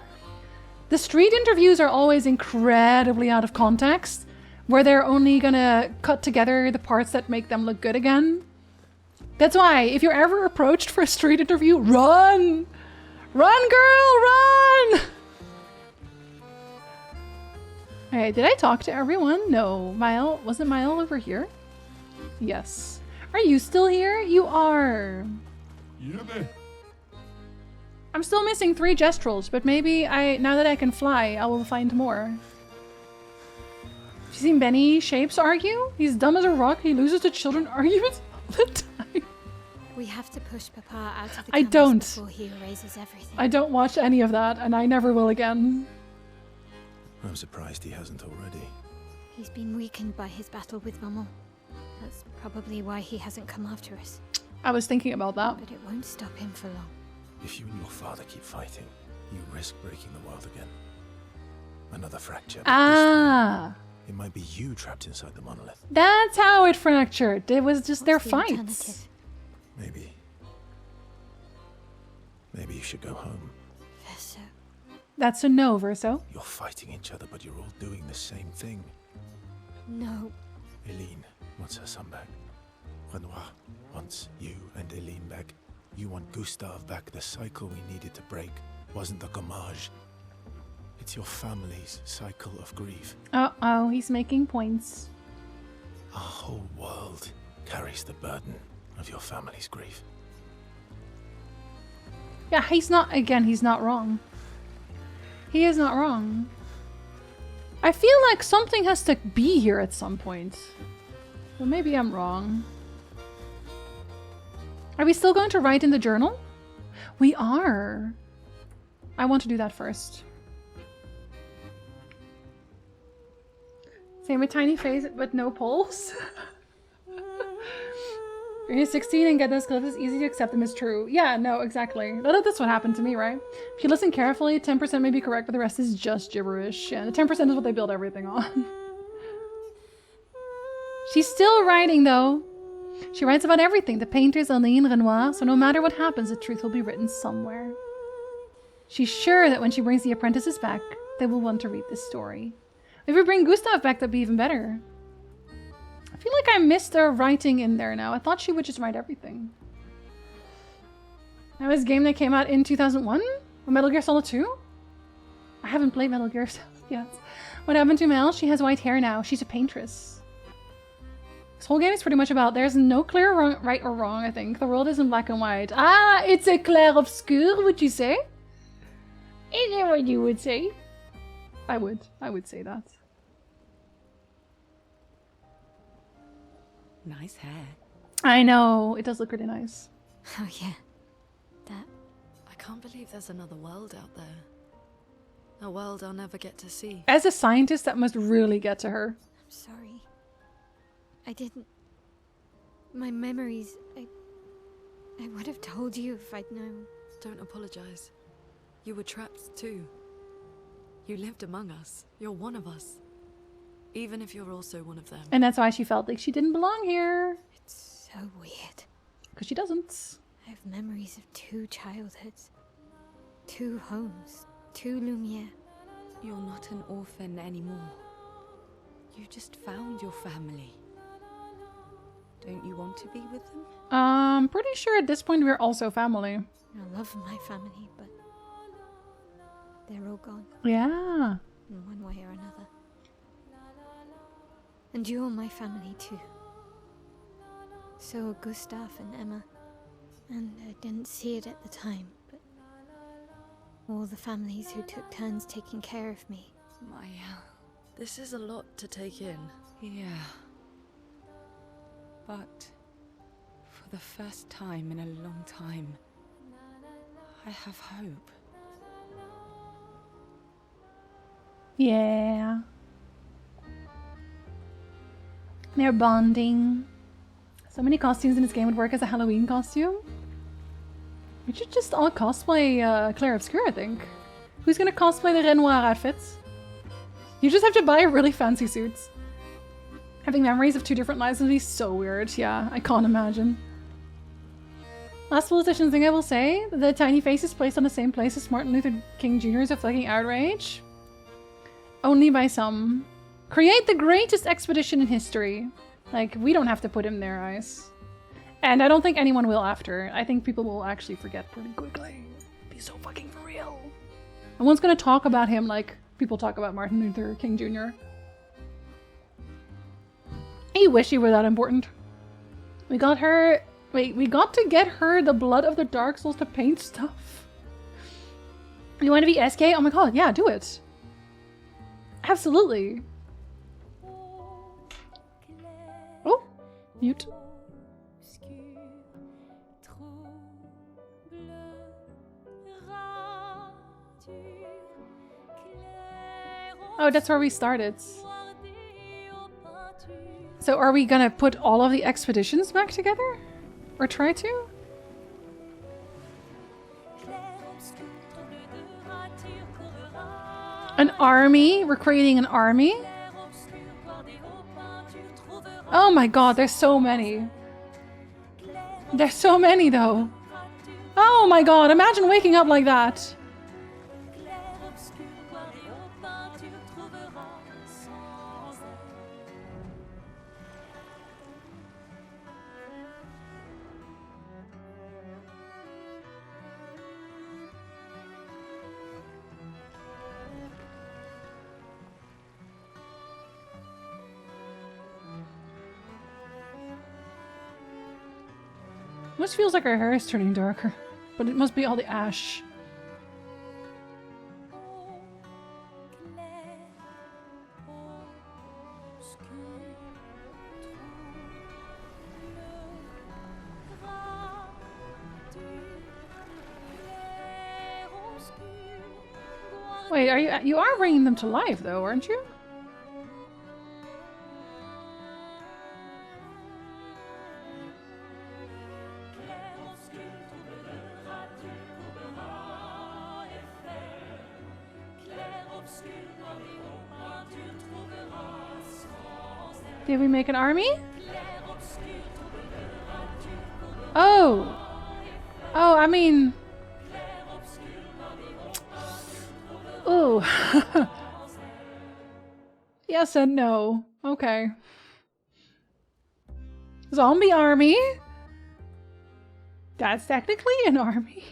The street interviews are always incredibly out of context, where they're only gonna cut together the parts that make them look good again. That's why, if you're ever approached for a street interview, run! Run, girl, run! Hey, did I talk to everyone? No. Mile, wasn't Mile over here? Yes. Are you still here? You are. Yeah, man. I'm still missing 3 gestrels, but maybe now that I can fly, I will find more. Have you seen Benny Shapes argue? He's dumb as a rock. He loses to children arguments all the time. We have to push Papa out of the I canvas don't. before he erases everything. I don't watch any of that, and I never will again. I'm surprised he hasn't already. He's been weakened by his battle with Maman. That's probably why he hasn't come after us. I was thinking about that. But it won't stop him for long. If you and your father keep fighting, you risk breaking the world again. Another fracture. But this time, it might be you trapped inside the monolith. That's how it fractured. It was just their the fights. alternative? Maybe you should go home. Verso. That's a no, Verso. You're fighting each other, but you're all doing the same thing. No. Eileen wants her son back. Renoir wants you and Eileen back. You want Gustave back. The cycle we needed to break wasn't the gommage. It's your family's cycle of grief. Uh-oh, he's making points. Our whole world carries the burden of your family's grief. Yeah, he's not wrong. He is not wrong. I feel like something has to be here at some point. Well, maybe I'm wrong. Are we still going to write in the journal? We are. I want to do that first. Same with tiny face, but no pulse. When you're 16 and get those clips, it's easy to accept them as true. Yeah, no, exactly. That's what happened to me, right? If you listen carefully, 10% may be correct, but the rest is just gibberish. Yeah, the 10% is what they build everything on. She's still writing, though. She writes about everything. The painters, Aline, Renoir, so no matter what happens, the truth will be written somewhere. She's sure that when she brings the apprentices back, they will want to read this story. If we bring Gustave back, that'd be even better. I feel like I missed her writing in there now. I thought she would just write everything. That was a game that came out in 2001? Or Metal Gear Solid 2? I haven't played Metal Gear Solid yet. What happened to Mel? She has white hair now. She's a paintress. This whole game is pretty much about there's no clear right or wrong, I think. The world is in black and white. Ah, it's a Clair Obscur, would you say? Is that what you would say? I would say that. Nice hair. I know, it does look really nice. Oh yeah, that. I can't believe there's another world out there. A world I'll never get to see. As a scientist, that must really get to her. I'm sorry. I didn't. My memories. I would have told you if I'd known. Don't apologize. You were trapped too. You lived among us. You're one of us. Even if you're also one of them. And that's why she felt like she didn't belong here. It's so weird. Because she doesn't. I have memories of 2 childhoods. 2 homes. 2 Lumiere. You're not an orphan anymore. You just found your family. Don't you want to be with them? Pretty sure at this point we're also family. I love my family, but they're all gone. Yeah. In one way or another. And you're my family too. So are Gustave and Emma. And I didn't see it at the time, but all the families who took turns taking care of me. Maya, this is a lot to take in. Yeah. But for the first time in a long time, I have hope. Yeah. They're bonding. So many costumes in this game would work as a Halloween costume. We should just all cosplay Clair Obscur, I think. Who's gonna cosplay the Renoir outfits? You just have to buy really fancy suits. Having memories of 2 different lives would be so weird. Yeah, I can't imagine. Last politician thing I will say, the tiny face is placed on the same place as Martin Luther King Jr.'s afflicting outrage. Only by some. Create the greatest expedition in history. Like, we don't have to put him there, guys. And I don't think anyone will after. I think people will actually forget pretty quickly. Be so fucking for real. No one's gonna talk about him like people talk about Martin Luther King Jr. I wish he were that important. We got her... Wait, we got to get her the blood of the Dark Souls to paint stuff. You want to be SK? Oh my god, yeah, do it. Absolutely. Oh, mute. Oh, that's where we started. So are we gonna put all of the expeditions back together? Or try to? An army? We're creating an army? Oh my god, there's so many. There's so many though. Oh my god, imagine waking up like that. Almost feels like her hair is turning darker, but it must be all the ash. Wait, you are bringing them to life though, aren't you? Did we make an army? Oh! Oh, I mean... Oh. Yes and no. Okay. Zombie army? That's technically an army.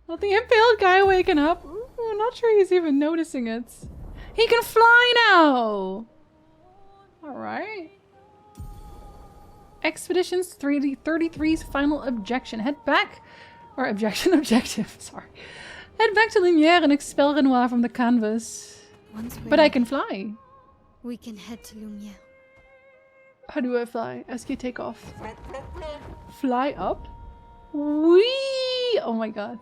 Well, the impaled guy waking up. Ooh, I'm not sure he's even noticing it. He can fly now! Alright. Expeditions 33's final objection. Head back. Or objective, sorry. Head back to Lumiere and expel Renoir from the canvas. But I can fly. We can head to Lumiere. How do I fly? SK take off. Fly up? Whee! Oh my god.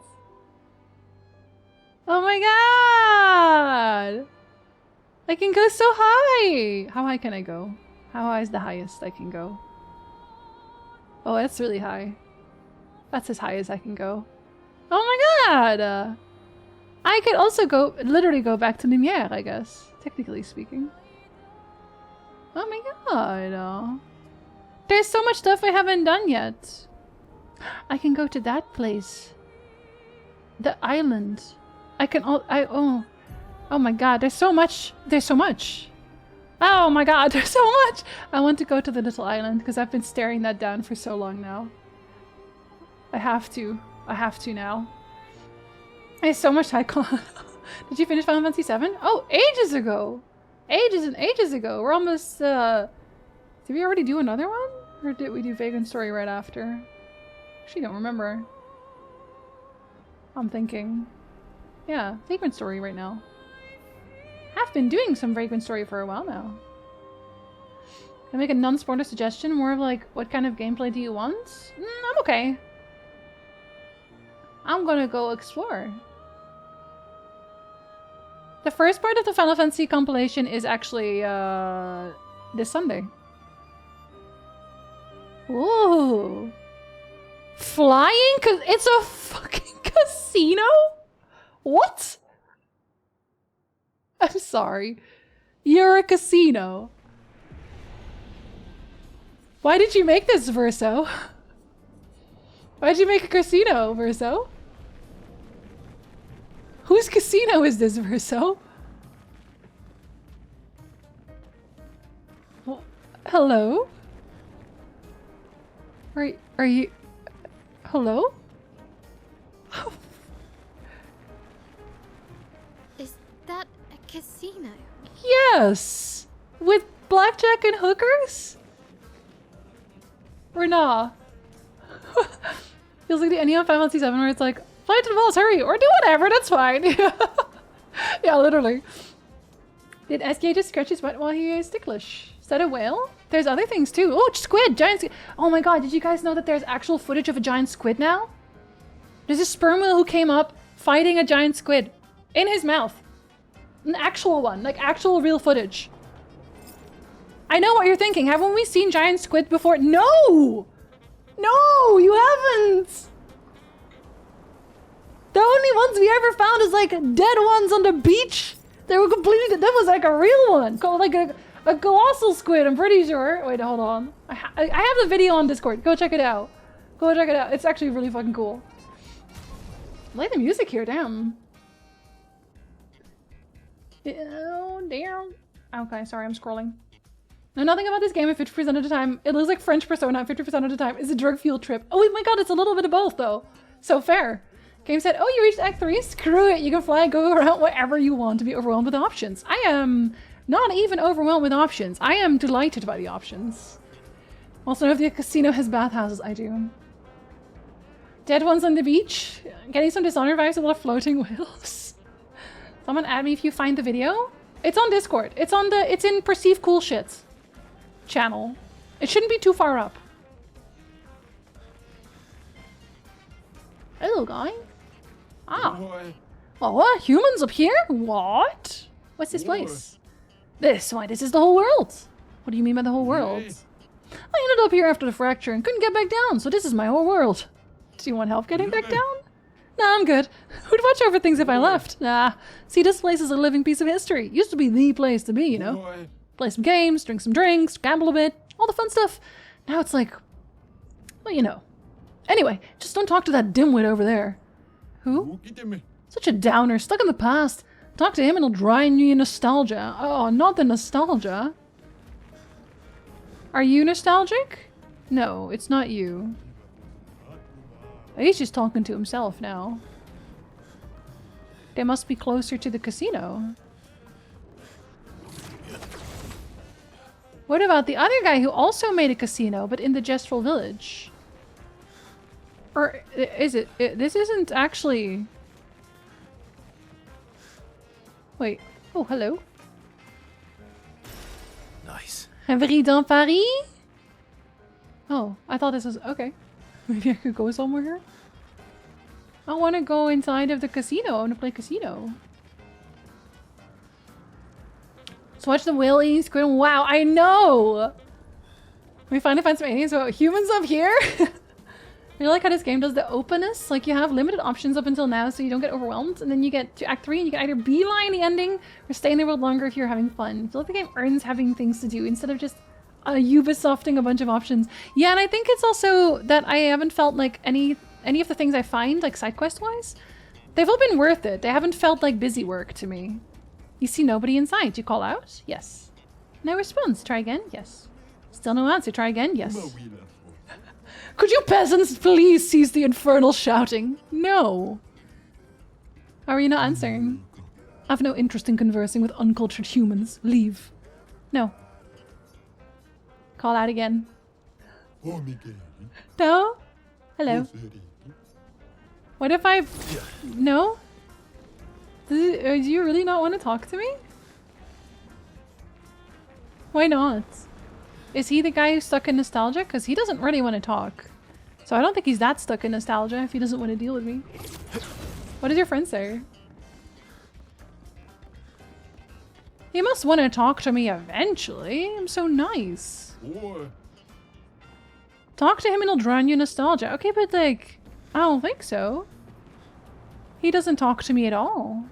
Oh my god! I can go so high! How high can I go? How high is the highest I can go? Oh, that's really high. That's as high as I can go. Oh my god! I could also literally go back to Lumiere, I guess. Technically speaking. Oh my god. There's so much stuff I haven't done yet. I can go to that place. The island. I can oh my god, there's so much. There's so much. Oh my god, there's so much. I want to go to the little island because I've been staring that down for so long now. I have to now. There's so much icon. Did you finish Final Fantasy VII? Oh, ages ago. Ages and ages ago. We're almost, did we already do another one? Or did we do Vagrant Story right after? Actually, don't remember. I'm thinking. Yeah, Vagrant Story right now. I've been doing some Vagrant Story for a while now. Can I make a non-spoiler suggestion? More of like, what kind of gameplay do you want? I'm okay. I'm gonna go explore. The first part of the Final Fantasy compilation is actually this Sunday. Ooh. Flying? It's a fucking casino? What? I'm sorry. You're a casino. Why did you make this, Verso? Why'd you make a casino, Verso? Whose casino is this, Verso? Hello? Are you... Hello? Is that a casino? Yes! With blackjack and hookers? Or nah? Feels like the ending of Final Fantasy VII where it's like, fly to the walls, hurry! Or do whatever, that's fine! Yeah, literally. Did SK just scratch his butt while he is ticklish? Is that a whale? There's other things too. Oh, squid! Giant squid! Oh my god, did you guys know that there's actual footage of a giant squid now? There's a sperm whale who came up fighting a giant squid. In his mouth. An actual one. Like actual real footage. I know what you're thinking. Haven't we seen giant squid before? No! No, you haven't! The only ones we ever found is like dead ones on the beach. They were completely... That was like a real one. Called like a colossal squid, I'm pretty sure. Wait, hold on. I have the video on Discord. Go check it out. Go check it out. It's actually really fucking cool. I like the music here, damn. Oh, damn. Okay, sorry, I'm scrolling. Know nothing about this game at 50% of the time. It looks like French Persona at 50% of the time. It's a drug fuel trip. Oh my god, it's a little bit of both though. So fair. Game said, oh, you reached Act 3? Screw it, you can fly and go around wherever you want to be overwhelmed with options. I am not even overwhelmed with options. I am delighted by the options. Also, know if the casino has bathhouses, I do. Dead ones on the beach? Getting some Dishonored vibes with a lot of floating whales. Someone add me if you find the video. It's on Discord. It's in Perceive Cool Shit channel. It shouldn't be too far up. Hello, guy. Ah. Oh, what? Humans up here? What? What's this place? Why, this is the whole world. What do you mean by the whole world? I ended up here after the fracture and couldn't get back down, so this is my whole world. Do you want help getting back down? Nah, I'm good. Who'd watch over things if I left? Nah. See, this place is a living piece of history. Used to be the place to be, you know? Play some games, drink some drinks, gamble a bit, all the fun stuff. Now it's like, well, you know. Anyway, just don't talk to that dimwit over there. Who? Such a downer, stuck in the past. Talk to him and he'll drown you in nostalgia. Oh, not the nostalgia. Are you nostalgic? No, it's not you. He's just talking to himself now. They must be closer to the casino. What about the other guy who also made a casino, but in the Gestrel village? Or is it? This isn't actually... Wait. Oh, hello. Nice. Abri dans Paris? Oh, I thought this was... Okay. Maybe I could go somewhere here? I want to go inside of the casino. I want to play casino. So watch the whale eating squid. Wow, I know! We finally find some aliens about humans up here? I like how this game does the openness. Like, you have limited options up until now, so you don't get overwhelmed. And then you get to Act 3, and you can either beeline the ending, or stay in the world longer if you're having fun. I feel like the game earns having things to do, instead of just Ubisofting a bunch of options. Yeah, and I think it's also that I haven't felt like any of the things I find, like side quest-wise, they've all been worth it. They haven't felt like busy work to me. You see nobody inside. You call out? Yes. No response. Try again? Yes. Still no answer. Try again? Yes. Could you peasants please cease the infernal shouting? No. How are you not answering? I have no interest in conversing with uncultured humans. Leave. No. Call out again. No? Hello? What if I... No? Do you really not want to talk to me? Why not? Is he the guy who's stuck in nostalgia? Because he doesn't really want to talk. So I don't think he's that stuck in nostalgia if he doesn't want to deal with me. What does your friend say? He must want to talk to me eventually. I'm so nice. Boy. Talk to him and he'll drown you in nostalgia. Okay, but like, I don't think so. He doesn't talk to me at all.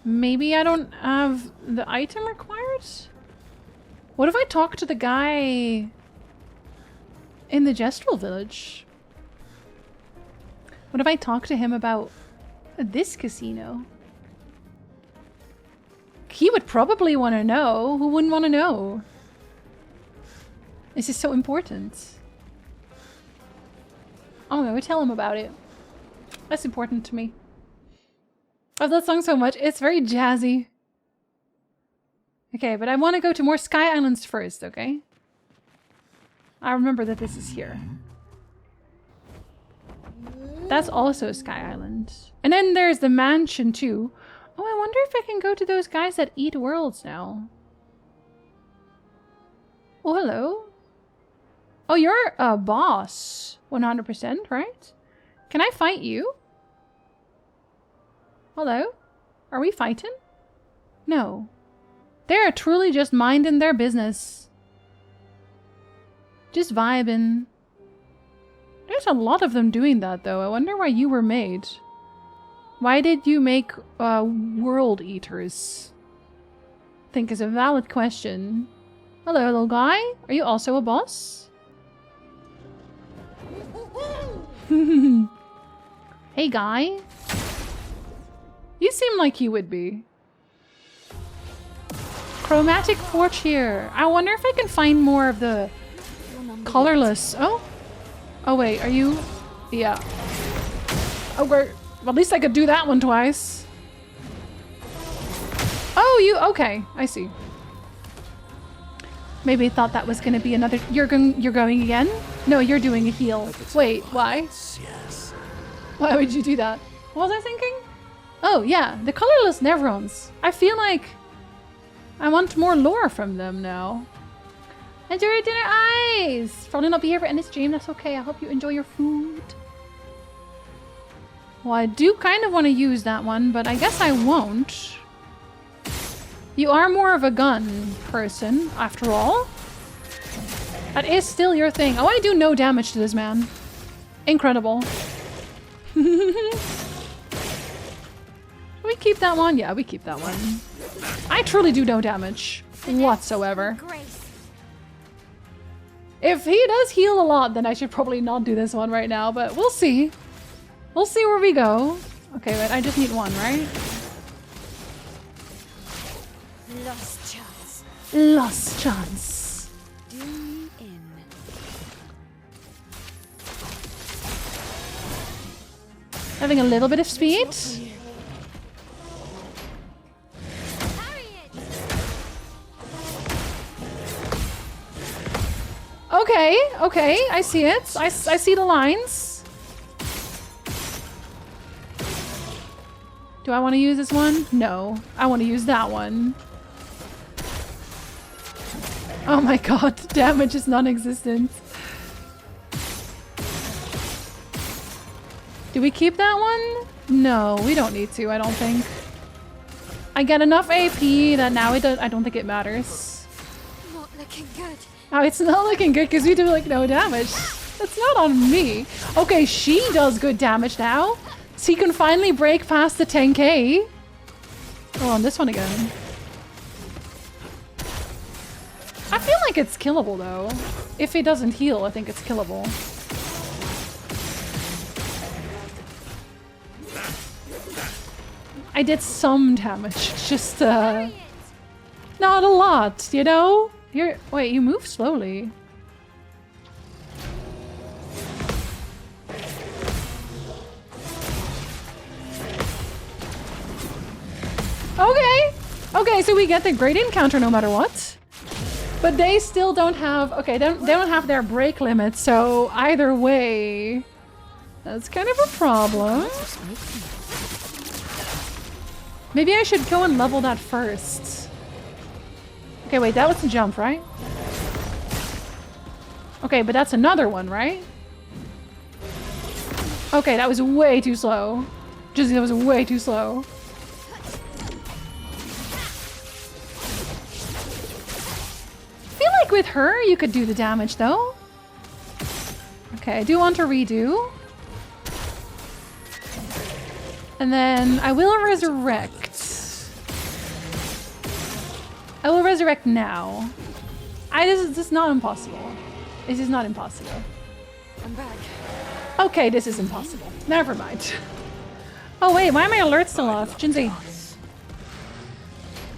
Maybe I don't have the item required? What if I talk to the guy in the Gestural Village? What if I talk to him about this casino? He would probably want to know. Who wouldn't want to know? This is so important. Oh no, we tell him about it. That's important to me. I love that song so much. It's very jazzy. Okay, but I want to go to more Sky Islands first, okay? I remember that this is here. That's also Sky Island. And then there's the mansion too. Oh, I wonder if I can go to those guys that eat worlds now. Oh, hello. Oh, you're a boss. 100%, right? Can I fight you? Hello? Are we fighting? No. They're truly just minding their business. Just vibing. There's a lot of them doing that, though. I wonder why you were made. Why did you make world eaters? I think is a valid question. Hello, little guy. Are you also a boss? Hey, guy. You seem like you would be. Chromatic porch here. I wonder if I can find more of the colorless. Oh? Oh, wait. Are you? Yeah. Oh, well, at least I could do that one twice. Oh, you... Okay. I see. Maybe I thought that was going to be another... You're going again? No, you're doing a heal. Wait, why? Yes. Why would you do that? What was I thinking? Oh, yeah. The colorless Nevrons. I feel like I want more lore from them now. Enjoy your dinner, eyes! Probably not be here for any stream. That's okay. I hope you enjoy your food. Well, I do kind of want to use that one, but I guess I won't. You are more of a gun person, after all. That is still your thing. Oh, I do no damage to this man. Incredible. We keep that one? Yeah, we keep that one. I truly do no damage whatsoever. If he does heal a lot, then I should probably not do this one right now, but we'll see. We'll see where we go. Okay, wait, I just need one, right? Lost chance. Lost chance. Doom in. Having a little bit of speed. Okay, okay, I see it. I see the lines. Do I want to use this one? No, I want to use that one. Oh my god, damage is non-existent. Do we keep that one? No, we don't need to, I don't think. I get enough AP that now I don't think it matters. Not looking good. Oh, it's not looking good because we do like no damage. That's not on me. Okay, she does good damage now. So he can finally break past the 10k. Oh, on this one again. I feel like it's killable though. If it doesn't heal, I think it's killable. I did some damage, just not a lot, you know? Wait, you move slowly. Okay. Okay, so we get the great encounter no matter what. But they still don't have... Okay, they don't have their break limit, so either way... That's kind of a problem. Maybe I should go and level that first. Okay, wait, that was the jump, right? Okay, but that's another one, right? Okay, that was way too slow. That was way too slow. like with her, you could do the damage though. Okay, I do want to redo. And then I will resurrect. I will resurrect now. This is not impossible. This is not impossible. I'm back. Okay, this is impossible. Never mind. Oh wait, why are my alerts still off? Jinzee.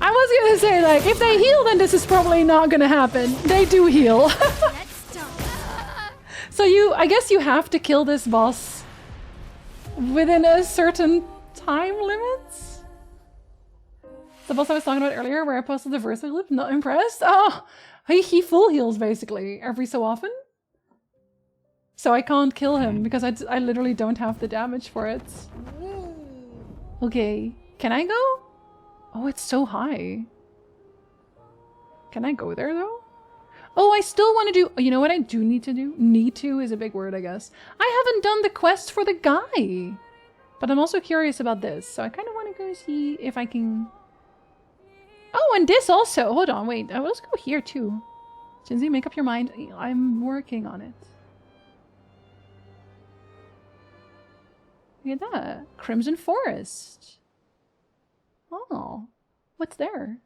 I was gonna say, like, if they heal, then this is probably not gonna happen. They do heal. So I guess you have to kill this boss within a certain time limit? The boss I was talking about earlier where I posted the Verso clip, not impressed? Oh, he full heals basically every so often. So I can't kill him because I literally don't have the damage for it. Okay, can I go? Oh, it's so high. Can I go there though? Oh, I still want to do... You know what I do need to do? Need to is a big word, I guess. I haven't done the quest for the guy. But I'm also curious about this. So I kind of want to go see if I can... Oh, and this also. Hold on, wait. Let's go here too. Jinzee, make up your mind. I'm working on it. Look at that. Crimson Forest. Oh, what's there?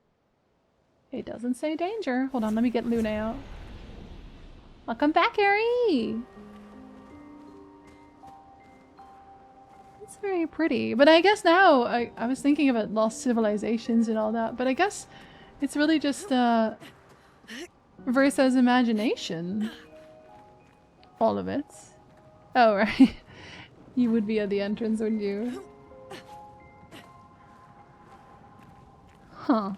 It doesn't say danger. Hold on, let me get Luna out. Welcome back, Harry! It's very pretty. But I guess now, I was thinking about lost civilizations and all that, but I guess it's really just Versa's imagination. All of it. Oh, right. You would be at the entrance, wouldn't you? Huh.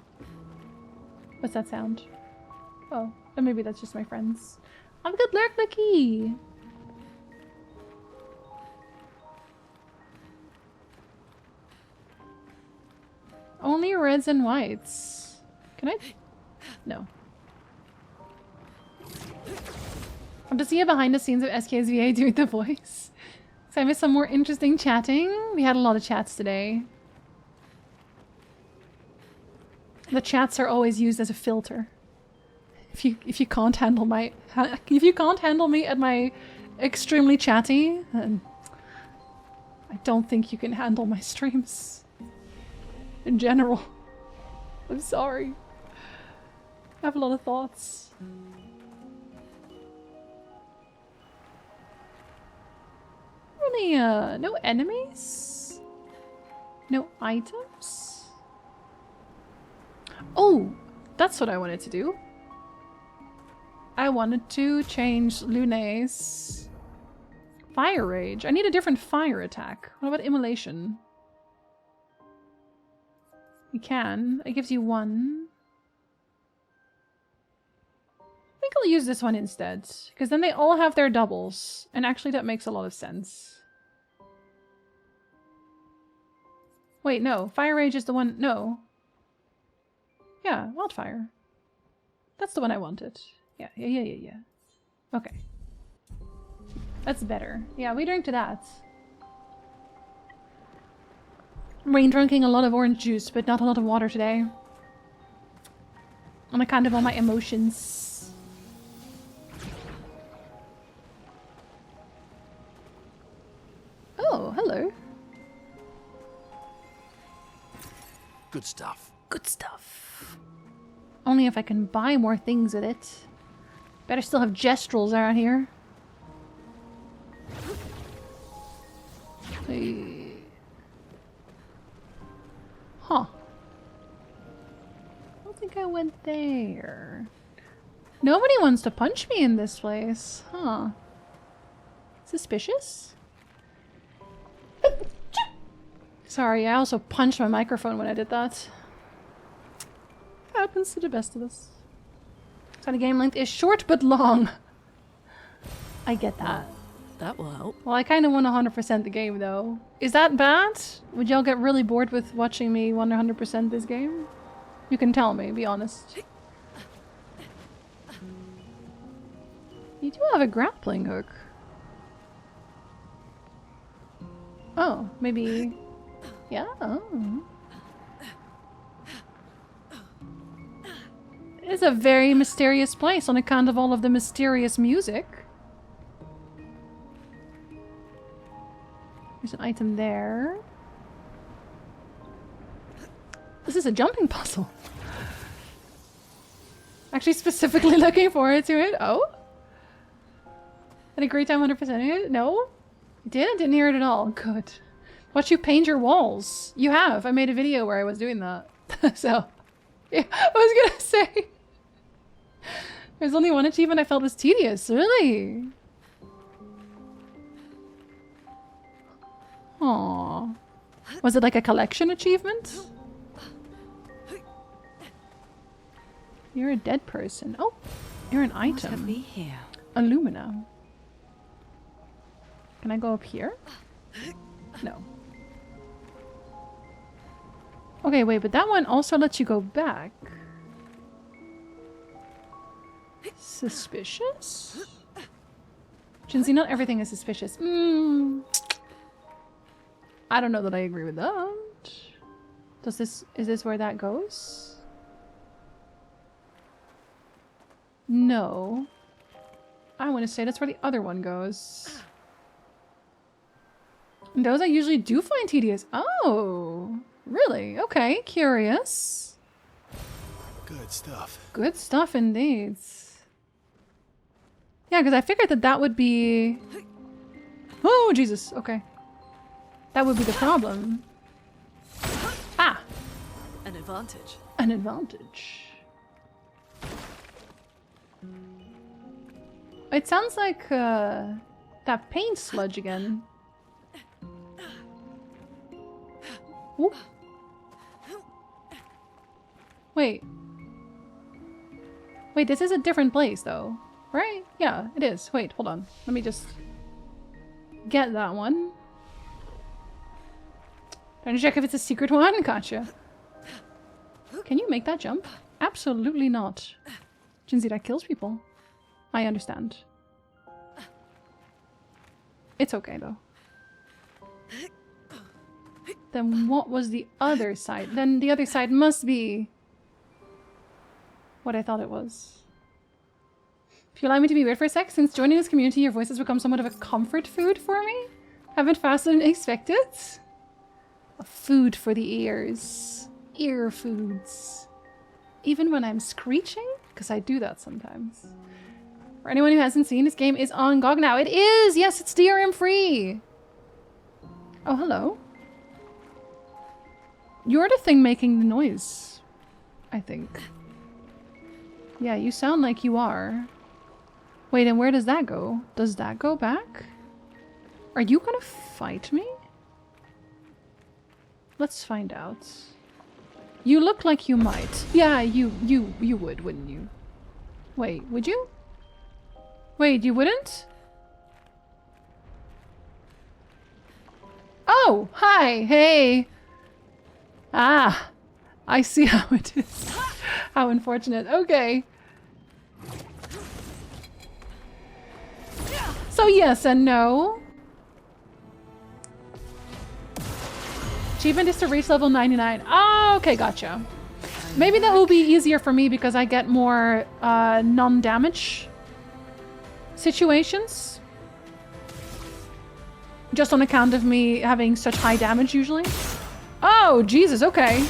What's that sound? Oh, or maybe that's just my friends. I'm good, Lurk Lucky! Only reds and whites. Can I? No. I'm to see a behind the scenes of SKSVA doing the voice. So I missed some more interesting chatting. We had a lot of chats today. The chats are always used as a filter. If you can't handle me at my extremely chatty, then I don't think you can handle my streams in general. I'm sorry. I have a lot of thoughts. Really, no enemies? No items? Oh, that's what I wanted to do. I wanted to change Lune's fire rage. I need a different fire attack. What about immolation? You can. It gives you one. I think I'll use this one instead, because then they all have their doubles. And actually that makes a lot of sense. Wait, no. Fire rage is the one... No. Yeah, wildfire. That's the one I wanted. Yeah. Okay. That's better. Yeah, we drink to that. Rain drinking a lot of orange juice, but not a lot of water today. On account of all my emotions. Oh, hello. Good stuff. Good stuff. Only if I can buy more things with it. Better still have gestrels out here. Hey. Huh. I don't think I went there. Nobody wants to punch me in this place. Huh. Suspicious? Sorry, I also punched my microphone when I did that. Happens to the best of us. So the game length is short but long. I get that. That will help. Well, I kind of want to 100% the game though. Is that bad? Would y'all get really bored with watching me 100% this game? You can tell me, be honest. You do have a grappling hook. Oh, maybe... Yeah? Oh. It is a very mysterious place on account of all of the mysterious music. There's an item there. This is a jumping puzzle. Actually specifically looking forward to it. Oh? Had a great time 100%ing it? No? You did? I didn't hear it at all. Good. Watch you paint your walls. You have. I made a video where I was doing that. So, yeah, I was gonna say. There's only one achievement I felt was tedious. Really? Aww. Was it like a collection achievement? You're a dead person. Oh, you're an item. What have we here? Alumina. Can I go up here? No. Okay, wait, but that one also lets you go back. Suspicious? Jinzee, not everything is suspicious. I don't know that I agree with that. Is this where that goes? No. I want to say that's where the other one goes. And those I usually do find tedious. Oh, really? Okay, curious. Good stuff. Good stuff indeed. Yeah, because I figured that that would be... Oh, Jesus. Okay. That would be the problem. Ah! An advantage. An advantage. It sounds like that paint sludge again. Ooh. Wait. Wait, this is a different place though, right? Yeah, it is. Wait, hold on. Let me just get that one. Trying to check if it's a secret one. Gotcha. Can you make that jump? Absolutely not. Jinzee, that kills people. I understand. It's okay though. Then what was the other side? Then the other side must be what I thought it was. If you allow me to be weird for a sec, since joining this community, your voice has become somewhat of a comfort food for me. Haven't faster than expected. A food for the ears. Ear foods. Even when I'm screeching? Because I do that sometimes. For anyone who hasn't seen, this game is on GOG now. It is! Yes, it's DRM free! Oh, hello. You're the thing making the noise, I think. Yeah, you sound like you are. Wait, and where does that go? Does that go back? Are you gonna fight me? Let's find out. You look like you might. Yeah, you would, wouldn't you? Wait, would you? Wait, you wouldn't? Oh, hi, hey. Ah, I see how it is. How unfortunate. Okay. So yes and no. Achievement is to reach level 99. Oh, okay, gotcha. Maybe that will be easier for me because I get more non-damage situations. Just on account of me having such high damage usually. Oh, Jesus, okay.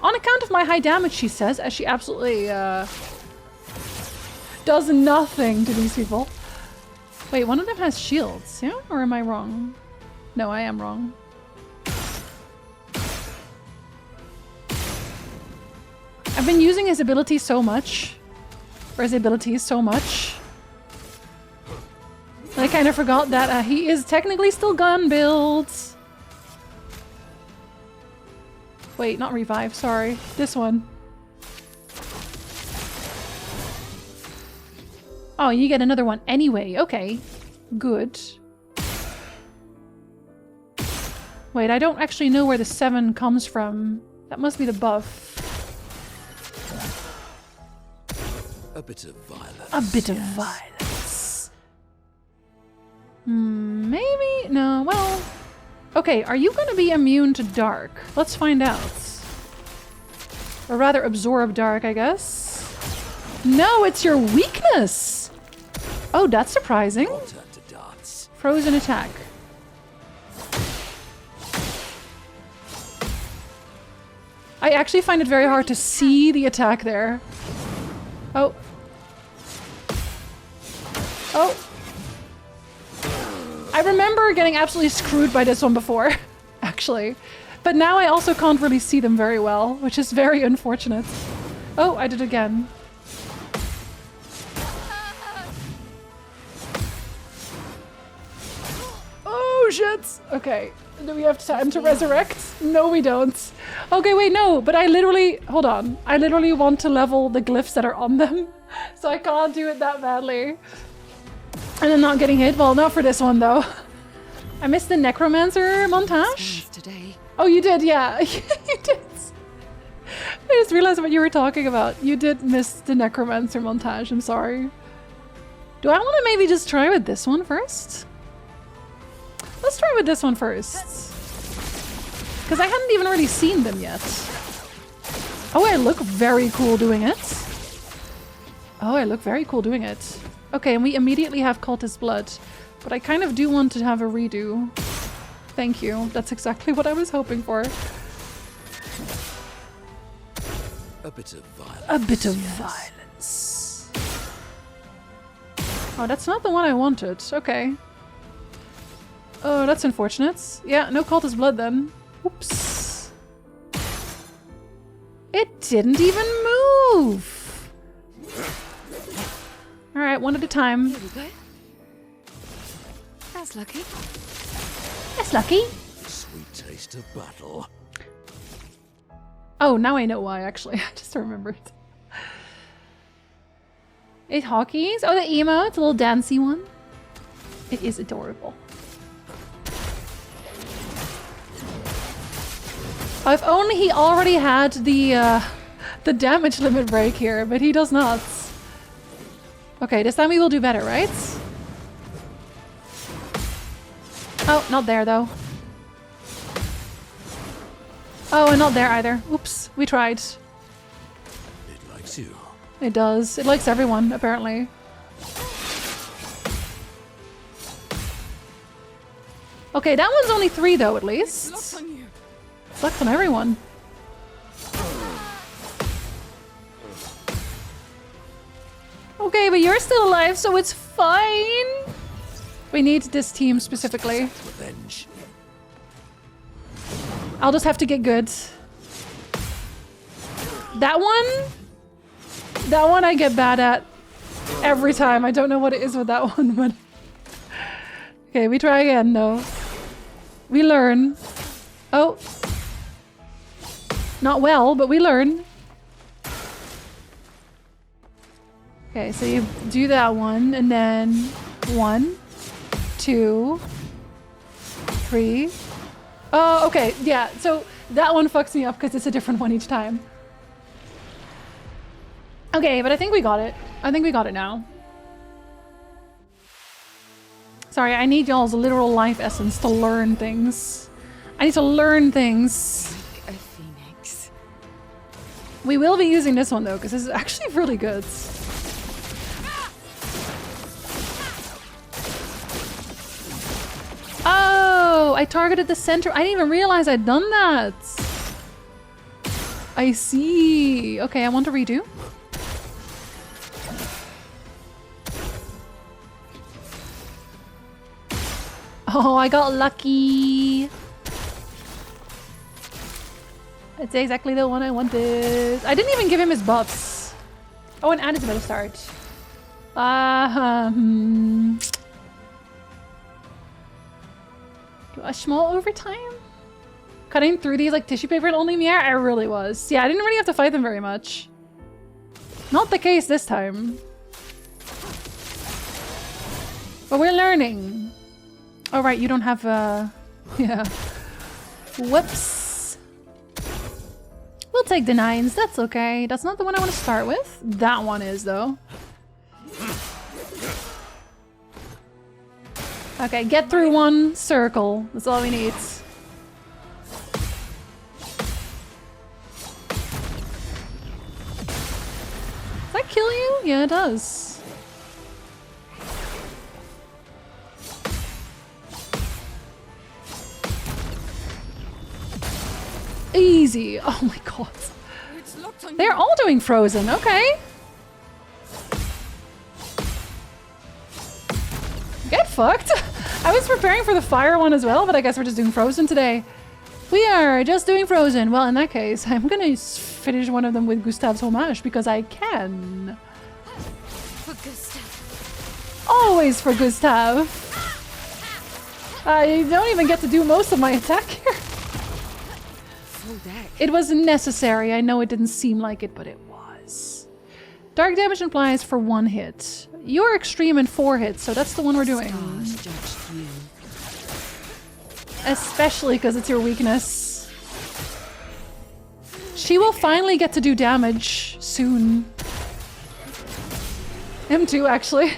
On account of my high damage, she says, as she absolutely does nothing to these people. Wait, one of them has shields, yeah? Or am I wrong? No, I am wrong. I've been using his ability so much. Or his abilities so much. I kind of forgot that he is technically still gun builds. Wait, not revive, sorry. This one. Oh, you get another one anyway. Okay. Good. Wait, I don't actually know where the 7 comes from. That must be the buff. A bit of violence. A bit of violence. Maybe? No, well... Okay, are you gonna be immune to dark? Let's find out. Or rather, absorb dark, I guess. No, it's your weakness! Oh, that's surprising. Frozen attack. I actually find it very hard to see the attack there. Oh. Oh. I remember getting absolutely screwed by this one before, actually. But now I also can't really see them very well, which is very unfortunate. Oh, I did it again. Oh, shit! Okay. Do we have time to resurrect? No, we don't. Okay, wait, no, but I literally... Hold on. I literally want to level the glyphs that are on them, so I can't do it that badly. And then not getting hit? Well, not for this one, though. I missed the Necromancer montage? Today. Oh, you did, yeah. You did. I just realized what you were talking about. You did miss the Necromancer montage, I'm sorry. Do I want to maybe just try with this one first? Let's try with this one first. Because I hadn't even really seen them yet. Oh, I look very cool doing it. Oh, I look very cool doing it. Okay, and we immediately have Cultist Blood. But I kind of do want to have a redo. Thank you. That's exactly what I was hoping for. A bit of violence. A bit of violence. Oh, that's not the one I wanted. Okay. Oh, that's unfortunate. Yeah, no Cultist Blood then. Oops. It didn't even move! Alright, one at a time. Here we go. That's lucky. That's lucky. Sweet taste of battle. Oh, now I know why, actually. I just remembered. 8 hockeys. Oh, the emote, the little dancey one. It is adorable. Oh, if only he already had the damage limit break here, but he does not. Okay, this time we will do better, right? Oh, not there though. Oh, and not there either. Oops, we tried. It likes you. It does. It likes everyone, apparently. Okay, that one's only 3 though, at least. It's locked on you. It's locked on everyone. Okay, but you're still alive, so it's fine. We need this team specifically. Revenge. I'll just have to get good. That one I get bad at every time. I don't know what it is with that one, but... Okay, we try again, though. We learn. Oh. Not well, but we learn. Okay, so you do that one, and then 1, 2, 3. Oh, okay, yeah, so that one fucks me up because it's a different one each time. Okay, but I think we got it. I think we got it now. Sorry, I need y'all's literal life essence to learn things. I need to learn things. Like a phoenix. We will be using this one though, because this is actually really good. Oh, I targeted the center. I didn't even realize I'd done that. I see. Okay, I want to redo. Oh, I got lucky. That's exactly the one I wanted. I didn't even give him his buffs. Oh, and Anna's about to start. A small overtime? Cutting through these like tissue paper and only me? I really was. Yeah, I didn't really have to fight them very much. Not the case this time. But we're learning. Oh, right, you don't have yeah. Whoops. We'll take the 9s, that's okay. That's not the one I want to start with. That one is, though. Okay, get through one circle. That's all we need. does. Easy. Oh my god. They're all doing frozen. Okay. Get fucked. I was preparing for the fire one as well, but I guess we're just doing frozen today. We are just doing frozen. Well, in that case, I'm gonna finish one of them with Gustav's homage because I can. For Gustav. Always for Gustav. I don't even get to do most of my attack here. It was necessary. I know it didn't seem like it, but it was. Dark damage implies for 1 hit. You're extreme in 4 hits, so that's the one we're doing. Especially because it's your weakness. She will finally get to do damage soon. Him too, actually.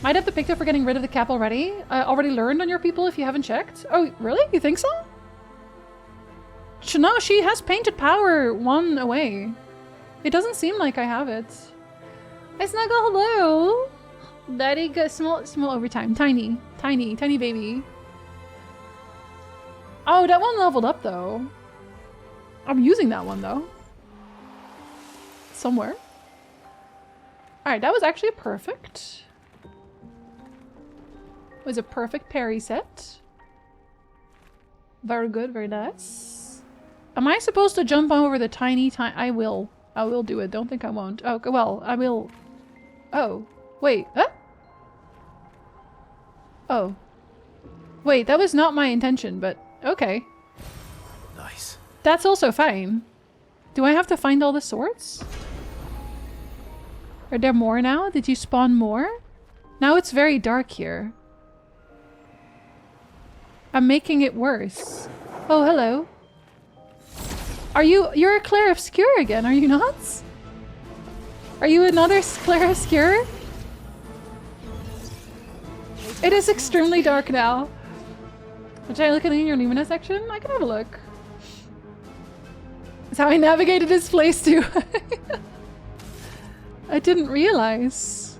Might have to pick up for getting rid of the cap already. Already learned on your people if you haven't checked. Oh, really? You think so? No, she has painted power 1 away. It doesn't seem like I have it. I snuggle, hello. Daddy got small overtime. Tiny baby. Oh, that one leveled up though. I'm using that one though. Somewhere. Alright, that was actually perfect. It was a perfect parry set. Very good, very nice. Am I supposed to jump over the tiny? I will. I will do it. Don't think I won't. Oh, well, I will. Oh, wait. Huh? Oh. Wait, that was not my intention, but okay. Nice. That's also fine. Do I have to find all the swords? Are there more now? Did you spawn more? Now it's very dark here. I'm making it worse. Oh, hello. You're a Clair Obscur again, are you not? Are you another Clair Obscur? It is extremely dark now. Should I look at in your Lumina section? I can have a look. That's how I navigated this place too. I didn't realize.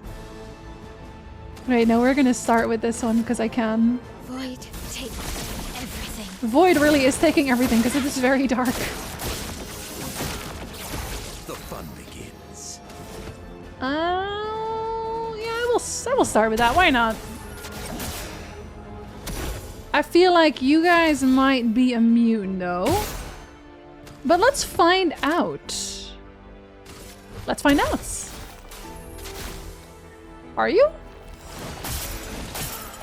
Wait, no, we're gonna start with this one because I can. Void, take everything. Void really is taking everything because it is very dark. The fun begins. Oh, yeah, I will start with that. Why not? I feel like you guys might be immune though. But let's find out. Let's find out. Are you?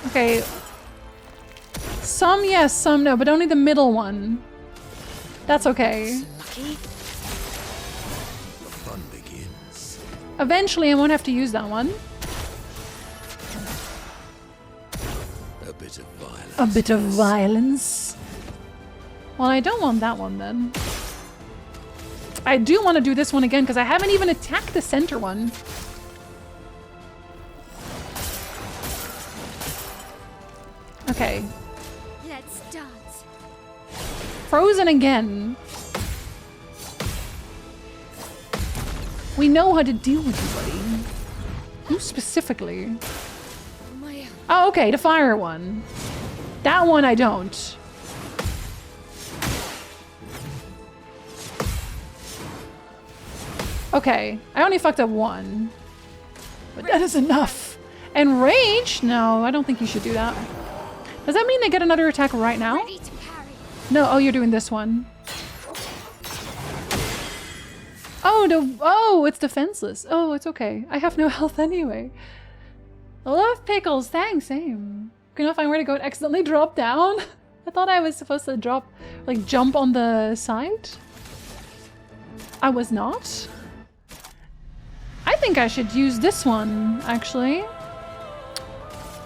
Okay. Some yes, some no, but only the middle one. That's okay. Lucky. The fun begins. Eventually I won't have to use that one. A bit of violence. A bit of violence. Well, I don't want that one then. I do want to do this one again because I haven't even attacked the center one. Okay. Let's dance. Frozen again. We know how to deal with you, buddy. Who specifically? Oh, okay, the fire one. That one I don't. Okay, I only fucked up one. But that is enough. And rage? No, I don't think you should do that. Does that mean they get another attack right now? No, oh, you're doing this one. Oh, it's defenseless. Oh, it's okay. I have no health anyway. I love pickles. Thanks, same. Couldn't find where to go and accidentally drop down. I thought I was supposed to drop, like, jump on the side. I was not. I think I should use this one, actually.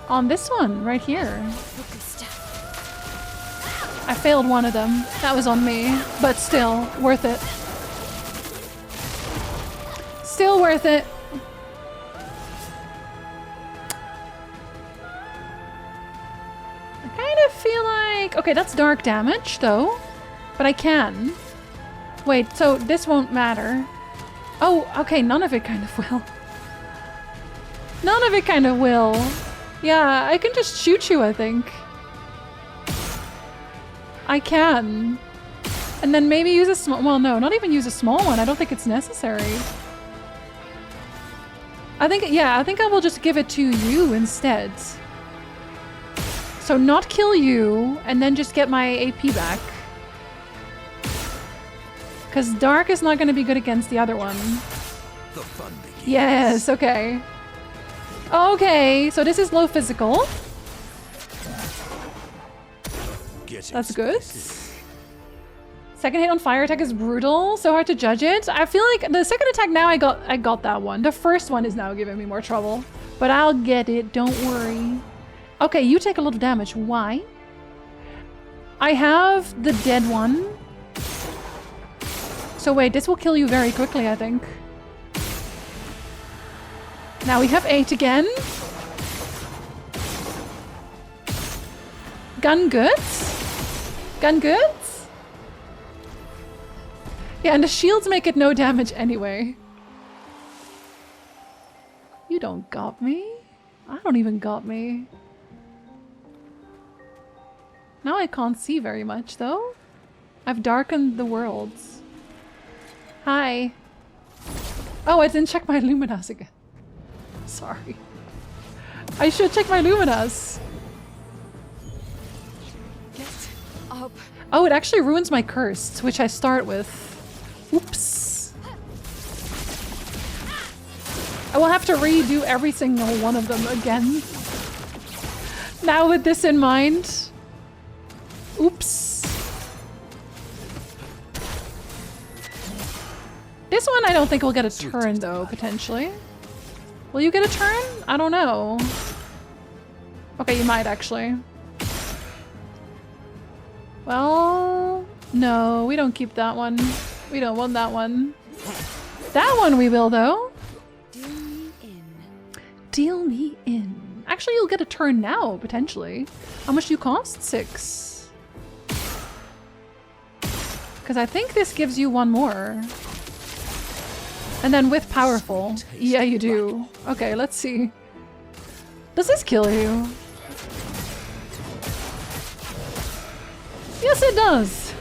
On this one, right here. I failed one of them. That was on me. But still, worth it. Still worth it. I kind of feel like... Okay, that's dark damage, though. But I can. Wait, so this won't matter. Oh, okay, none of it kind of will. None of it kind of will. Yeah, I can just shoot you, I think. I can. And then maybe use a small... Well, no, not even use a small one. I don't think it's necessary. I think, yeah, I think I will just give it to you instead. So not kill you, and then just get my AP back. Because Dark is not going to be good against the other one. The fun begins. Yes, okay. Okay, so this is low physical. That's good. Second hit on fire attack is brutal, so hard to judge it. I feel like the second attack now I got that one. The first one is now giving me more trouble. But I'll get it, don't worry. Okay, you take a little damage. Why? I have the dead one. So wait, this will kill you very quickly, I think. Now we have 8 again. Gun goods? Gun goods? Yeah, and the shields make it no damage anyway. You don't got me. I don't even got me. Now I can't see very much though. I've darkened the worlds. Hi. Oh, I didn't check my Luminas again. Sorry. I should check my Luminas. Get up. Oh, it actually ruins my curse, which I start with. Oops. I will have to redo every single one of them again. Now with this in mind. Oops. This one I don't think will get a turn though, potentially. Will you get a turn? I don't know. Okay, you might actually. Well, no, we don't keep that one. We don't want that one. That one we will though. Deal me in. Deal me in. Actually, you'll get a turn now, potentially. How much do you cost? 6. Because I think this gives you one more. And then with powerful. Yeah, you do. Okay, let's see. Does this kill you? Yes, it does.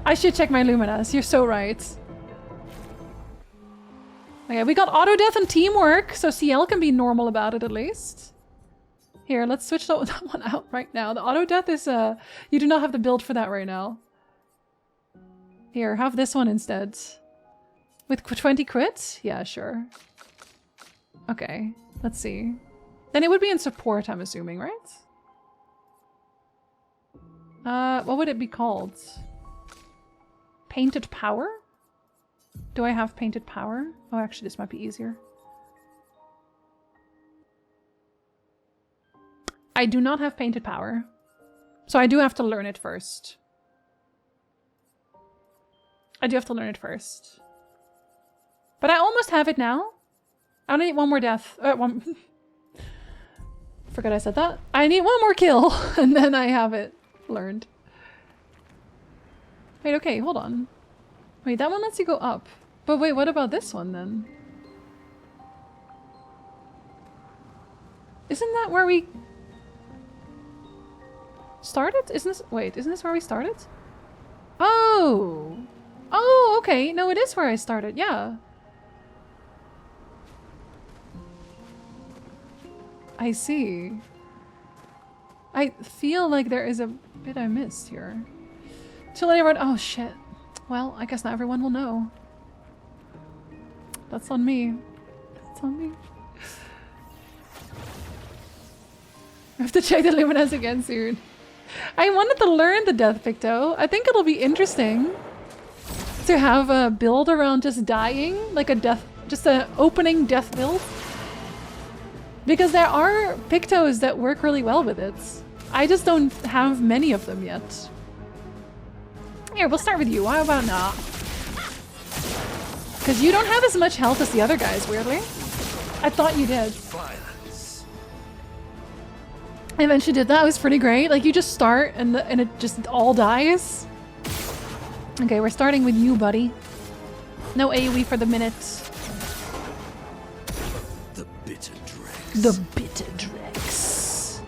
I should check my Luminas. You're so right. Okay, we got auto death and teamwork, so CL can be normal about it at least. Here, let's switch that one out right now. The auto death is you do not have the build for that right now. Here, have this one instead. With 20 crits? Yeah, sure. Okay, let's see. Then it would be in support, I'm assuming, right? What would it be called? Painted Power? Do I have Painted Power? Oh, actually, this might be easier. I do not have Painted Power. So I do have to learn it first. I do have to learn it first. But I almost have it now. I only need one more death. Forgot I said that. I need one more kill, and then I have it learned. Wait, okay, hold on. Wait, that one lets you go up. But wait, what about this one then? Isn't that where we started? Isn't this where we started? Oh! Oh, okay. No, it is where I started, yeah. I see. I feel like there is a bit I missed here. Too late, everyone. Oh shit. Well, I guess not everyone will know. That's on me. That's on me. I have to check the Luminas again soon. I wanted to learn the Death Picto. I think it'll be interesting to have a build around just dying, like a death, just an opening death build. Because there are Pictos that work really well with it. I just don't have many of them yet. Here, we'll start with you. How about not? Because you don't have as much health as the other guys, weirdly. I thought you did. I eventually did that. It was pretty great. Like, you just start and it just all dies. Okay, we're starting with you, buddy. No AoE for the minute. The bitterness. The bitter dregs.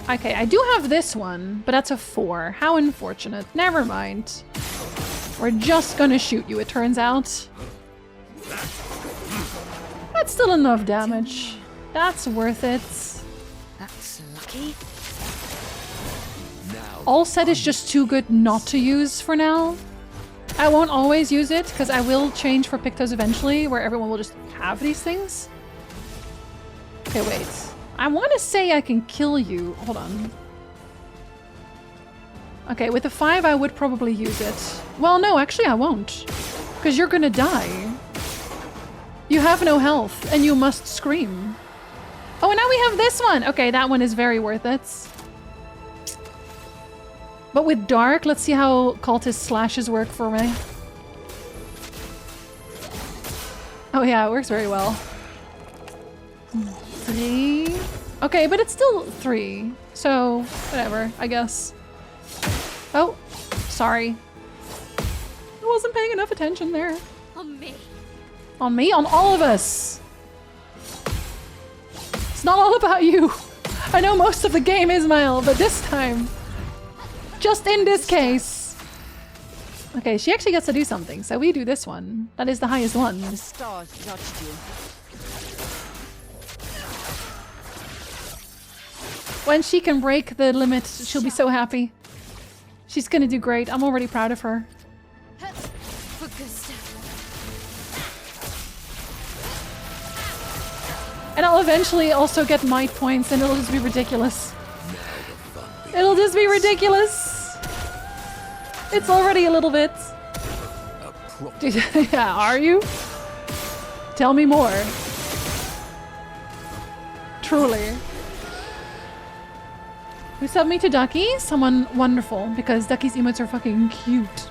Okay, I do have this one, but that's a 4. How unfortunate. Never mind. We're just gonna shoot you, it turns out. That's still enough damage. That's worth it. That's lucky. All set is just too good not to use for now. I won't always use it, because I will change for Pictos eventually, where everyone will just have these things. Okay, wait. I want to say I can kill you. Hold on. Okay, with the 5 I would probably use it. Well, no, actually I won't. Because you're gonna die. You have no health, and you must scream. Oh, and now we have this one! Okay, that one is very worth it. But with Dark, let's see how Cultist Slashes work for me. Oh yeah, it works very well. 3. Okay, but it's still 3. So, whatever, I guess. Oh, sorry. I wasn't paying enough attention there. On me. On me? On all of us! It's not all about you! I know most of the game, Ismail, but this time... Just in this case! Okay, she actually gets to do something, so we do this one. That is the highest one. The stars judged you. When she can break the limit, she'll be so happy. She's gonna do great. I'm already proud of her. And I'll eventually also get might points and it'll just be ridiculous. It'll just be ridiculous. It's already a little bit. Yeah, are you? Tell me more. Truly. We sub me to Ducky, someone wonderful, because Ducky's emotes are fucking cute.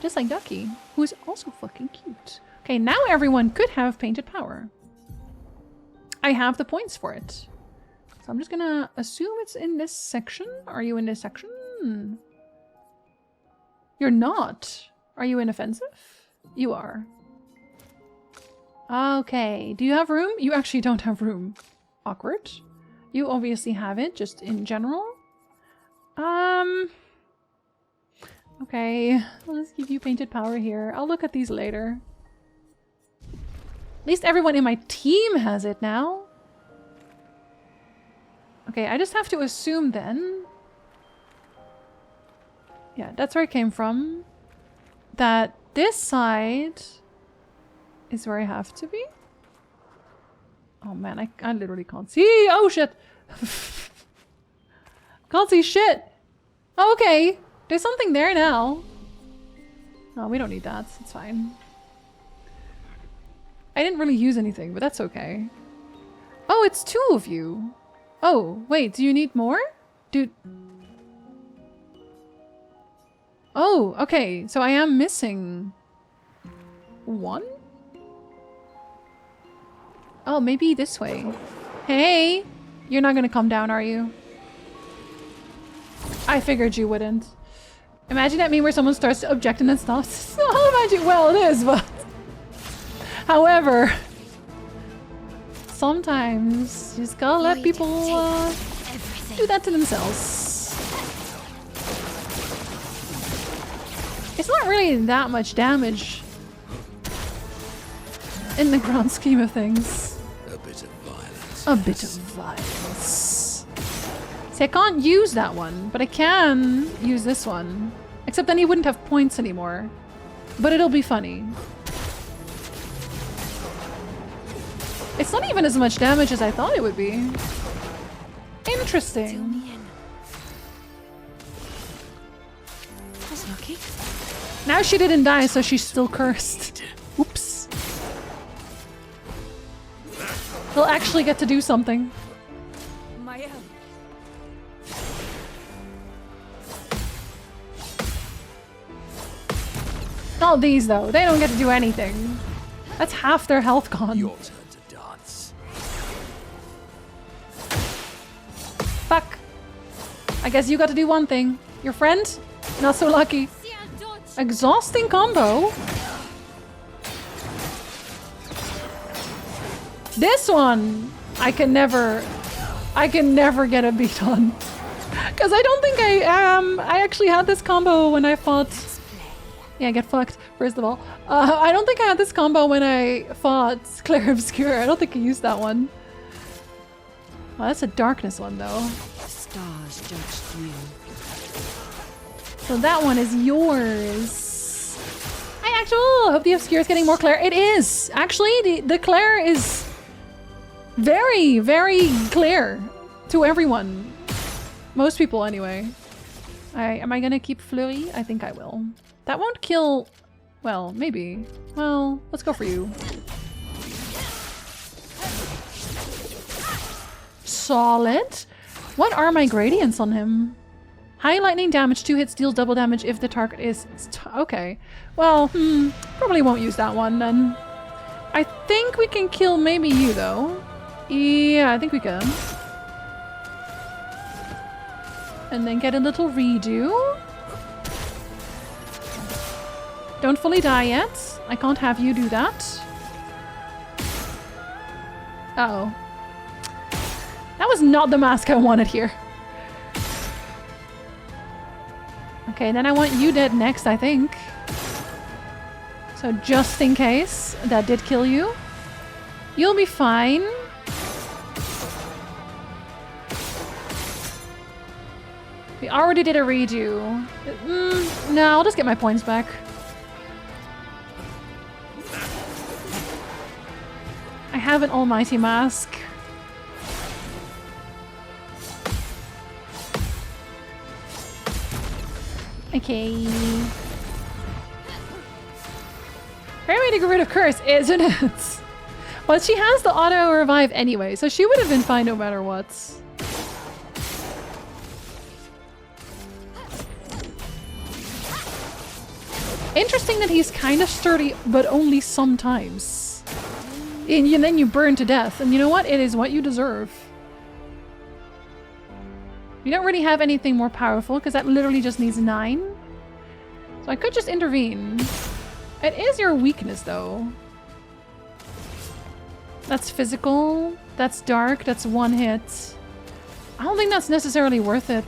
Just like Ducky, who is also fucking cute. Okay, now everyone could have Painted Power. I have the points for it. So I'm just gonna assume it's in this section. Are you in this section? You're not. Are you in offensive? You are. Okay, do you have room? You actually don't have room. Awkward. You obviously have it, just in general. Okay, I'll just give you Painted Power here. I'll look at these later. At least everyone in my team has it now. Okay, I just have to assume then... Yeah, that's where it came from. That this side is where I have to be. Oh man, I literally can't see. Oh shit! Can't see shit! Okay, there's something there now. No, we don't need that. It's fine. I didn't really use anything, but that's okay. Oh, it's 2 of you. Oh, wait, do you need more? Dude. Oh, okay, so I am missing 1? Oh, maybe this way. Hey! You're not gonna come down, are you? I figured you wouldn't. Imagine that meme where someone starts objecting and stuff. Oh, imagine, well, it is, but... However... Sometimes you just gotta let people do that to themselves. It's not really that much damage in the grand scheme of things. A bit of violence. A bit of violence. See, I can't use that one, but I can use this one. Except then he wouldn't have points anymore. But it'll be funny. It's not even as much damage as I thought it would be. Interesting. That's lucky. Now she didn't die, so she's still cursed. Oops. He'll actually get to do something. My Not these, though. They don't get to do anything. That's half their health gone. Your turn to dance. Fuck. I guess you got to do one thing. Your friend? Not so lucky. Exhausting combo. This one, I can never get a beat on. Because I don't think I actually had this combo when I fought... Yeah, get fucked, first of all. I don't think I had this combo when I fought Clair Obscur. I don't think I used that one. Well, that's a darkness one, though. The stars judged you. So that one is yours. I actually hope the Obscur is getting more Clair. It is! Actually, the Clair is very, very clear to everyone. Most people, anyway. Am I gonna keep Flurry? I think I will. That won't kill... Well, maybe. Well, let's go for you. Solid. What are my gradients on him? High lightning damage, 2 hits deals double damage if the target is... Okay. Well, probably won't use that one then. I think we can kill maybe you though. Yeah, I think we can. And then get a little redo. Don't fully die yet. I can't have you do that. Uh-oh. That was not the mask I wanted here. Okay, then I want you dead next, I think. So just in case that did kill you. You'll be fine. We already did a redo. No, I'll just get my points back. I have an almighty mask. Okay. Great way to get rid of curse, isn't it? Well, she has the auto revive anyway, so she would have been fine no matter what. Interesting that he's kind of sturdy, but only sometimes. And then you burn to death, and you know what? It is what you deserve. You don't really have anything more powerful, because that literally just needs 9. So I could just intervene. It is your weakness, though. That's physical, that's dark, that's 1 hit. I don't think that's necessarily worth it.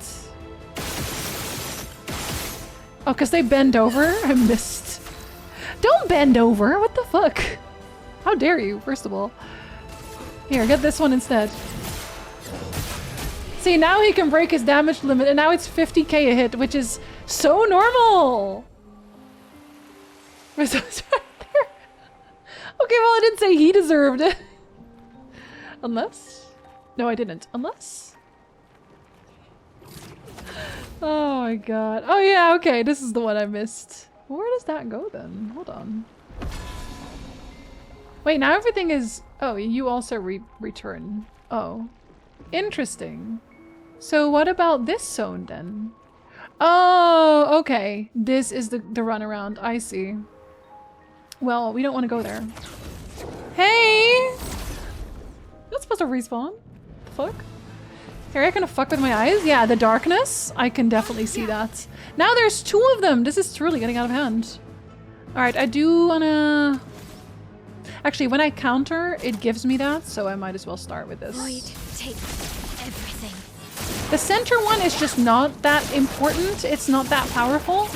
Oh, because they bend over? I missed. Don't bend over! What the fuck? How dare you, first of all. Here, get this one instead. See, now he can break his damage limit, and now it's 50k a hit, which is so normal! Okay, well, I didn't say he deserved it. Unless? No, I didn't. Unless? Oh my god. Oh yeah, okay, this is the one I missed. Where does that go then? Hold on. Wait, now everything is... Oh, you also return. Oh. Interesting. So what about this zone then? Oh, okay. This is the runaround. I see. Well, we don't want to go there. Hey! That's supposed to respawn. The fuck? Are you gonna fuck with my eyes? Yeah, the darkness. I can definitely see that. Now there's 2 of them. This is truly getting out of hand. Alright, I do wanna... Actually, when I counter, it gives me that, so I might as well start with this. Void, take everything. The center one is just not that important. It's not that powerful.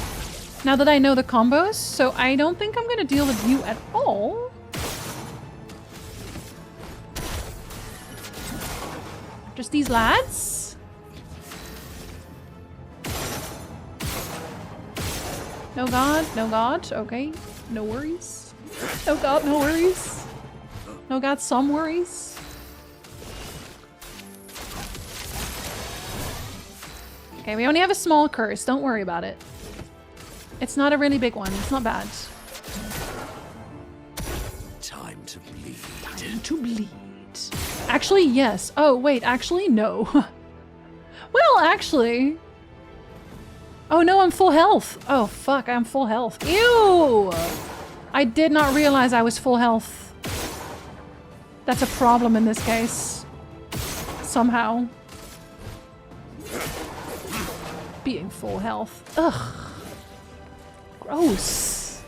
Now that I know the combos, so I don't think I'm gonna deal with you at all. Just these lads. No god, no god, okay. No worries. No god, no worries. No god, some worries. Okay, we only have a small curse, don't worry about it. It's not a really big one, it's not bad. Time to bleed. Time to bleed. Actually, yes. Oh, wait, actually, no. Well, actually... Oh no, I'm full health. Oh fuck, I'm full health. Ew! I did not realize I was full health. That's a problem in this case. Somehow. Being full health. Ugh. Gross.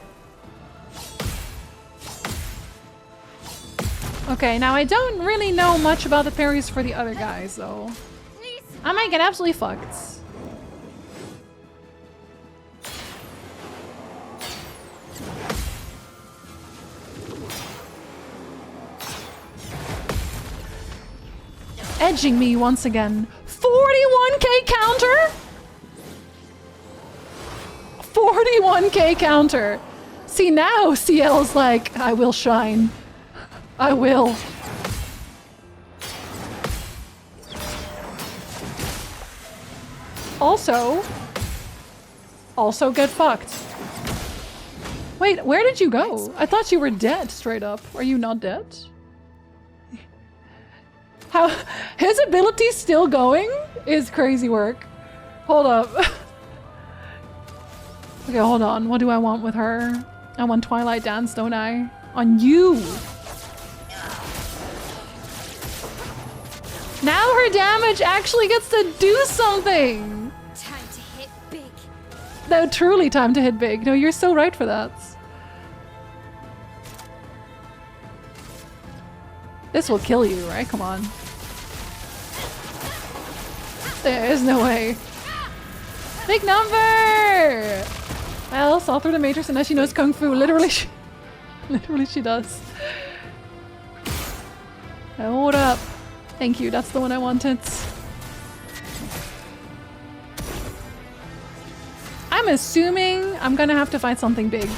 Okay, now I don't really know much about the parries for the other guys, though. I might get absolutely fucked. Edging me once again. 41k counter? 41k counter. See, now CL's like, I will shine. I will. Also get fucked. Wait, where did you go? I thought you were dead straight up. Are you not dead? How his ability's still going is crazy work. Hold up. Okay, hold on. What do I want with her? I want Twilight Dance, don't I? On you! Now her damage actually gets to do something! Time to hit big. No, truly time to hit big. No, you're so right for that. This will kill you, right? Come on. There is no way. Big number! Well, saw through the Matrix and now she knows Kung Fu. Literally, literally she does. Hold up. Thank you, that's the one I wanted. I'm assuming I'm gonna have to fight something big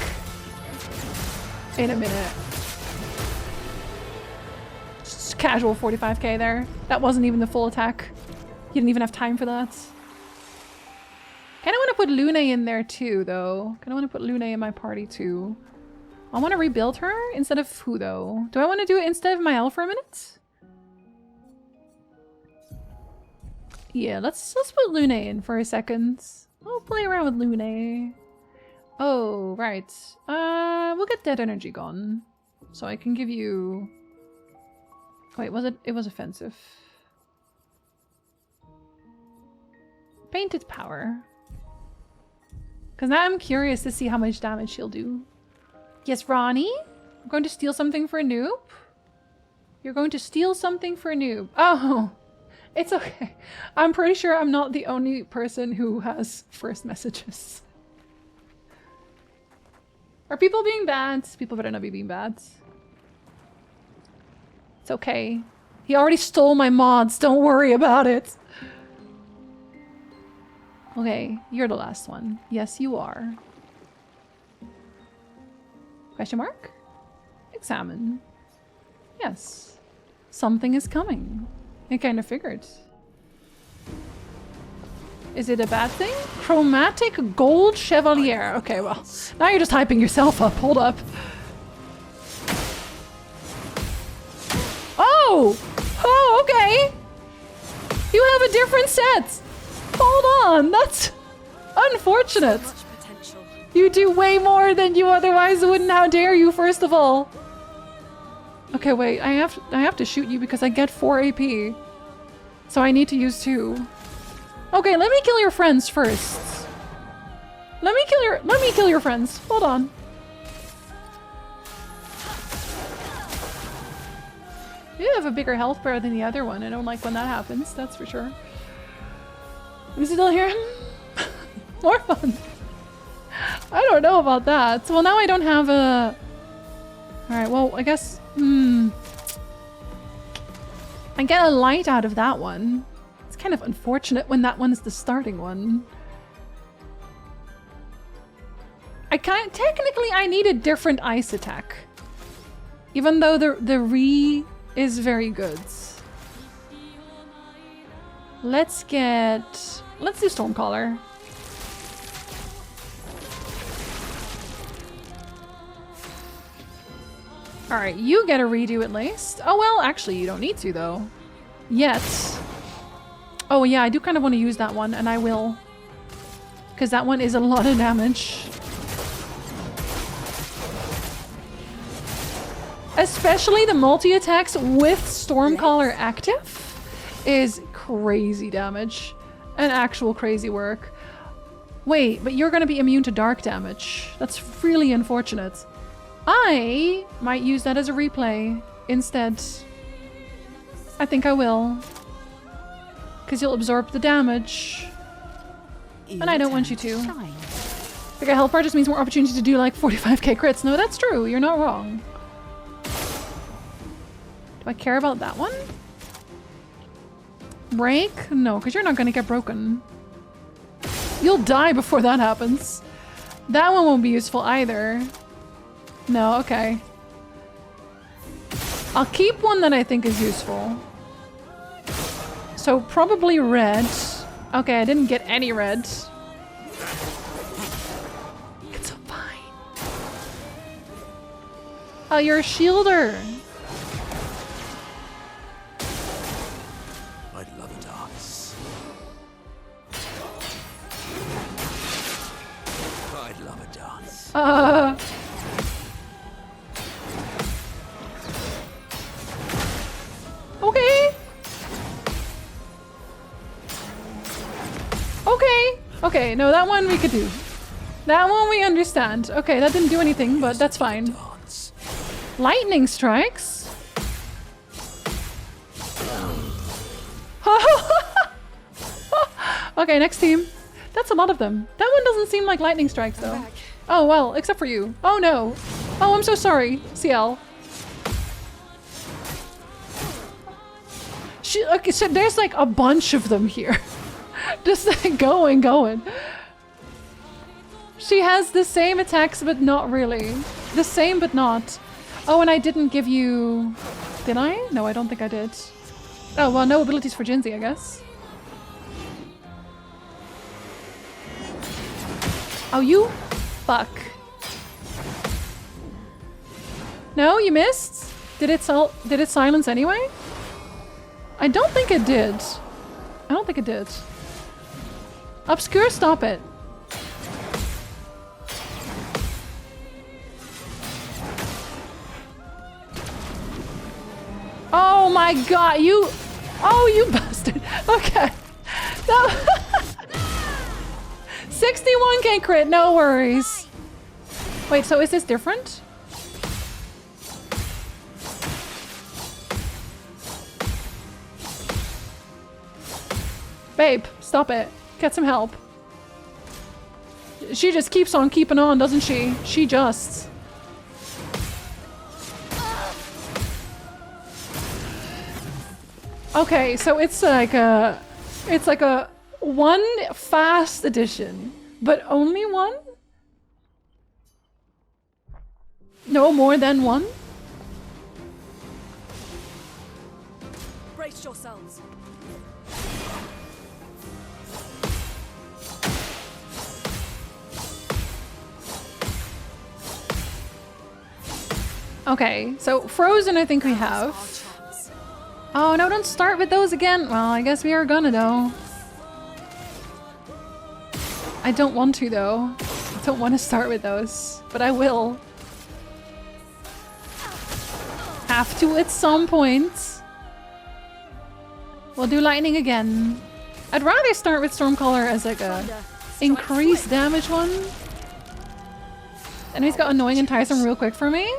in a minute. Just casual 45k there. That wasn't even the full attack. You didn't even have time for that. Kinda wanna put Lune in there too, though. Kinda wanna put Lune in my party too. I wanna rebuild her instead of who, though? Do I wanna do it instead of Mael for a minute? Yeah, let's put Lune in for a second. I'll play around with Lune. Oh, right. We'll get Dead Energy gone. So I can give you... Wait, was it? It was offensive. Painted Power. Because now I'm curious to see how much damage she'll do. Yes, Ronnie? I'm going to steal something for a noob? You're going to steal something for a noob. Oh, it's okay. I'm pretty sure I'm not the only person who has first messages. Are people being bad? People better not be being bad. It's okay. He already stole my mods. Don't worry about it. Okay, you're the last one. Yes, you are. Question mark? Examine. Yes. Something is coming. I kind of figured. Is it a bad thing? Chromatic Gold Chevalier. Okay, well, now you're just hyping yourself up. Hold up. Oh! Oh, okay! You have a different set! Hold on, that's unfortunate. So much potential. You do way more than you otherwise wouldn't. How dare you, first of all? Okay, wait, I have to shoot you because I get 4 AP. So I need to use 2. Okay, let me kill your friends first. Let me kill your friends. Hold on. You have a bigger health bar than the other one. I don't like when that happens, that's for sure. Is he still here? More fun. I don't know about that. Well, now I don't have a... Alright, well, I guess... I get a light out of that one. It's kind of unfortunate when that one is the starting one. Technically, I need a different ice attack. Even though the re is very good. Let's do Stormcaller. Alright, you get a redo at least. Oh well, actually you don't need to though. Yet. Oh yeah, I do kind of want to use that one, and I will. Because that one is a lot of damage. Especially the multi-attacks with Stormcaller active is crazy damage. And actual crazy work. Wait, but you're gonna be immune to dark damage. That's really unfortunate. I might use that as a replay. instead. I think I will. Because you'll absorb the damage. And I don't want you to. Bigger health bar just means more opportunity to do like 45k crits. No, that's true. You're not wrong. Do I care about that one? Break? No, because you're not going to get broken. You'll die before that happens. That one won't be useful either. No, okay. I'll keep one that I think is useful. So probably red. Okay, I didn't get any red. It's fine. Oh, you're a shielder. I'd love a dance. I'd love a dance. Okay. Okay. Okay, no, that one we could do. That one we understand. Okay, that didn't do anything, but that's fine. Lightning strikes? Okay, next team. That's a lot of them. That one doesn't seem like lightning strikes, though. Oh, well, except for you. Oh, no. Oh, I'm so sorry, CL. Okay, so there's like a bunch of them here. Just like going. She has the same attacks, but not really. The same, but not. Oh, and I didn't give you... Did I? No, I don't think I did. Oh, well, no abilities for Jinzee, I guess. Oh, you fuck. No, you missed? Did it silence anyway? I don't think it did. I don't think it did. Obscur, stop it. Oh my god, you... Oh, you bastard. Okay. No. 61k crit, no worries. Wait, so is this different? Babe, stop it. Get some help. She just keeps on keeping on, doesn't she? She just... Okay, so it's like a one fast edition, but only one? No more than one? Brace yourselves. Okay, so Frozen I think we have. Oh no, don't start with those again. Well, I guess we are gonna though. I don't want to though. I don't want to start with those, but I will. Have to at some point. We'll do lightning again. I'd rather start with Stormcaller as like a increased damage one. And he's got annoying and tiresome real quick for me.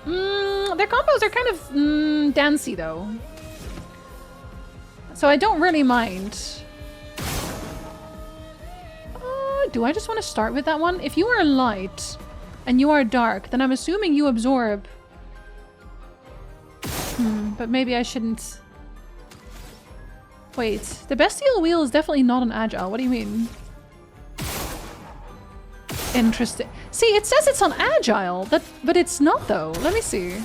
Their combos are kind of dancey though. So I don't really mind. Do I just want to start with that one? If you are light and you are dark, then I'm assuming you absorb. But maybe I shouldn't. Wait, the Bestial Wheel is definitely not an agile. What do you mean? Interesting. See, it says it's on agile, but it's not though. Let me see.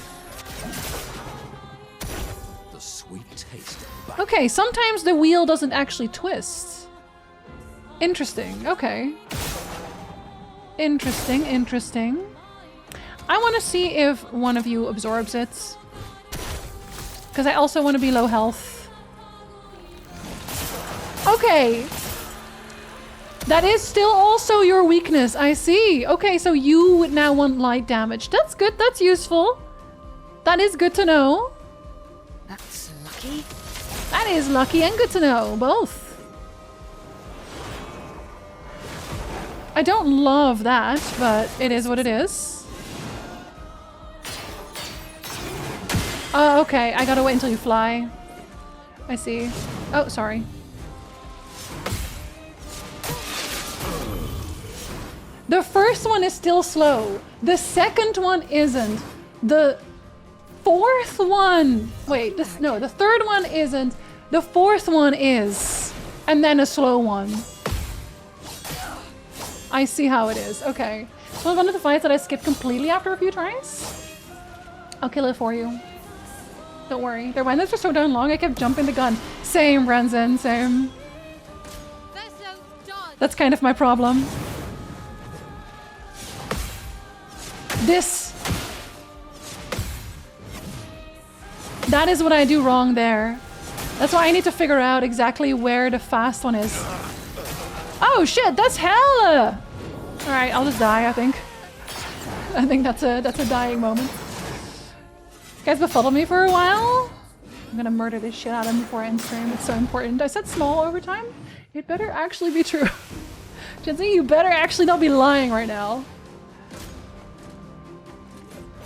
The sweet taste. Okay, sometimes the wheel doesn't actually twist. Interesting. Okay. Interesting. I want to see if one of you absorbs it. Because I also want to be low health. Okay. That is still also your weakness, I see. Okay, so you would now want light damage. That's good, that's useful. That is good to know. That's lucky. That is lucky and good to know, both. I don't love that, but it is what it is. Oh, okay. I gotta wait until you fly. I see. Oh, sorry. The first one is still slow. The second one isn't. The fourth one... Wait, no, the third one isn't. The fourth one is. And then a slow one. I see how it is. Okay. So one of the fights that I skipped completely after a few tries. I'll kill it for you. Don't worry. Their windows are so darn long, I kept jumping the gun. Same, Brenzen, same. That's kind of my problem. This. That is what I do wrong there. That's why I need to figure out exactly where the fast one is. Oh shit, that's hella! Alright, I'll just die, I think. I think that's a dying moment. You guys befuddled me for a while. I'm gonna murder this shit out of him before I end stream. It's so important. I said small overtime. It better actually be true. Jinzee, you better actually not be lying right now.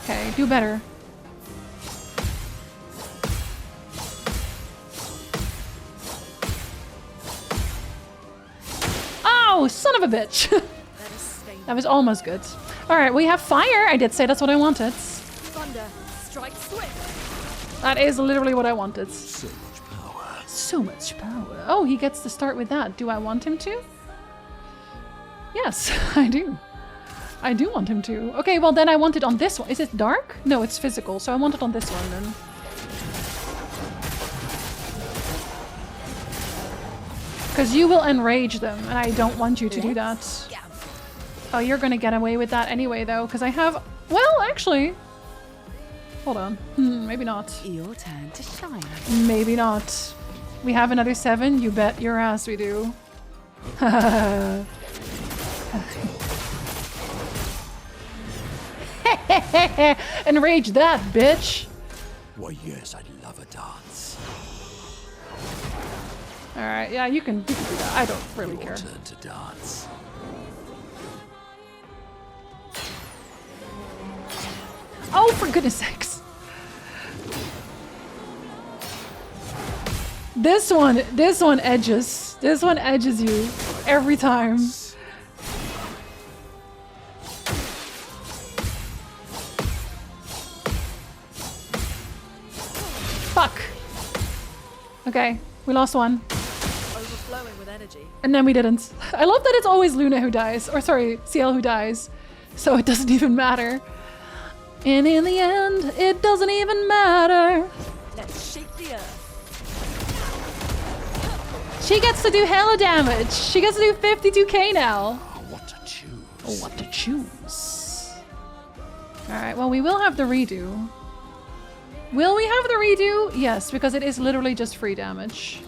Okay, do better. Oh, son of a bitch! That was almost good. Alright, we have fire. I did say that's what I wanted. Thunder, strike swift. That is literally what I wanted. So much power. So much power. Oh, he gets to start with that. Do I want him to? Yes, I do. I do want him to. Okay, well then I want it on this one. Is it dark? No, it's physical, so I want it on this one then. Because you will enrage them, and I don't want you to do that. Oh, you're gonna get away with that anyway, though, because I have... Well, actually... Hold on. Maybe not. Your turn to shine. Maybe not. We have another 7? You bet your ass we do. Enrage that, bitch! Why, yes, I'd love a dance. Alright, yeah, you can do that. I don't really care. Turn to dance. Oh, for goodness sakes! This one edges. This one edges you every time. Fuck. Okay, we lost one. Overflowing with energy. And then we didn't. I love that it's always Luna who dies. Or sorry, CL who dies. So it doesn't even matter. And in the end, it doesn't even matter. Let's shake the earth. She gets to do hella damage. She gets to do 52k now. What to choose? Oh, what to choose? Alright, well, we will have the redo. Will we have the redo? Yes, because it is literally just free damage.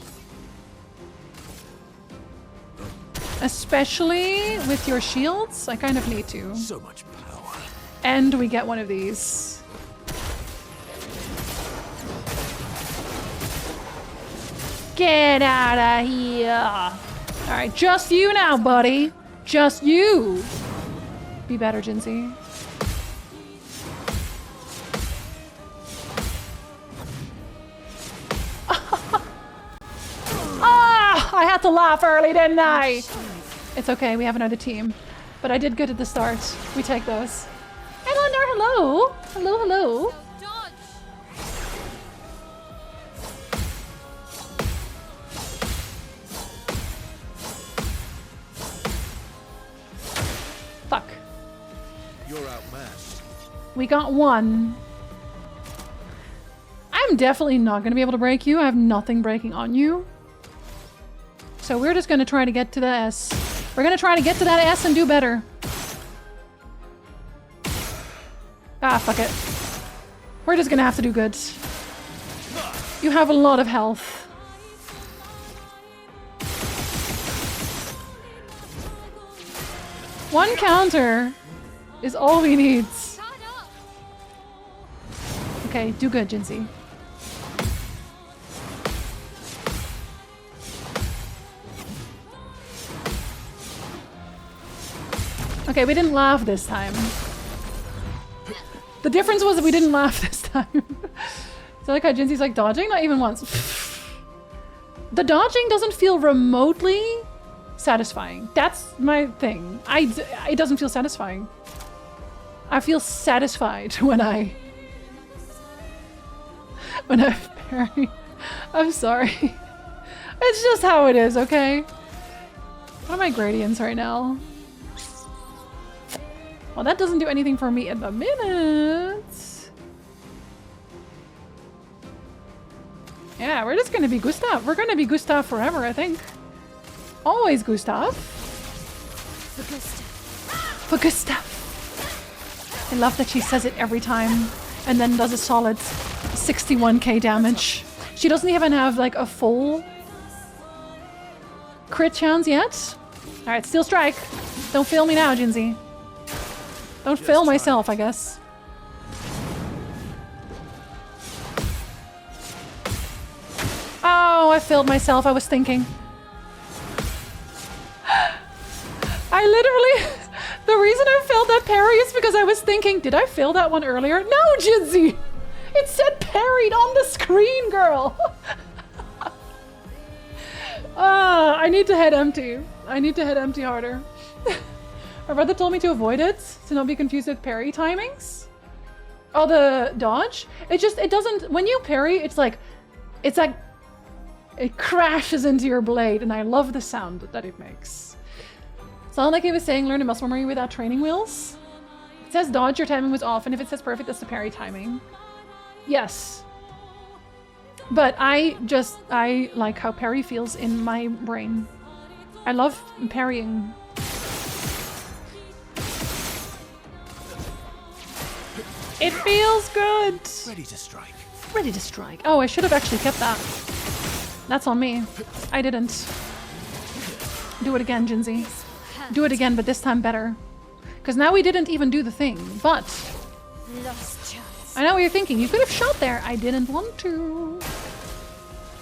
Especially with your shields, I kind of need to. So much power. And we get one of these. Get out of here! Alright, just you now, buddy. Just you. Be better, Jinzee. Ah! I had to laugh early, didn't I? It's okay, we have another team. But I did good at the start. We take those. Eleanor, hello! Hello, hello. Fuck. You're outmatched. We got one. I'm definitely not going to be able to break you. I have nothing breaking on you. So we're just going to try to get to the S. We're going to try to get to that S and do better. Ah, fuck it. We're just going to have to do good. You have a lot of health. One counter is all we need. Okay, do good, Jinzee. Okay, we didn't laugh this time. The difference was that we didn't laugh this time. So like how Jinzee's like dodging? Not even once. The dodging doesn't feel remotely satisfying. That's my thing. It doesn't feel satisfying. I feel satisfied when I parry. I'm sorry. It's just how it is, okay? What are my gradients right now? Well, that doesn't do anything for me at the minute. Yeah, we're just gonna be Gustav. We're gonna be Gustav forever, I think. Always Gustav. For Gustav. I love that she says it every time and then does a solid 61k damage. She doesn't even have like a full crit chance yet. Alright, Steel Strike. Don't fail me now, Jinzee. Don't fail myself, I guess. Oh, I failed myself. I was thinking. I literally... The reason I failed that parry is because I was thinking, did I fail that one earlier? No, Jinzee! It said parried on the screen, girl! I need to head empty. I need to head empty harder. My brother told me to avoid it, to not be confused with parry timings. Oh, the dodge? It doesn't... When you parry, it's like... It crashes into your blade, and I love the sound that it makes. Sound like he was saying learn a muscle memory without training wheels. It says dodge, your timing was off, and if it says perfect, that's the parry timing. Yes. But I like how parry feels in my brain. I love parrying. It feels good! Ready to strike. Ready to strike. Oh, I should have actually kept that. That's on me. I didn't. Do it again, Jinzee. Do it again, but this time better. Because now we didn't even do the thing, but... I know what you're thinking. You could have shot there. I didn't want to.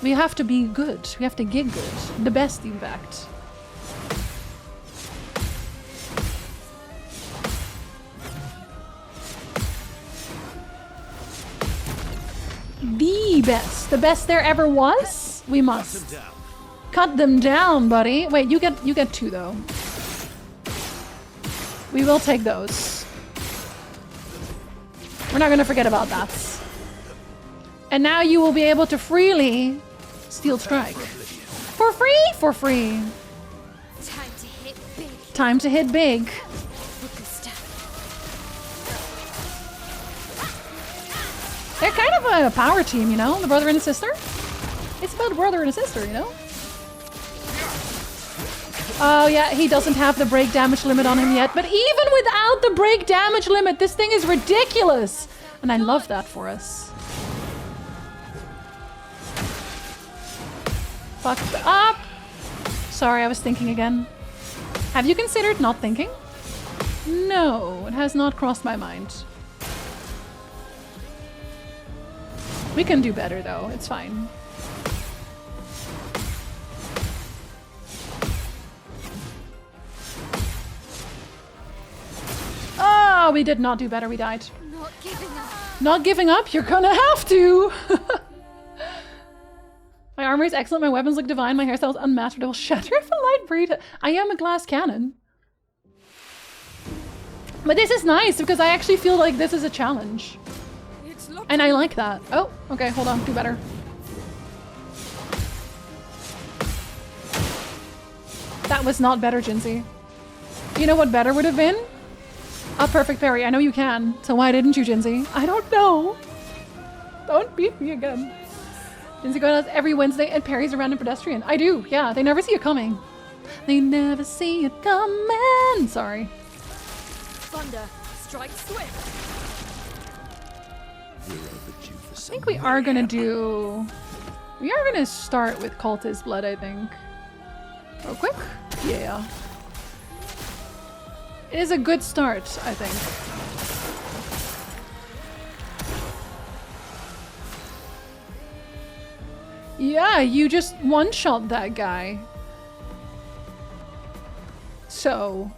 We have to be good. We have to get good. The best, in fact. The best. The best there ever was? We must. Cut them down, buddy. Wait, you get two, though. We will take those. We're not gonna forget about that. And now you will be able to freely Steel Strike. For free? For free. Time to hit big. Time to hit big. They're kind of a power team, you know? The brother and a sister. It's about a brother and a sister, you know? Oh yeah, he doesn't have the break damage limit on him yet, but even without the break damage limit, this thing is ridiculous! And I love that for us. Fucked up! Sorry, I was thinking again. Have you considered not thinking? No, it has not crossed my mind. We can do better though, it's fine. Oh, we did not do better, we died. Not giving up. Not giving up? You're gonna have to! My armor is excellent, my weapons look divine, my hairstyle is unmatched, but it will shatter if a light breed. I am a glass cannon. But this is nice, because I actually feel like this is a challenge. And I like that. Oh, okay, hold on, do better. That was not better, Jinzee. You know what better would have been? A perfect parry. I know you can. So why didn't you, Jinzee? I don't know. Don't beat me again. Jinzee goes out every Wednesday and parries a random pedestrian. I do, yeah. They never see it coming. They never see it coming. Sorry. Thunder, strike swift. I think we are gonna do... We are gonna start with Cultist Blood, I think. Real quick? Yeah. It is a good start, I think. Yeah, you just one-shot that guy. So,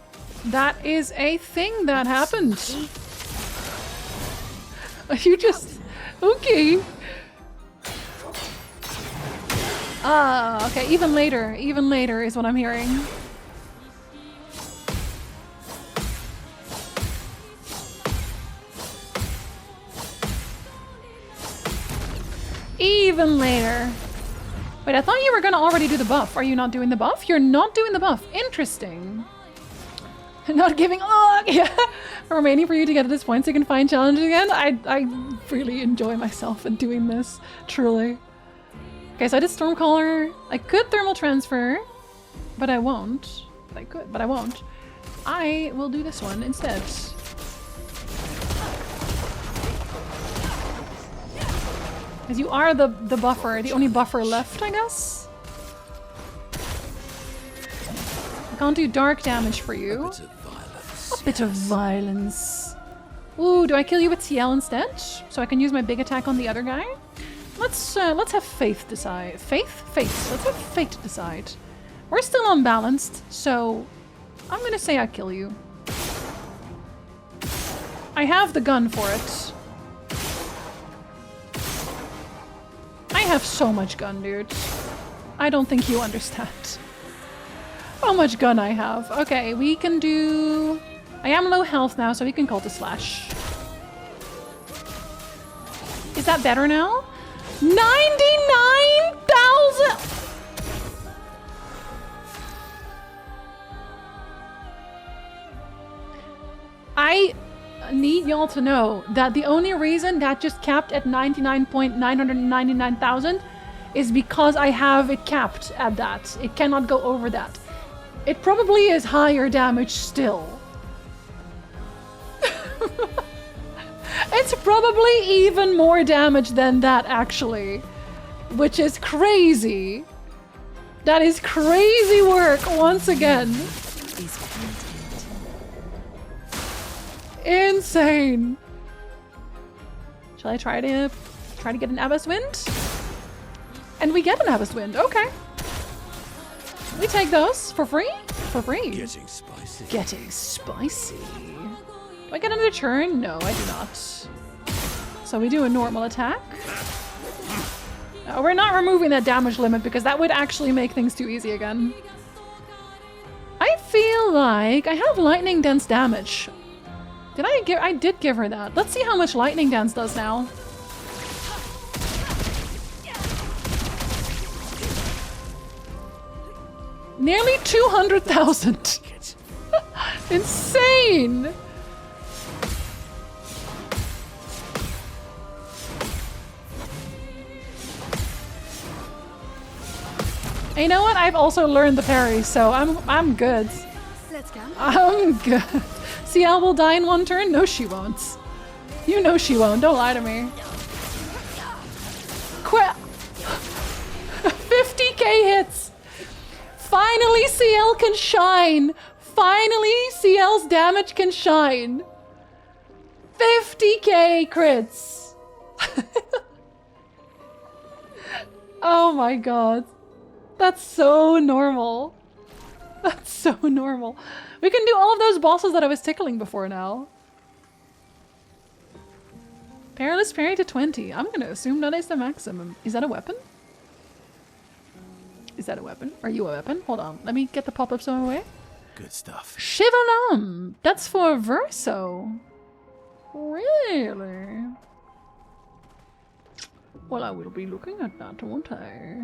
that is a thing that happened. You just... Okay. Ah, okay, even later is what I'm hearing. Even later. Wait, I thought you were gonna already do the buff. Are you not doing the buff? You're not doing the buff. Interesting. Not giving. Oh, yeah. Remaining for you to get to this point so you can find challenges again. I really enjoy myself in doing this. Truly. Okay, so I did Stormcaller. I could thermal transfer, but I won't. I could, but I won't. I will do this one instead. Because you are the buffer, the only buffer left, I guess. I can't do dark damage for you. A bit of violence. Ooh, do I kill you with CL instead? So I can use my big attack on the other guy? Let's have Faith decide. Faith? Faith. Let's have Fate decide. We're still unbalanced, so I'm gonna say I kill you. I have the gun for it. I have so much gun, dude. I don't think you understand how much gun I have. Okay, we can do... I am low health now, so we can call the slash. Is that better now? 99,000! I need y'all to know that the only reason that just capped at 99,999,000 is because I have it capped at that. It cannot go over that. It probably is higher damage still. It's probably even more damage than that, actually. Which is crazy. That is crazy work, once again. Insane. Shall I try to get an Abyss Wind? And we get an Abyss Wind, okay. We take those for free? For free. Getting spicy. Getting spicy. Do I get another turn? No, I do not. So we do a normal attack. We're not removing that damage limit because that would actually make things too easy again. I feel like I have lightning dance damage. I did give her that. Let's see how much lightning dance does now. Nearly 200,000. Insane. And you know what? I've also learned the parry, so I'm good. Let's go. I'm good. CL will die in one turn? No, she won't. You know she won't. Don't lie to me. 50k hits. Finally, CL can shine. Finally, CL's damage can shine. 50k crits. Oh my god. That's so normal. That's so normal. We can do all of those bosses that I was tickling before now. Perilous parry to 20. I'm gonna assume that is the maximum. Is that a weapon? Is that a weapon? Are you a weapon? Hold on. Let me get the pop-ups on my way. Good stuff. Shivanam! That's for Verso. Really? Well, I will be looking at that, won't I?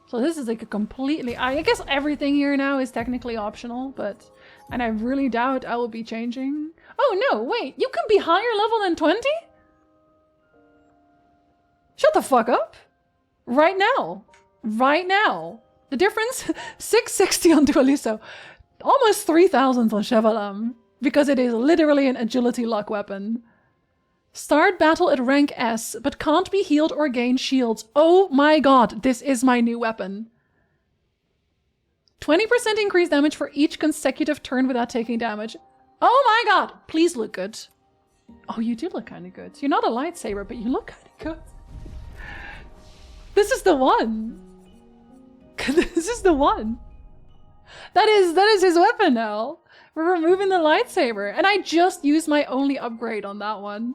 So this is like a completely... I guess everything here now is technically optional, but... And I really doubt I will be changing. Oh no, wait! You can be higher level than 20? Shut the fuck up! Right now! Right now! The difference? 660 on Dualiso. Almost 3,000 on Chevalam. Because it is literally an agility luck weapon. Start battle at rank S, but can't be healed or gain shields. Oh my god, this is my new weapon. 20% increased damage for each consecutive turn without taking damage. Oh my god, please look good. Oh, you do look kind of good. You're not a lightsaber, but you look kind of good. This is the one. This is the one. That is his weapon now. We're removing the lightsaber. And I just used my only upgrade on that one.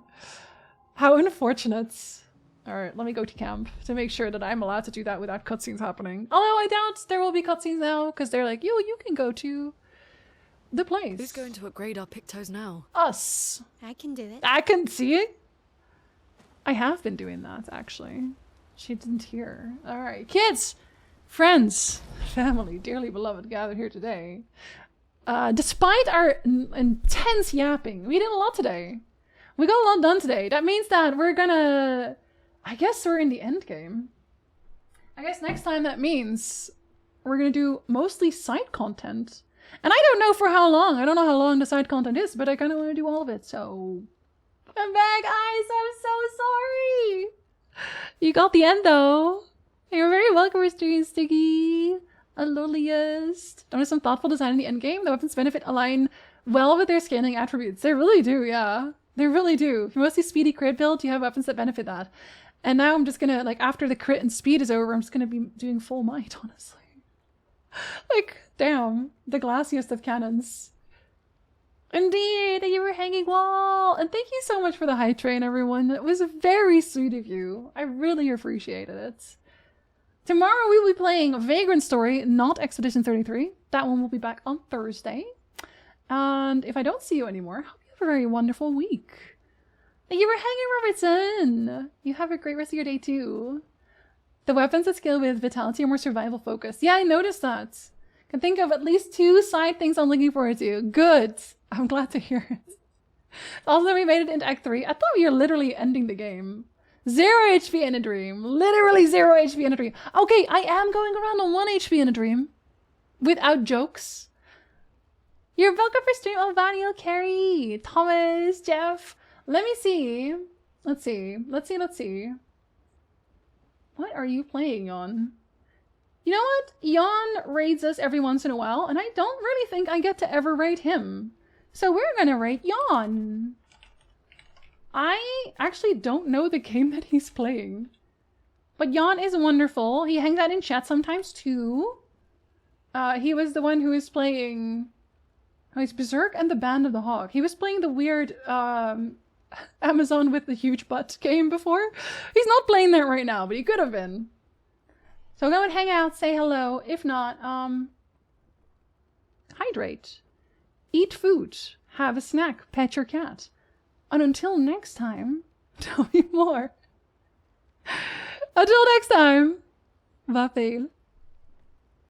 How unfortunate. Alright, let me go to camp to make sure that I'm allowed to do that without cutscenes happening. Although I doubt there will be cutscenes now, because they're like, yo, you can go to the place. Who's going to upgrade our Pictos now? Us. I can do it. I can see it. I have been doing that, actually. She didn't hear. Alright, kids, friends, family, dearly beloved gathered here today. Despite our intense yapping, we did a lot today. We got a lot done today. That means that we're gonna... I guess we're in the end game. I guess next time that means we're gonna do mostly side content. And I don't know for how long. I don't know how long the side content is, but I kind of want to do all of it, so... I'm back, guys! I'm so sorry! You got the end, though. You're very welcome, Mr. Sticky. Aloliest. Notice some thoughtful design in the end game. The weapons benefit align well with their scaling attributes. They really do, yeah. They really do. If you mostly speedy crit build, you have weapons that benefit that. And now I'm just gonna, like, after the crit and speed is over, I'm just gonna be doing full might, honestly. Like, damn. The glassiest of cannons. Indeed, you were hanging wall. And thank you so much for the hype train, everyone. It was very sweet of you. I really appreciated it. Tomorrow we will be playing Vagrant Story, not Expedition 33. That one will be back on Thursday. And if I don't see you anymore, I hope you have a very wonderful week. Thank you for hanging, Robertson. You have a great rest of your day too. The weapons that scale with vitality are more survival focused. Yeah, I noticed that. Can think of at least 2 side things I'm looking forward to. Good. I'm glad to hear it. Also, we made it into Act 3. I thought we were literally ending the game. 0 HP in a dream. Literally 0 HP in a dream. Okay, I am going around on 1 HP in a dream. Without jokes. You're welcome for stream, Alvaniel, Carrie, Thomas, Jeff. Let me see. Let's see. What are you playing on? You know what? Jan raids us every once in a while, and I don't really think I get to ever raid him. So we're gonna raid Jan. I actually don't know the game that he's playing. But Jan is wonderful. He hangs out in chat sometimes too. He was the one who was playing... Oh, he's Berserk and the Band of the Hawk. He was playing the weird Amazon with the huge butt game before. He's not playing that right now, but he could have been. So go and hang out, say hello. If not, hydrate. Eat food. Have a snack. Pet your cat. And until next time, tell me more. Until next time, va fail.